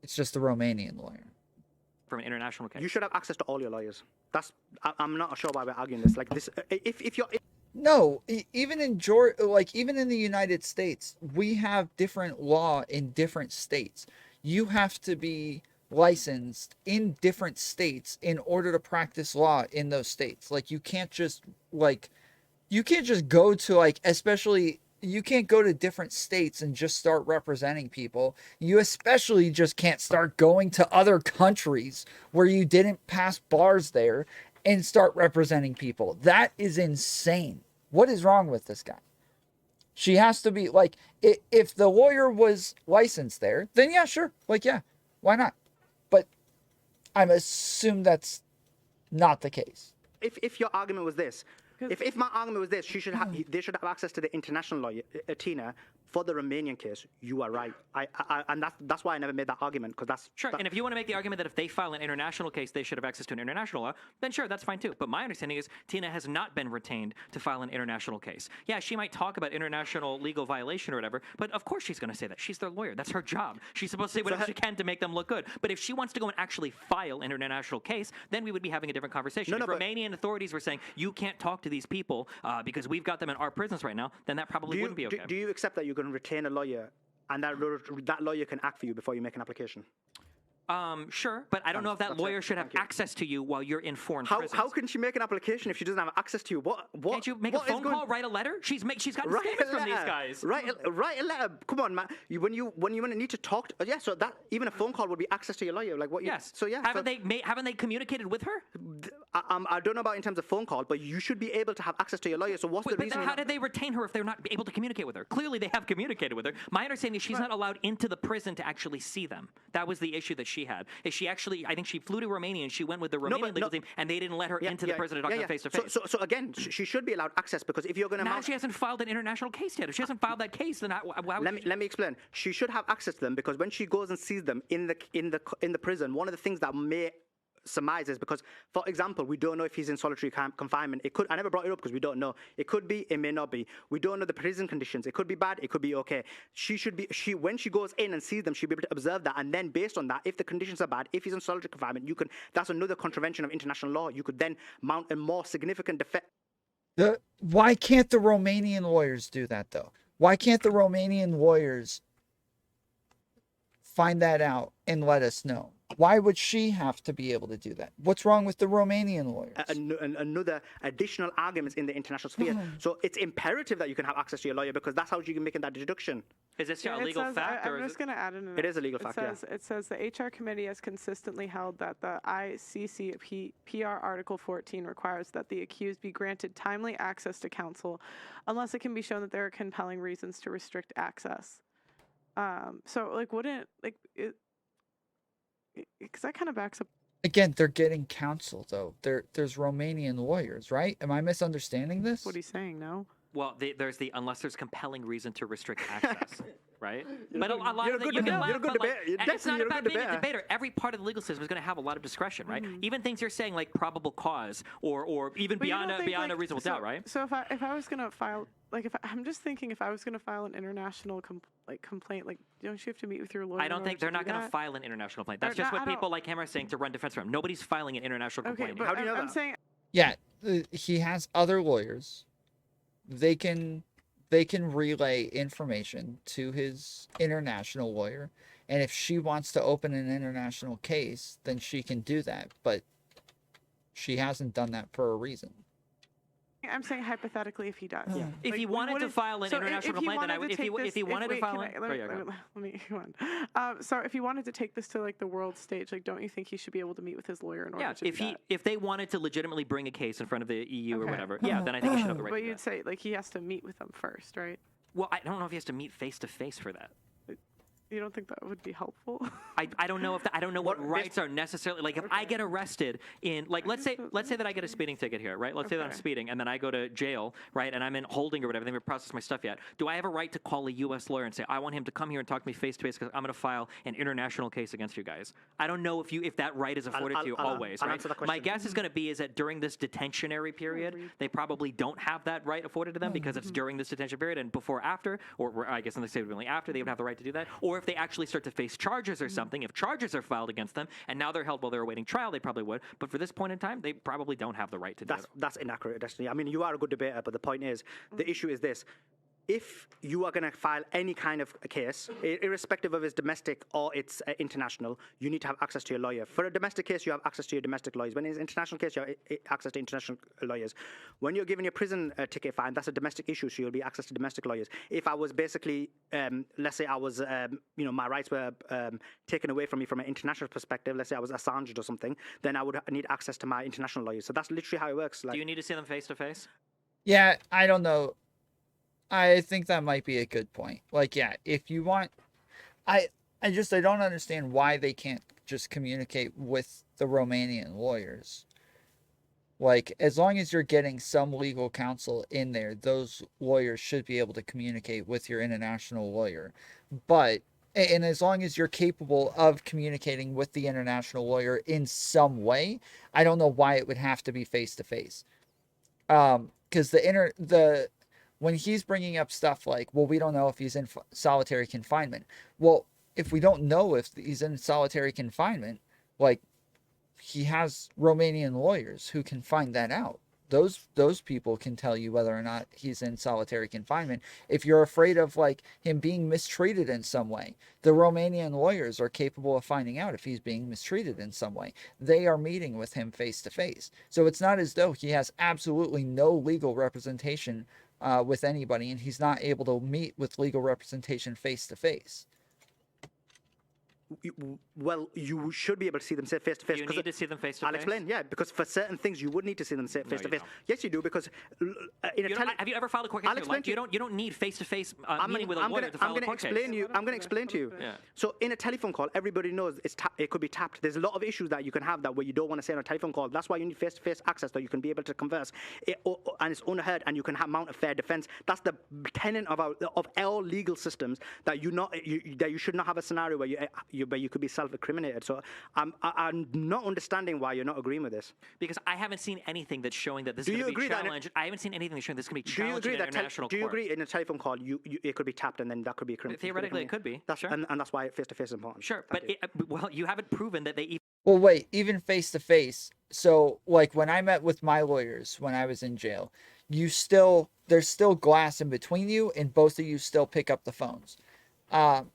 It's just the Romanian lawyer. From an international case. You should have access to all your lawyers. I'm not sure why we're arguing this. Like this, if you're... No, even in even in the United States, we have different law in different states. You have to be licensed in different states in order to practice law in those states. Like you can't just go to especially You can't go to different states and just start representing people. You especially just can't start going to other countries where you didn't pass bars there and start representing people. That is insane. What is wrong with this guy? She has to be like, if the lawyer was licensed there, then yeah, sure. Like, yeah, why not? But I'm assume that's not the case. If your argument was this, if my argument was this, they should have access to the international lawyer, Tina, for the Romanian case. You are right. And that's why I never made that argument, because that's Sure, and if you want to make the argument that if they file an international case, they should have access to an international law, then sure, that's fine too. But my understanding is Tina has not been retained to file an international case. Yeah, she might talk about international legal violation or whatever, but of course she's going to say that. She's their lawyer. That's her job. She's supposed to say whatever she can to make them look good. But if she wants to go and actually file an international case, then we would be having a different conversation. If Romanian authorities were saying, you can't talk to these people because we've got them in our prisons right now, then that probably wouldn't be okay. Do you accept that you're going to retain a lawyer and that lawyer can act for you before you make an application? Sure, but I don't know if that lawyer should have access to you while you're in foreign prisons. How can she make an application if she doesn't have access to you? What? Can't you make a phone call, write a letter? She's got statements from these guys. Write a letter. Come on, man. When you need to talk, so that even a phone call would be access to your lawyer. Like what? Yes. So yeah. Haven't they communicated with her? I don't know about in terms of phone call, but you should be able to have access to your lawyer. So what's the reason? But how did they retain her if they're not able to communicate with her? Clearly, they have communicated with her. My understanding is she's not allowed into the prison to actually see them. That was the issue that she had. Is she actually? I think she flew to Romania and she went with the Romanian legal team, and they didn't let her into the prison to talk to them face to face. So again, she should be allowed access, because if you're going to now she hasn't filed an international case yet. If she hasn't filed that case, then let me explain. She should have access to them, because when she goes and sees them in the prison, one of the things that may surmise is because, for example, we don't know if he's in solitary confinement. It could. I never brought it up because we don't know. It could be. It may not be. We don't know the prison conditions. It could be bad. It could be okay. When she goes in and sees them, she'll be able to observe that, and then based on that, if the conditions are bad, if he's in solitary confinement, that's another contravention of international law. You could then mount a more significant defense. Why can't the Romanian lawyers do that though? Why can't the Romanian lawyers find that out and let us know? Why would she have to be able to do that? What's wrong with the Romanian lawyers? Another additional arguments in the international sphere. So it's imperative that you can have access to your lawyer, because that's how you can make that deduction. Is this a legal fact? I'm just going to add in. It is a legal fact. It says the HR committee has consistently held that the ICCPR Article 14 requires that the accused be granted timely access to counsel, unless it can be shown that there are compelling reasons to restrict access. So like, wouldn't like it? Because that kind of backs up. Again, they're getting counsel though. There's Romanian lawyers, right? Am I misunderstanding this? What he's saying, no? Well, there's the unless there's compelling reason to restrict access, right? But a lot you're of a it, good you can debater. You're a good debater. it's not about being a debater. Every part of the legal system is going to have a lot of discretion, right? Even things you're saying like probable cause or even beyond a reasonable doubt, right? So if I was going to file, like I'm just thinking if I was going to file an international complaint, like don't you have to meet with your lawyer? I don't think they're not going to file an international complaint. That's just what people like him are saying to run defense for him. Nobody's filing an international complaint. How do you know I'm that? saying. Yeah, he has other lawyers. They can relay information to his international lawyer, and if she wants to open an international case, then she can do that, but she hasn't done that for a reason. I'm saying hypothetically, if he does. Yeah. If he wanted to file an international complaint, then I would. If he wanted to file, let me go on. So if he wanted to take this to like the world stage, like, don't you think he should be able to meet with his lawyer in order to do that? If they wanted to legitimately bring a case in front of the EU or whatever, yeah, then I think he should have the right. But you'd say like he has to meet with them first, right? Well, I don't know if he has to meet face to face for that. You don't think that would be helpful? I don't know if I don't know what rights are necessarily like if I get arrested in like let's say that I get a speeding ticket here, right? Let's say that I'm speeding and then I go to jail, right? And I'm in holding or whatever. They haven't processed my stuff yet. Do I have a right to call a U.S. lawyer and say I want him to come here and talk to me face to face because I'm going to file an international case against you guys? I don't know if that right is afforded to you always, right? My guess is going to be is that during this detentionary period, they probably don't have that right afforded to them because it's during this detention period and before after, or I guess in the state after they would have the right to do that, or if they actually start to face charges or something, if charges are filed against them and now they're held while they're awaiting trial, they probably would. But for this point in time, they probably don't have the right to do it. That's inaccurate, Destiny. I mean, you are a good debater, but the point is, the issue is this. if you are going to file any kind of a case, irrespective of it's domestic or it's international, you need to have access to your lawyer. For a domestic case, you have access to your domestic lawyers. When it's an international case, you have access to international lawyers. When you're given your prison ticket fine, that's a domestic issue, so you'll be access to domestic lawyers. If I was basically, let's say I was, my rights were taken away from me from an international perspective, let's say I was Assanged or something, then I would need access to my international lawyers. So that's literally how it works. Like, Do you need to see them face to face? Yeah, I don't know. I think that might be a good point. Like, yeah, if you want, I don't understand why they can't just communicate with the Romanian lawyers. Like, as long as you're getting some legal counsel in there, those lawyers should be able to communicate with your international lawyer. But, and as long as you're capable of communicating with the international lawyer in some way, I don't know why it would have to be face to face. Because when he's bringing up stuff like, well, we don't know if he's in solitary confinement. Well, if we don't know if he's in solitary confinement, like, he has Romanian lawyers who can find that out. Those people can tell you whether or not he's in solitary confinement. If you're afraid of like him being mistreated in some way, the Romanian lawyers are capable of finding out if he's being mistreated in some way. They are meeting with him face to face. So it's not as though he has absolutely no legal representation with anybody, and he's not able to meet with legal representation face to face. Well, you should be able to see them face to face. You need to see them face to face? I'll explain. Yeah, because for certain things you would need to see them face to face. Yes, you do, because have you ever filed a court case? I'll explain to you. You don't need face to face meeting with a lawyer to I'm file a going to court case. I'm going to explain to you. Yeah. So in a telephone call, everybody knows it could be tapped. There's a lot of issues that you can have that where you don't want to say on a telephone call. That's why you need face-to-face access, so you can be able to converse, and it's unheard, and you can mount a fair defense. That's the tenet of all legal systems, that you should not have a scenario where you could be self-incriminated. So I'm not understanding why you're not agreeing with this. Because I haven't seen anything that's showing that this is going to be challenged. I haven't seen anything that's showing this can be challenged in an international court. Do you agree in a telephone call it could be tapped, and then that could be a criminal? Theoretically, it could be. Sure. And that's why face-to-face is important. Sure, but you haven't proven that they even... Well, wait, even face to face. So, like, when I met with my lawyers when I was in jail, there's still glass in between you, and both of you still pick up the phones.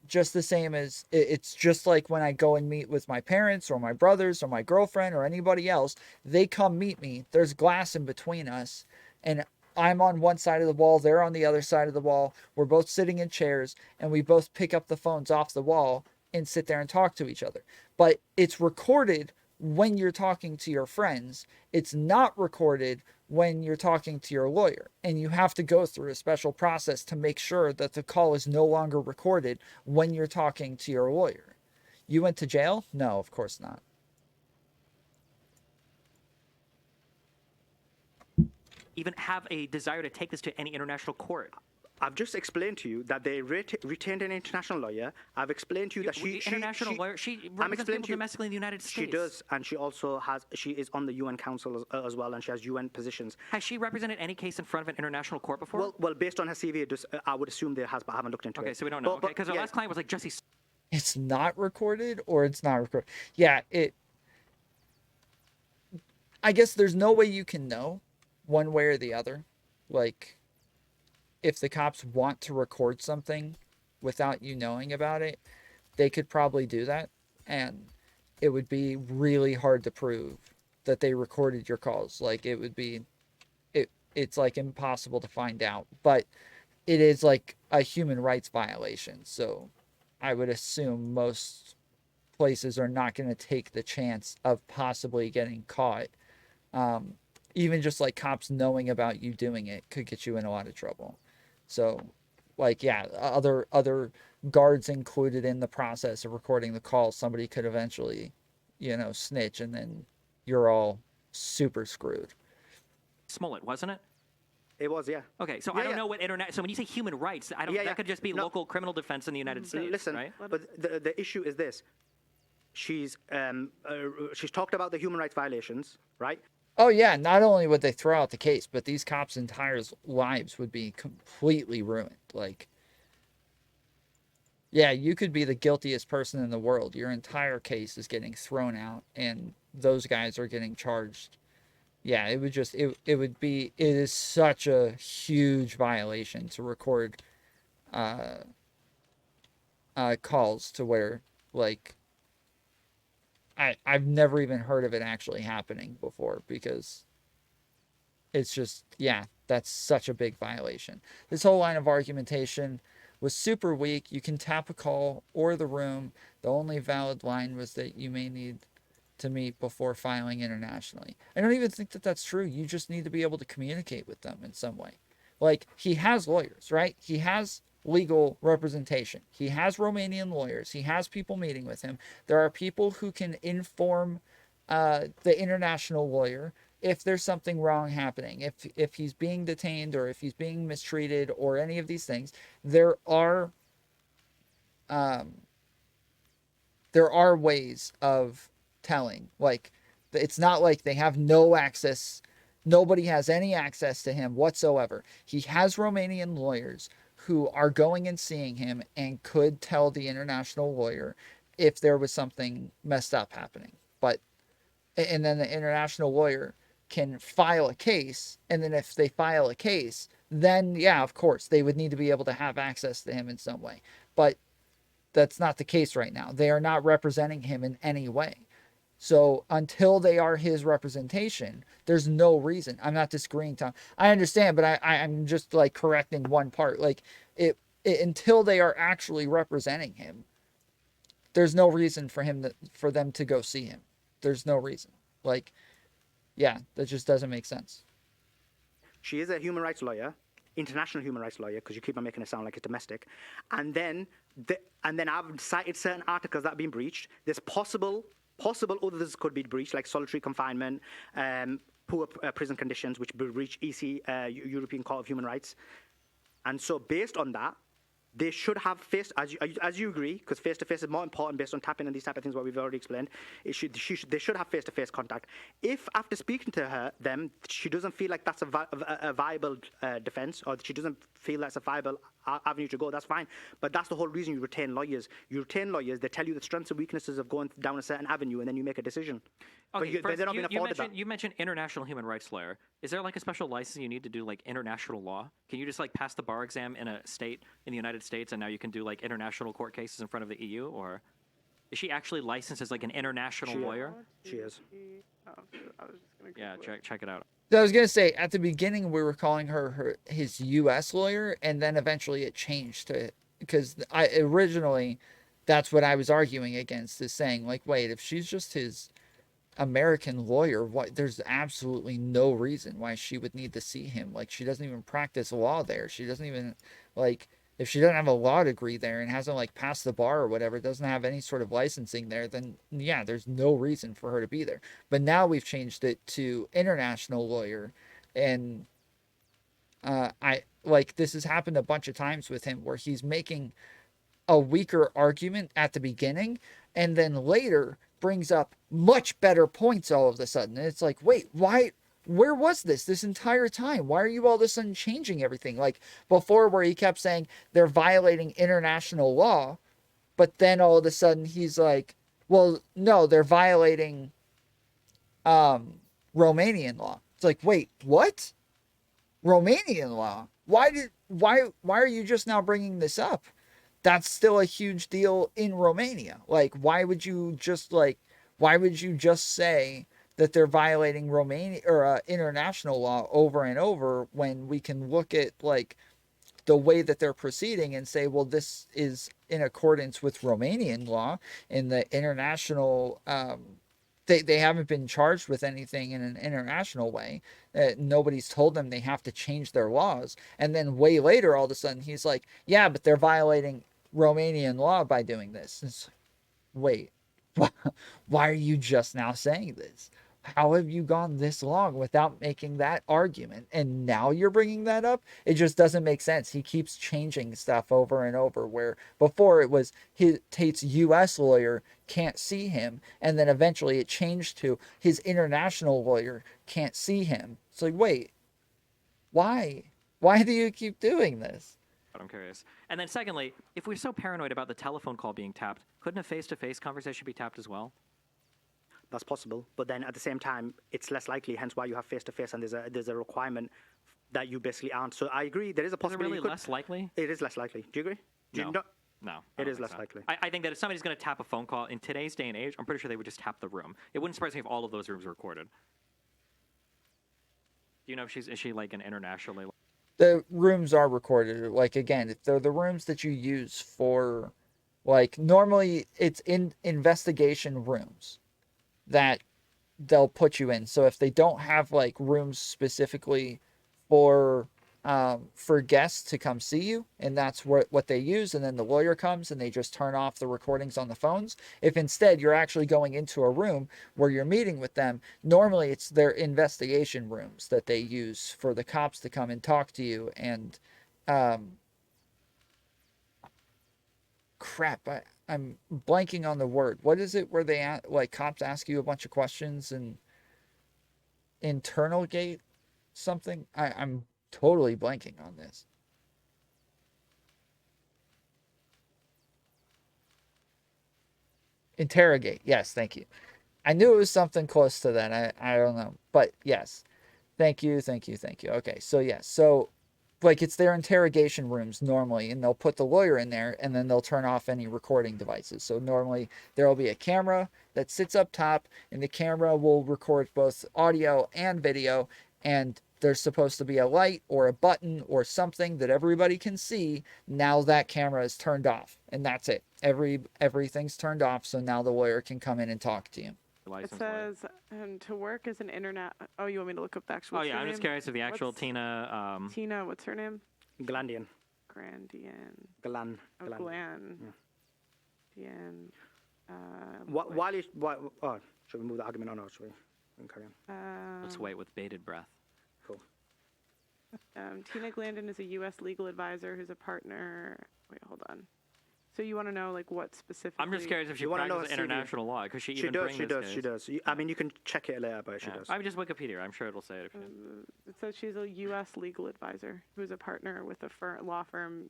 Just the same as it's just like when I go and meet with my parents or my brothers or my girlfriend or anybody else, they come meet me. There's glass in between us, and I'm on one side of the wall, they're on the other side of the wall. We're both sitting in chairs, and we both pick up the phones off the wall and sit there and talk to each other. But it's recorded when you're talking to your friends. It's not recorded when you're talking to your lawyer. And you have to go through a special process to make sure that the call is no longer recorded when you're talking to your lawyer. You went to jail? No, of course not. even have a desire to take this to any international court? I've just explained to you that they retained an international lawyer. I've explained to you that she represents people domestically in the United States. She does, and she also she is on the UN Council as well, and she has UN positions. Has she represented any case in front of an international court before? Well, based on her CV, I would assume there has, but I haven't looked into it. Okay, so we don't know. Because our last client was like Jesse. It's not recorded, or it's not recorded. Yeah, I guess there's no way you can know one way or the other. Like, if the cops want to record something without you knowing about it, they could probably do that. And it would be really hard to prove that they recorded your calls. Like, it would be, it's like impossible to find out. But it is like a human rights violation. So I would assume most places are not going to take the chance of possibly getting caught. Even just like cops knowing about you doing it could get you in a lot of trouble. So, like, yeah, other guards included in the process of recording the call, somebody could eventually, snitch, and then you're all super screwed. Smollett, wasn't it? It was, yeah. Okay, so I don't know what internet. So when you say human rights, that could just be local criminal defense in the United States. Listen, right? But the issue is this: she's talked about the human rights violations, right? Oh yeah, not only would they throw out the case, but these cops' entire lives would be completely ruined. Like, yeah, you could be the guiltiest person in the world. Your entire case is getting thrown out, and those guys are getting charged yeah, it would just it would be it is such a huge violation to record uh calls to where like I've never even heard of it actually happening before because it's just, yeah, that's such a big violation. This whole line of argumentation was super weak. You can tap a call or the room. The only valid line was that you may need to meet before filing internationally. I don't even think that that's true. You just need to be able to communicate with them in some way. Like, he has lawyers, right? He has legal representation. He has Romanian lawyers. He has people meeting with him. There are people who can inform the international lawyer if there's something wrong happening, if he's being detained or if he's being mistreated or any of these things. There are ways of telling. Like, it's not like they have no access. Nobody has any access to him whatsoever. He has Romanian lawyers who are going and seeing him and could tell the international lawyer if there was something messed up happening. And then the international lawyer can file a case, and then if they file a case, then yeah, of course, they would need to be able to have access to him in some way. But that's not the case right now. They are not representing him in any way. So until they are his representation, there's no reason. I'm not disagreeing, Tom. I understand, but I'm just like correcting one part. Like it until they are actually representing him, there's no reason for them to go see him. There's no reason. Like, yeah, that just doesn't make sense. She is a human rights lawyer, international human rights lawyer, because you keep on making it sound like it's domestic. And then I've cited certain articles that have been breached. There's possible others could be breached, like solitary confinement, poor prison conditions, which breach EC, European Court of Human Rights. And so based on that, they should have as you agree, because face-to-face is more important based on tapping and these type of things, what we've already explained. They should have face-to-face contact. If after speaking to them, she doesn't feel like that's a viable defense, or she doesn't feel that's a viable avenue to go, that's fine. But that's the whole reason you retain lawyers. You retain lawyers, they tell you the strengths and weaknesses of going down a certain avenue, and then you make a decision. Okay, But they're not being afforded that. you mentioned international human rights lawyer. Is there like a special license you need to do like international law? Can you just like pass the bar exam in a state in the United States and now you can do like international court cases in front of the EU? Or is she actually licensed as like an international lawyer? She is. I was just gonna Yeah, check it out. So I was gonna say at the beginning we were calling her his U.S. lawyer, and then eventually it changed to, because I originally that's what I was arguing against, is saying like, wait, if she's just his American lawyer, what, there's absolutely no reason why she would need to see him. Like, she doesn't even practice law there. She doesn't even, like, if she doesn't have a law degree there and hasn't like passed the bar or whatever, doesn't have any sort of licensing there, then yeah, there's no reason for her to be there. But now we've changed it to international lawyer, and I like, this has happened a bunch of times with him where he's making a weaker argument at the beginning and then later brings up much better points all of a sudden. And it's like, wait, why? Where was this entire time? Why are you all of a sudden changing everything? Like before, where he kept saying they're violating international law, but then all of a sudden he's like, well, no, they're violating Romanian law. It's like, wait, what? Romanian law? Why are you just now bringing this up? That's still a huge deal in Romania. Like, why would you just say that they're violating Romania or international law over and over when we can look at like the way that they're proceeding and say, well, this is in accordance with Romanian law in the international. They haven't been charged with anything in an international way. Nobody's told them they have to change their laws. And then way later, all of a sudden, he's like, yeah, but they're violating Romanian law by doing this. It's, wait, why are you just now saying this? How have you gone this long without making that argument? And now you're bringing that up? It just doesn't make sense. He keeps changing stuff over and over, where before it was Tate's U.S. lawyer can't see him. And then eventually it changed to his international lawyer can't see him. It's like, wait, why? Why do you keep doing this? I'm curious. And then secondly, if we're so paranoid about the telephone call being tapped, couldn't a face-to-face conversation be tapped as well? that's possible. But then at the same time, it's less likely. Hence why you have face-to-face, and there's a requirement that you basically aren't. So I agree. There is a Is it possibility. really less likely? It is less likely. Do you agree? Do you No. not? No. It I don't is think less so. likely. I think that if somebody's going to tap a phone call in today's day and age, I'm pretty sure they would just tap the room. It wouldn't surprise me if all of those rooms were recorded. Do you know if is she like an internationally? The rooms are recorded. Like, again, if they're the rooms that you use for, like, normally it's in investigation rooms that they'll put you in. So if they don't have like rooms specifically for guests to come see you, and that's what they use, and then the lawyer comes and they just turn off the recordings on the phones. If instead you're actually going into a room where you're meeting with them, normally it's their investigation rooms that they use for the cops to come and talk to you. And crap, I'm blanking on the word. What is it where they like cops ask you a bunch of questions and interrogate something? I'm totally blanking on this. Interrogate. Yes, thank you. I knew it was something close to that. I don't know. But yes. Thank you. Okay, so yes. So like it's their interrogation rooms normally, and they'll put the lawyer in there, and then they'll turn off any recording devices. So normally there will be a camera that sits up top, and the camera will record both audio and video, and there's supposed to be a light or a button or something that everybody can see. Now that camera is turned off, and that's it. Everything's turned off, so now the lawyer can come in and talk to you. It says to work as an internet. Oh, you want me to look up the actual? Oh yeah, I'm just curious if the actual Tina. Tina, what's her name? Glandian. Glan. Oh, Glan. Yeah. Dian. Should we move the argument on, or should we carry on? Let's wait with bated breath. Cool. Tina Glandon is a U.S. legal advisor who's a partner. Wait, hold on. So you want to know like what specifically? I'm just curious if she practices international law because she even brings this case. She does. I mean, you can check it later, but she does. I'm just Wikipedia. I'm sure it'll say it. It says she's a U.S. legal advisor who's a partner with a law firm.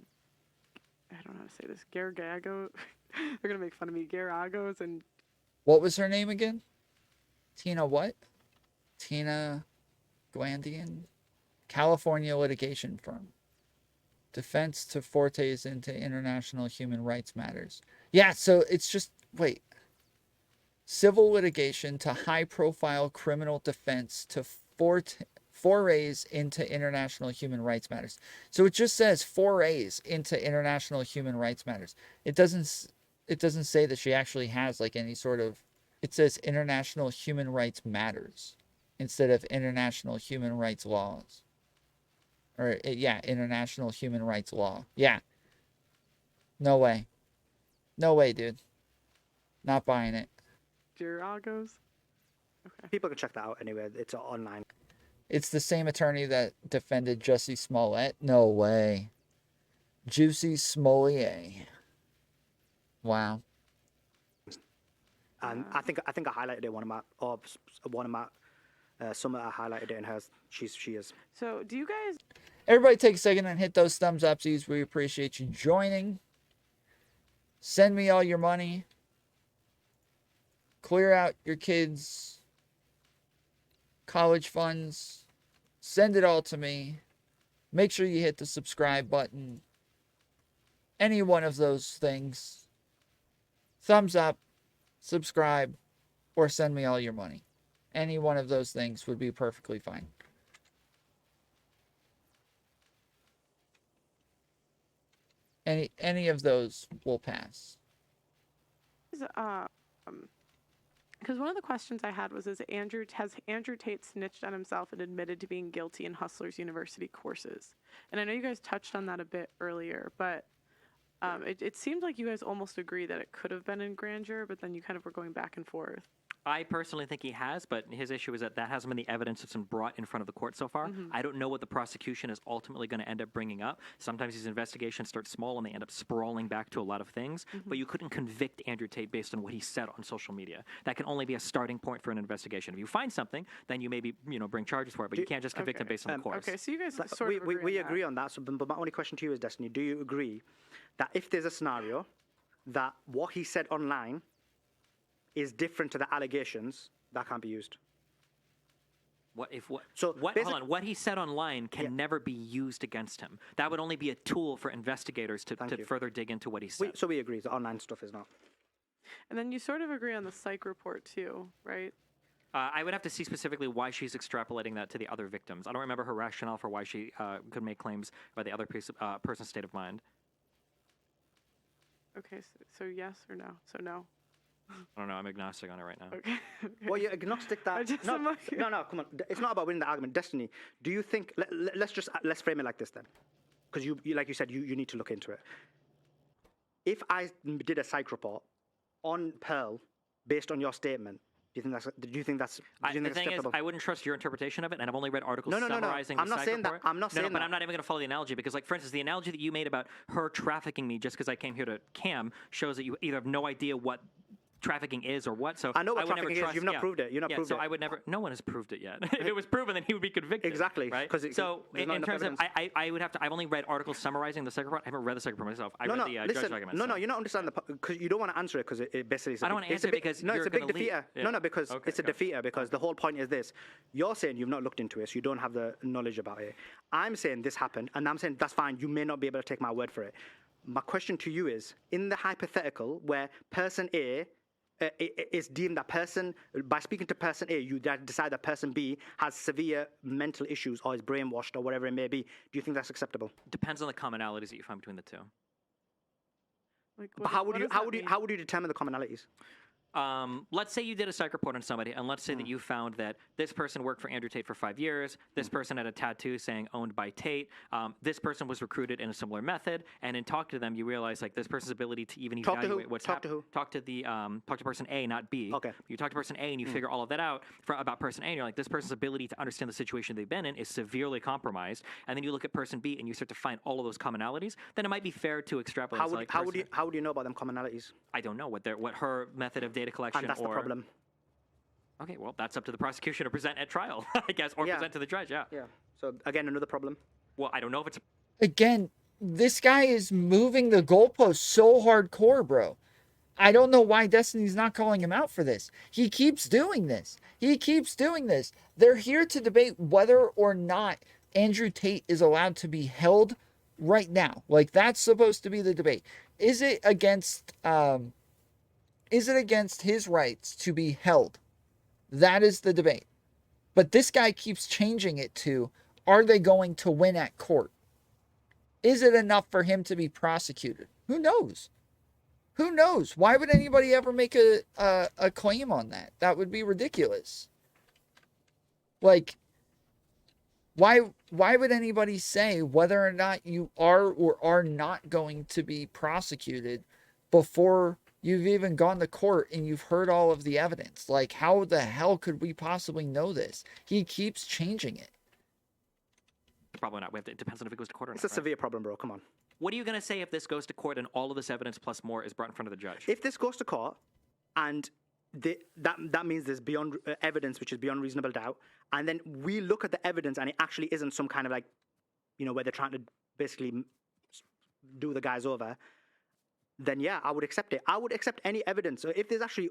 I don't know how to say this. Garagago. They're gonna make fun of me. Garagos and. What was her name again? Tina what? Tina Glandian? California litigation firm. Defense to fortes into international human rights matters. Yeah, so it's just, wait. Civil litigation to high-profile criminal defense to forays into international human rights matters. So it just says forays into international human rights matters. It doesn't say that she actually has like any sort of, it says international human rights matters instead of international human rights laws. Or, yeah, international human rights law. Yeah. No way. No way, dude. Not buying it. Garagos? Okay. People can check that out anyway. It's online. It's the same attorney that defended Jussie Smollett? No way. Juicy Smollett. Wow. And I think I highlighted it Summer, I highlighted it in hers. She is. So do you guys? Everybody take a second and hit those thumbs upsies. We appreciate you joining. Send me all your money. Clear out your kids' college funds. Send it all to me. Make sure you hit the subscribe button. Any one of those things. Thumbs up, subscribe, or send me all your money. Any one of those things would be perfectly fine. Any of those will pass. Because one of the questions I had was, has Andrew Tate snitched on himself and admitted to being guilty in Hustlers University courses? And I know you guys touched on that a bit earlier, but it seemed like you guys almost agree that it could have been in grandeur, but then you kind of were going back and forth. I personally think he has, but his issue is that hasn't been the evidence that's been brought in front of the court so far. Mm-hmm. I don't know what the prosecution is ultimately going to end up bringing up. Sometimes these investigations start small and they end up sprawling back to a lot of things, but you couldn't convict Andrew Tate based on what he said on social media. That can only be a starting point for an investigation. If you find something, then you maybe bring charges for it, but you can't just convict him based on the course. Okay, so you guys sort of we agree on that. So, but my only question to you is, Destiny, do you agree that if there's a scenario that what he said online is different to the allegations, that can't be used. Hold on. What he said online can never be used against him. That would only be a tool for investigators to further dig into what he said. So we agree. The online stuff is not. And then you sort of agree on the psych report too, right? I would have to see specifically why she's extrapolating that to the other victims. I don't remember her rationale for why she could make claims about the other person's state of mind. Okay, so yes or no? So no. I don't know. I'm agnostic on it right now. Okay. Well, you're agnostic that. No, come on. It's not about winning the argument. Destiny, do you think? Let's frame it like this then, because you like you said, you need to look into it. If I did a psych report on Pearl based on your statement, do you think that's the thing is, I wouldn't trust your interpretation of it, and I've only read articles summarizing I'm the not psych saying report. that. I'm not saying that. But I'm not even going to follow the analogy because, like, for instance, the analogy that you made about her trafficking me just because I came here to cam shows that you either have no idea what trafficking is or what. So I know what I would trafficking never is. You've not proved it. You've not proved so it. I would never. No one has proved it yet. If it was proven, then he would be convicted. Exactly. Right. So in terms of, I would have to. I've only read articles summarizing the psych report. I haven't read the psych report myself. I read the judge documents. No, you're not understanding because you don't want to answer it because it basically. I don't want to answer it because no, you're it's a big gonna defeater. leave. No, because it's a defeater because the whole point is this: you're saying you've not looked into it, so you don't have the knowledge about it. I'm saying this happened, and I'm saying that's fine. You may not be able to take my word for it. My question to you is: in the hypothetical where person A is deemed that person, by speaking to person A, you decide that person B has severe mental issues or is brainwashed or whatever it may be. Do you think that's acceptable? Depends on the commonalities that you find between the two. Like, But how would you determine the commonalities? Let's say you did a psych report on somebody, and let's say that you found that this person worked for Andrew Tate for 5 years, this person had a tattoo saying owned by Tate, this person was recruited in a similar method, and in talking to them, you realize like this person's ability to even evaluate what's happening. Talk to person A, not B. Okay. You talk to person A, and you figure all of that out about person A, and you're like, this person's ability to understand the situation they've been in is severely compromised, and then you look at person B, and you start to find all of those commonalities. Then it might be fair to extrapolate. How would you know about them commonalities? I don't know what her method of data collection and that's the problem. Okay, well, that's up to the prosecution to present at trial, I guess, or present to the judge. Yeah. So again, another problem. Well, I don't know if it's again. This guy is moving the goalpost so hardcore, bro. I don't know why Destiny's not calling him out for this. He keeps doing this. They're here to debate whether or not Andrew Tate is allowed to be held right now. Like, that's supposed to be the debate. Is it against his rights to be held? That is the debate. But this guy keeps changing it to, are they going to win at court? Is it enough for him to be prosecuted? Who knows? Why would anybody ever make a claim on that? That would be ridiculous. Like, why would anybody say whether or not you are or are not going to be prosecuted before you've even gone to court and you've heard all of the evidence? Like, how the hell could we possibly know this? He keeps changing it. Probably not. It depends on if it goes to court or not. It's a severe problem, bro. Come on. What are you going to say if this goes to court and all of this evidence plus more is brought in front of the judge? If this goes to court and that means there's beyond evidence which is beyond reasonable doubt, and then we look at the evidence and it actually isn't some kind of like, where they're trying to basically do the guys over, then yeah, I would accept it. I would accept any evidence. So if there's actually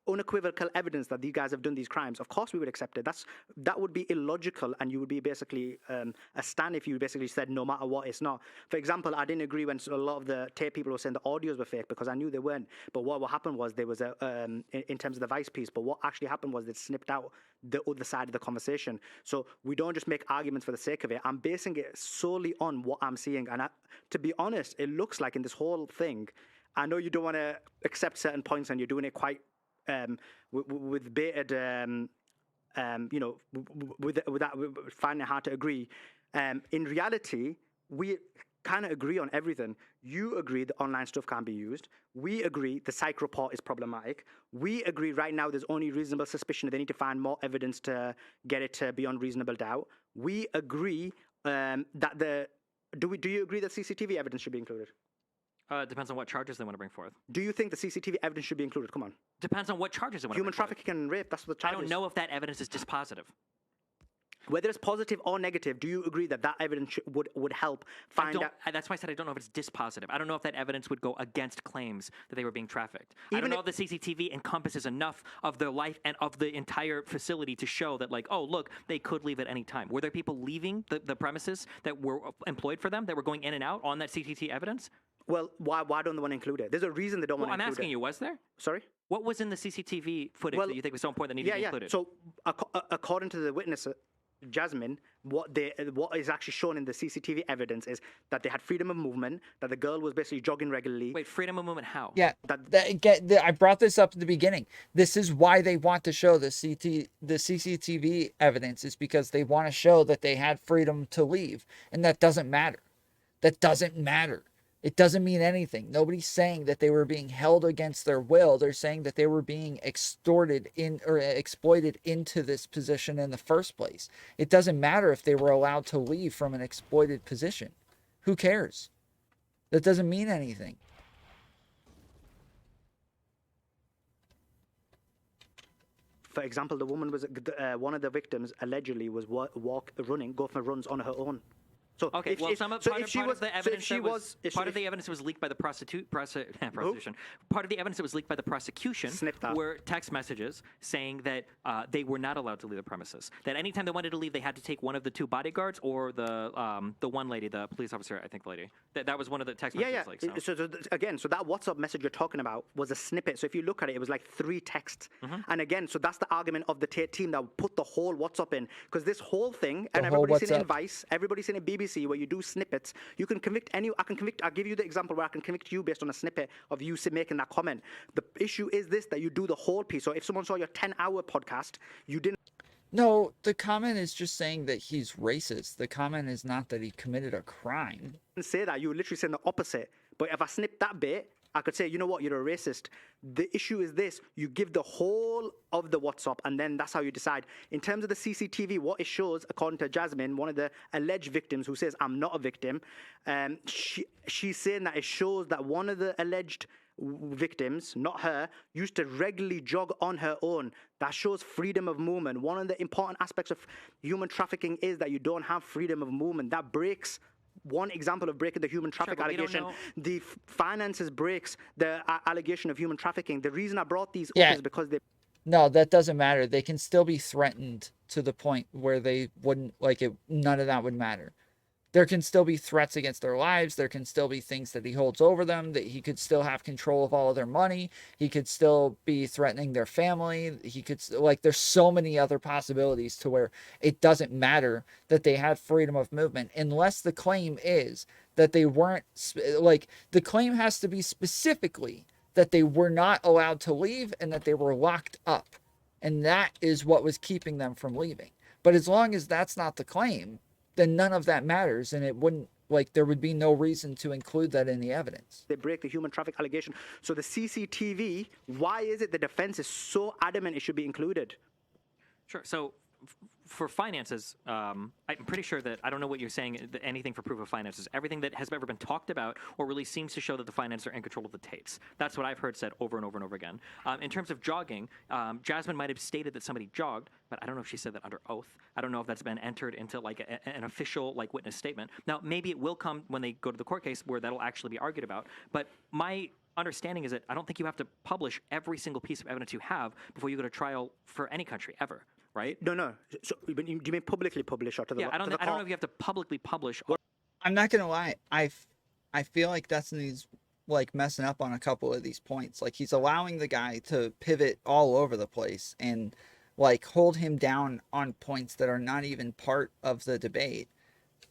unequivocal evidence that these guys have done these crimes, of course we would accept it. That would be illogical, and you would be basically a stand if you basically said no matter what, it's not. For example, I didn't agree when a lot of the tape people were saying the audios were fake because I knew they weren't. But what happened was there was in terms of the Vice piece, but what actually happened was they snipped out the other side of the conversation. So we don't just make arguments for the sake of it. I'm basing it solely on what I'm seeing, and to be honest, it looks like in this whole thing, I know you don't want to accept certain points and you're doing it quite with bated, with that, finding it hard to agree. In reality, we kind of agree on everything. You agree the online stuff can't be used. We agree the psych report is problematic. We agree right now there's only reasonable suspicion. They need to find more evidence to get it to beyond reasonable doubt. We agree that do you agree that CCTV evidence should be included? It depends on what charges they want to bring forth. Do you think the CCTV evidence should be included? Come on. Depends on what charges they want to bring forth. Human trafficking and rape, that's what the charge is. I don't know if that evidence is dispositive. Whether it's positive or negative, do you agree that that evidence would help find out? That's why I said I don't know if it's dispositive. I don't know if that evidence would go against claims that they were being trafficked. I don't know if the CCTV encompasses enough of their life and of the entire facility to show that, like, oh, look, they could leave at any time. Were there people leaving the premises that were employed for them, that were going in and out on that CCTV evidence? Well, why don't they want to include it? There's a reason they don't want to include it. I'm asking you, was there? Sorry? What was in the CCTV footage that you think was so important that needed to be included? So according to the witness, Jasmine, what is actually shown in the CCTV evidence is that they had freedom of movement, that the girl was basically jogging regularly. Wait, freedom of movement how? Yeah, I brought this up at the beginning. This is why they want to show the CCTV evidence, is because they want to show that they had freedom to leave, and that doesn't matter. That doesn't matter. It doesn't mean anything. Nobody's saying that they were being held against their will. They're saying that they were being extorted in or exploited into this position in the first place. It doesn't matter if they were allowed to leave from an exploited position. Who cares? That doesn't mean anything. For example, the woman was one of the victims allegedly was running, go for runs on her own. So okay, part of the evidence that was leaked by the prosecution. Part of the evidence that was leaked by the prosecution were text messages saying that they were not allowed to leave the premises. That anytime they wanted to leave, they had to take one of the two bodyguards or the one lady, the police officer, I think, lady. That was one of the text messages. So that WhatsApp message you're talking about was a snippet. So if you look at it, it was like 3 texts. And again, so that's the argument of the Tate team that put the whole WhatsApp in, because this whole thing, and everybody's seen it in Vice, everybody's seen it in BBC, where you do snippets. You can convict I'll give you the example where I can convict you based on a snippet of you making that comment. The issue is this, that you do the whole piece. So if someone saw your 10-hour podcast, you didn't. No, the comment is just saying that he's racist. The comment is not that he committed a crime. Say that. You were literally saying the opposite. But if I snip that bit, I could say, you know what, you're a racist. The issue is this: you give the whole of the WhatsApp, and then that's how you decide. In terms of the CCTV, what it shows, according to Jasmine, one of the alleged victims who says, I'm not a victim, she's saying that it shows that one of the alleged victims, not her, used to regularly jog on her own. That shows freedom of movement. One of the important aspects of human trafficking is that you don't have freedom of movement. That breaks. One example of breaking the human traffic allegation, the finances breaks the allegation of human trafficking. The reason I brought these up is because they... No, that doesn't matter. They can still be threatened to the point where they wouldn't, like, it. None of that would matter. There can still be threats against their lives. There can still be things that he holds over them, that he could still have control of all of their money. He could still be threatening their family. He could, like, there's so many other possibilities to where it doesn't matter that they had freedom of movement, unless the claim is that they weren't, like, the claim has to be specifically that they were not allowed to leave and that they were locked up. And that is what was keeping them from leaving. But as long as that's not the claim, then none of that matters, and it wouldn't, like, there would be no reason to include that in the evidence. They break the human traffic allegation. So the CCTV, why is it the defense is so adamant it should be included? Sure. So for finances, I'm pretty sure that, I don't know what you're saying, anything for proof of finances. Everything that has ever been talked about or really seems to show that the finances are in control of the Tates. That's what I've heard said over and over and over again. In terms of jogging, Jasmine might have stated that somebody jogged, but I don't know if she said that under oath. I don't know if that's been entered into, like, an official, like, witness statement. Now, maybe it will come when they go to the court case where that'll actually be argued about, but my understanding is that I don't think you have to publish every single piece of evidence you have before you go to trial for any country, ever. Right? No. So, do you mean publicly publish or to the I don't know if you have to publicly publish. I'm not gonna lie. I feel like Destiny's, like, messing up on a couple of these points. Like, he's allowing the guy to pivot all over the place and, like, hold him down on points that are not even part of the debate.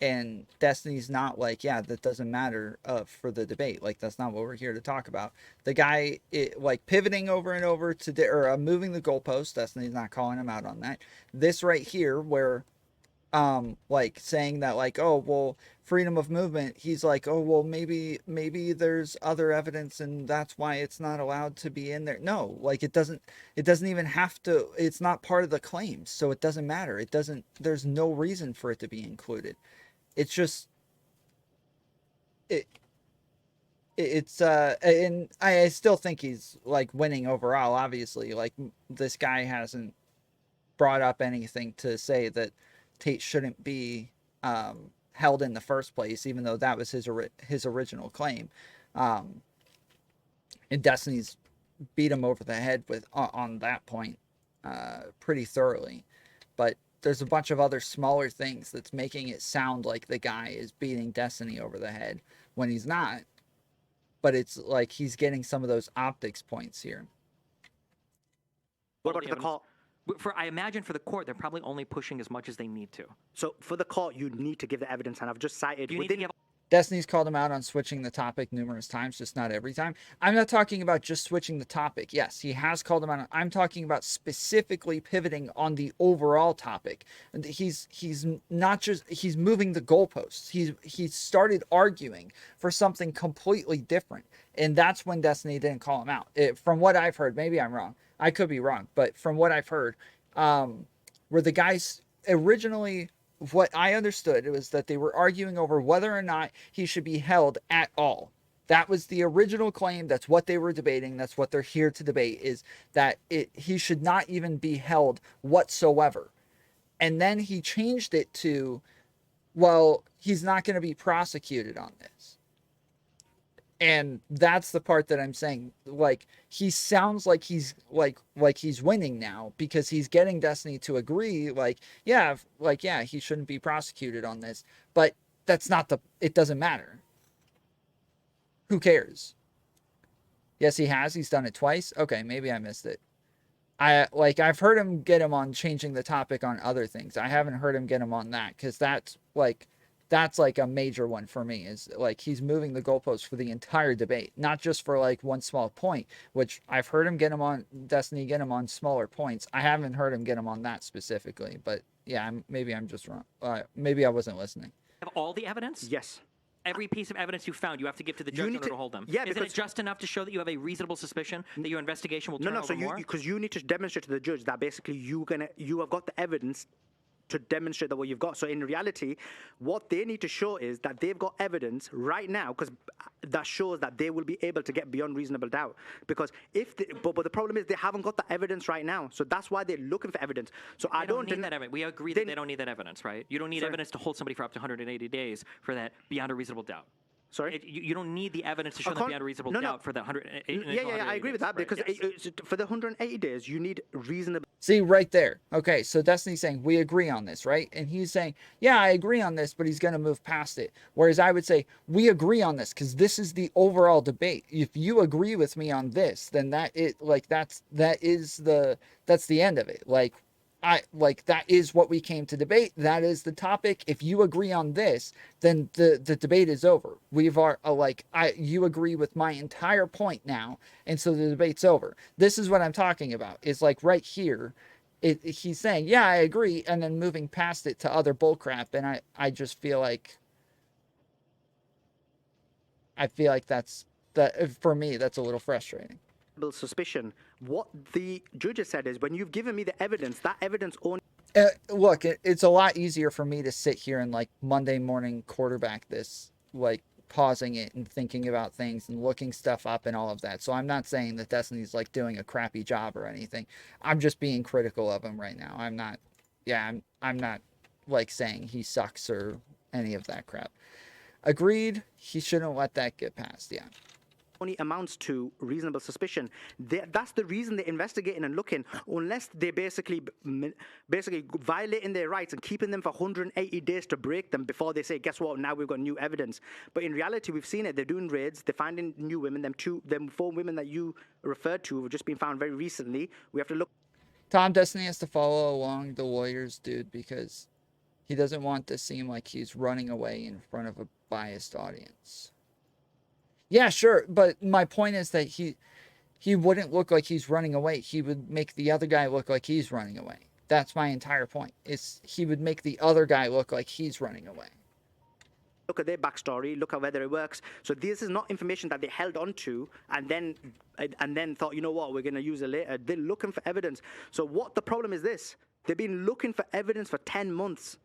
And Destiny's not like, yeah, that doesn't matter for the debate. Like, that's not what we're here to talk about. The guy, like, pivoting over and over or moving the goalpost. Destiny's not calling him out on that. This right here, where, like, saying that, like, oh, well, freedom of movement. He's like, oh, well, maybe there's other evidence and that's why it's not allowed to be in there. No, like, it doesn't even have to. It's not part of the claims, so it doesn't matter. There's no reason for it to be included. It's just, and I still think he's, like, winning overall, obviously. Like, this guy hasn't brought up anything to say that Tate shouldn't be held in the first place, even though that was his original claim. And Destiny's beat him over the head with on that point pretty thoroughly. But there's a bunch of other smaller things that's making it sound like the guy is beating Destiny over the head when he's not. But it's like he's getting some of those optics points here. What about the court? I imagine for the court, they're probably only pushing as much as they need to. So for the court, you need to give the evidence, and I've just cited. You need to give Destiny's called him out on switching the topic numerous times, just not every time. I'm not talking about just switching the topic. Yes, he has called him out. I'm talking about specifically pivoting on the overall topic. He's not just, he's moving the goalposts. He's started arguing for something completely different. And that's when Destiny didn't call him out. From what I've heard, maybe I'm wrong. I could be wrong. But from what I've heard, where the guys originally, what I understood was that they were arguing over whether or not he should be held at all. That was the original claim. That's what they were debating. That's what they're here to debate, is that he should not even be held whatsoever. And then he changed it to, well, he's not going to be prosecuted on this. And that's the part that I'm saying, like, he sounds like he's like he's winning now, because he's getting Destiny to agree, yeah, he shouldn't be prosecuted on this. But that's not it doesn't matter. Who cares? Yes, he has. He's done it twice. Okay, maybe I missed it. I've heard him get him on changing the topic on other things. I haven't heard him get him on that, because that's a major one for me, is like he's moving the goalposts for the entire debate, not just for like one small point, which I've heard him get him on Destiny, get him on smaller points. I haven't heard him get him on that specifically, but yeah, maybe I'm just wrong. Maybe I wasn't listening. Have all the evidence? Yes. Every piece of evidence you found, you have to give to the judge in order to hold them. Yeah, isn't it just enough to show that you have a reasonable suspicion that your investigation will turn over more? Because you need to demonstrate to the judge that basically you have got the evidence to demonstrate that what you've got. So in reality, what they need to show is that they've got evidence right now, because that shows that they will be able to get beyond reasonable doubt. Because but the problem is they haven't got the evidence right now. So that's why they're looking for evidence. So I don't need that evidence. We agree that they don't need that evidence, right? You don't need evidence to hold somebody for up to 180 days for that beyond a reasonable doubt. Sorry? You don't need the evidence to show them beyond a reasonable doubt for that 180 days. Yeah, I agree with that, because for the 180 days, you need reasonable... See, right there. Okay, so Destiny's saying, we agree on this, right? And he's saying, yeah, I agree on this, but he's going to move past it. Whereas I would say, we agree on this, because this is the overall debate. If you agree with me on this, then that's the end of it. That is what we came to debate. That is the topic. If you agree on this, then the debate is over. You agree with my entire point now, and so the debate's over. This is what I'm talking about. It's like right here, he's saying, yeah, I agree, and then moving past it to other bullcrap, and I just feel like, for me, that's a little frustrating. Suspicion. What the judge has said is, when you've given me the evidence, that evidence only... Look, it's a lot easier for me to sit here and Monday morning quarterback this, pausing it and thinking about things and looking stuff up and all of that. So I'm not saying that Destiny's doing a crappy job or anything. I'm just being critical of him right now. I'm not saying he sucks or any of that crap. Agreed, he shouldn't let that get past. Yeah. Only amounts to reasonable suspicion. That's the reason they're investigating and looking, unless they're basically violating their rights and keeping them for 180 days to break them before they say, guess what, now we've got new evidence. But in reality, we've seen it. They're doing raids. They're finding new women. Them 4 women that you referred to have just been found very recently. We have to look. Tom, Destiny has to follow along the lawyers, dude, because he doesn't want to seem like he's running away in front of a biased audience. Yeah, sure, but my point is that he wouldn't look like he's running away. He would make the other guy look like he's running away. That's my entire point. He would make the other guy look like he's running away. Look at their backstory, look at whether it works. So this is not information that they held on to and then thought, you know what, we're going to use it later. They're looking for evidence. So what the problem is this? They've been looking for evidence for 10 months.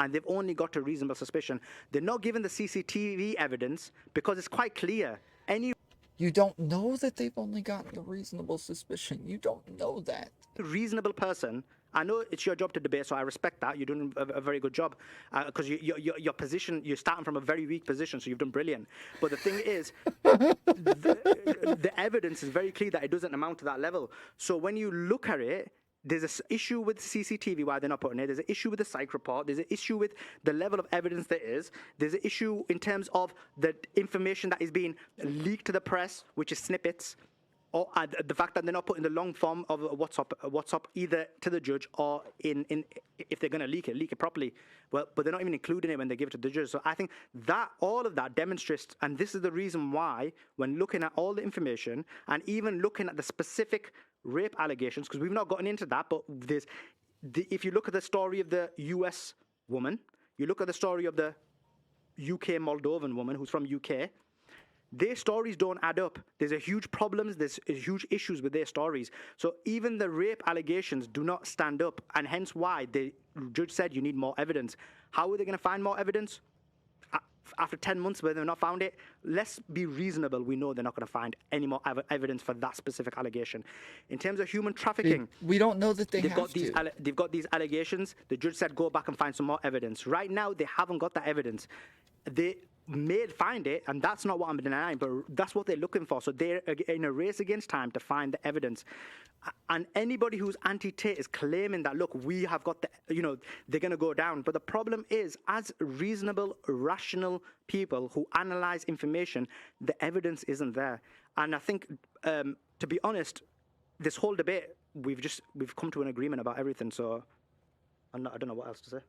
And they've only got a reasonable suspicion. They're not given the CCTV evidence because it's quite clear. You don't know that they've only gotten the reasonable suspicion. You don't know that. Reasonable person. I know it's your job to debate, so I respect that. You're doing a very good job because your position, you're starting from a very weak position, so you've done brilliant. But the thing is, the evidence is very clear that it doesn't amount to that level. So when you look at it, there's an issue with CCTV, why they're not putting it. There's an issue with the psych report. There's an issue with the level of evidence there is. There's an issue in terms of the information that is being leaked to the press, which is snippets. Or the fact that they're not putting the long form of WhatsApp either to the judge or in if they're going to leak it properly. Well, but they're not even including it when they give it to the judge. So I think that all of that demonstrates, and this is the reason why, when looking at all the information and even looking at the specific rape allegations, because we've not gotten into that, but if you look at the story of the US woman, you look at the story of the UK Moldovan woman who's from UK. Their stories don't add up. There's a huge problems, there's huge issues with their stories. So even the rape allegations do not stand up, and hence why the judge said you need more evidence. How are they going to find more evidence? After 10 months where they've not found it, let's be reasonable. We know they're not going to find any more evidence for that specific allegation. In terms of human trafficking, we don't know that they've got these allegations. The judge said go back and find some more evidence. Right now, they haven't got that evidence. They may find it, and that's not what I'm denying, but that's what they're looking for. So they're in a race against time to find the evidence. And anybody who's anti-Tate is claiming that, look, we have got the, they're going to go down. But the problem is, as reasonable, rational people who analyze information, the evidence isn't there. And I think, to be honest, this whole debate, we've come to an agreement about everything. So I don't know what else to say.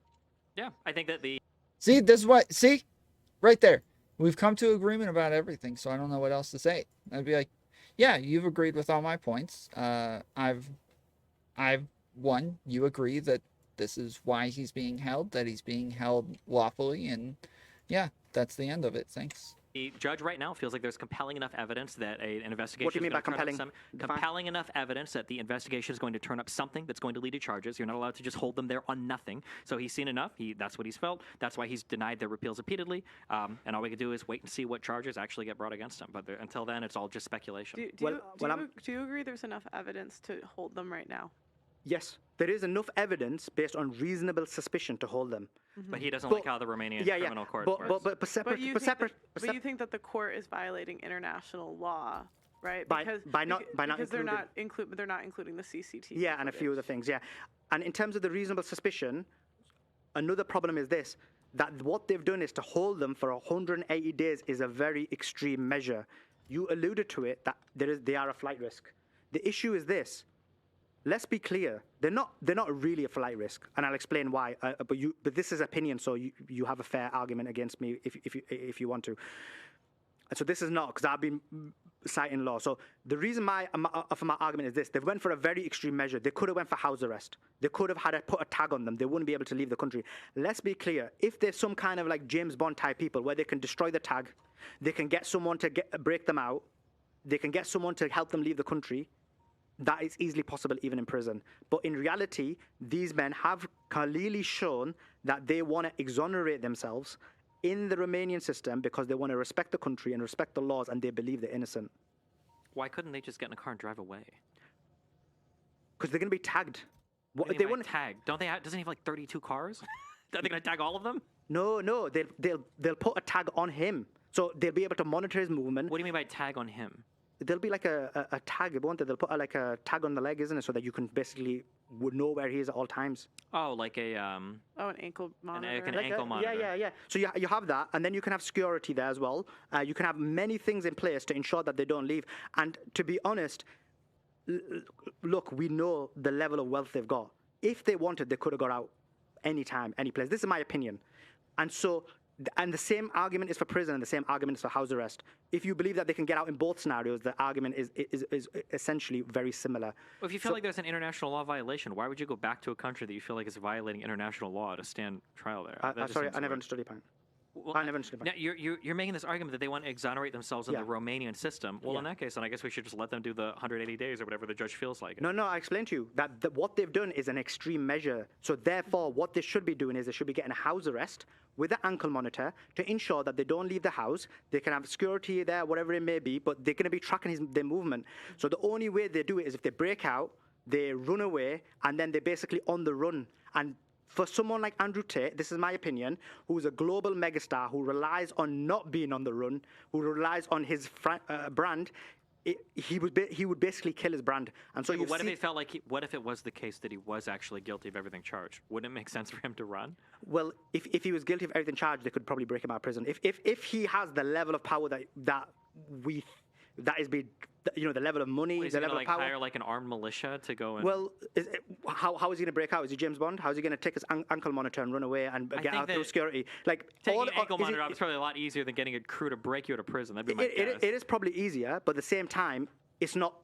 Yeah, I think that See, this is what, see? Right there. We've come to agreement about everything, so I don't know what else to say. I'd be like, yeah, you've agreed with all my points. I've won. You agree that this is why he's being held, that he's being held lawfully, and yeah, that's the end of it. Thanks. the judge right now feels like there's compelling enough evidence that an investigation. What do you mean by compelling? Compelling enough evidence that the investigation is going to turn up something that's going to lead to charges. You're not allowed to just hold them there on nothing. So he's seen enough. That's what he's felt. That's why he's denied their repeals repeatedly. And all we can do is wait and see what charges actually get brought against him. But until then, it's all just speculation. Do you agree there's enough evidence to hold them right now? Yes, there is enough evidence based on reasonable suspicion to hold them. Mm-hmm. But he doesn't like how the Romanian criminal court works. But you think that the court is violating international law, right? Because they're not including the CCTV. Yeah, and a few other things. Yeah, and in terms of the reasonable suspicion, another problem is this: that what they've done is to hold them for 180 days is a very extreme measure. You alluded to it that they are a flight risk. The issue is this. Let's be clear. They're not really a flight risk, and I'll explain why. But this is opinion, so you have a fair argument against me if you want to. So this is not, because I've been citing law. So the reason for my argument is this: they went for a very extreme measure. They could have went for house arrest. They could have had to put a tag on them. They wouldn't be able to leave the country. Let's be clear. If there's some kind of like James Bond type people where they can destroy the tag, they can get someone to break them out, they can get someone to help them leave the country. That is easily possible even in prison. But in reality, these men have clearly shown that they want to exonerate themselves in the Romanian system because they want to respect the country and respect the laws, and they believe they're innocent. Why couldn't they just get in a car and drive away? Because they're going to be tagged. They want to tag. Doesn't he have like 32 cars? Are they going to tag all of them? No. They'll put a tag on him, so they'll be able to monitor his movement. What do you mean by tag on him? There'll be like a tag, won't they? They'll put like a tag on the leg, isn't it? So that you can basically would know where he is at all times. Oh, like an ankle monitor. An ankle monitor. Yeah. So you have that, and then you can have security there as well. You can have many things in place to ensure that they don't leave. And to be honest, look, we know the level of wealth they've got. If they wanted, they could have got out anytime, any place. This is my opinion. And so... And the same argument is for prison, and the same argument is for house arrest. If you believe that they can get out in both scenarios, the argument is essentially very similar. Well, if you feel like there's an international law violation, why would you go back to a country that you feel like is violating international law to stand trial there? Sorry, I never understood your point. Well, I never understood. now you're making this argument that they want to exonerate themselves in Yeah. the Romanian system. Well, in Yeah. that case, then I guess we should just let them do the 180 days or whatever the judge feels like. No, I explained to you that what they've done is an extreme measure. So therefore, what they should be doing is they should be getting a house arrest with an ankle monitor to ensure that they don't leave the house. They can have security there, whatever it may be, but they're going to be tracking their movement. So the only way they do it is if they break out, they run away, and then they're basically on the run. And for someone like Andrew Tate, this is my opinion, who's a global megastar, who relies on not being on the run, who relies on his brand, he would basically kill his brand. And so What if it was the case that he was actually guilty of everything charged? Wouldn't it make sense for him to run? Well, if he was guilty of everything charged, they could probably break him out of prison. If he has the level of power that is being, the level of money, Is the he level gonna, of power. hire like an armed militia to go and? Well, how is he going to break out? Is he James Bond? How is he going to take his ankle monitor and run away and get out through security? Like taking an ankle monitor off is probably a lot easier than getting a crew to break you out of prison. That'd be my guess. It is probably easier, but at the same time, it's not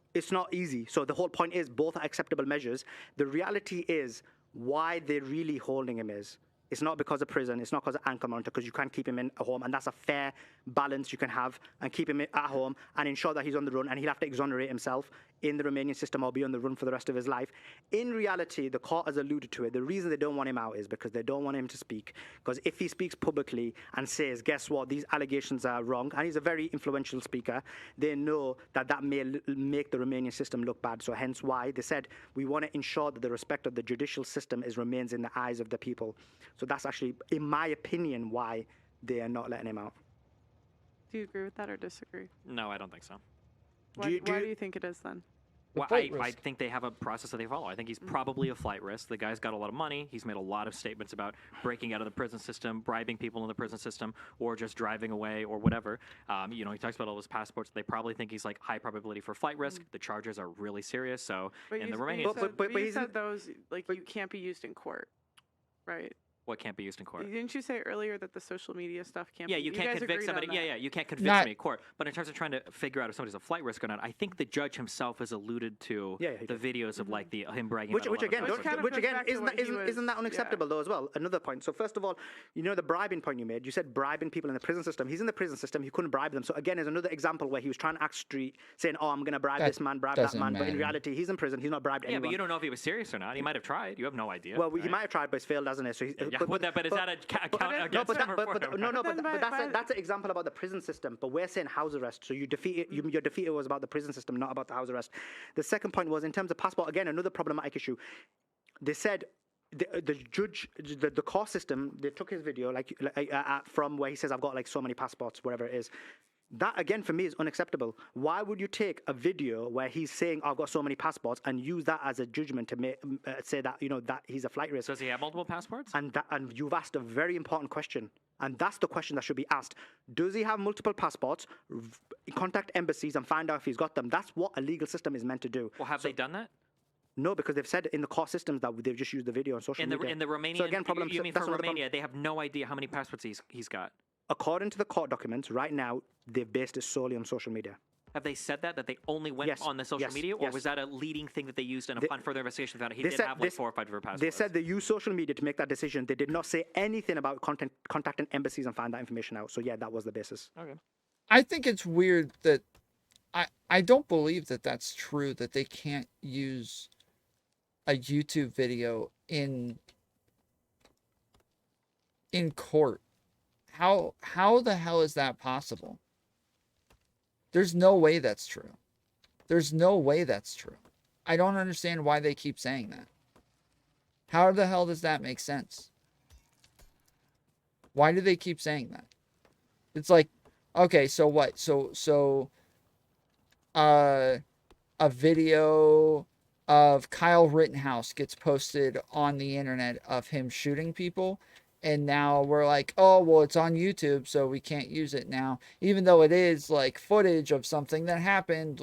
easy. So the whole point is both are acceptable measures. The reality is why they're really holding him is. It's not because of prison. It's not because of ankle monitor, because you can't keep him in a home. And that's a fair balance you can have and keep him at home and ensure that he's on the run. And he'll have to exonerate himself in the Romanian system or be on the run for the rest of his life. In reality, the court has alluded to it. The reason they don't want him out is because they don't want him to speak. Because if he speaks publicly and says, guess what, these allegations are wrong, and he's a very influential speaker, they know that may make the Romanian system look bad. So hence why they said, we want to ensure that the respect of the judicial system remains in the eyes of the people. So that's actually, in my opinion, why they are not letting him out. Do you agree with that or disagree? No, I don't think so. Why do you think it is then? Well, I think they have a process that they follow. I think he's probably a flight risk. The guy's got a lot of money. He's made a lot of statements about breaking out of the prison system, bribing people in the prison system, or just driving away or whatever. He talks about all his passports. They probably think he's like high probability for flight risk. The charges are really serious. So in the Romanian, but you said those you can't be used in court, right? What can't be used in court? Didn't you say earlier that the social media stuff can't? Yeah, be, you can't convict somebody. Yeah, you can't convict somebody in court. But in terms of trying to figure out if somebody's a flight risk or not, I think the judge himself has alluded to the videos of like him bragging. Which again isn't that unacceptable though as well? Another point. So first of all, the bribing point you made. You said bribing people in the prison system. He's in the prison system. He couldn't bribe them. So again, is another example where he was trying to act street, saying, "Oh, I'm going to bribe this man, bribe that man." But in reality, he's in prison. He's not bribed anyone. Yeah, but you don't know if he was serious or not. He might have tried. You have no idea. Well, he might have tried, but it's failed, hasn't it? So but is that a that's an example about the prison system. But we're saying house arrest. So your defeat was about the prison system, not about the house arrest. The second point was in terms of passport. Again, another problematic issue. They said the judge, the court system. They took his video from where he says, "I've got like so many passports, whatever it is." That again for me is unacceptable. Why would you take a video where he's saying I've got so many passports and use that as a judgment to say that that he's a flight risk? Does he have multiple passports? And you've asked a very important question, and that's the question that should be asked. Does he have multiple passports? Contact embassies and find out if he's got them. That's what a legal system is meant to do. Well, have they done that? No, because they've said in the court systems that they've just used the video on social media. In the Romanian, so again, problem. You mean for Romania, they have no idea how many passports he's got. According to the court documents, right now, they've based it solely on social media. Have they said that they only went on the social media? Or was that a leading thing that they used and upon further investigation found out he did have like 4 or 5 different passports? They said they used social media to make that decision. They did not say anything about contacting embassies and find that information out. So yeah, that was the basis. Okay. I think it's weird that I don't believe that that's true, that they can't use a YouTube video in court. How the hell is that possible? There's no way that's true. There's no way that's true. I don't understand why they keep saying that. How the hell does that make sense? Why do they keep saying that? It's like, okay, so what? So a video of Kyle Rittenhouse gets posted on the internet of him shooting people. And now we're like, oh, well, it's on YouTube, so we can't use it now. Even though it is like footage of something that happened,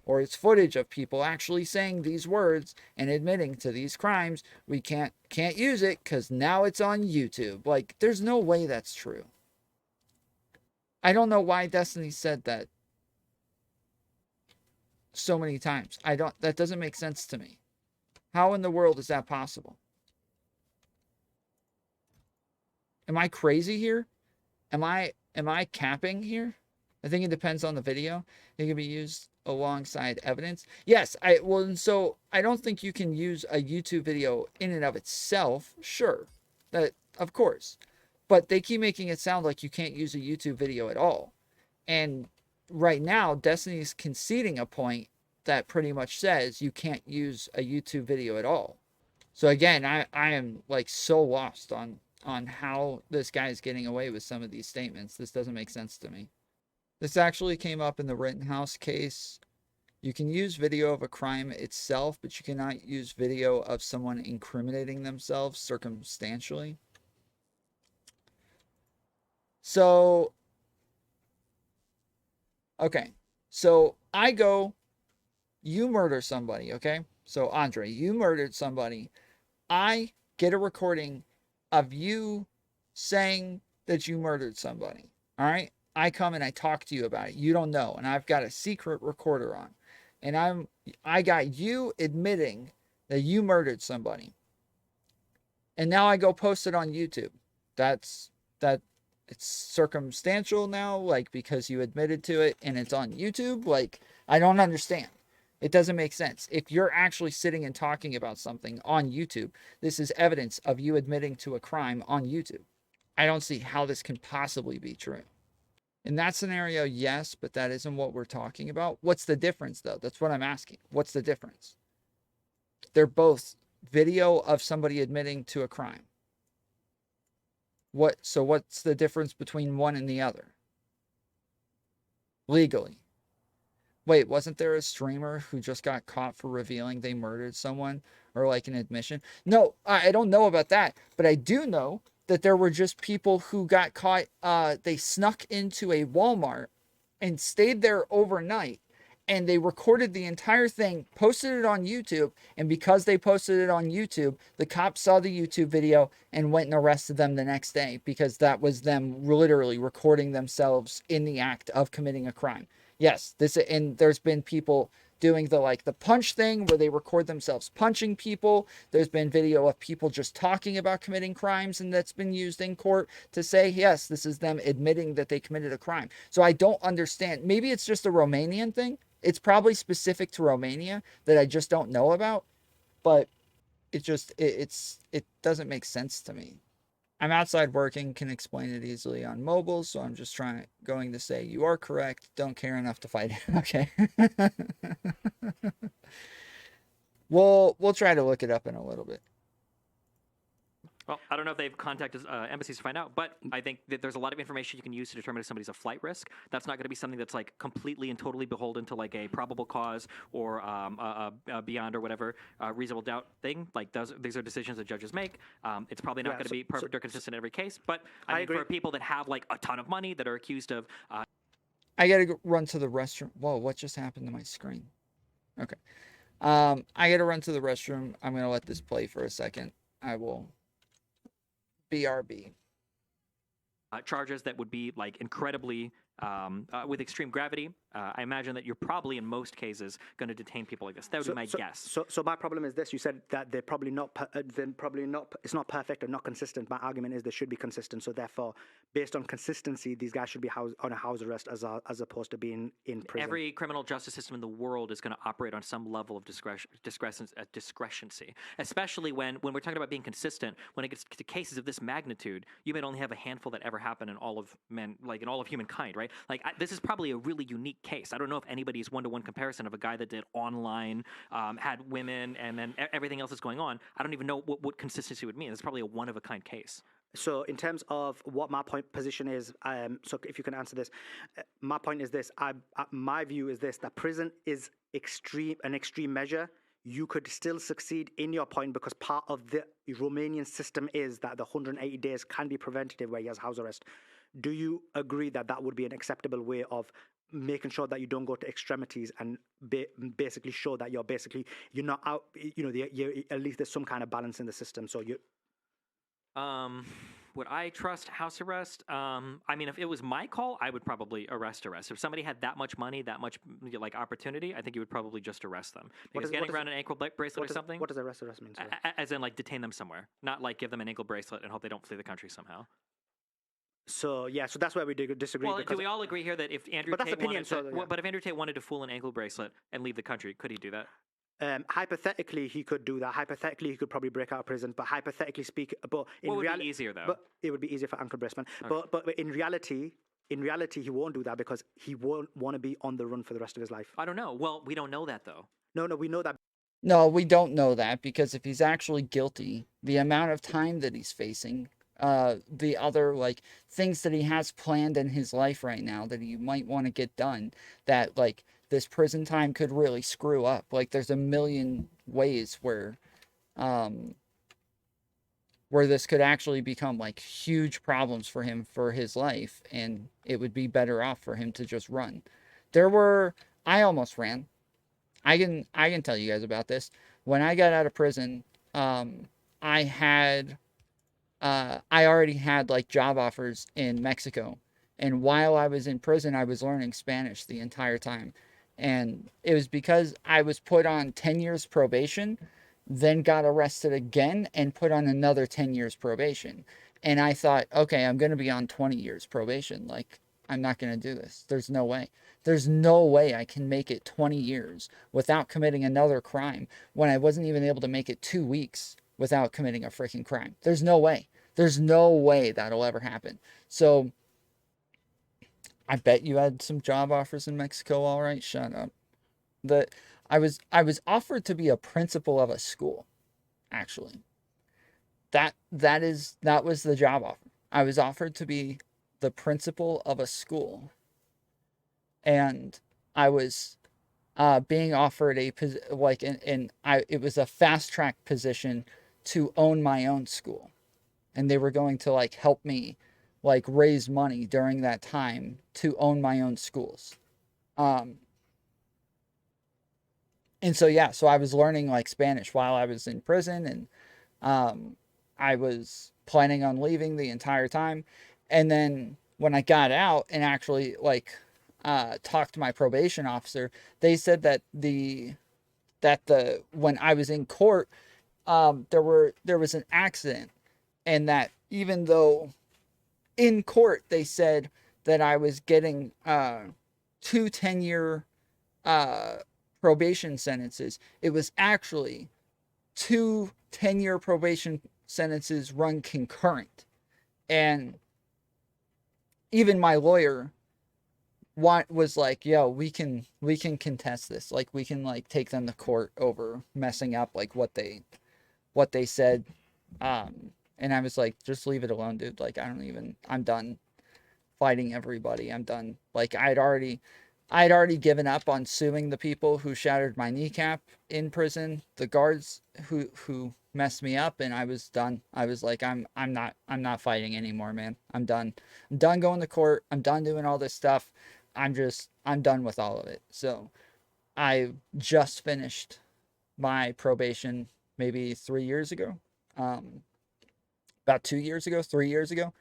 or it's footage of people actually saying these words and admitting to these crimes, we can't use it because now it's on YouTube. Like, there's no way that's true. I don't know why Destiny said that so many times. That doesn't make sense to me. How in the world is that possible? Am I crazy here? Am I capping here? I think it depends on the video. It can be used alongside evidence. Yes, so I don't think you can use a YouTube video in and of itself. Sure. That of course. But they keep making it sound like you can't use a YouTube video at all. And right now, Destiny's conceding a point that pretty much says you can't use a YouTube video at all. So again, I am like so lost on how this guy is getting away with some of these statements. This doesn't make sense to me. This actually came up in the Rittenhouse case. You can use video of a crime itself, but you cannot use video of someone incriminating themselves circumstantially. So, okay. So I go, you murder somebody, okay? So Andre, you murdered somebody. I get a recording of you saying that you murdered somebody. All right? I come and I talk to you about it. You don't know, and I've got a secret recorder on. And I got you admitting that you murdered somebody. And now I go post it on YouTube. It's circumstantial now, like because you admitted to it and it's on YouTube. Like, I don't understand. It doesn't make sense. If you're actually sitting and talking about something on YouTube, this is evidence of you admitting to a crime on YouTube. I don't see how this can possibly be true. In that scenario, yes, but that isn't what we're talking about. What's the difference, though? That's what I'm asking. What's the difference? They're both video of somebody admitting to a crime. So what's the difference between one and the other? Legally. Wait, wasn't there a streamer who just got caught for revealing they murdered someone, or like an admission? No, I don't know about that, but I do know that there were just people who got caught. They snuck into a Walmart and stayed there overnight, and they recorded the entire thing, posted it on YouTube, and because they posted it on YouTube, the cops saw the YouTube video and went and arrested them the next day, because that was them literally recording themselves in the act of committing a crime. Yes, and there's been people doing the punch thing where they record themselves punching people. There's been video of people just talking about committing crimes, and that's been used in court to say, yes, this is them admitting that they committed a crime. So I don't understand. Maybe it's just a Romanian thing. It's probably specific to Romania that I just don't know about, but it doesn't make sense to me. I'm outside working, can explain it easily on mobile, so I'm just going to say you are correct, don't care enough to fight it. Okay. We'll try to look it up in a little bit. Well, I don't know if they've contacted embassies to find out, but I think that there's a lot of information you can use to determine if somebody's a flight risk. That's not going to be something that's like completely and totally beholden to like a probable cause or a beyond or whatever reasonable doubt thing. Like these are decisions that judges make. It's probably not going to be perfect or consistent in every case, but I mean, for people that have like a ton of money that are accused of. I got to run to the restroom. Whoa, what just happened to my screen? Okay. I got to run to the restroom. I'm going to let this play for a second. I will. BRB. Charges that would be like incredibly with extreme gravity. I imagine that you're probably in most cases going to detain people like this. That would be my guess. So my problem is this: you said that they're probably not. It's not perfect and not consistent. My argument is they should be consistent. So therefore, based on consistency, these guys should be on a house arrest as opposed to being in prison. Every criminal justice system in the world is going to operate on some level of discrepancy, especially when we're talking about being consistent. When it gets to cases of this magnitude, you might only have a handful that ever happen in all of humankind, right? Like this is probably a really unique case. I don't know if anybody's one-to-one comparison of a guy that did online, had women, and then everything else that's going on. I don't even know what consistency would mean. It's probably a one-of-a-kind case. So in terms of what my position is, so if you can answer this, my point is this. My view is this, that prison is an extreme measure. You could still succeed in your point because part of the Romanian system is that the 180 days can be preventative where he has house arrest. Do you agree that that would be an acceptable way of making sure that you don't go to extremities and basically show that you're not out, at least there's some kind of balance in the system? So you... Would I trust house arrest? I mean, if it was my call, I would probably arrest. If somebody had that much money, that much like opportunity, I think you would probably just arrest them. Because getting around an ankle bracelet or something. What does arrest mean? As in like detain them somewhere, not like give them an ankle bracelet and hope they don't flee the country somehow. So yeah, so that's where we disagree. Well, do because we all agree here that if Andrew But that's Tate opinion, wanted to, so, yeah. but if Andrew Tate wanted to fool an ankle bracelet and leave the country, could he do that? Hypothetically, he could do that. Hypothetically, he could probably break out of prison. But hypothetically speaking, but in What would reality, be easier though? but it would be easier for ankle bracelet. But in reality, he won't do that because he won't want to be on the run for the rest of his life. I don't know. Well, we don't know that though. No, we know that. No, we don't know that, because if he's actually guilty, the amount of time that he's facing, the other like things that he has planned in his life right now that he might want to get done, that like this prison time could really screw up. Like there's a million ways where this could actually become like huge problems for him for his life, and it would be better off for him to just run. I almost ran. I can tell you guys about this. When I got out of prison, I already had like job offers in Mexico. And while I was in prison, I was learning Spanish the entire time. And it was because I was put on 10 years probation, then got arrested again and put on another 10 years probation. And I thought, okay, I'm going to be on 20 years probation. Like, I'm not going to do this. There's no way. There's no way I can make it 20 years without committing another crime when I wasn't even able to make it 2 weeks without committing a freaking crime. There's no way. There's no way that'll ever happen. So I bet you had some job offers in Mexico, all right? Shut up. I was offered to be a principal of a school, actually. That was the job offer. I was offered to be the principal of a school. And I was being offered it was a fast track position to own my own school. And they were going to like help me like raise money during that time to own my own schools. And so yeah, so I was learning like Spanish while I was in prison, and I was planning on leaving the entire time. And then when I got out and actually like talked to my probation officer, they said that when I was in court, there was an accident, and that even though in court they said that I was getting 2 10-year probation sentences, it was actually 2 10-year probation sentences run concurrent. And even my lawyer was like, yo, we can contest this. Like, we can like take them to court over messing up like what they said. And I was like, just leave it alone, dude. Like, I'm done fighting everybody. I'm done. Like, I'd already given up on suing the people who shattered my kneecap in prison, the guards who messed me up, and I was done. I was like, I'm not fighting anymore, man. I'm done. I'm done going to court. I'm done doing all this stuff. I'm done with all of it. So I just finished my probation maybe 3 years ago. About 2 years ago, 3 years ago.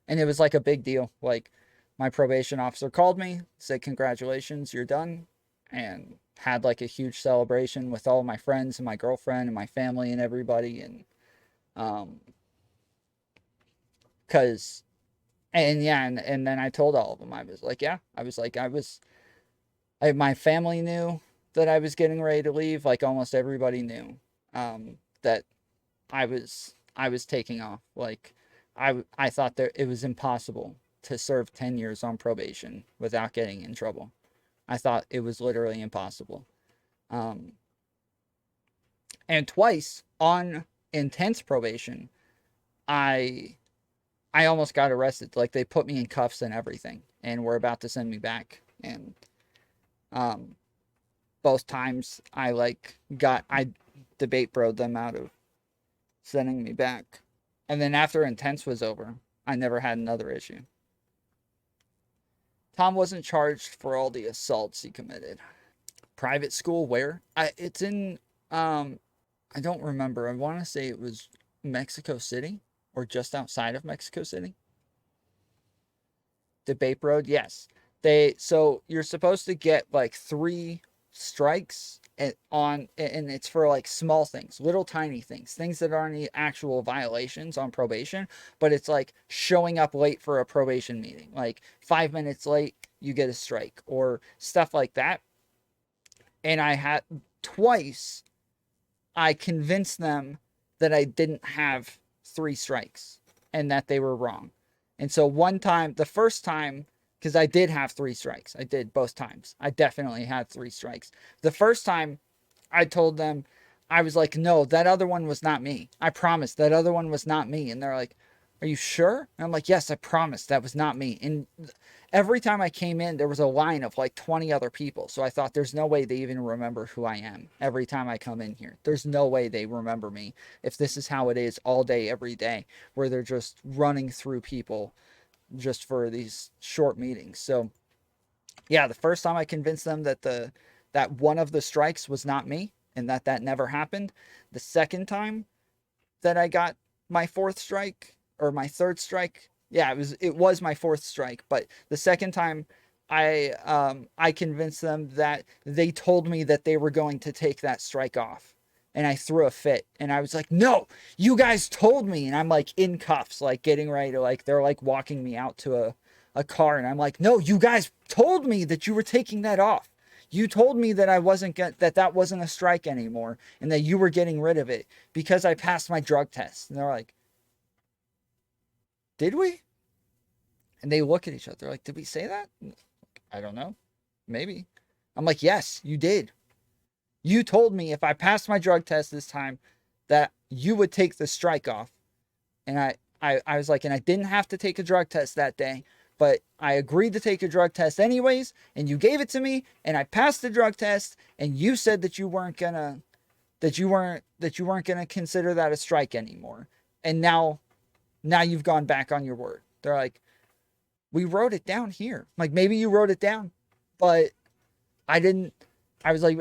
And it was like a big deal. Like, my probation officer called me, said, congratulations, you're done. And had like a huge celebration with all my friends and my girlfriend and my family and everybody. And, and then I told all of them, I was like, my family knew that I was getting ready to leave. Like, almost everybody knew, that I was taking off. Like, I thought that it was impossible to serve 10 years on probation without getting in trouble. I thought it was literally impossible. And twice on intense probation, I almost got arrested. Like, they put me in cuffs and everything, and were about to send me back. And both times I debate broed them out of sending me back. And then after intense was over, I never had another issue. Tom wasn't charged for all the assaults he committed. Private school where? It's in, I don't remember. I want to say it was Mexico City or just outside of Mexico City. Debate Road, yes. So you're supposed to get like 3 strikes and it's for like small things, little tiny things that aren't actual violations on probation, but it's like showing up late for a probation meeting, like 5 minutes late, you get a strike or stuff like that. And I had twice, I convinced them that I didn't have 3 strikes and that they were wrong. And so one time, the first time, because I did have 3 strikes. I did both times. I definitely had 3 strikes. The first time I told them, I was like, no, that other one was not me. I promise that other one was not me. And they're like, are you sure? And I'm like, yes, I promise that was not me. And every time I came in, there was a line of like 20 other people. So I thought there's no way they even remember who I am every time I come in here. There's no way they remember me if this is how it is all day, every day, where they're just running through people just for these short meetings. So yeah, the first time I convinced them that that one of the strikes was not me and that never happened. The second time that I got my 4th strike or my 3rd strike, yeah, it was my 4th strike, but the second time I convinced them that they told me that they were going to take that strike off. And I threw a fit and I was like, no, you guys told me. And I'm like in cuffs, like getting ready to like, they're like walking me out to a car. And I'm like, no, you guys told me that you were taking that off. You told me that that wasn't a strike anymore and that you were getting rid of it because I passed my drug test. And they're like, did we? And they look at each other. They're like, did we say that? I don't know. Maybe. I'm like, yes, you did. You told me if I passed my drug test this time that you would take the strike off. And I was like, and I didn't have to take a drug test that day, but I agreed to take a drug test anyways, and you gave it to me, and I passed the drug test, and you said that you weren't gonna consider that a strike anymore. And now you've gone back on your word. They're like, we wrote it down here. Like, maybe you wrote it down, but I didn't. I was like,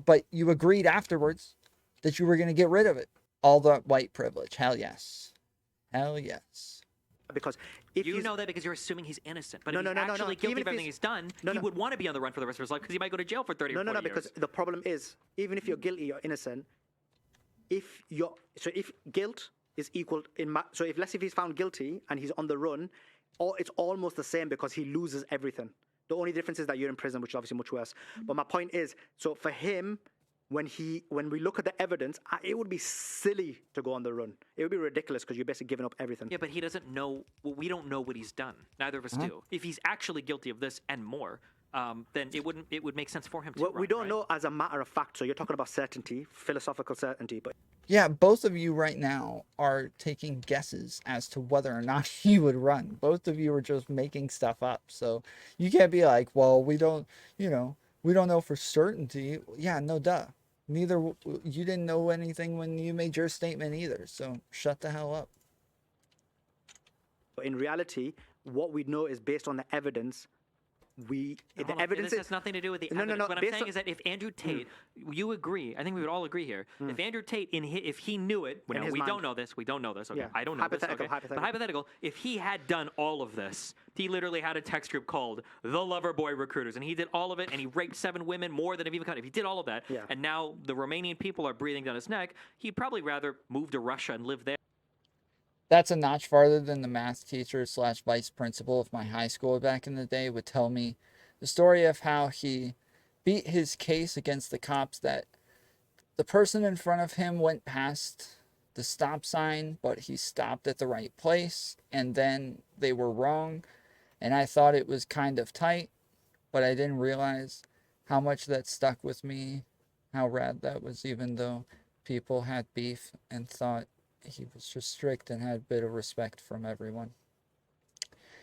but you agreed afterwards that you were going to get rid of it. All the white privilege. Hell yes. Hell yes. Because if you know that because you're assuming he's innocent. But No, if no, he's no, no, no. actually guilty Even of if everything he's- he's done, No, he no. would want to be on the run for the rest of his life because he might go to jail for 30 or 40 years. because the problem is, even if you're guilty or innocent, if guilt is equal so if let's say if he's found guilty and he's on the run, or it's almost the same because he loses everything. The only difference is that you're in prison, which is obviously much worse. But my point is, so for him, when we look at the evidence, it would be silly to go on the run. It would be ridiculous because you're basically giving up everything. Yeah, but he doesn't know. Well, we don't know what he's done. Neither of us do. If he's actually guilty of this and more, then it would make sense for him to Well, run, we don't right? know as a matter of fact. So you're talking about certainty, philosophical certainty, but Yeah, both of you right now are taking guesses as to whether or not he would run. Both of you are just making stuff up. So you can't be like, well, we don't know for certainty. Yeah, no duh. You didn't know anything when you made your statement either. So shut the hell up. in reality, what we know is based on the evidence. The evidence this has nothing to do with the No, no, evidence. no, What I'm based saying on- is that if Andrew Tate, you agree, I think we would all agree here, if Andrew Tate, if he knew it, In his we mind. don't know this, okay, Yeah. I don't know this, okay, Hypothetical. but hypothetical, if he had done all of this, he literally had a text group called The Lover Boy Recruiters, and he did all of it, and he raped 7 women, more than have even cut. If he did all of that, Yeah. and now the Romanian people are breathing down his neck, he'd probably rather move to Russia and live there. That's a notch farther than the math teacher / vice principal of my high school back in the day would tell me the story of how he beat his case against the cops that the person in front of him went past the stop sign, but he stopped at the right place, and then they were wrong, and I thought it was kind of tight, but I didn't realize how much that stuck with me, how rad that was, even though people had beef and thought he was just strict and had a bit of respect from everyone.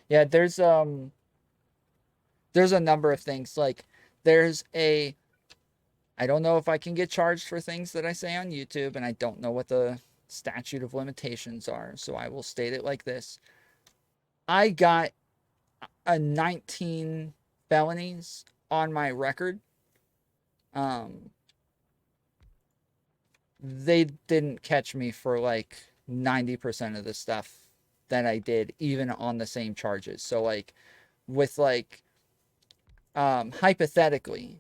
Yeah, there's a number of things. Like, I don't know if I can get charged for things that I say on YouTube, and I don't know what the statute of limitations are, so I will state it like this. I got a 19 felonies on my record. They didn't catch me for like 90% of the stuff that I did, even on the same charges. So like, with like, hypothetically,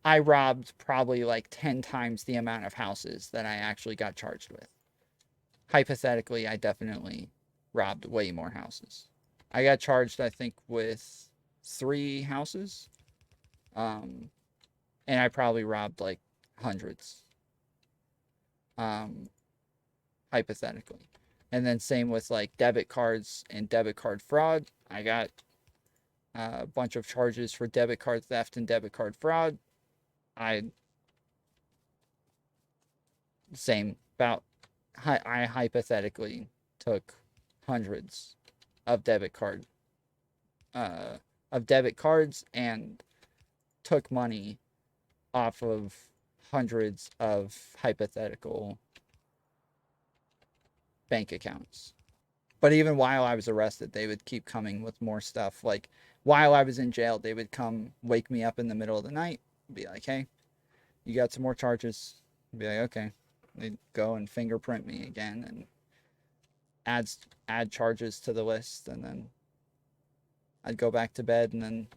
I robbed probably like 10 times the amount of houses that I actually got charged with. Hypothetically, I definitely robbed way more houses. I got charged, I think, with 3 houses. And I probably robbed like hundreds. Hypothetically. And then same with like debit cards and debit card fraud. I got a bunch of charges for debit card theft and debit card fraud. I hypothetically took hundreds of debit cards and took money off of hundreds of hypothetical bank accounts. But even while I was arrested, they would keep coming with more stuff. Like while I was in jail, they would come wake me up in the middle of the night, be like, "Hey, you got some more charges." I'd be like, "Okay." They'd go and fingerprint me again and add charges to the list, and then I'd go back to bed, and then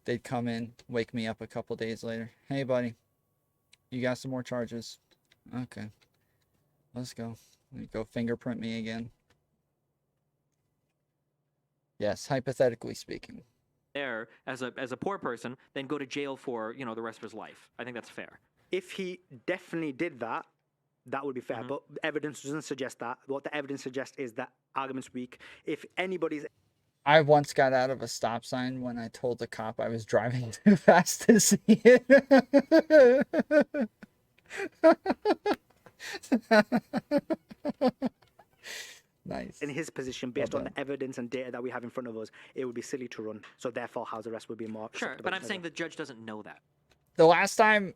they'd come in, wake me up a couple days later. "Hey, buddy, you got some more charges." "Okay, let's go." They'd go fingerprint me again. Yes, hypothetically speaking. There as a poor person, then go to jail for the rest of his life. I think that's fair. If he definitely did that, that would be fair. Mm-hmm. But evidence doesn't suggest that. What the evidence suggests is that argument's weak. If anybody's I once got out of a stop sign when I told the cop I was driving too fast to see it. Nice. in his position, based on the evidence and data that we have in front of us, it would be silly to run. So therefore, house arrest would be more Sure, acceptable but I'm to saying them. the judge doesn't know that. The last time,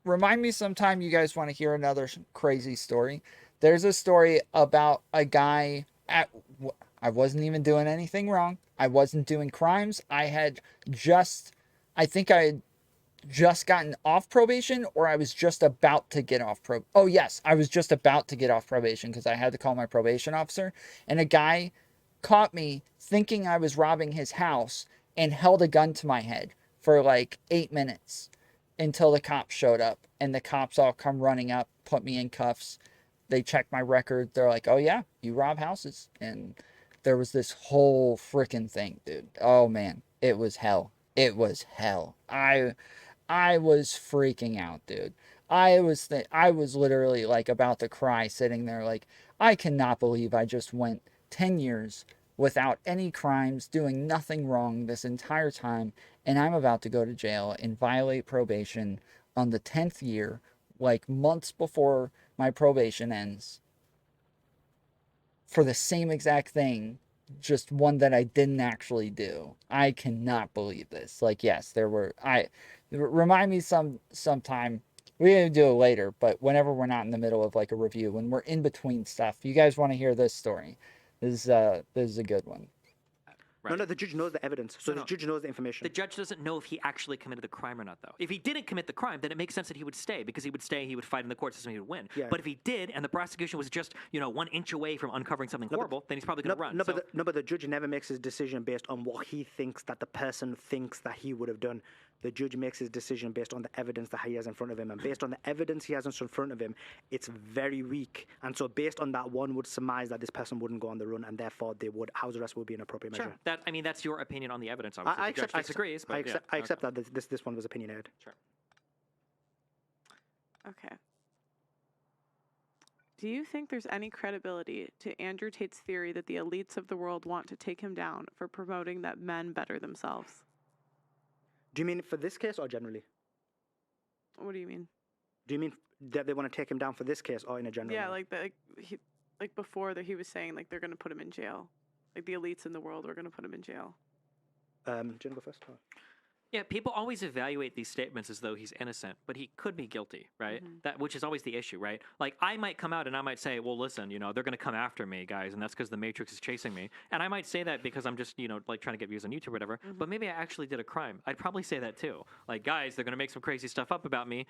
remind me sometime you guys want to hear another crazy story. There's a story about a guy I wasn't even doing anything wrong. I wasn't doing crimes. I think I had just gotten off probation, or I was just about to get off probation. Oh yes, I was just about to get off probation because I had to call my probation officer, and a guy caught me thinking I was robbing his house and held a gun to my head for like 8 minutes until the cops showed up, and the cops all come running up, put me in cuffs. They check my record. They're like, "Oh yeah, you rob houses." And there was this whole freaking thing, dude. Oh man, it was hell. It was hell. I was freaking out, dude. I was literally like about to cry, sitting there like, I cannot believe I just went 10 years without any crimes, doing nothing wrong this entire time, and I'm about to go to jail and violate probation on the 10th year, like months before my probation ends, for the same exact thing, just one that I didn't actually do. I cannot believe this. Like, yes, remind me sometime. We can do it later, but whenever we're not in the middle of like a review, when we're in between stuff, you guys want to hear this story. This is a good one. Right. No, the judge knows the evidence. So the judge knows the information. The judge doesn't know if he actually committed the crime or not, though. If he didn't commit the crime, then it makes sense that he would stay, because he would stay, he would fight in the court system, he would win. Yeah. But if he did, and the prosecution was just 1 inch away from uncovering something horrible, then he's probably going to run. But the judge never makes his decision based on what he thinks that the person thinks that he would have done. The judge makes his decision based on the evidence that he has in front of him. And based on the evidence he has in front of him, it's very weak. And so based on that, one would surmise that this person wouldn't go on the run, and therefore house arrest would be an appropriate measure. Sure. That's your opinion on the evidence, obviously. The judge disagrees, but I accept that this one was opinionated. Sure. Okay. Do you think there's any credibility to Andrew Tate's theory that the elites of the world want to take him down for promoting that men better themselves? Do you mean for this case or generally? What do you mean? Do you mean that they want to take him down for this case or in a general? Yeah, way? like before that he was saying like they're going to put him in jail. Like the elites in the world are going to put him in jail. Do you want to go first? Yeah, people always evaluate these statements as though he's innocent, but he could be guilty, right? Mm-hmm. Which is always the issue, right? Like, I might come out and I might say, well, listen, they're going to come after me, guys, and that's because the Matrix is chasing me. And I might say that because I'm just, like trying to get views on YouTube or whatever, but maybe I actually did a crime. I'd probably say that too. Like, guys, they're going to make some crazy stuff up about me,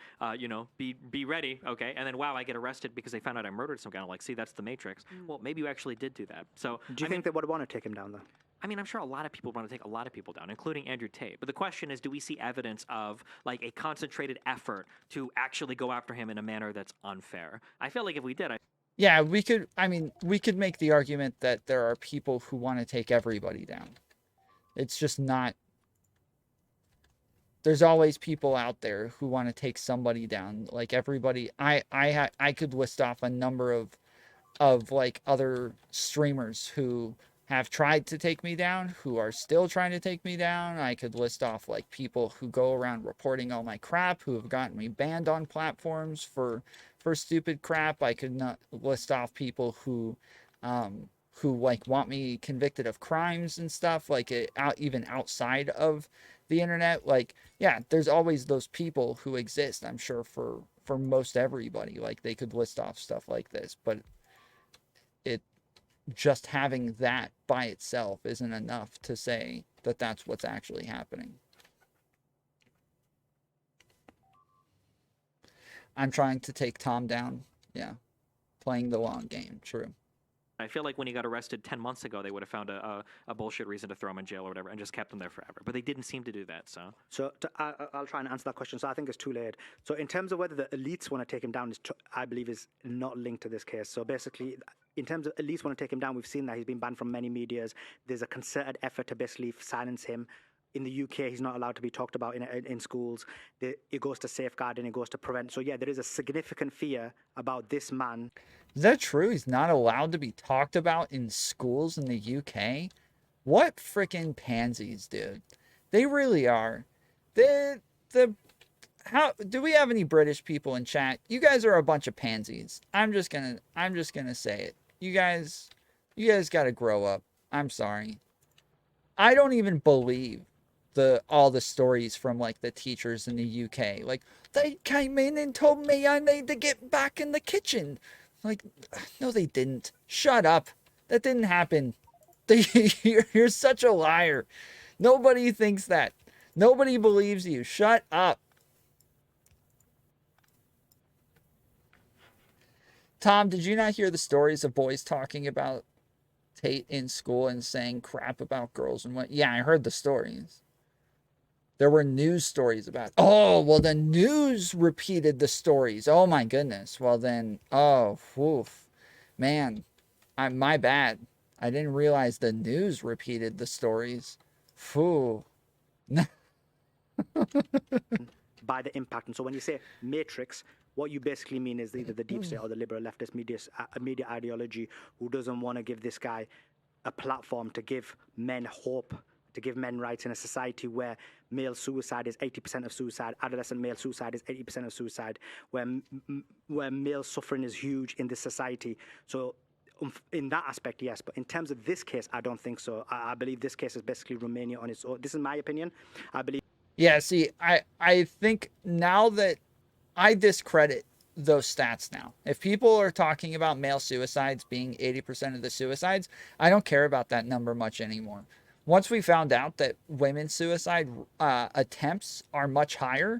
be ready, okay? And then, wow, I get arrested because they found out I murdered some guy. I'm like, see, that's the Matrix. Well, maybe you actually did do that. So, do you think they would want to take him down, though? I mean, I'm sure a lot of people want to take a lot of people down, including Andrew Tate. But the question is, do we see evidence of like a concentrated effort to actually go after him in a manner that's unfair? I feel like if we did, Yeah, we could. I mean, we could make the argument that there are people who want to take everybody down. It's just not. There's always people out there who want to take somebody down. Like everybody, I could list off a number of like other streamers who have tried to take me down, who are still trying to take me down. I could list off like people who go around reporting all my crap, who have gotten me banned on platforms for stupid crap. I could not list off people who like want me convicted of crimes and stuff, like even outside of the internet. Like, yeah, there's always those people who exist, I'm sure, for most everybody. Like they could list off stuff like this, but it just having that by itself isn't enough to say that that's what's actually happening. I'm trying to take Tom down. Yeah. Playing the long game. True. I feel like when he got arrested 10 months ago, they would have found a bullshit reason to throw him in jail or whatever and just kept him there forever. But they didn't seem to do that, so. So I'll try and answer that question. So I think it's too late. So in terms of whether the elites want to take him down, I believe is not linked to this case. So basically, in terms of elites want to take him down, we've seen that he's been banned from many medias. There's a concerted effort to basically silence him. In the UK, he's not allowed to be talked about in schools. It goes to safeguarding, it goes to prevent. So yeah, there is a significant fear about this man. Is that true? He's not allowed to be talked about in schools in the UK? What freaking pansies, dude. They really are. How do we have any British people in chat? You guys are a bunch of pansies. I'm just gonna say it. You guys gotta grow up. I'm sorry. I don't even believe all the stories from like the teachers in the UK. Like, they came in and told me I need to get back in the kitchen. Like, no, they didn't. Shut up. That didn't happen. You're such a liar. Nobody thinks that. Nobody believes you. Shut up. Tom, did you not hear the stories of boys talking about Tate in school and saying crap about girls and what? Yeah, I heard the stories. There were news stories about, oh, well, the news repeated the stories. Oh, my goodness. Well, then, oh, woof. Man, my bad. I didn't realize the news repeated the stories. Phoo. By the impact. And so when you say matrix, what you basically mean is either the deep state or the liberal leftist media ideology who doesn't want to give this guy a platform to give men hope, to give men rights in a society where male suicide is 80% of suicide, adolescent male suicide is 80% of suicide, where male suffering is huge in this society. So in that aspect, yes. But in terms of this case, I don't think so. I believe this case is basically Romania on its own. This is my opinion. I believe. Yeah, see, I think now that I discredit those stats now. If people are talking about male suicides being 80% of the suicides, I don't care about that number much anymore. Once we found out that women's suicide attempts are much higher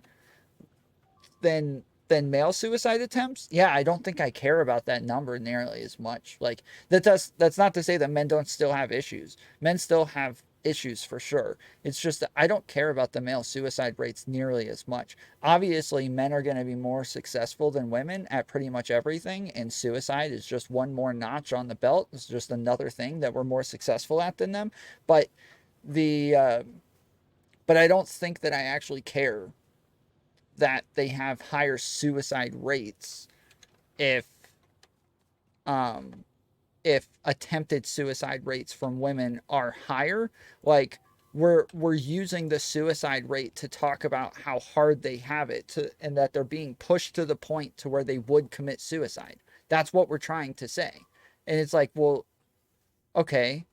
than male suicide attempts, yeah, I don't think I care about that number nearly as much. Like that's not to say that men don't still have issues. Men still have issues for sure. It's just that I don't care about the male suicide rates nearly as much. Obviously, men are going to be more successful than women at pretty much everything, and suicide is just one more notch on the belt. It's just another thing that we're more successful at than them. But I don't think that I actually care that they have higher suicide rates if attempted suicide rates from women are higher. Like we're using the suicide rate to talk about how hard they have it and that they're being pushed to the point to where they would commit suicide. That's what we're trying to say. And it's like, well, okay,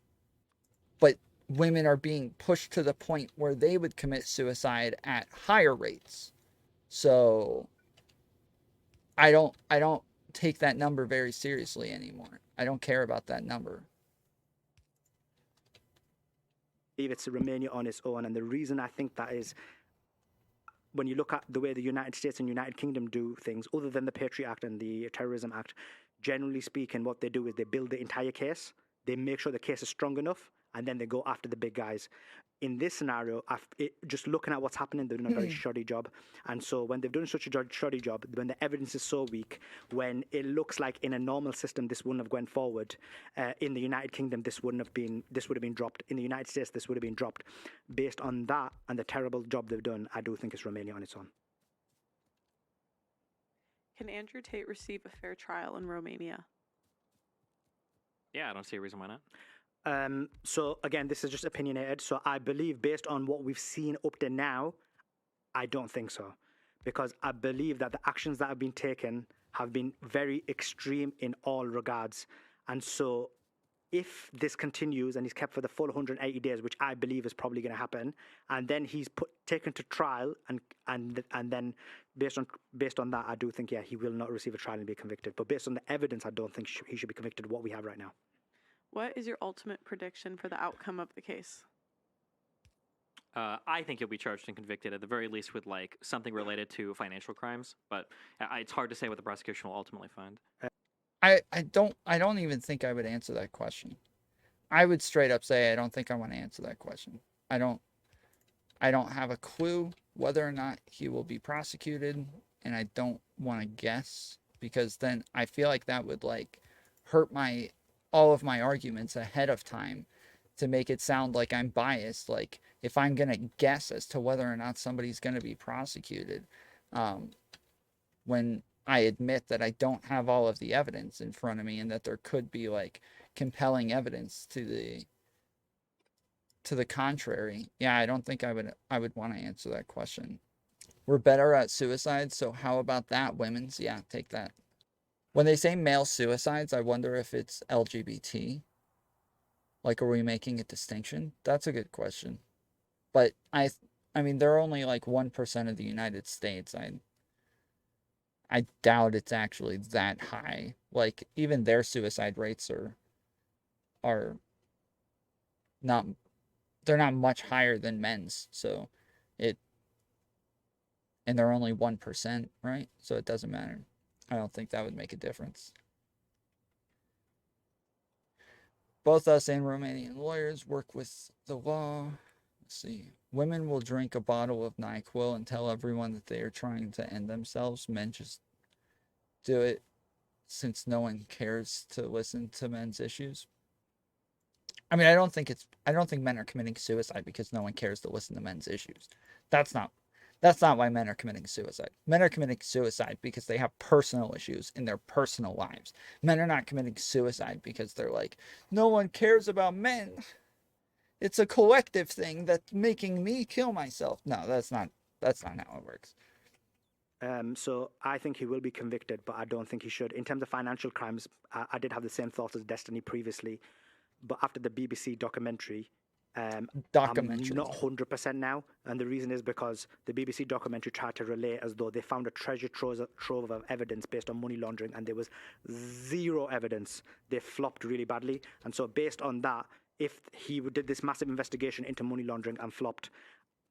but women are being pushed to the point where they would commit suicide at higher rates. So I don't take that number very seriously anymore. I don't care about that number. It's Romania on its own, and the reason I think that is when you look at the way the United States and United Kingdom do things, other than the Patriot Act and the Terrorism Act, generally speaking, what they do is they build the entire case. They make sure the case is strong enough, and then they go after the big guys. In this scenario, just looking at what's happening, they're doing a very shoddy job. And so when they've done such a shoddy job, when the evidence is so weak, when it looks like in a normal system this wouldn't have gone forward, in the United Kingdom this would have been dropped. In the United States this would have been dropped. Based on that and the terrible job they've done, I do think it's Romania on its own. Can Andrew Tate receive a fair trial in Romania? Yeah, I don't see a reason why not. So again, this is just opinionated. So I believe, based on what we've seen up to now, I don't think so, because I believe that the actions that have been taken have been very extreme in all regards. And so if this continues and he's kept for the full 180 days, which I believe is probably going to happen, and then he's taken to trial, and then based on that, I do think, yeah, he will not receive a trial and be convicted. But based on the evidence, I don't think he should be convicted of what we have right now. What is your ultimate prediction for the outcome of the case? I think he'll be charged and convicted at the very least with like something related to financial crimes, but it's hard to say what the prosecution will ultimately find. I don't even think I would answer that question. I would straight up say I don't think I want to answer that question. I don't have a clue whether or not he will be prosecuted, and I don't want to guess, because then I feel like that would like hurt all of my arguments ahead of time to make it sound like I'm biased. Like if I'm going to guess as to whether or not somebody's going to be prosecuted, when I admit that I don't have all of the evidence in front of me and that there could be like compelling evidence to the contrary. Yeah, I don't think I would want to answer that question. We're better at suicides, so how about that, women's? Yeah, take that. When they say male suicides, I wonder if it's LGBT. Like, are we making a distinction? That's a good question. But I mean, they're only like 1% of the United States. I doubt it's actually that high. Like, even their suicide rates are not, they're not much higher than men's. So and they're only 1%, right? So it doesn't matter. I don't think that would make a difference. Both us and Romanian lawyers work with the law. Let's see. Women will drink a bottle of NyQuil and tell everyone that they are trying to end themselves. Men just do it since no one cares to listen to men's issues. I mean, I don't think men are committing suicide because no one cares to listen to men's issues. That's not why men are committing suicide. Men are committing suicide because they have personal issues in their personal lives. Men are not committing suicide because they're like, no one cares about men. It's a collective thing that's making me kill myself. No, that's not how it works. So I think he will be convicted, but I don't think he should. In terms of financial crimes, I did have the same thoughts as Destiny previously, but after the BBC documentary, I'm not 100% now, and the reason is because the BBC documentary tried to relate as though they found a treasure trove of evidence based on money laundering, and there was zero evidence. They flopped really badly, and so based on that, if he did this massive investigation into money laundering and flopped,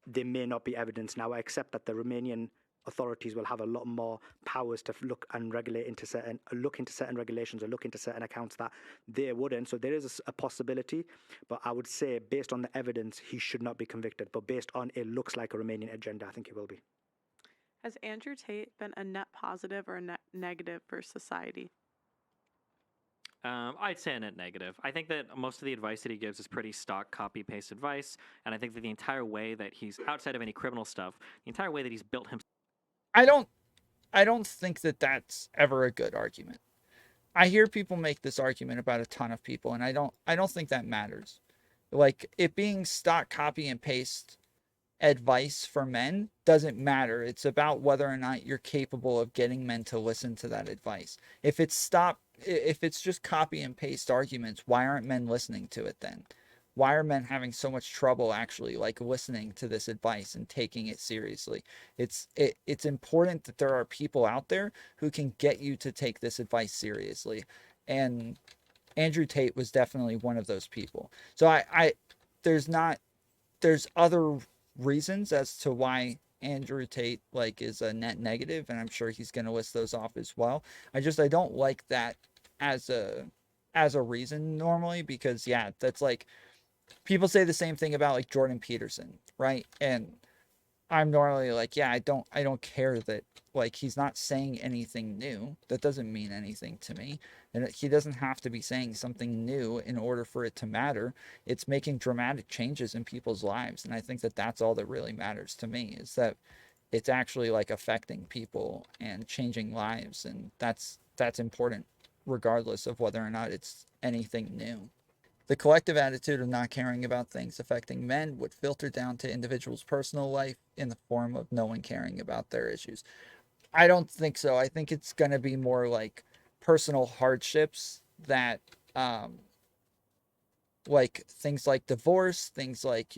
there may not be evidence. Now, I accept that the Romanian authorities will have a lot more powers to look into certain regulations or look into certain accounts that they wouldn't. So there is a possibility, but I would say based on the evidence, he should not be convicted. But based on it looks like a Romanian agenda, I think he will be. Has Andrew Tate been a net positive or a net negative for society? I'd say a net negative. I think that most of the advice that he gives is pretty stock copy-paste advice, and I think that the entire way that he's, outside of any criminal stuff, the entire way that he's built himself. I don't think that that's ever a good argument. I hear people make this argument about a ton of people, and I don't think that matters. Like, it being stock copy and paste advice for men doesn't matter. It's about whether or not you're capable of getting men to listen to that advice. If it's just copy and paste arguments, why aren't men listening to it then? Why are men having so much trouble actually like listening to this advice and taking it seriously? It's important that there are people out there who can get you to take this advice seriously. And Andrew Tate was definitely one of those people. So there's other reasons as to why Andrew Tate like is a net negative, and I'm sure he's going to list those off as well. I don't like that as a reason normally, because yeah, that's like, people say the same thing about like Jordan Peterson, right? And I'm normally like, yeah, I don't care that like he's not saying anything new. That doesn't mean anything to me. And he doesn't have to be saying something new in order for it to matter. It's making dramatic changes in people's lives, and I think that that's all that really matters to me, is that it's actually like affecting people and changing lives, and that's important regardless of whether or not it's anything new. The collective attitude of not caring about things affecting men would filter down to individuals' personal life in the form of no one caring about their issues. I don't think so. I think it's going to be more like personal hardships that, like things like divorce, things like,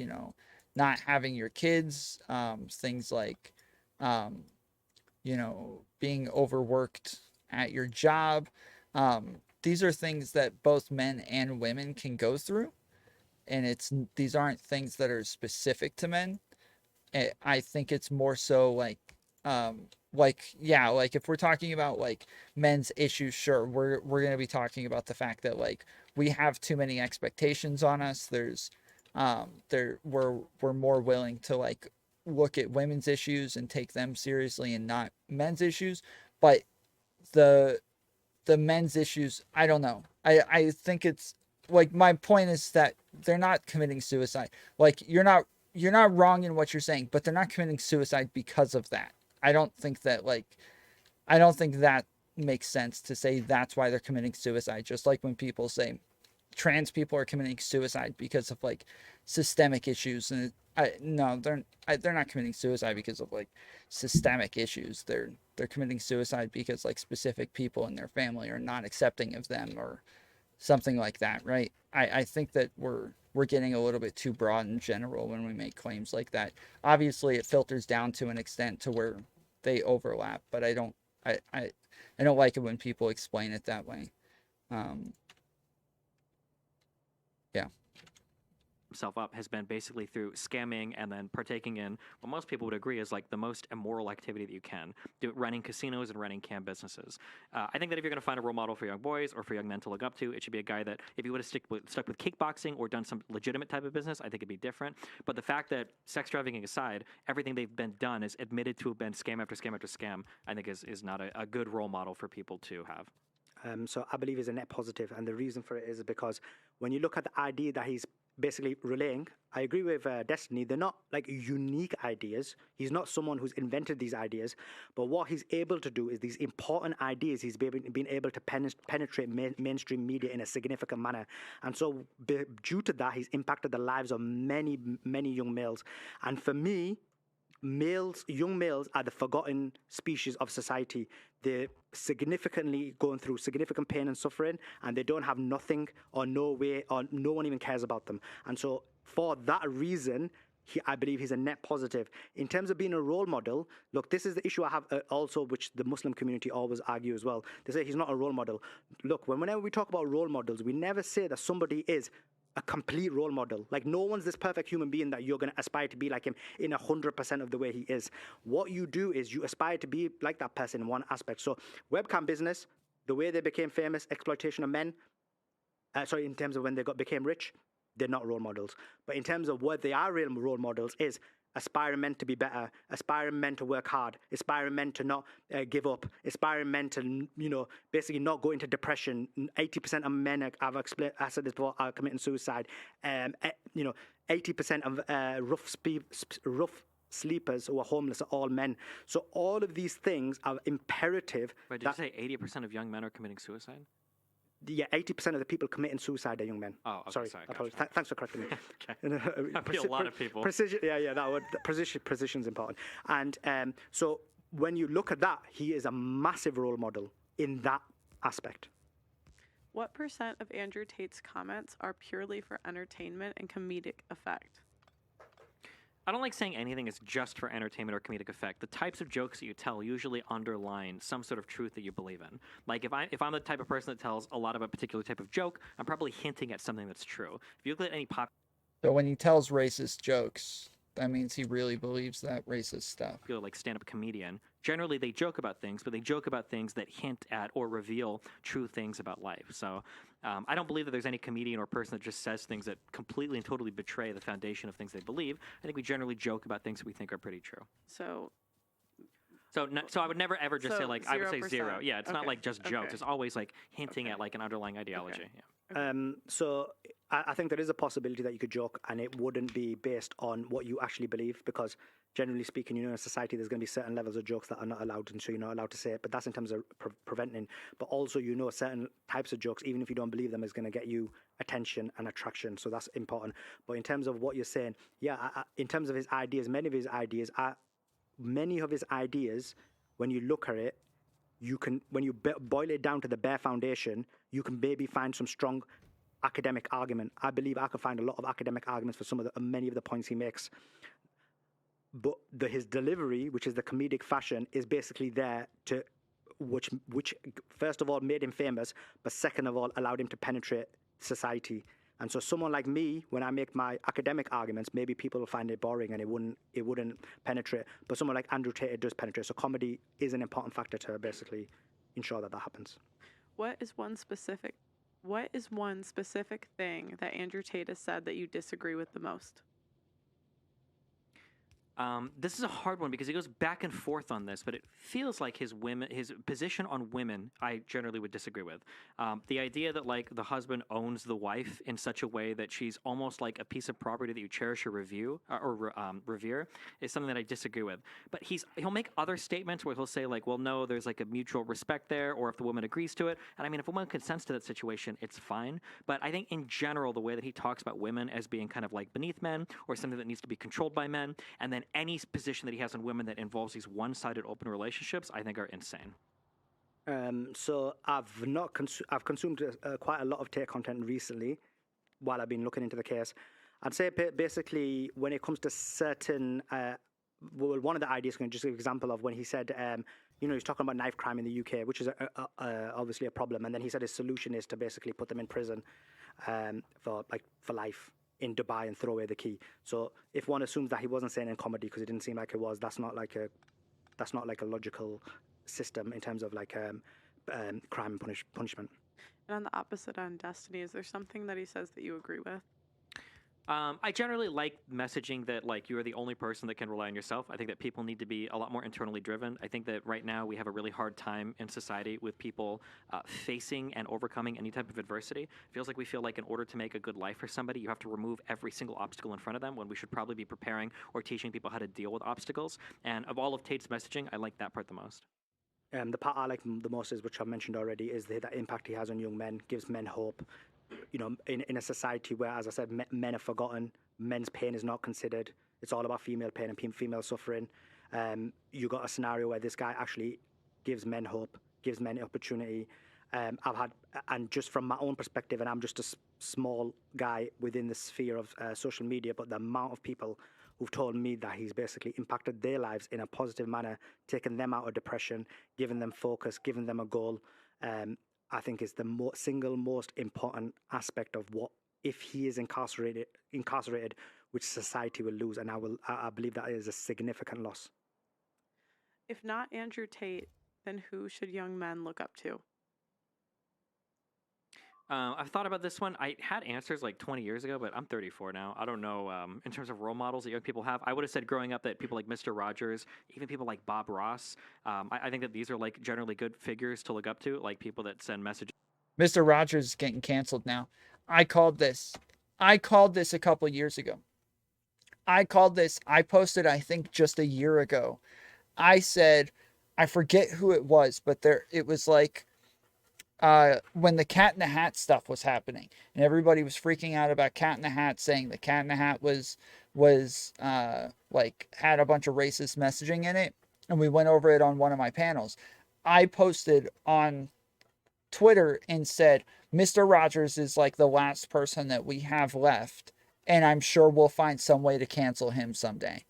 not having your kids, things like, being overworked at your job. These are things that both men and women can go through, and these aren't things that are specific to men. I think it's more so like if we're talking about like men's issues, sure, we're gonna be talking about the fact that like we have too many expectations on us. We're more willing to like look at women's issues and take them seriously and not men's issues. But the men's issues, I don't know. I think it's like, my point is that they're not committing suicide. Like, you're not wrong in what you're saying, but they're not committing suicide because of that. I don't think that makes sense to say that's why they're committing suicide. Just like when people say trans people are committing suicide because of like systemic issues, and no, they're not committing suicide because of like systemic issues. They're committing suicide because like specific people in their family are not accepting of them or something like that, right? I think that we're getting a little bit too broad in general when we make claims like that. Obviously, it filters down to an extent to where they overlap, but I don't like it when people explain it that way. Yeah. Himself up has been basically through scamming and then partaking in what most people would agree is like the most immoral activity that you can do, running casinos and running cam businesses. I think that if you're going to find a role model for young boys or for young men to look up to, it should be a guy that if he would have stuck with kickboxing or done some legitimate type of business, I think it'd be different. But the fact that sex trafficking aside, everything they've been done is admitted to have been scam after scam after scam, I think is not a good role model for people to have. So I believe is a net positive, and the reason for it is because when you look at the idea that he's basically relaying, I agree with Destiny. They're not like unique ideas. He's not someone who's invented these ideas, but what he's able to do is these important ideas. He's been able to penetrate mainstream media in a significant manner, and so due to that, he's impacted the lives of many young males. And for me, young males are the forgotten species of society. They're significantly going through significant pain and suffering, and they don't have nothing or no way, or no one even cares about them. And so for that reason, I believe he's a net positive. In terms of being a role model, look, this is the issue I have also, which the Muslim community always argue as well. They say he's not a role model. Look, whenever we talk about role models, we never say that somebody is a complete role model. Like, no one's this perfect human being that you're going to aspire to be like him in 100% of the way he is. What you do is you aspire to be like that person in one aspect. So webcam business, the way they became famous, exploitation of men, in terms of when they became rich, they're not role models. But in terms of what they are real role models is aspiring men to be better, aspiring men to work hard, aspiring men to not give up, aspiring men to, basically not go into depression. 80% of men, I said this before, are committing suicide. 80% of rough sleepers who are homeless are all men. So all of these things are imperative. Wait, did you say 80% of young men are committing suicide? Yeah, 80% of the people committing suicide are young men. Oh, okay, sorry. Gotcha. Thanks for correcting me. That'd be a lot of people. Precision, precision's important. And so when you look at that, he is a massive role model in that aspect. What % of Andrew Tate's comments are purely for entertainment and comedic effect? I don't like saying anything is just for entertainment or comedic effect. The types of jokes that you tell usually underline some sort of truth that you believe in. Like if I'm the type of person that tells a lot of a particular type of joke, I'm probably hinting at something that's true. If you look at any pop, So when he tells racist jokes, that means he really believes that racist stuff. Feel like stand-up comedian. Generally, they joke about things, but they joke about things that hint at or reveal true things about life. So I don't believe that there's any comedian or person that just says things that completely and totally betray the foundation of things they believe. I think we generally joke about things that we think are pretty true. So So I would never ever just say like, I would say 0. 0%. Yeah, it's not Okay. like just jokes. Okay. It's always like hinting Okay. at like an underlying ideology. Okay. Yeah. So I think there is a possibility that you could joke and it wouldn't be based on what you actually believe, because generally speaking, you know, in society there's going to be certain levels of jokes that are not allowed, and so you're not allowed to say it. But that's in terms of preventing. But also, you know, certain types of jokes, even if you don't believe them, is going to get you attention and attraction. So that's important. But in terms of what you're saying, yeah, in terms of his ideas, many of his ideas, when you look at it, you can, when you boil it down to the bare foundation, you can maybe find some strong academic argument. I believe I can find a lot of academic arguments for many of the points he makes. But his delivery, which is the comedic fashion, is basically there to, which first of all made him famous, but second of all allowed him to penetrate society. And so someone like me, when I make my academic arguments, maybe people will find it boring and it wouldn't penetrate. But someone like Andrew Tate, it does penetrate. So comedy is an important factor to basically ensure that happens. what is one specific thing that Andrew Tate has said that you disagree with the most? This is a hard one because he goes back and forth on this, but it feels like his position on women, I generally would disagree with. The idea that like the husband owns the wife in such a way that she's almost like a piece of property that you cherish or revere is something that I disagree with. But he'll make other statements where he'll say like, well, no, there's like a mutual respect there, or if the woman agrees to it. And I mean, if a woman consents to that situation, it's fine. But I think in general, the way that he talks about women as being kind of like beneath men or something that needs to be controlled by men, and then any position that he has on women that involves these one-sided open relationships, I think are insane. So I've consumed quite a lot of Tate content recently while I've been looking into the case. I'd say basically when it comes to certain, one of the ideas, can just give an example of when he said, you know, he's talking about knife crime in the UK, which is obviously a problem. And then he said his solution is to basically put them in prison for life in Dubai and throw away the key. So if one assumes that he wasn't saying in comedy because it didn't seem like it was, that's not like a logical system in terms of like crime and punishment. And on the opposite end, Destiny, is there something that he says that you agree with? I generally like messaging that like you are the only person that can rely on yourself. I think that people need to be a lot more internally driven. I think that right now we have a really hard time in society with people facing and overcoming any type of adversity. It feels like we feel like in order to make a good life for somebody, you have to remove every single obstacle in front of them, when we should probably be preparing or teaching people how to deal with obstacles. And of all of Tate's messaging, I like that part the most. The part I like the most is, which I've mentioned already, is the impact he has on young men, gives men hope. You know, in a society where, as I said, men are forgotten, men's pain is not considered. It's all about female pain and female suffering. You got a scenario where this guy actually gives men hope, gives men opportunity. And just from my own perspective, and I'm just a small guy within the sphere of social media, but the amount of people who've told me that he's basically impacted their lives in a positive manner, taken them out of depression, given them focus, given them a goal, I think is the single most important aspect of what, if he is incarcerated, which society will lose. And I believe that is a significant loss. If not Andrew Tate, then who should young men look up to? I've thought about this one. I had answers like 20 years ago, but I'm 34 now. I don't know in terms of role models that young people have. I would have said growing up that people like Mr. Rogers, even people like Bob Ross, I think that these are like generally good figures to look up to, like people that send messages. Mr. Rogers is getting canceled now. I called this a couple years ago. I posted, I think, just a year ago. I said, I forget who it was, but it was like, when the Cat in the Hat stuff was happening and everybody was freaking out about Cat in the Hat, saying the Cat in the Hat was like had a bunch of racist messaging in it, and we went over it on one of my panels. I posted on Twitter and said, Mr. Rogers is like the last person that we have left, and I'm sure we'll find some way to cancel him someday.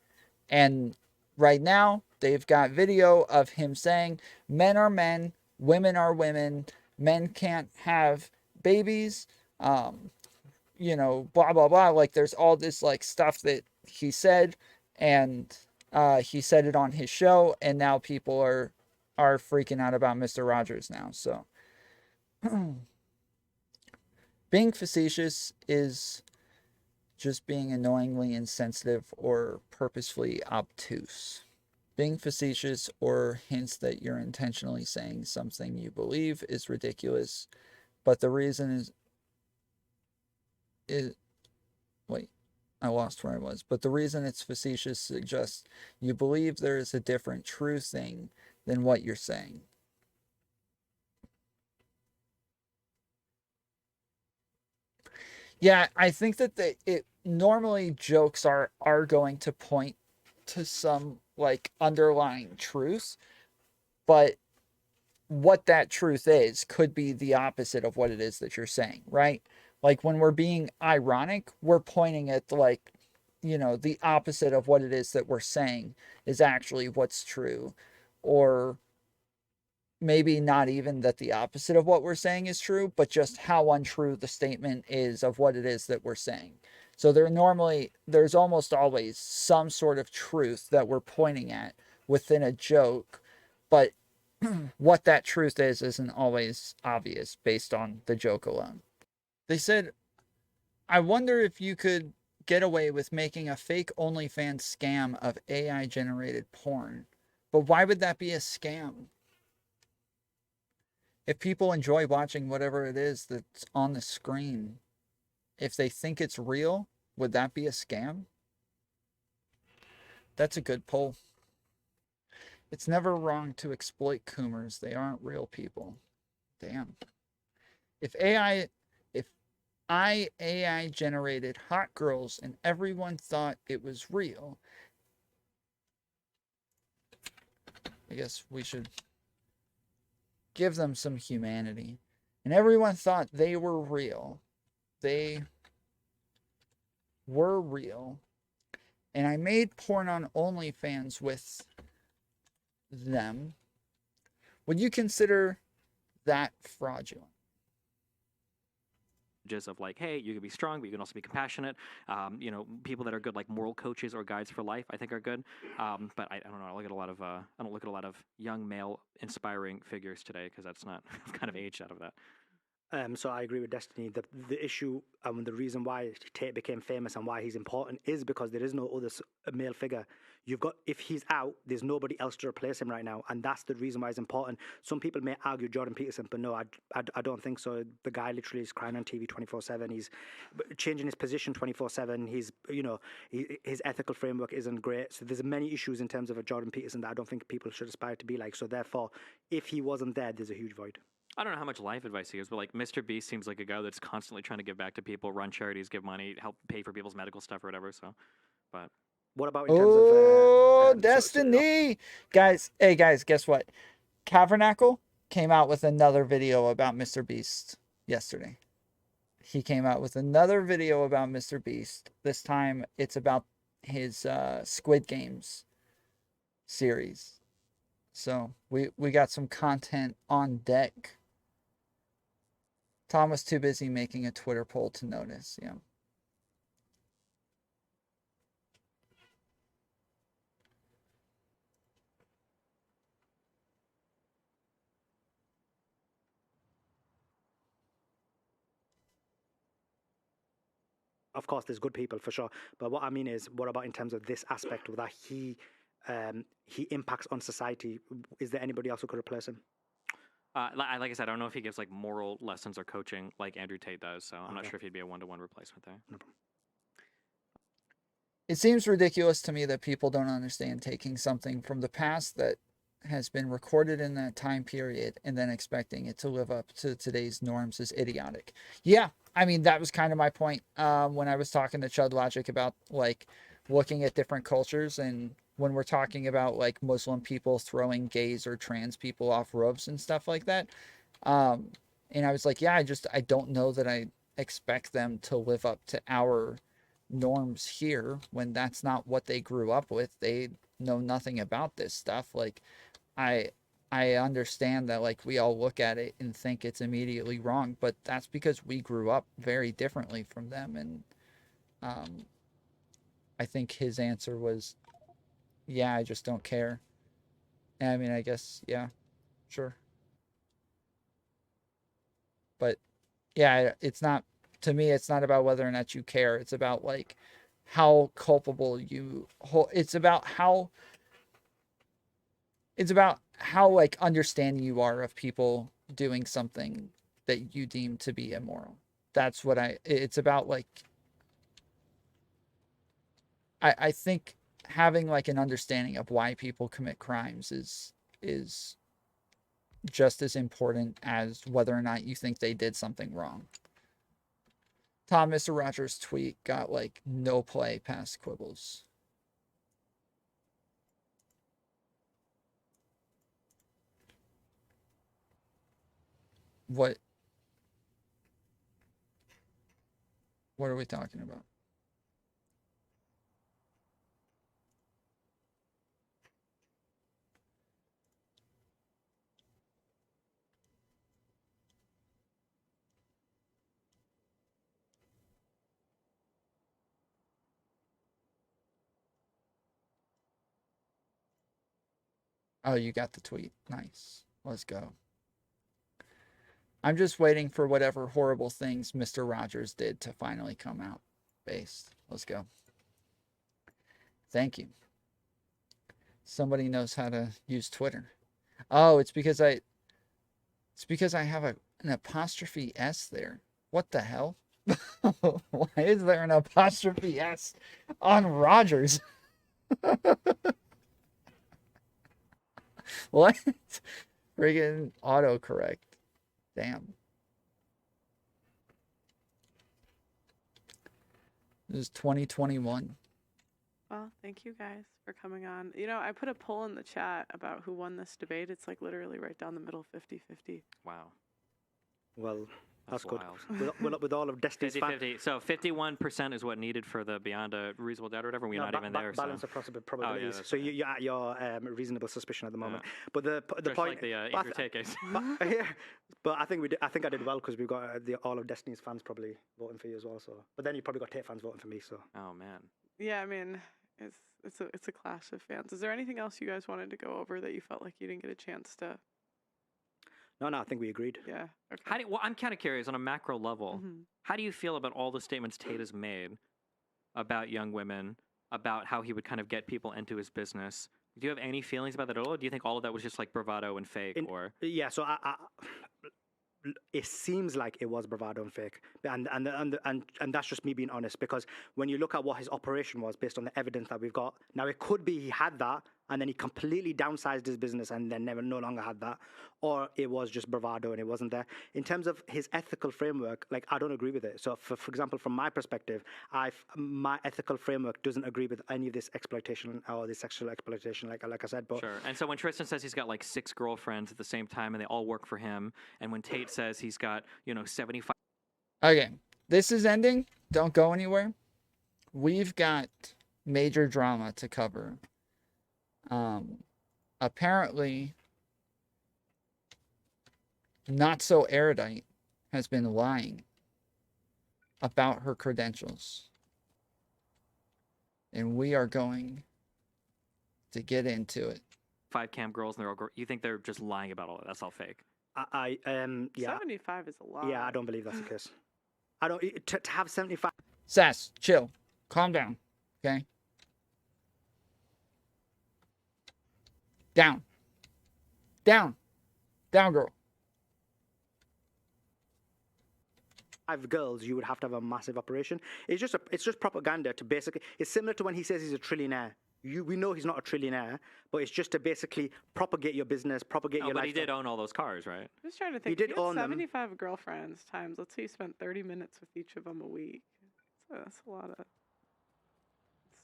And right now they've got video of him saying men are men, women are women, men can't have babies, you know, blah, blah, blah. Like, there's all this, like, stuff that he said, and he said it on his show, and now people are freaking out about Mr. Rogers now. So being facetious is just being annoyingly insensitive or purposefully obtuse. Being facetious or hints that you're intentionally saying something you believe is ridiculous, but the reason is wait, I lost where I was. But the reason it's facetious suggests you believe there is a different true thing than what you're saying. Yeah, I think that it normally jokes are going to point to some like underlying truth, but what that truth is could be the opposite of what it is that you're saying, right? Like when we're being ironic, we're pointing at like, you know, the opposite of what it is that we're saying is actually what's true. Or maybe not even that the opposite of what we're saying is true, but just how untrue the statement is of what it is that we're saying. So there's almost always some sort of truth that we're pointing at within a joke, but what that truth is isn't always obvious based on the joke alone. They said, I wonder if you could get away with making a fake OnlyFans scam of AI generated porn. But why would that be a scam? If people enjoy watching whatever it is that's on the screen, if they think it's real, would that be a scam? That's a good poll. It's never wrong to exploit coomers. They aren't real people. Damn. If AI generated hot girls and everyone thought it was real, I guess we should give them some humanity. And everyone thought they were real. They were real. And I made porn on OnlyFans with them. Would you consider that fraudulent? Of like, hey, you can be strong, but you can also be compassionate. You know, people that are good, like moral coaches or guides for life, I think are good. But I don't know. I look at a lot of I don't look at a lot of young male inspiring figures today because that's not. I've kind of aged out of that. So I agree with Destiny. The issue and the reason why Tate became famous and why he's important is because there is no other male figure. You've got, if he's out, there's nobody else to replace him right now, and that's the reason why it's important. Some people may argue Jordan Peterson, but no, I don't think so. The guy literally is crying on TV 24/7. He's changing his position 24/7. He's, you know, his ethical framework isn't great. So there's many issues in terms of a Jordan Peterson that I don't think people should aspire to be like. So therefore, if he wasn't there, there's a huge void. I don't know how much life advice he gives, but like Mr. Beast seems like a guy that's constantly trying to give back to people, run charities, give money, help pay for people's medical stuff or whatever. So, but what about in terms of Destiny? Guys, hey guys, guess what? Cavernacle came out with another video about Mr. Beast yesterday. He came out with another video about Mr. Beast. This time it's about his Squid Games series. So we got some content on deck. Tom was too busy making a Twitter poll to notice. Yeah. Of course, there's good people for sure. But what I mean is, what about in terms of this aspect that he impacts on society? Is there anybody else who could replace him? Like I said, I don't know if he gives like moral lessons or coaching like Andrew Tate does. So I'm not sure if he'd be a one-to-one replacement there. No problem. It seems ridiculous to me that people don't understand taking something from the past that has been recorded in that time period and then expecting it to live up to today's norms is idiotic. Yeah, I mean, that was kind of my point when I was talking to Chud Logic about like looking at different cultures, and when we're talking about like Muslim people throwing gays or trans people off roofs and stuff like that. And I was like, yeah, I don't know that I expect them to live up to our norms here when that's not what they grew up with. They know nothing about this stuff. Like I understand that like we all look at it and think it's immediately wrong, but that's because we grew up very differently from them. And I think his answer was yeah, I just don't care. And I mean, I guess, yeah, sure. But yeah, it's not, to me, it's not about whether or not you care. It's about like how culpable you hold. It's about how like understanding you are of people doing something that you deem to be immoral. That's what it's about. Like, I think having like an understanding of why people commit crimes is just as important as whether or not you think they did something wrong. Tom, Mr. Rogers' tweet got like no play past quibbles. What are we talking about? Oh, you got the tweet. Nice. Let's go. I'm just waiting for whatever horrible things Mr. Rogers did to finally come out. Based. Let's go. Thank you. Somebody knows how to use Twitter. Oh, it's because I have an apostrophe S there. What the hell? Why is there an apostrophe S on Rogers? What? Friggin' autocorrect. Damn. This is 2021. Well, thank you guys for coming on. You know, I put a poll in the chat about who won this debate. It's like literally right down the middle, 50-50. Wow. Well, that's good. Wild. With all of Destiny's 50-50. So 51% is what needed for the beyond a reasonable doubt or whatever. We're not even there. Balance of probabilities. Oh, yeah, so you're at your reasonable suspicion at the moment. Yeah. But the Just point, like the Andrew Tate case. but I think I think I did well because we've got all of Destiny's fans probably voting for you as well. So, but then you probably got Tate fans voting for me. So. Oh man. Yeah, I mean, it's a clash of fans. Is there anything else you guys wanted to go over that you felt like you didn't get a chance to? No, I think we agreed. Yeah. Okay. Well, I'm kind of curious on a macro level. Mm-hmm. How do you feel about all the statements Tate has made about young women, about how he would kind of get people into his business? Do you have any feelings about that at all? Or do you think all of that was just like bravado and fake? Yeah, so it seems like it was bravado and fake, and that's just me being honest. Because when you look at what his operation was, based on the evidence that we've got, now it could be he had that, and then he completely downsized his business, and then no longer had that, or it was just bravado and it wasn't there. In terms of his ethical framework, like I don't agree with it. So, for example, from my perspective, my ethical framework doesn't agree with any of this exploitation or this sexual exploitation, like I said. But sure. And so when Tristan says he's got like 6 girlfriends at the same time and they all work for him, and when Tate says he's got 75. Okay, this is ending. Don't go anywhere. We've got major drama to cover. Apparently, not so erudite has been lying about her credentials. And we are going to get into it. 5 cam girls and they're all. You think they're just lying about all that? That's all fake. yeah. 75 is a lot. Yeah, I don't believe that's the case. I don't to have 75. Sass, chill, calm down, okay? Down, girl. 5 girls, you would have to have a massive operation. It's just propaganda to basically. It's similar to when he says he's a trillionaire. We know he's not a trillionaire, but it's just to basically propagate your business, propagate your life. But he did own all those cars, right? I'm just trying to think. He did own 75 girlfriends times. Let's say you spent 30 minutes with each of them a week. So that's a lot of.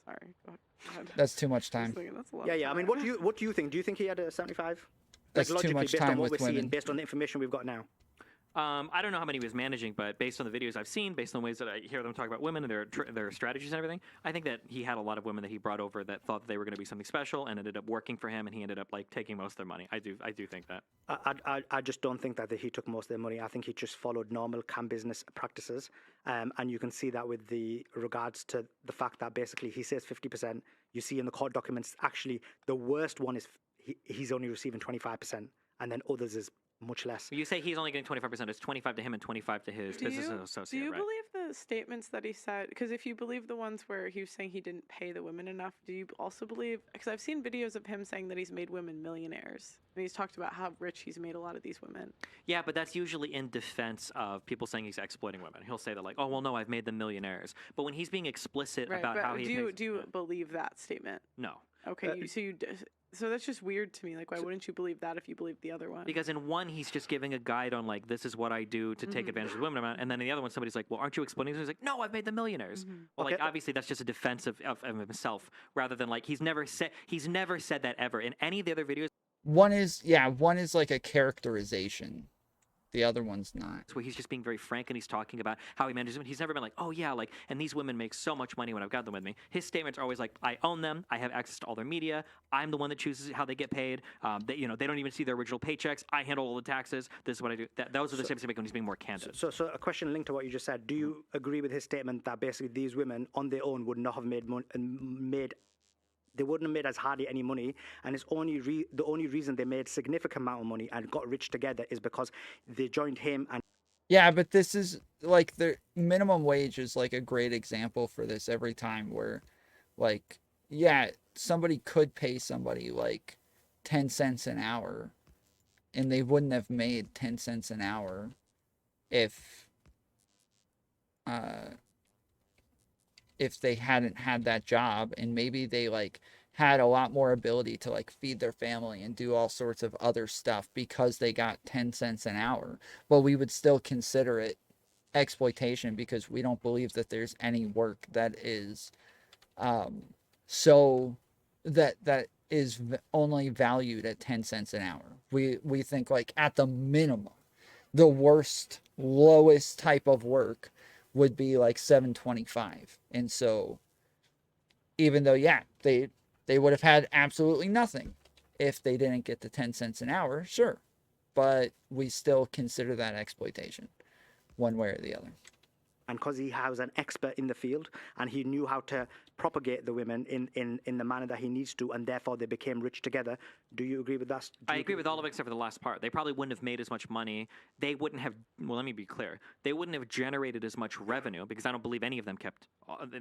Sorry, go ahead. That's too much time. That's a lot. Yeah. I mean, what do you think? Do you think he had a 75? That's like, too logically, much based time on what with we're women. seeing, based on the information we've got now. I don't know how many he was managing, but based on the videos I've seen, based on the ways that I hear them talk about women and their strategies and everything, I think that he had a lot of women that he brought over that thought that they were going to be something special and ended up working for him, and he ended up like taking most of their money. I do think that. I just don't think that he took most of their money. I think he just followed normal cam business practices, and you can see that with the regards to the fact that basically he says 50%. You see in the court documents, actually the worst one is he's only receiving 25%, and then others is much less. You say he's only getting 25%. It's 25 to him and 25 to his business associate. Do you right? believe the statements that he said? Because if you believe the ones where he was saying he didn't pay the women enough, do you also believe? Because I've seen videos of him saying that he's made women millionaires, and he's talked about how rich he's made a lot of these women. Yeah, but that's usually in defense of people saying he's exploiting women. He'll say that like, oh well, no, I've made them millionaires. But when he's being explicit about how he do you believe that statement? No. Okay, so that's just weird to me. Like, why wouldn't you believe that if you believe the other one? Because in one, he's just giving a guide on like, this is what I do to take advantage of the women, and then in the other one, somebody's like, well, aren't you explaining this? He's like, no, I've made them millionaires. Well, like obviously that's just a defense of himself, rather than like he's never said that ever in any of the other videos. One is like a characterization. The other one's not. Where he's just being very frank and he's talking about how he manages them. He's never been like, oh yeah, like, and these women make so much money when I've got them with me. His statements are always like, I own them. I have access to all their media. I'm the one that chooses how they get paid. They don't even see their original paychecks. I handle all the taxes. This is what I do. Those are the statements he makes when he's being more candid. So a question linked to what you just said. Do you agree with his statement that basically these women on their own would not have they wouldn't have made as hardly any money, and it's the only reason they made significant amount of money and got rich together is because they joined him and... Yeah, but this is like the minimum wage is like a great example for this every time where like, yeah, somebody could pay somebody like 10 cents an hour and they wouldn't have made 10 cents an hour if they hadn't had that job, and maybe they like had a lot more ability to like feed their family and do all sorts of other stuff because they got 10 cents an hour. But we would still consider it exploitation because we don't believe that there's any work that is so that is only valued at 10 cents an hour. We think like at the minimum, the lowest type of work would be like $7.25. And so even though, yeah, they would have had absolutely nothing if they didn't get the 10 cents an hour, sure. But we still consider that exploitation one way or the other. And because he was an expert in the field and he knew how to propagate the women in the manner that he needs to, and therefore they became rich together. Do you agree with that? I agree with all of it except for the last part. They probably wouldn't have made as much money. They wouldn't have, well, let me be clear. They wouldn't have generated as much revenue because I don't believe any of them kept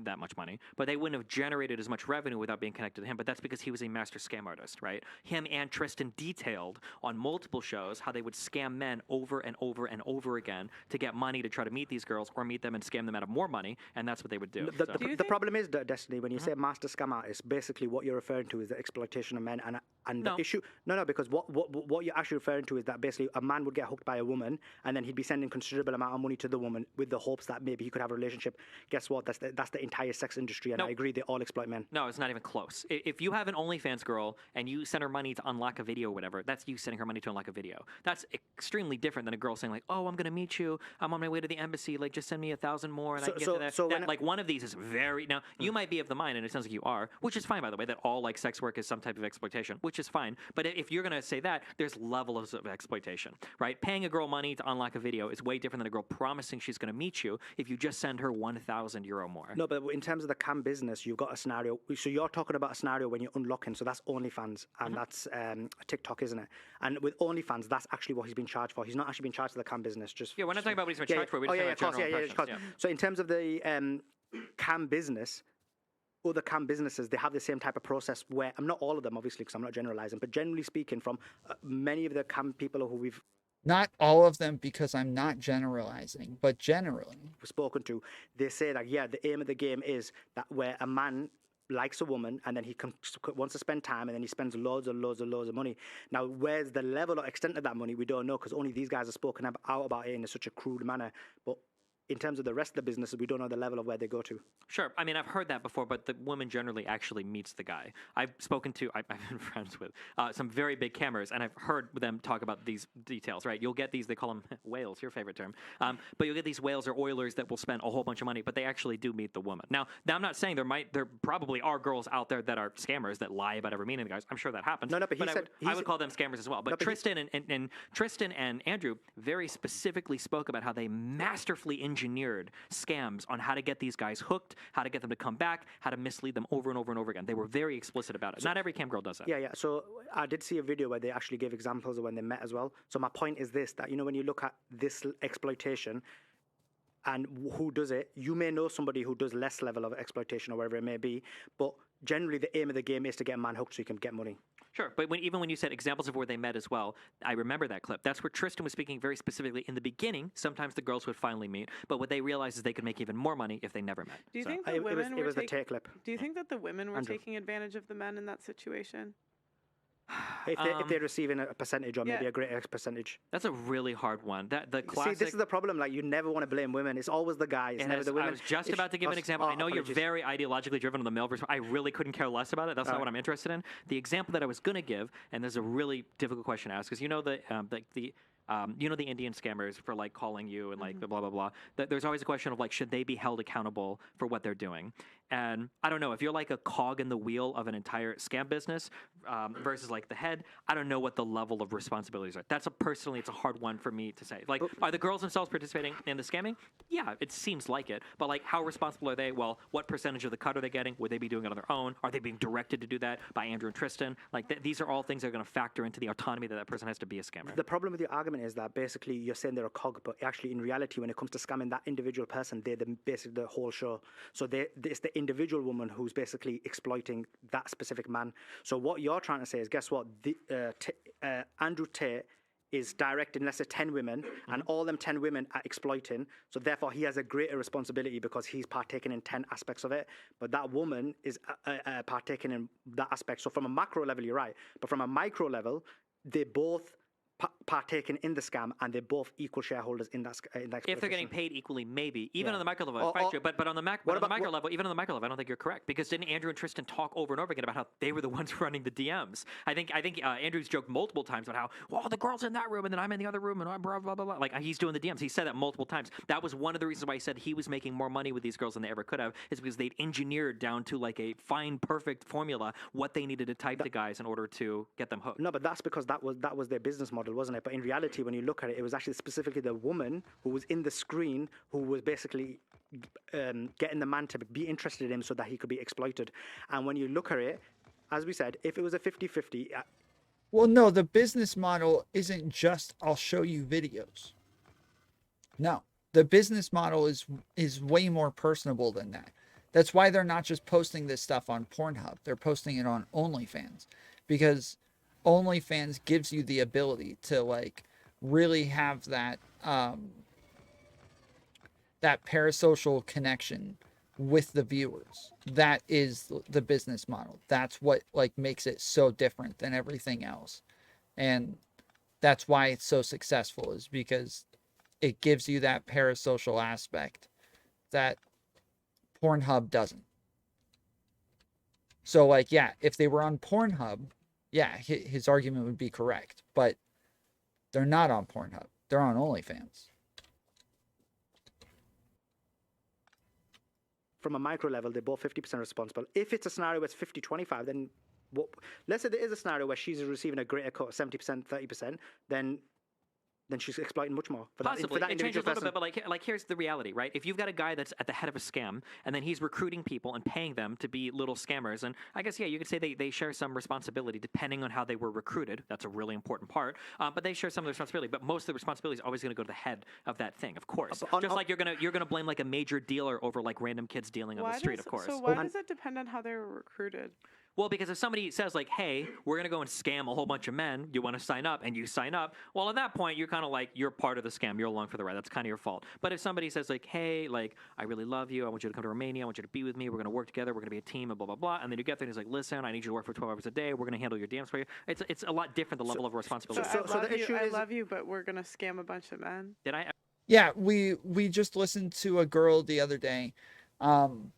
that much money, but they wouldn't have generated as much revenue without being connected to him. But that's because he was a master scam artist, right? Him and Tristan detailed on multiple shows how they would scam men over and over and over again to get money to try to meet these girls or meet them and scam them out of more money, and that's what they would do. The problem is, Destiny, when you say master scam artist, basically what you're referring to is the exploitation of men, and No. the issue. No, because what you're actually referring to is that basically a man would get hooked by a woman, and then he'd be sending considerable amount of money to the woman with the hopes that maybe he could have a relationship. Guess what? That's the entire sex industry, and No. I agree they all exploit men. No, it's not even close. If you have an OnlyFans girl and you send her money to unlock a video or whatever, that's you sending her money to unlock a video. That's extremely different than a girl saying like, "Oh, I'm gonna meet you. I'm on my way to the embassy. Like, just send me 1,000 more and I can get to that." Like one of these is very now. You might be of the mind, and it sounds like you are, which is fine by the way. That all like sex work is some type of exploitation, which is fine. But if you're gonna say that, there's levels of exploitation, right? Paying a girl money to unlock a video is way different than a girl promising she's gonna meet you if you just send her 1,000 euro more. No, but in terms of the cam business, you've got a scenario. So you're talking about a scenario when you're unlocking. So that's OnlyFans, and that's TikTok, isn't it? And with OnlyFans, that's actually what he's been charged for. He's not actually been charged for the cam business. Yeah, we're not talking about what he's been charged for. We're just talking about general impressions. So in terms of the cam business, other cam businesses, they have the same type of process where, not all of them, obviously, because I'm not generalizing, but generally speaking, from many of the cam people who we've Not all of them, because I'm not generalizing, but generally spoken to, they say that, yeah, the aim of the game is that where a man likes a woman and then he wants to spend time and then he spends loads of money. Now, where's the level or extent of that money? We don't know, because only these guys have spoken out about it in such a crude manner. But in terms of the rest of the businesses, we don't know the level of where they go to. Sure. I mean, I've heard that before, but the woman generally actually meets the guy. I've been friends with some very big cameras, and I've heard them talk about these details, right? You'll get these, they call them whales, your favorite term. But you'll get these whales or oilers that will spend a whole bunch of money, but they actually do meet the woman. Now I'm not saying there probably are girls out there that are scammers that lie about ever meeting the guys. I'm sure that happens. No, but I would call them scammers as well. But Tristan and Andrew very specifically spoke about how they masterfully engineered scams on how to get these guys hooked, how to get them to come back, how to mislead them over and over and over again. They were very explicit about it. Not every cam girl does that. Yeah. So I did see a video where they actually gave examples of when they met as well. So my point is this, that, when you look at this exploitation and who does it, you may know somebody who does less level of exploitation or whatever it may be, but generally the aim of the game is to get a man hooked so you can get money. Sure, but even when you said examples of where they met as well, I remember that clip. That's where Tristan was speaking very specifically in the beginning. Sometimes the girls would finally meet, but what they realized is they could make even more money if they never met. Do you think the women it was the Tate clip. Do you think that the women were Andrew. taking advantage of the men in that situation? If they're receiving a percentage or maybe a greater percentage. That's a really hard one. The classic. See, this is the problem. Like, you never want to blame women. It's always the guy. It's never the women. I was just about to give an example. I know you're very ideologically driven on the male versus. I really couldn't care less about it. That's not what I'm interested in. The example that I was going to give, and there's a really difficult question to ask, because the Indian scammers for like calling you and like the blah blah blah. There's always a question of like, should they be held accountable for what they're doing? And I don't know if you're like a cog in the wheel of an entire scam business versus like the head. I don't know what the level of responsibilities are. Personally, it's a hard one for me to say. Like, are the girls themselves participating in the scamming? Yeah, it seems like it. But like, how responsible are they? Well, what percentage of the cut are they getting? Would they be doing it on their own? Are they being directed to do that by Andrew and Tristan? Like, these are all things that are going to factor into the autonomy that person has to be a scammer. The problem with your argument is that basically you're saying they're a cog, but actually in reality, when it comes to scamming that individual person, they're basically the whole show. So it's the individual woman who's basically exploiting that specific man. So what you're trying to say is, guess what? Andrew Tate is directing, let's say, 10 women, and all them 10 women are exploiting. So therefore, he has a greater responsibility because he's partaking in 10 aspects of it. But that woman is partaking in that aspect. So from a macro level, you're right. But from a micro level, they both partaking in the scam, and they're both equal shareholders in that If they're getting paid equally, maybe even on the micro level, but on the micro level, even on the micro level, I don't think you're correct, because didn't Andrew and Tristan talk over and over again about how they were the ones running the DMs? I think Andrew's joked multiple times about how, well, the girl's in that room and then I'm in the other room and I'm blah blah blah. Like, he's doing the DMs. He said that multiple times. That was one of the reasons why he said he was making more money with these girls than they ever could have, is because they'd engineered down to like a fine, perfect formula what they needed to type to guys in order to get them hooked. No, but that's because that was their business model, wasn't it? But in reality, when you look at it, it was actually specifically the woman who was in the screen who was basically getting the man to be interested in him so that he could be exploited. And when you look at it, as we said, if it was a 50-50... Well, no, the business model isn't just, I'll show you videos. No, the business model is way more personable than that. That's why they're not just posting this stuff on Pornhub. They're posting it on OnlyFans, because OnlyFans gives you the ability to like really have that that parasocial connection with the viewers. That is the business model. That's what like makes it so different than everything else. And that's why it's so successful, is because it gives you that parasocial aspect that Pornhub doesn't. So like, yeah, if they were on Pornhub, yeah, his argument would be correct, but they're not on Pornhub. They're on OnlyFans. From a micro level, they're both 50% responsible. If it's a scenario where it's 50-25, then let's say there is a scenario where she's receiving a greater cut, 70%, 30%, then she's exploiting much more. Possibly. For that it changes a little person. bit, but like here's the reality, right? If you've got a guy that's at the head of a scam, and then he's recruiting people and paying them to be little scammers, and I guess, yeah, you could say they share some responsibility depending on how they were recruited. That's a really important part. But they share some of the responsibility. But most of the responsibility is always going to go to the head of that thing, of course. Just like you're gonna blame like a major dealer over like random kids dealing on the street, of course. So why does it depend on how they were recruited? Well, because if somebody says like, hey, we're going to go and scam a whole bunch of men, you want to sign up, and you sign up, well, at that point, you're kind of like, you're part of the scam. You're along for the ride. That's kind of your fault. But if somebody says like, hey, like, I really love you. I want you to come to Romania. I want you to be with me. We're going to work together. We're going to be a team and blah, blah, blah. And then you get there and he's like, listen, I need you to work for 12 hours a day. We're going to handle your DMs for you. It's a lot different, the level of responsibility. I love you, but we're going to scam a bunch of men. Did I Yeah, we just listened to a girl the other day, um,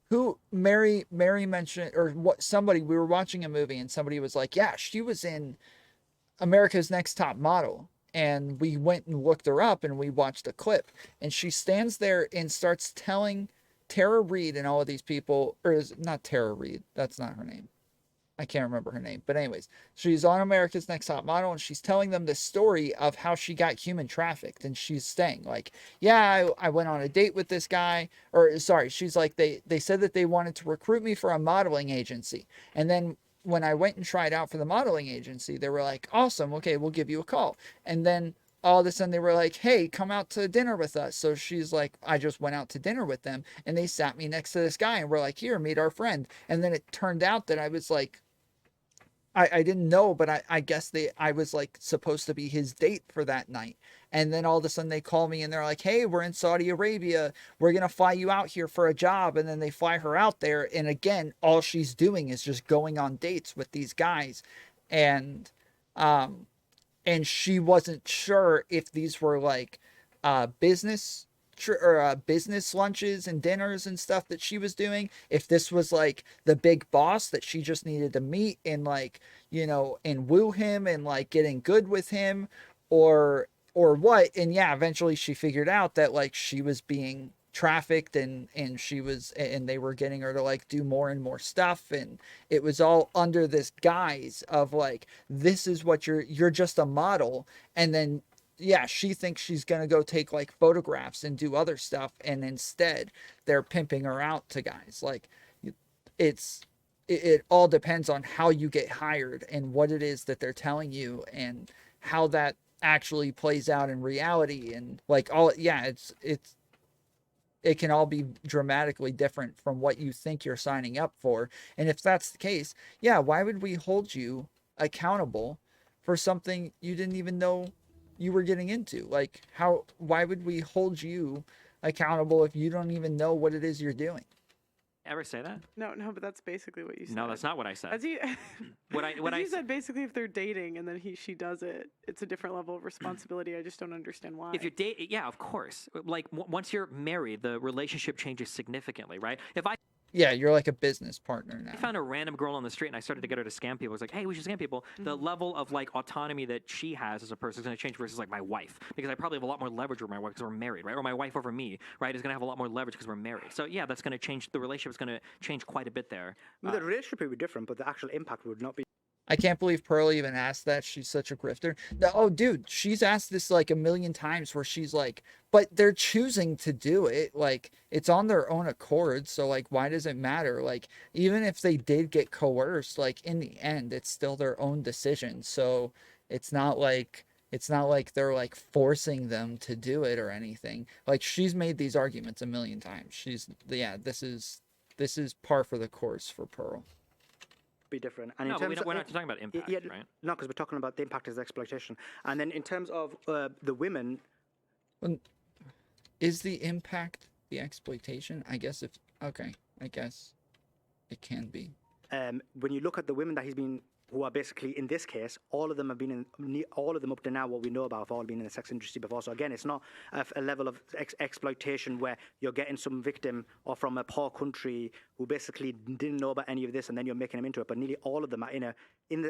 who Mary mentioned, or what, somebody, we were watching a movie and somebody was like, yeah, she was in America's Next Top Model. And we went and looked her up and we watched a clip. And she stands there and starts telling Tara Reid and all of these people, or is not Tara Reid, that's not her name. I can't remember her name. But anyways, she's on America's Next Top Model and she's telling them this story of how she got human trafficked. And she's saying like, yeah, I went on a date with this guy. Or sorry, she's like, they said that they wanted to recruit me for a modeling agency. And then when I went and tried out for the modeling agency, they were like, awesome, okay, we'll give you a call. And then all of a sudden they were like, hey, come out to dinner with us. So she's like, I just went out to dinner with them and they sat me next to this guy and we're like, here, meet our friend. And then it turned out that I was like, I didn't know, but I guess I was like supposed to be his date for that night. And then all of a sudden they call me and they're like, hey, we're in Saudi Arabia. We're going to fly you out here for a job. And then they fly her out there. And again, all she's doing is just going on dates with these guys. And, um, and she wasn't sure if these were like business business lunches and dinners and stuff that she was doing, if this was like the big boss that she just needed to meet and like, you know, and woo him and like getting good with him, or what. And yeah, eventually she figured out that like she was being trafficked and she was, and they were getting her to like do more and more stuff, and it was all under this guise of like, this is what you're just a model. And then yeah, she thinks she's gonna go take like photographs and do other stuff, and instead they're pimping her out to guys. Like, it's it all depends on how you get hired and what it is that they're telling you and how that actually plays out in reality. And like all, yeah, it can all be dramatically different from what you think you're signing up for. And if that's the case, yeah, why would we hold you accountable for something you didn't even know you were getting into? Like, why would we hold you accountable if you don't even know what it is you're doing? Ever say that? No, but that's basically what you said. No, that's not what I said. As you, What I said, basically, if they're dating and then she does it, it's a different level of responsibility. I just don't understand why. If you're yeah, of course. Like once you're married, the relationship changes significantly, right? If I Yeah, you're like a business partner now. I found a random girl on the street and I started to get her to scam people. I was like, hey, we should scam people. The level of like autonomy that she has as a person is going to change versus like my wife, because I probably have a lot more leverage over my wife because we're married, right? Or my wife over me, right, is going to have a lot more leverage because we're married. So yeah, that's going to change. The relationship is going to change quite a bit there. The relationship would be different, but the actual impact would not be. I can't believe Pearl even asked that. She's such a grifter. Oh, dude, she's asked this like a million times where she's like, but they're choosing to do it. Like, it's on their own accord. So, like, why does it matter? Like, even if they did get coerced, like, in the end, it's still their own decision. So, it's not like they're like forcing them to do it or anything. Like, she's made these arguments a million times. Yeah, this is par for the course for Pearl. Be different. And no, in but terms we're not talking about impact, right? No, because we're talking about the impact as exploitation. And then in terms of the women, is the impact the exploitation? I guess I guess it can be. when you look at the women that he's been, who are basically in this case, all of them have been in, all of them up to now, what we know about, have all been in the sex industry before. So again, it's not a level of exploitation where you're getting some victim or from a poor country who basically didn't know about any of this and then you're making them into it. But nearly all of them are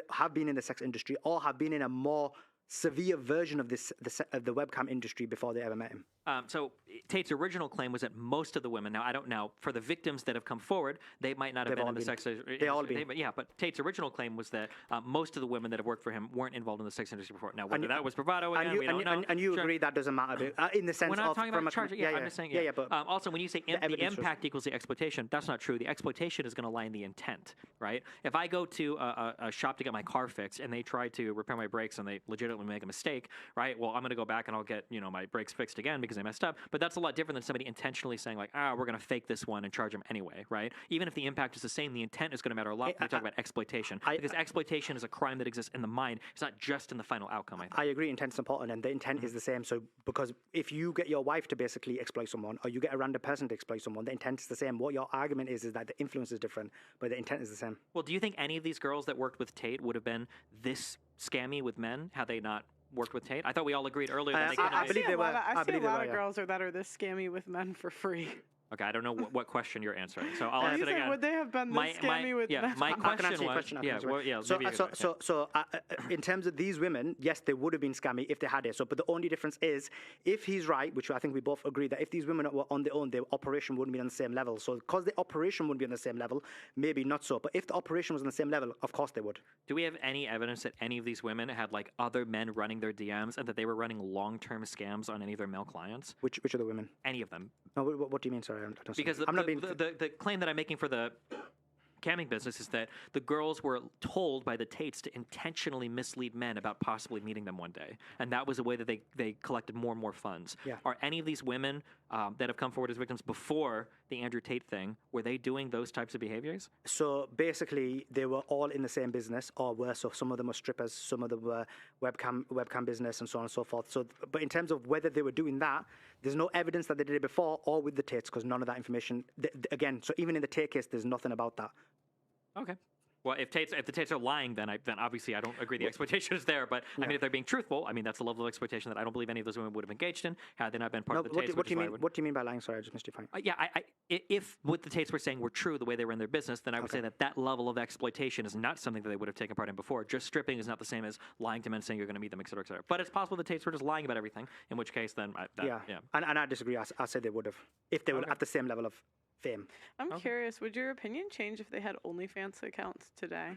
have been in the sex industry or have been in a more severe version of the webcam industry before they ever met him. So Tate's original claim was that most of the women, now I don't know, for the victims that have come forward, they might not have been in the sex industry. They all been. Yeah, but Tate's original claim was that most of the women that have worked for him weren't involved in the sex industry before. Now, whether that was bravado again, we don't know. And you agree that doesn't matter, in the sense we're not of... talking about charge. Yeah, I'm just saying, but also, when you say the impact equals the exploitation, that's not true. The exploitation is going to lie in the intent, right? If I go to a shop to get my car fixed and they try to repair my brakes and they legitimately make a mistake, right? Well, I'm going to go back and I'll get, my brakes fixed again because I messed up. But that's a lot different than somebody intentionally saying like, we're going to fake this one and charge them anyway, right? Even if the impact is the same, the intent is going to matter a lot when we talk about exploitation. Because exploitation is a crime that exists in the mind. It's not just in the final outcome, I think. I agree, intent's important, and the intent is the same. So, because if you get your wife to basically exploit someone, or you get a random person to exploit someone, the intent is the same. What your argument is that the influence is different, but the intent is the same. Well, do you think any of these girls that worked with Tate would have been this scammy with men had they not worked with Tate? I thought we all agreed earlier that they I couldn't. I believe see they a lot were. of, I I see a believe they lot were, of yeah. girls that are this scammy with men for free. Okay, I don't know what question you're answering, so I'll ask You it said, again. would they have been this scammy with men? My I can question answer your was, question. I can yeah, answer it. well, yeah, So, maybe you so, could, so, so, in terms of these women, yes, they would have been scammy if they had it. So, but the only difference is, if he's right, which I think we both agree that if these women were on their own, their operation wouldn't be on the same level. So, because the operation wouldn't be on the same level, maybe not so. But if the operation was on the same level, of course they would. Do we have any evidence that any of these women had like other men running their DMs and that they were running long-term scams on any of their male clients? Which are the women? Any of them? No, what do you mean? Sorry, I don't. Because I'm not being. the claim that I'm making for the camming business is that the girls were told by the Tates to intentionally mislead men about possibly meeting them one day, and that was a way that they collected more and more funds. Yeah. Are any of these women that have come forward as victims before the Andrew Tate thing, were they doing those types of behaviors? So basically, they were all in the same business, or were. So some of them were strippers, some of them were webcam business, and so on and so forth. So, but in terms of whether they were doing that, there's no evidence that they did it before or with the Tates, because none of that information. Again, so even in the Tate case, there's nothing about that. Okay. Well, if the Tates are lying, then obviously I don't agree the exploitation is there. But I mean, if they're being truthful, I mean that's a level of exploitation that I don't believe any of those women would have engaged in had they not been part of the Tates. What do you mean? What do you mean by lying? Sorry, I just missed your point. If what the Tates were saying were true, the way they were in their business, then I would say that level of exploitation is not something that they would have taken part in before. Just stripping is not the same as lying to men saying you're going to meet them, et cetera, et cetera. But it's possible the Tates were just lying about everything. In which case, then And I disagree. I said they would have if they were at the same level of fame. I'm curious, would your opinion change if they had OnlyFans accounts today?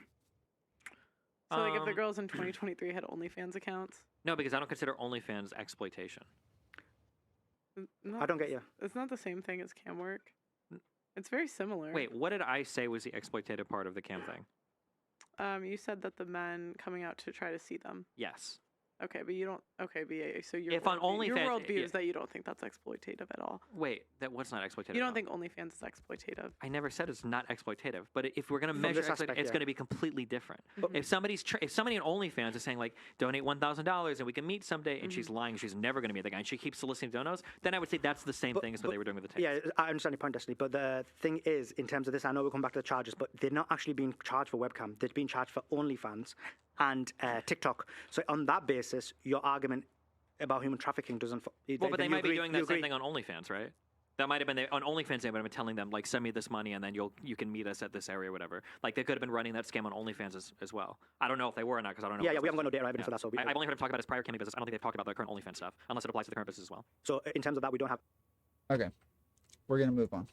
So, like, if the girls in 2023 had OnlyFans accounts? No, because I don't consider OnlyFans exploitation. No, I don't get you. It's not the same thing as cam work. It's very similar. Wait, what did I say was the exploitative part of the cam thing? You said that the men coming out to try to see them. Yes. Okay, but you don't. Okay, but yeah, so your If on your OnlyFans- worldview yeah. is that you don't think that's exploitative at all. Wait, that was not exploitative. You at don't all. think OnlyFans is exploitative. I never said it's not exploitative, but if we're going to From measure this aspect, it's yeah. going to be completely different. If somebody in OnlyFans is saying like donate $1,000 and we can meet someday, and she's lying, she's never going to meet the guy, and she keeps soliciting donos, then I would say that's the same thing as what they were doing with the Tates. Yeah, I understand your point, Destiny. But the thing is, in terms of this, I know we'll come back to the charges, but they're not actually being charged for webcam. They're being charged for OnlyFans and TikTok. So on that basis, your argument about human trafficking doesn't. Well, but they might be doing that same thing on OnlyFans, right? That might have been on OnlyFans. They might have been telling them like, send me this money, and then you can meet us at this area, or whatever. Like they could have been running that scam on OnlyFans as well. I don't know if they were or not because I don't know. Yeah, we haven't got no data evidence for that. So I've only heard him talk about his prior camming business. I don't think they've talked about their current OnlyFans stuff, unless it applies to the current business as well. So in terms of that, we don't have. Okay, we're gonna move on.